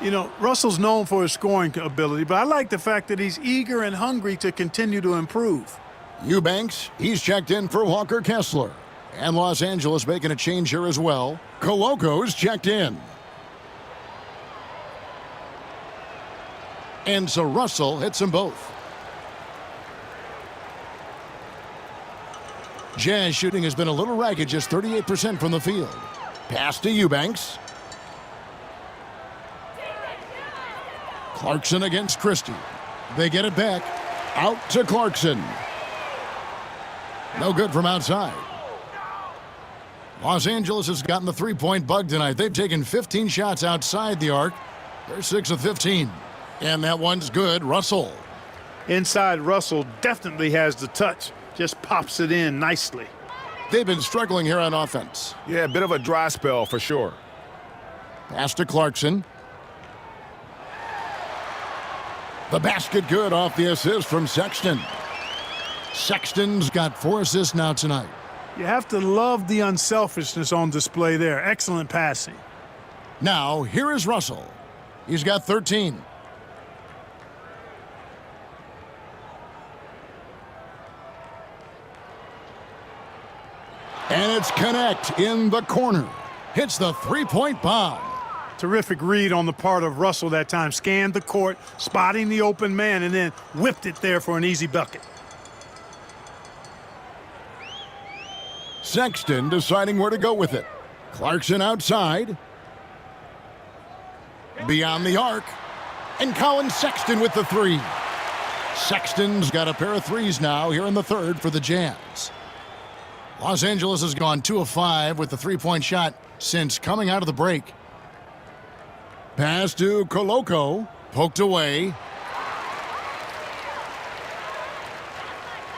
[SPEAKER 16] You know, Russell's known for his scoring ability, but I like the fact that he's eager and hungry to continue to improve.
[SPEAKER 9] Eubanks, he's checked in for Walker Kessler. And Los Angeles making a change here as well. Coloco's checked in. And so Russell hits them both. Jazz shooting has been a little ragged, just 38% from the field. Pass to Eubanks. Clarkson against Christie. They get it back. Out to Clarkson. No good from outside. Los Angeles has gotten the three-point bug tonight. They've taken 15 shots outside the arc. They're 6 of 15. And that one's good. Russell.
[SPEAKER 16] Inside, Russell definitely has the touch. Just pops it in nicely.
[SPEAKER 9] They've been struggling here on offense.
[SPEAKER 13] Yeah, a bit of a dry spell for sure.
[SPEAKER 9] Pass to Clarkson. The basket good off the assist from Sexton. Sexton's got 4 assists now tonight.
[SPEAKER 16] You have to love the unselfishness on display there. Excellent passing.
[SPEAKER 9] Now, here is Russell. He's got 13. And it's Connect in the corner. Hits the three-point bomb.
[SPEAKER 16] Terrific read on the part of Russell that time. Scanned the court, spotting the open man, and then whipped it there for an easy bucket.
[SPEAKER 9] Sexton deciding where to go with it. Clarkson outside. Beyond the arc. And Colin Sexton with the three. Sexton's got a pair of threes now here in the third for the Jazz. Los Angeles has gone 2 of 5 with the three-point shot since coming out of the break. Pass to Coloco. Poked away.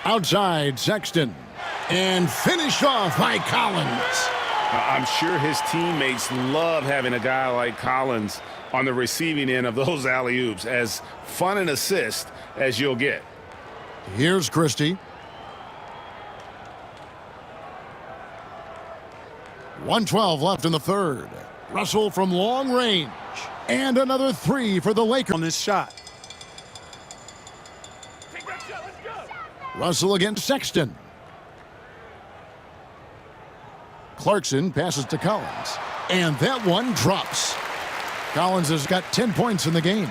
[SPEAKER 9] Outside, Sexton. And finished off by Collins.
[SPEAKER 13] I'm sure his teammates love having a guy like Collins on the receiving end of those alley-oops. As fun an assist as you'll get.
[SPEAKER 9] Here's Christie. 1:12 left in the third. Russell from long range. And another three for the Lakers.
[SPEAKER 16] On this shot.
[SPEAKER 9] Russell against Sexton. Clarkson passes to Collins. And that one drops. Collins has got 10 points in the game.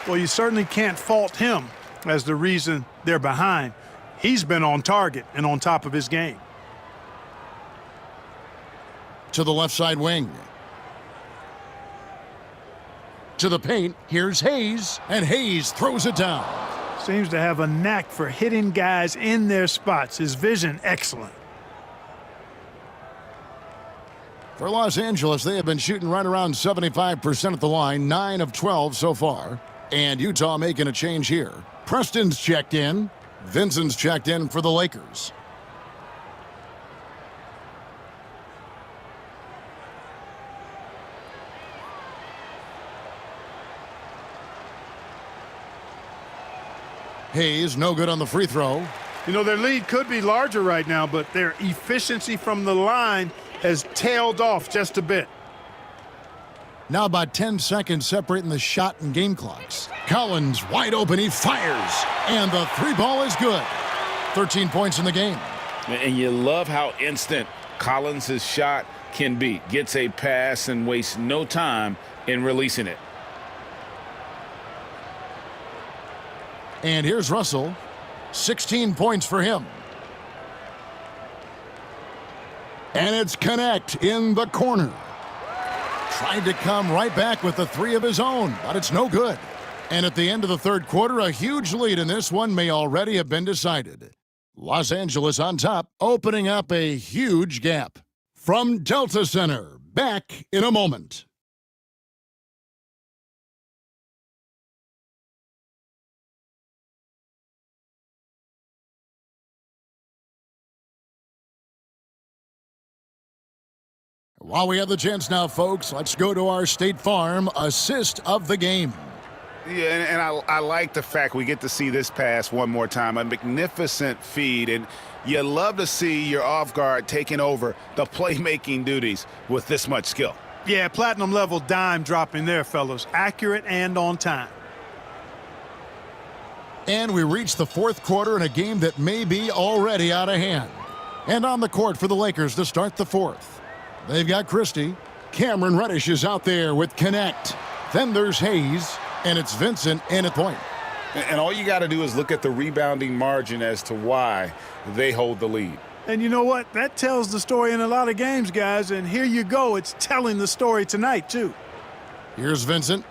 [SPEAKER 16] Well, you certainly can't fault him as the reason they're behind. He's been on target and on top of his game.
[SPEAKER 9] To the left side wing. To the paint. Here's Hayes. And Hayes throws it down.
[SPEAKER 16] Seems to have a knack for hitting guys in their spots. His vision, excellent.
[SPEAKER 9] For Los Angeles, they have been shooting right around 75% at the line, 9 of 12 so far. And Utah making a change here. Preston's checked in. Vincent's checked in for the Lakers. Hayes, no good on the free throw.
[SPEAKER 16] You know, their lead could be larger right now, but their efficiency from the line has tailed off just a bit.
[SPEAKER 9] Now about 10 seconds separating the shot and game clocks. Collins wide open, he fires. And the three ball is good. 13 points in the game.
[SPEAKER 13] And you love how instant Collins' shot can be. Gets a pass and wastes no time in releasing it.
[SPEAKER 9] And here's Russell. 16 points for him. And it's Connect in the corner. Tried to come right back with the three of his own, but it's no good. And at the end of the third quarter, a huge lead in this one may already have been decided. Los Angeles on top, opening up a huge gap. From Delta Center, back in a moment. While we have the chance now, folks, let's go to our State Farm assist of the game.
[SPEAKER 13] Yeah, and I like the fact we get to see this pass one more time. A magnificent feed, and you love to see your off guard taking over the playmaking duties with this much skill.
[SPEAKER 16] Yeah, platinum level dime dropping there, fellas. Accurate and on time.
[SPEAKER 9] And we reach the fourth quarter in a game that may be already out of hand. And on the court for the Lakers to start the fourth. They've got Christie. Cameron Reddish is out there with Connect. Then there's Hayes, and it's Vincent in at point.
[SPEAKER 13] And all you got to do is look at the rebounding margin as to why they hold the lead.
[SPEAKER 16] And you know what? That tells the story in a lot of games, guys. And here you go. It's telling the story tonight, too.
[SPEAKER 9] Here's Vincent.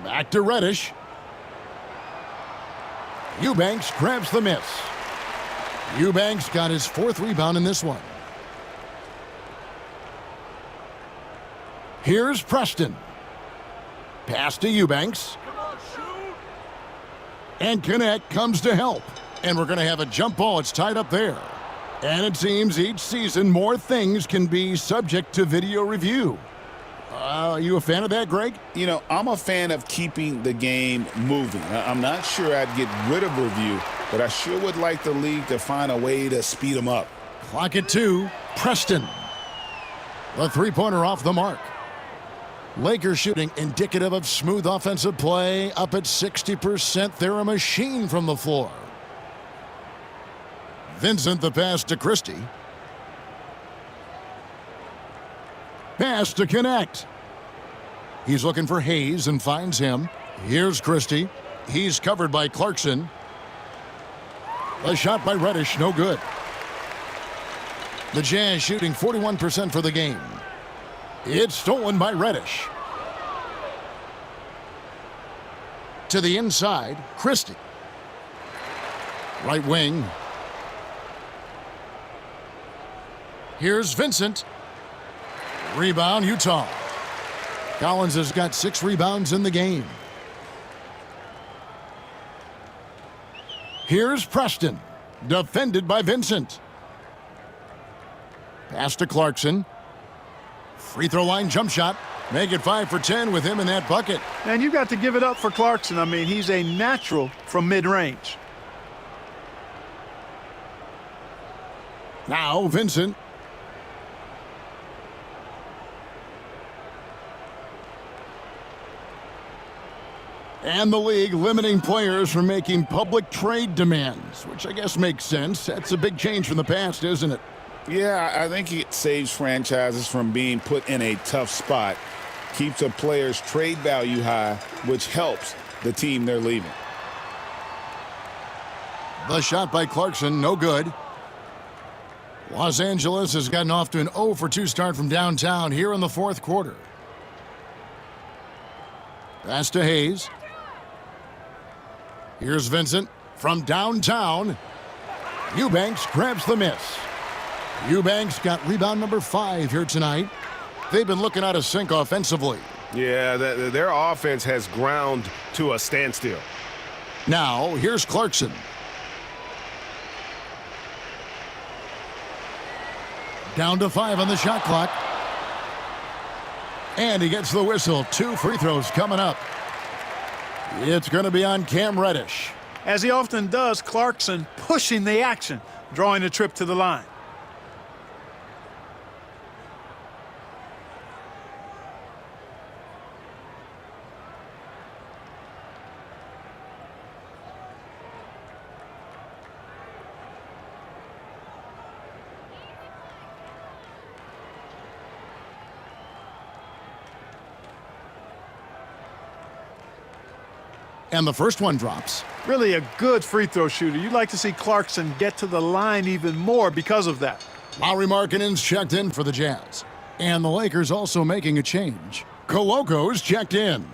[SPEAKER 9] Back to Reddish. Eubanks grabs the miss. Eubanks got his fourth rebound in this one. Here's Preston. Pass to Eubanks. And Connect comes to help. And we're going to have a jump ball. It's tied up there. And it seems each season more things can be subject to video review. Are you a fan of that, Greg?
[SPEAKER 10] You know, I'm a fan of keeping the game moving. I'm not sure I'd get rid of review, but I sure would like the league to find a way to speed them up.
[SPEAKER 9] Clock at 2. Preston. The three-pointer off the mark. Lakers shooting indicative of smooth offensive play, up at 60%. They're a machine from the floor. Vincent the pass to Christie. Pass to Connect. He's looking for Hayes and finds him. Here's Christie. He's covered by Clarkson. A shot by Reddish, no good. The Jazz shooting 41% for the game. It's stolen by Reddish. To the inside, Christie. Right wing. Here's Vincent. Rebound, Utah. Collins has got 6 rebounds in the game. Here's Preston, defended by Vincent. Pass to Clarkson. Free throw line jump shot. Make it 5 for 10 with him in that bucket.
[SPEAKER 16] And you got to give it up for Clarkson. I mean, he's a natural from mid-range.
[SPEAKER 9] Now Vincent. And the league limiting players from making public trade demands, which I guess makes sense. That's a big change from the past, isn't it?
[SPEAKER 10] Yeah, I think it saves franchises from being put in a tough spot, keeps a player's trade value high, which helps the team they're leaving.
[SPEAKER 9] The shot by Clarkson, no good. Los Angeles has gotten off to an 0 for 2 start from downtown here in the fourth quarter. Pass to Hayes. Here's Vincent from downtown. Eubanks grabs the miss. Eubanks got rebound number 5 here tonight. They've been looking out of sync offensively.
[SPEAKER 1] Yeah, their offense has ground to a standstill.
[SPEAKER 9] Now, here's Clarkson. Down to 5 on the shot clock. And he gets the whistle. 2 free throws coming up. It's going to be on Cam Reddish.
[SPEAKER 16] As he often does, Clarkson pushing the action, drawing a trip to the line.
[SPEAKER 9] And the first one drops.
[SPEAKER 16] Really a good free throw shooter. You'd like to see Clarkson get to the line even more because of that.
[SPEAKER 9] Lauri Markkanen's checked in for the Jazz. And the Lakers also making a change. Koloko's checked in.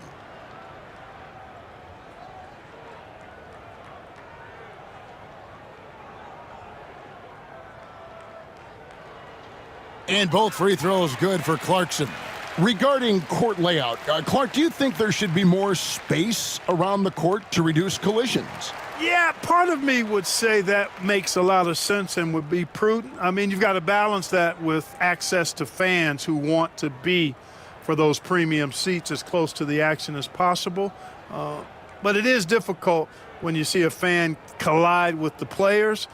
[SPEAKER 9] And both free throws good for Clarkson. Regarding court layout, Clark, do you think there should be more space around the court to reduce collisions?
[SPEAKER 16] Yeah, part of me would say that makes a lot of sense and would be prudent. I mean, you've got to balance that with access to fans who want to be for those premium seats as close to the action as possible. But it is difficult when you see a fan collide with the players.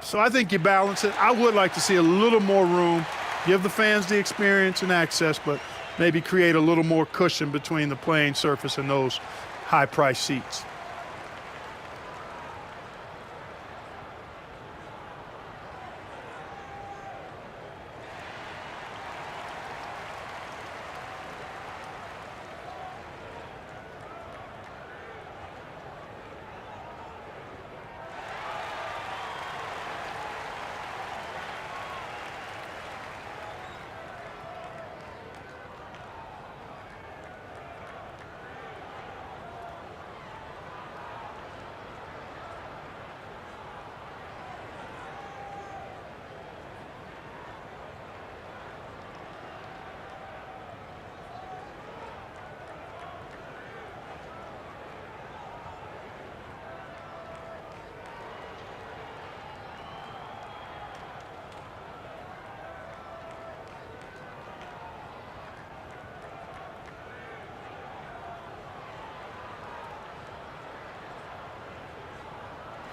[SPEAKER 16] So I think you balance it. I would like to see a little more room. Give the fans the experience and access, but maybe create a little more cushion between the playing surface and those high-priced seats.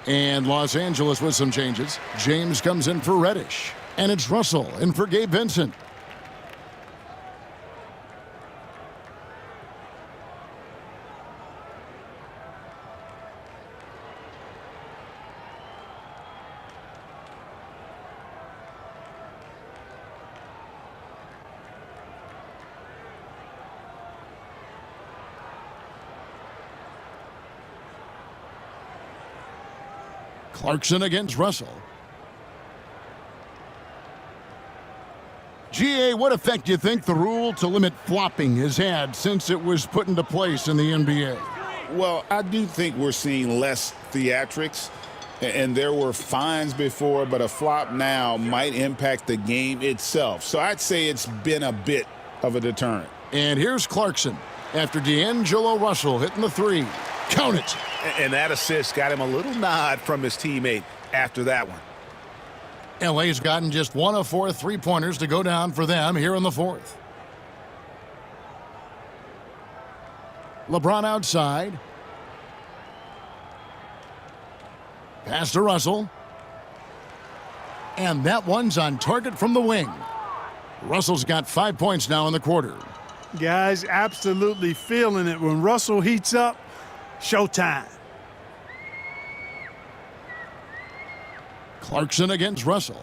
[SPEAKER 9] And Los Angeles with some changes. James comes in for Reddish. And it's Russell in for Gabe Vincent. Clarkson against Russell. GA, what effect do you think the rule to limit flopping has had since it was put into place in the NBA?
[SPEAKER 10] Well, I do think we're seeing less theatrics, and there were fines before, but a flop now might impact the game itself. So I'd say it's been a bit of a deterrent.
[SPEAKER 9] And here's Clarkson after D'Angelo Russell hitting the 3. Count it.
[SPEAKER 13] And that assist got him a little nod from his teammate after that one.
[SPEAKER 9] LA's gotten just 1 of 4 3-pointers to go down for them here in the fourth. LeBron outside. Pass to Russell. And that one's on target from the wing. Russell's got 5 points now in the quarter.
[SPEAKER 16] Guys, absolutely feeling it. When Russell heats up, showtime.
[SPEAKER 9] Clarkson against Russell.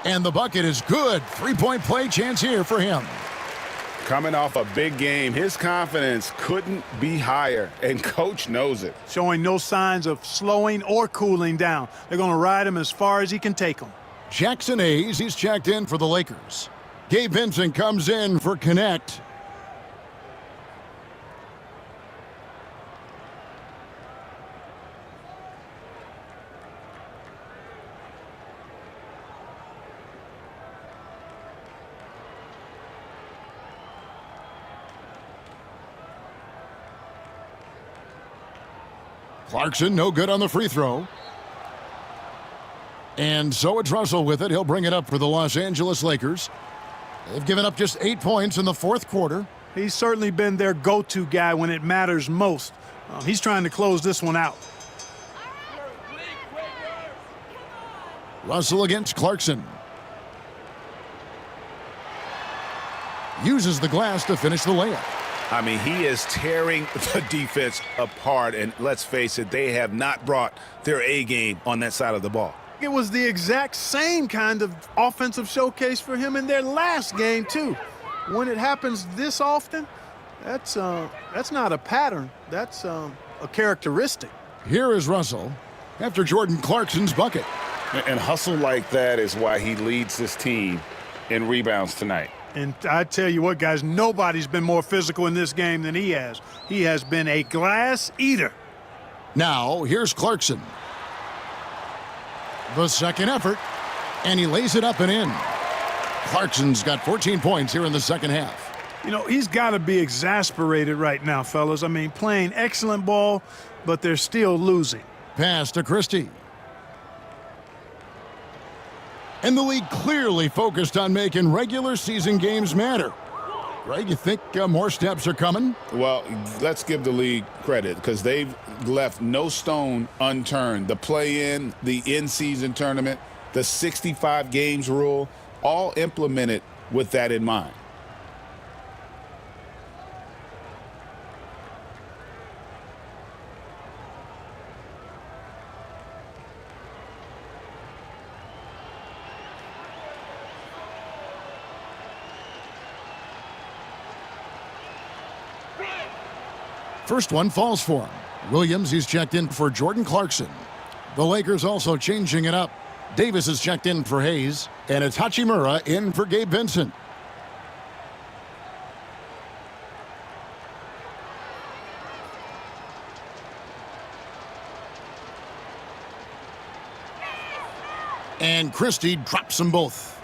[SPEAKER 9] And the bucket is good. 3-point play chance here for him.
[SPEAKER 13] Coming off a big game, his confidence couldn't be higher, and coach knows it.
[SPEAKER 16] Showing no signs of slowing or cooling down. They're going to ride him as far as he can take him.
[SPEAKER 9] Jackson Hayes, he's checked in for the Lakers. Gabe Vincent comes in for Connect. Clarkson, no good on the free throw. And so it's Russell with it. He'll bring it up for the Los Angeles Lakers. They've given up just 8 points in the fourth quarter.
[SPEAKER 16] He's certainly been their go-to guy when it matters most. He's trying to close this one out.
[SPEAKER 9] Russell against Clarkson. Uses the glass to finish the layup.
[SPEAKER 13] I mean, he is tearing the defense apart, and let's face it, they have not brought their A game on that side of the ball.
[SPEAKER 16] It was the exact same kind of offensive showcase for him in their last game, too. When it happens this often, that's not a pattern. That's a characteristic.
[SPEAKER 9] Here is Russell after Jordan Clarkson's bucket.
[SPEAKER 13] And hustle like that is why he leads this team in rebounds tonight.
[SPEAKER 16] And I tell you what, guys, nobody's been more physical in this game than he has. He has been a glass eater.
[SPEAKER 9] Now, here's Clarkson. The second effort, and he lays it up and in. Clarkson's got 14 points here in the second half.
[SPEAKER 16] You know, he's got to be exasperated right now, fellas. I mean, playing excellent ball, but they're still losing.
[SPEAKER 9] Pass to Christie. And the league clearly focused on making regular season games matter. Greg, you think more steps are coming?
[SPEAKER 10] Well, let's give the league credit because they've left no stone unturned. The play-in, the in-season tournament, the 65 games rule, all implemented with that in mind.
[SPEAKER 9] First one falls for him. Williams, he's checked in for Jordan Clarkson. The Lakers also changing it up. Davis is checked in for Hayes, and it's Hachimura in for Gabe Vincent. And Christie drops them both.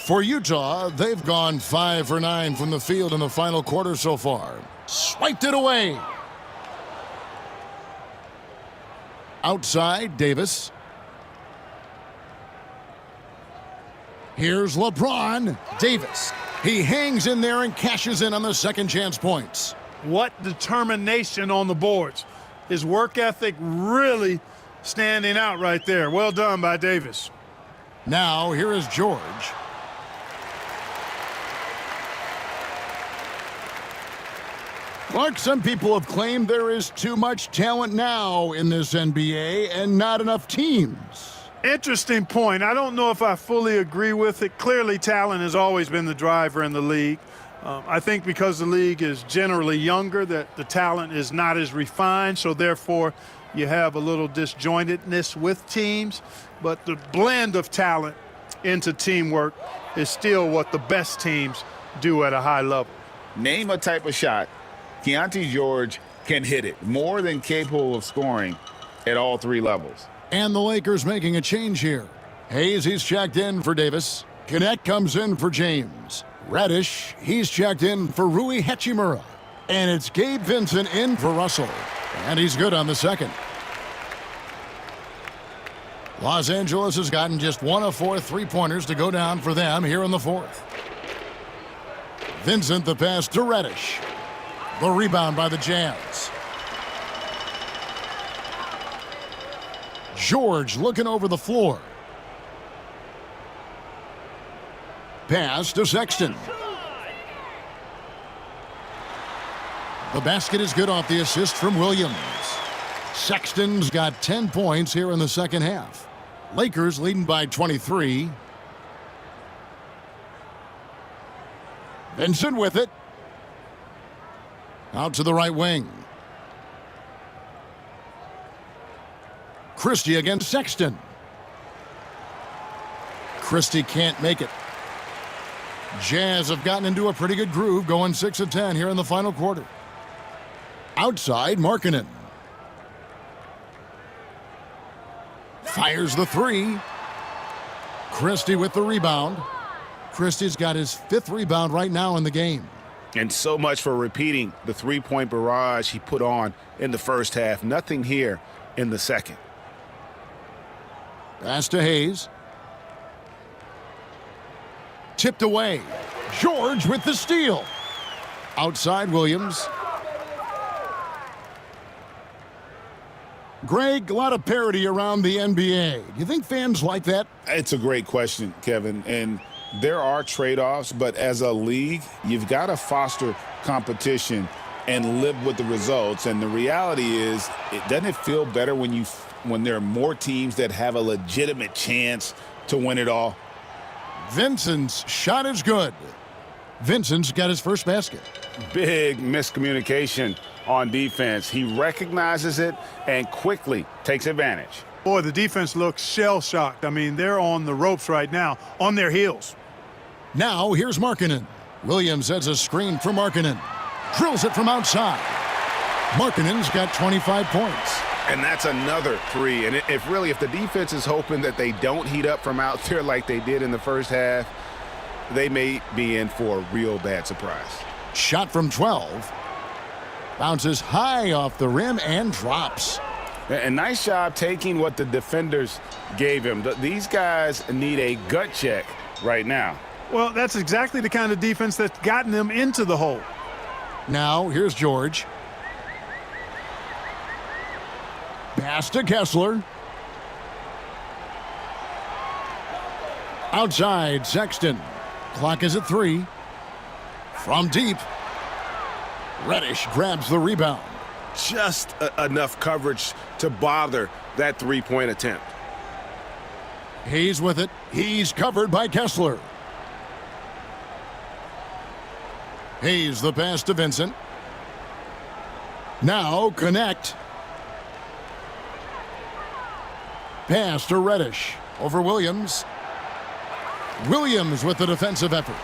[SPEAKER 9] For Utah, they've gone 5 for 9 from the field in the final quarter so far. Swiped it away. Outside, Davis. Here's LeBron. Davis. He hangs in there and cashes in on the second chance points.
[SPEAKER 16] What determination on the boards. His work ethic really standing out right there. Well done by Davis.
[SPEAKER 9] Now, here is George. Mark, some people have claimed there is too much talent now in this NBA and not enough teams.
[SPEAKER 16] Interesting point. I don't know if I fully agree with it. Clearly, talent has always been the driver in the league. I think because the league is generally younger, that the talent is not as refined, so therefore you have a little disjointedness with teams. But the blend of talent into teamwork is still what the best teams do at a high level.
[SPEAKER 10] Name a type of shot Keontae George can hit it, more than capable of scoring at all three levels.
[SPEAKER 9] And the Lakers making a change here. Hayes, he's checked in for Davis. Connect comes in for James. Reddish, he's checked in for Rui Hachimura. And it's Gabe Vincent in for Russell. And he's good on the second. Los Angeles has gotten just 1 of 4 3-pointers to go down for them here in the fourth. Vincent the pass to Reddish. The rebound by the Jazz. George looking over the floor. Pass to Sexton. The basket is good off the assist from Williams. Sexton's got 10 points here in the second half. Lakers leading by 23. Vincent with it. Out to the right wing. Christie against Sexton. Christie can't make it. Jazz have gotten into a pretty good groove, going 6 of 10 here in the final quarter. Outside, Markkanen. Fires the three. Christie with the rebound. Christie's got his 5th rebound right now in the game.
[SPEAKER 13] And so much for repeating the three-point barrage he put on in the first half. Nothing here in the second.
[SPEAKER 9] Pass to Hayes. Tipped away. George with the steal. Outside, Williams. Greg, a lot of parity around the NBA. Do you think fans like that?
[SPEAKER 10] It's a great question, Kevin. And there are trade-offs, but as a league, you've got to foster competition and live with the results. And the reality is, doesn't it feel better when there are more teams that have a legitimate chance to win it all?
[SPEAKER 9] Vincent's shot is good. Vincent's got his first basket.
[SPEAKER 13] Big miscommunication on defense. He recognizes it and quickly takes advantage.
[SPEAKER 16] Boy, the defense looks shell-shocked. I mean, they're on the ropes right now, on their heels.
[SPEAKER 9] Now, here's Markkanen. Williams has a screen for Markkanen. Drills it from outside. Markkanen's got 25 points.
[SPEAKER 13] And that's another three. And if the defense is hoping that they don't heat up from out there like they did in the first half, they may be in for a real bad surprise.
[SPEAKER 9] Shot from 12. Bounces high off the rim and drops.
[SPEAKER 13] And nice job taking what the defenders gave him. These guys need a gut check right now.
[SPEAKER 16] Well, that's exactly the kind of defense that's gotten them into the hole.
[SPEAKER 9] Now, here's George. Pass to Kessler. Outside, Sexton. Clock is at 3. From deep. Reddish grabs the rebound.
[SPEAKER 13] Just enough coverage to bother that three-point attempt.
[SPEAKER 9] Hayes with it. He's covered by Kessler. Hayes the pass to Vincent. Now connect. Pass to Reddish. Over Williams. Williams with the defensive effort.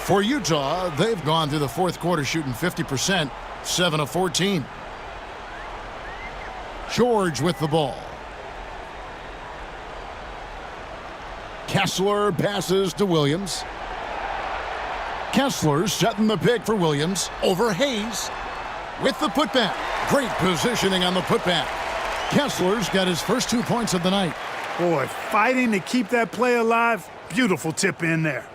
[SPEAKER 9] For Utah, they've gone through the fourth quarter shooting 50%, 7 of 14. George with the ball. Kessler passes to Williams. Kessler setting the pick for Williams over Hayes with the putback. Great positioning on the putback. Kessler's got his first 2 points of the night.
[SPEAKER 16] Boy, fighting to keep that play alive. Beautiful tip in there.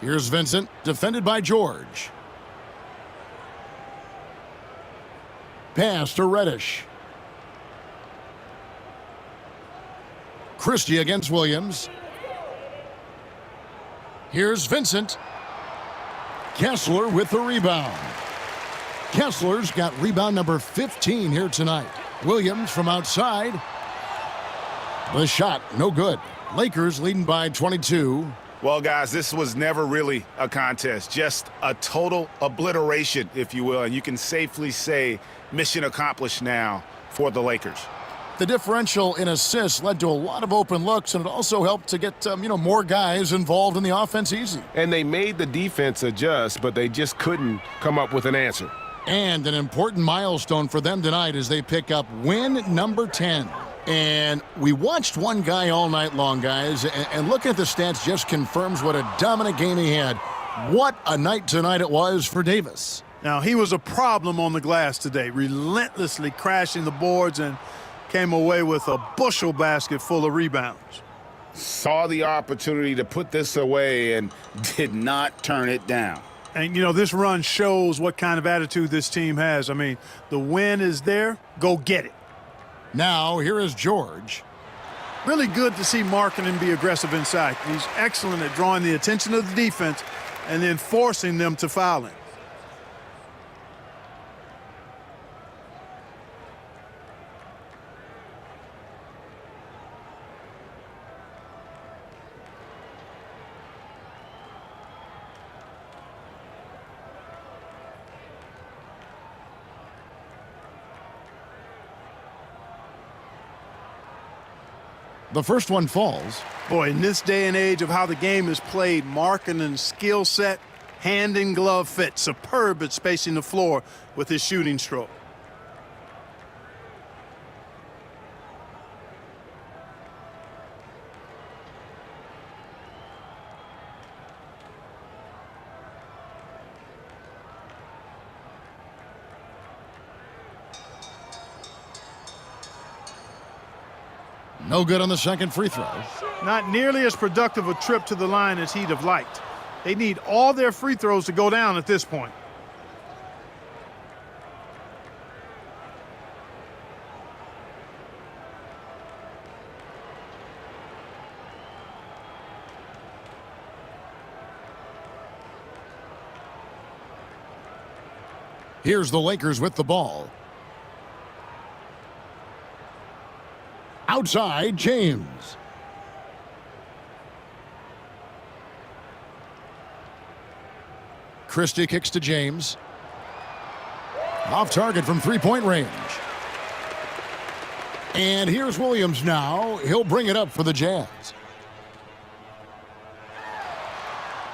[SPEAKER 9] Here's Vincent, defended by George. Pass to Reddish. Christie against Williams. Here's Vincent. Kessler with the rebound. Kessler's got rebound number 15 here tonight. Williams from outside. The shot, no good. Lakers leading by 22.
[SPEAKER 13] Well, guys, this was never really a contest, just a total obliteration, if you will. And you can safely say mission accomplished now for the Lakers.
[SPEAKER 9] The differential in assists led to a lot of open looks, and it also helped to get more guys involved in the offense easy.
[SPEAKER 1] And they made the defense adjust, but they just couldn't come up with an answer.
[SPEAKER 9] And an important milestone for them tonight as they pick up win number 10. And we watched one guy all night long, guys, and looking at the stats just confirms what a dominant game he had. What a night tonight it was for Davis.
[SPEAKER 16] Now, he was a problem on the glass today, relentlessly crashing the boards and came away with a bushel basket full of rebounds.
[SPEAKER 13] Saw the opportunity to put this away and did not turn it down.
[SPEAKER 16] And, you know, this run shows what kind of attitude this team has. I mean, the win is there. Go get it.
[SPEAKER 9] Now, here is George.
[SPEAKER 16] Really good to see Markkanen be aggressive inside. He's excellent at drawing the attention of the defense and then forcing them to foul him.
[SPEAKER 9] The first one falls.
[SPEAKER 16] Boy, in this day and age of how the game is played, Markkanen's skill set, hand and glove fit, superb at spacing the floor with his shooting stroke.
[SPEAKER 9] No good on the second free throw.
[SPEAKER 16] Not nearly as productive a trip to the line as he'd have liked. They need all their free throws to go down at this point.
[SPEAKER 9] Here's the Lakers with the ball. Outside, James. Christie kicks to James. Off target from three-point range. And here's Williams now. He'll bring it up for the Jazz.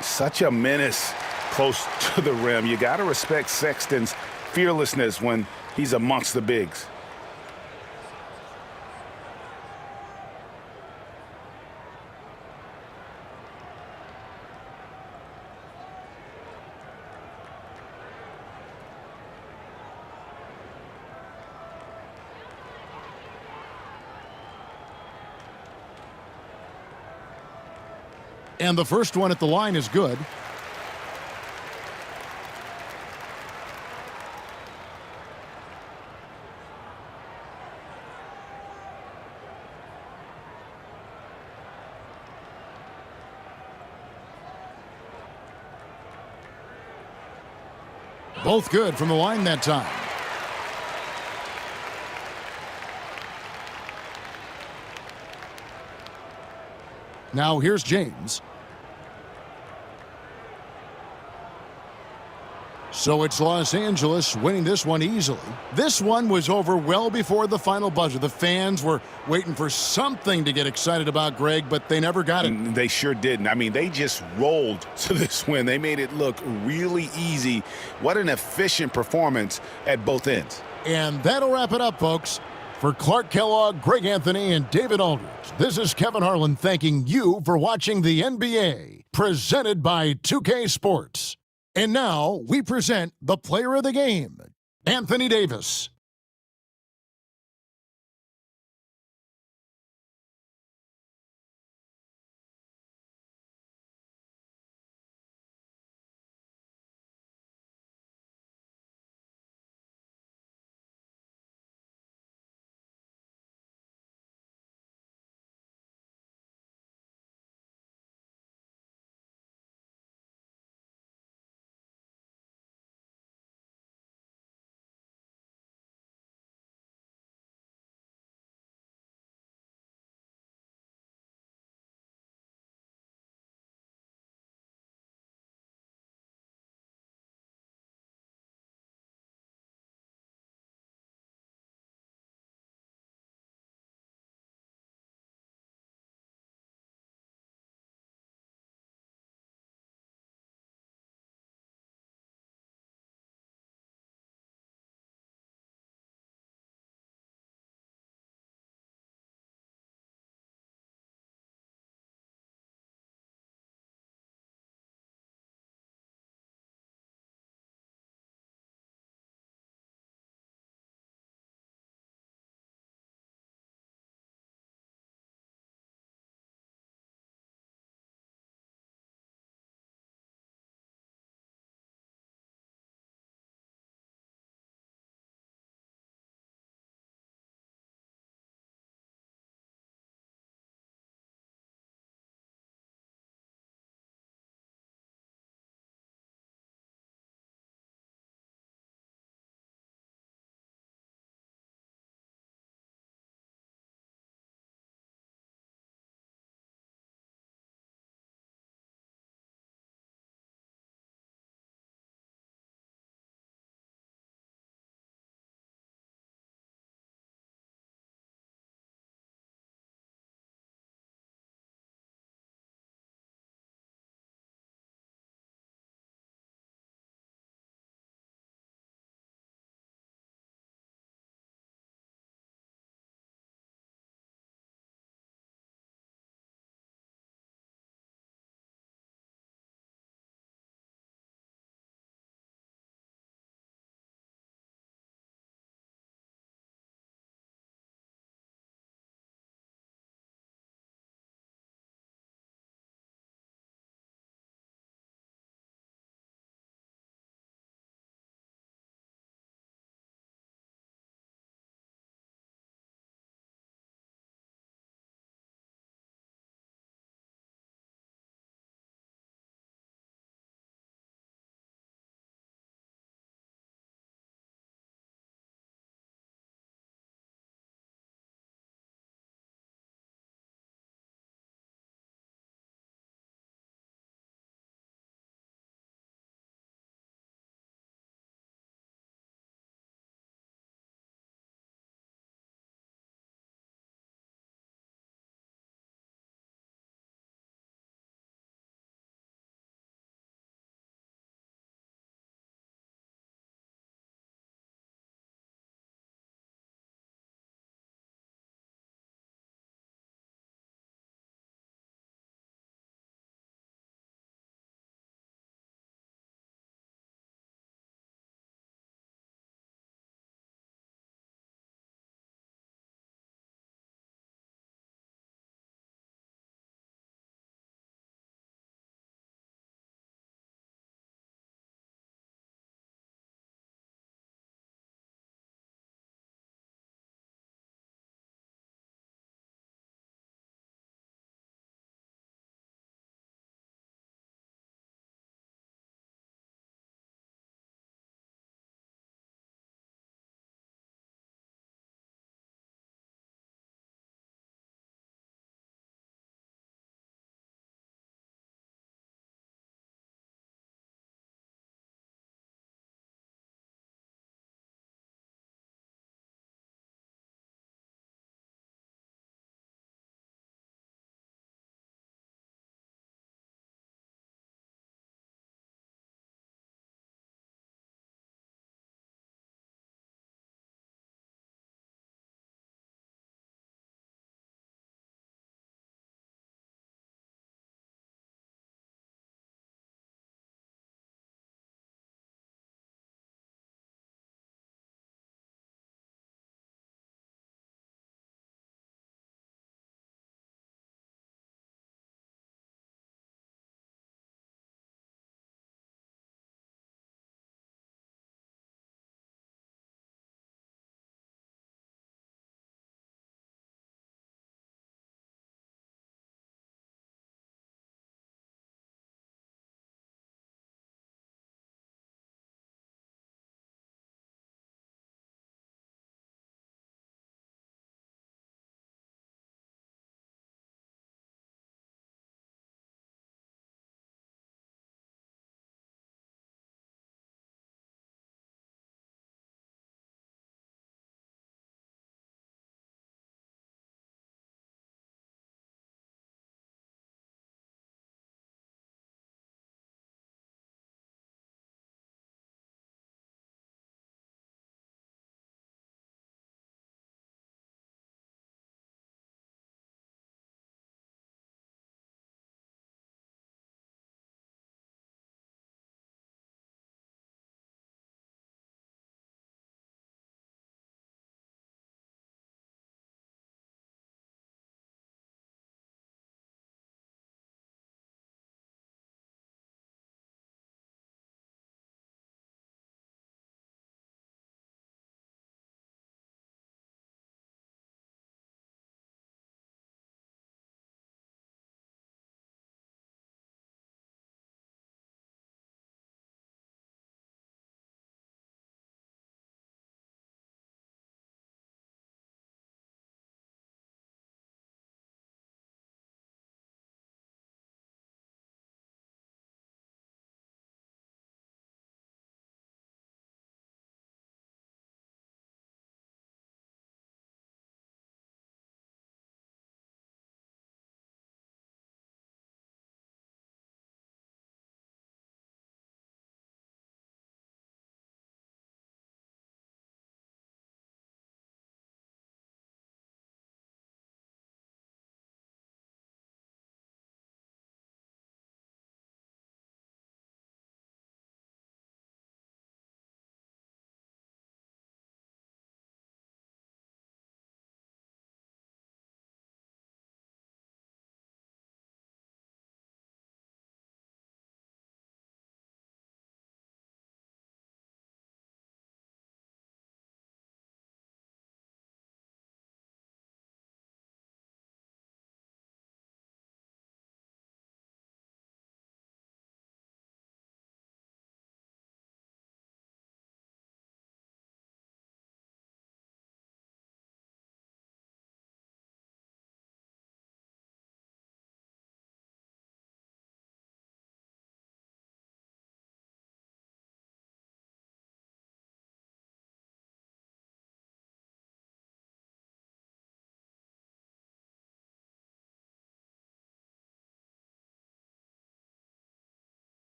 [SPEAKER 13] Such a menace close to the rim. You got to respect Sexton's fearlessness when he's amongst the bigs.
[SPEAKER 9] And the first one at the line is good. Both good from the line that time. Now here's James. So it's Los Angeles winning this one easily. This one was over well before the final buzzer. The fans were waiting for something to get excited about, Greg, but they never got it.
[SPEAKER 13] They sure didn't. I mean, they just rolled to this win. They made it look really easy. What an efficient performance at both ends.
[SPEAKER 9] And that'll wrap it up, folks. For Clark Kellogg, Greg Anthony, and David Aldridge, this is Kevin Harlan thanking you for watching the NBA, presented by 2K Sports. And now we present the player of the game, Anthony Davis.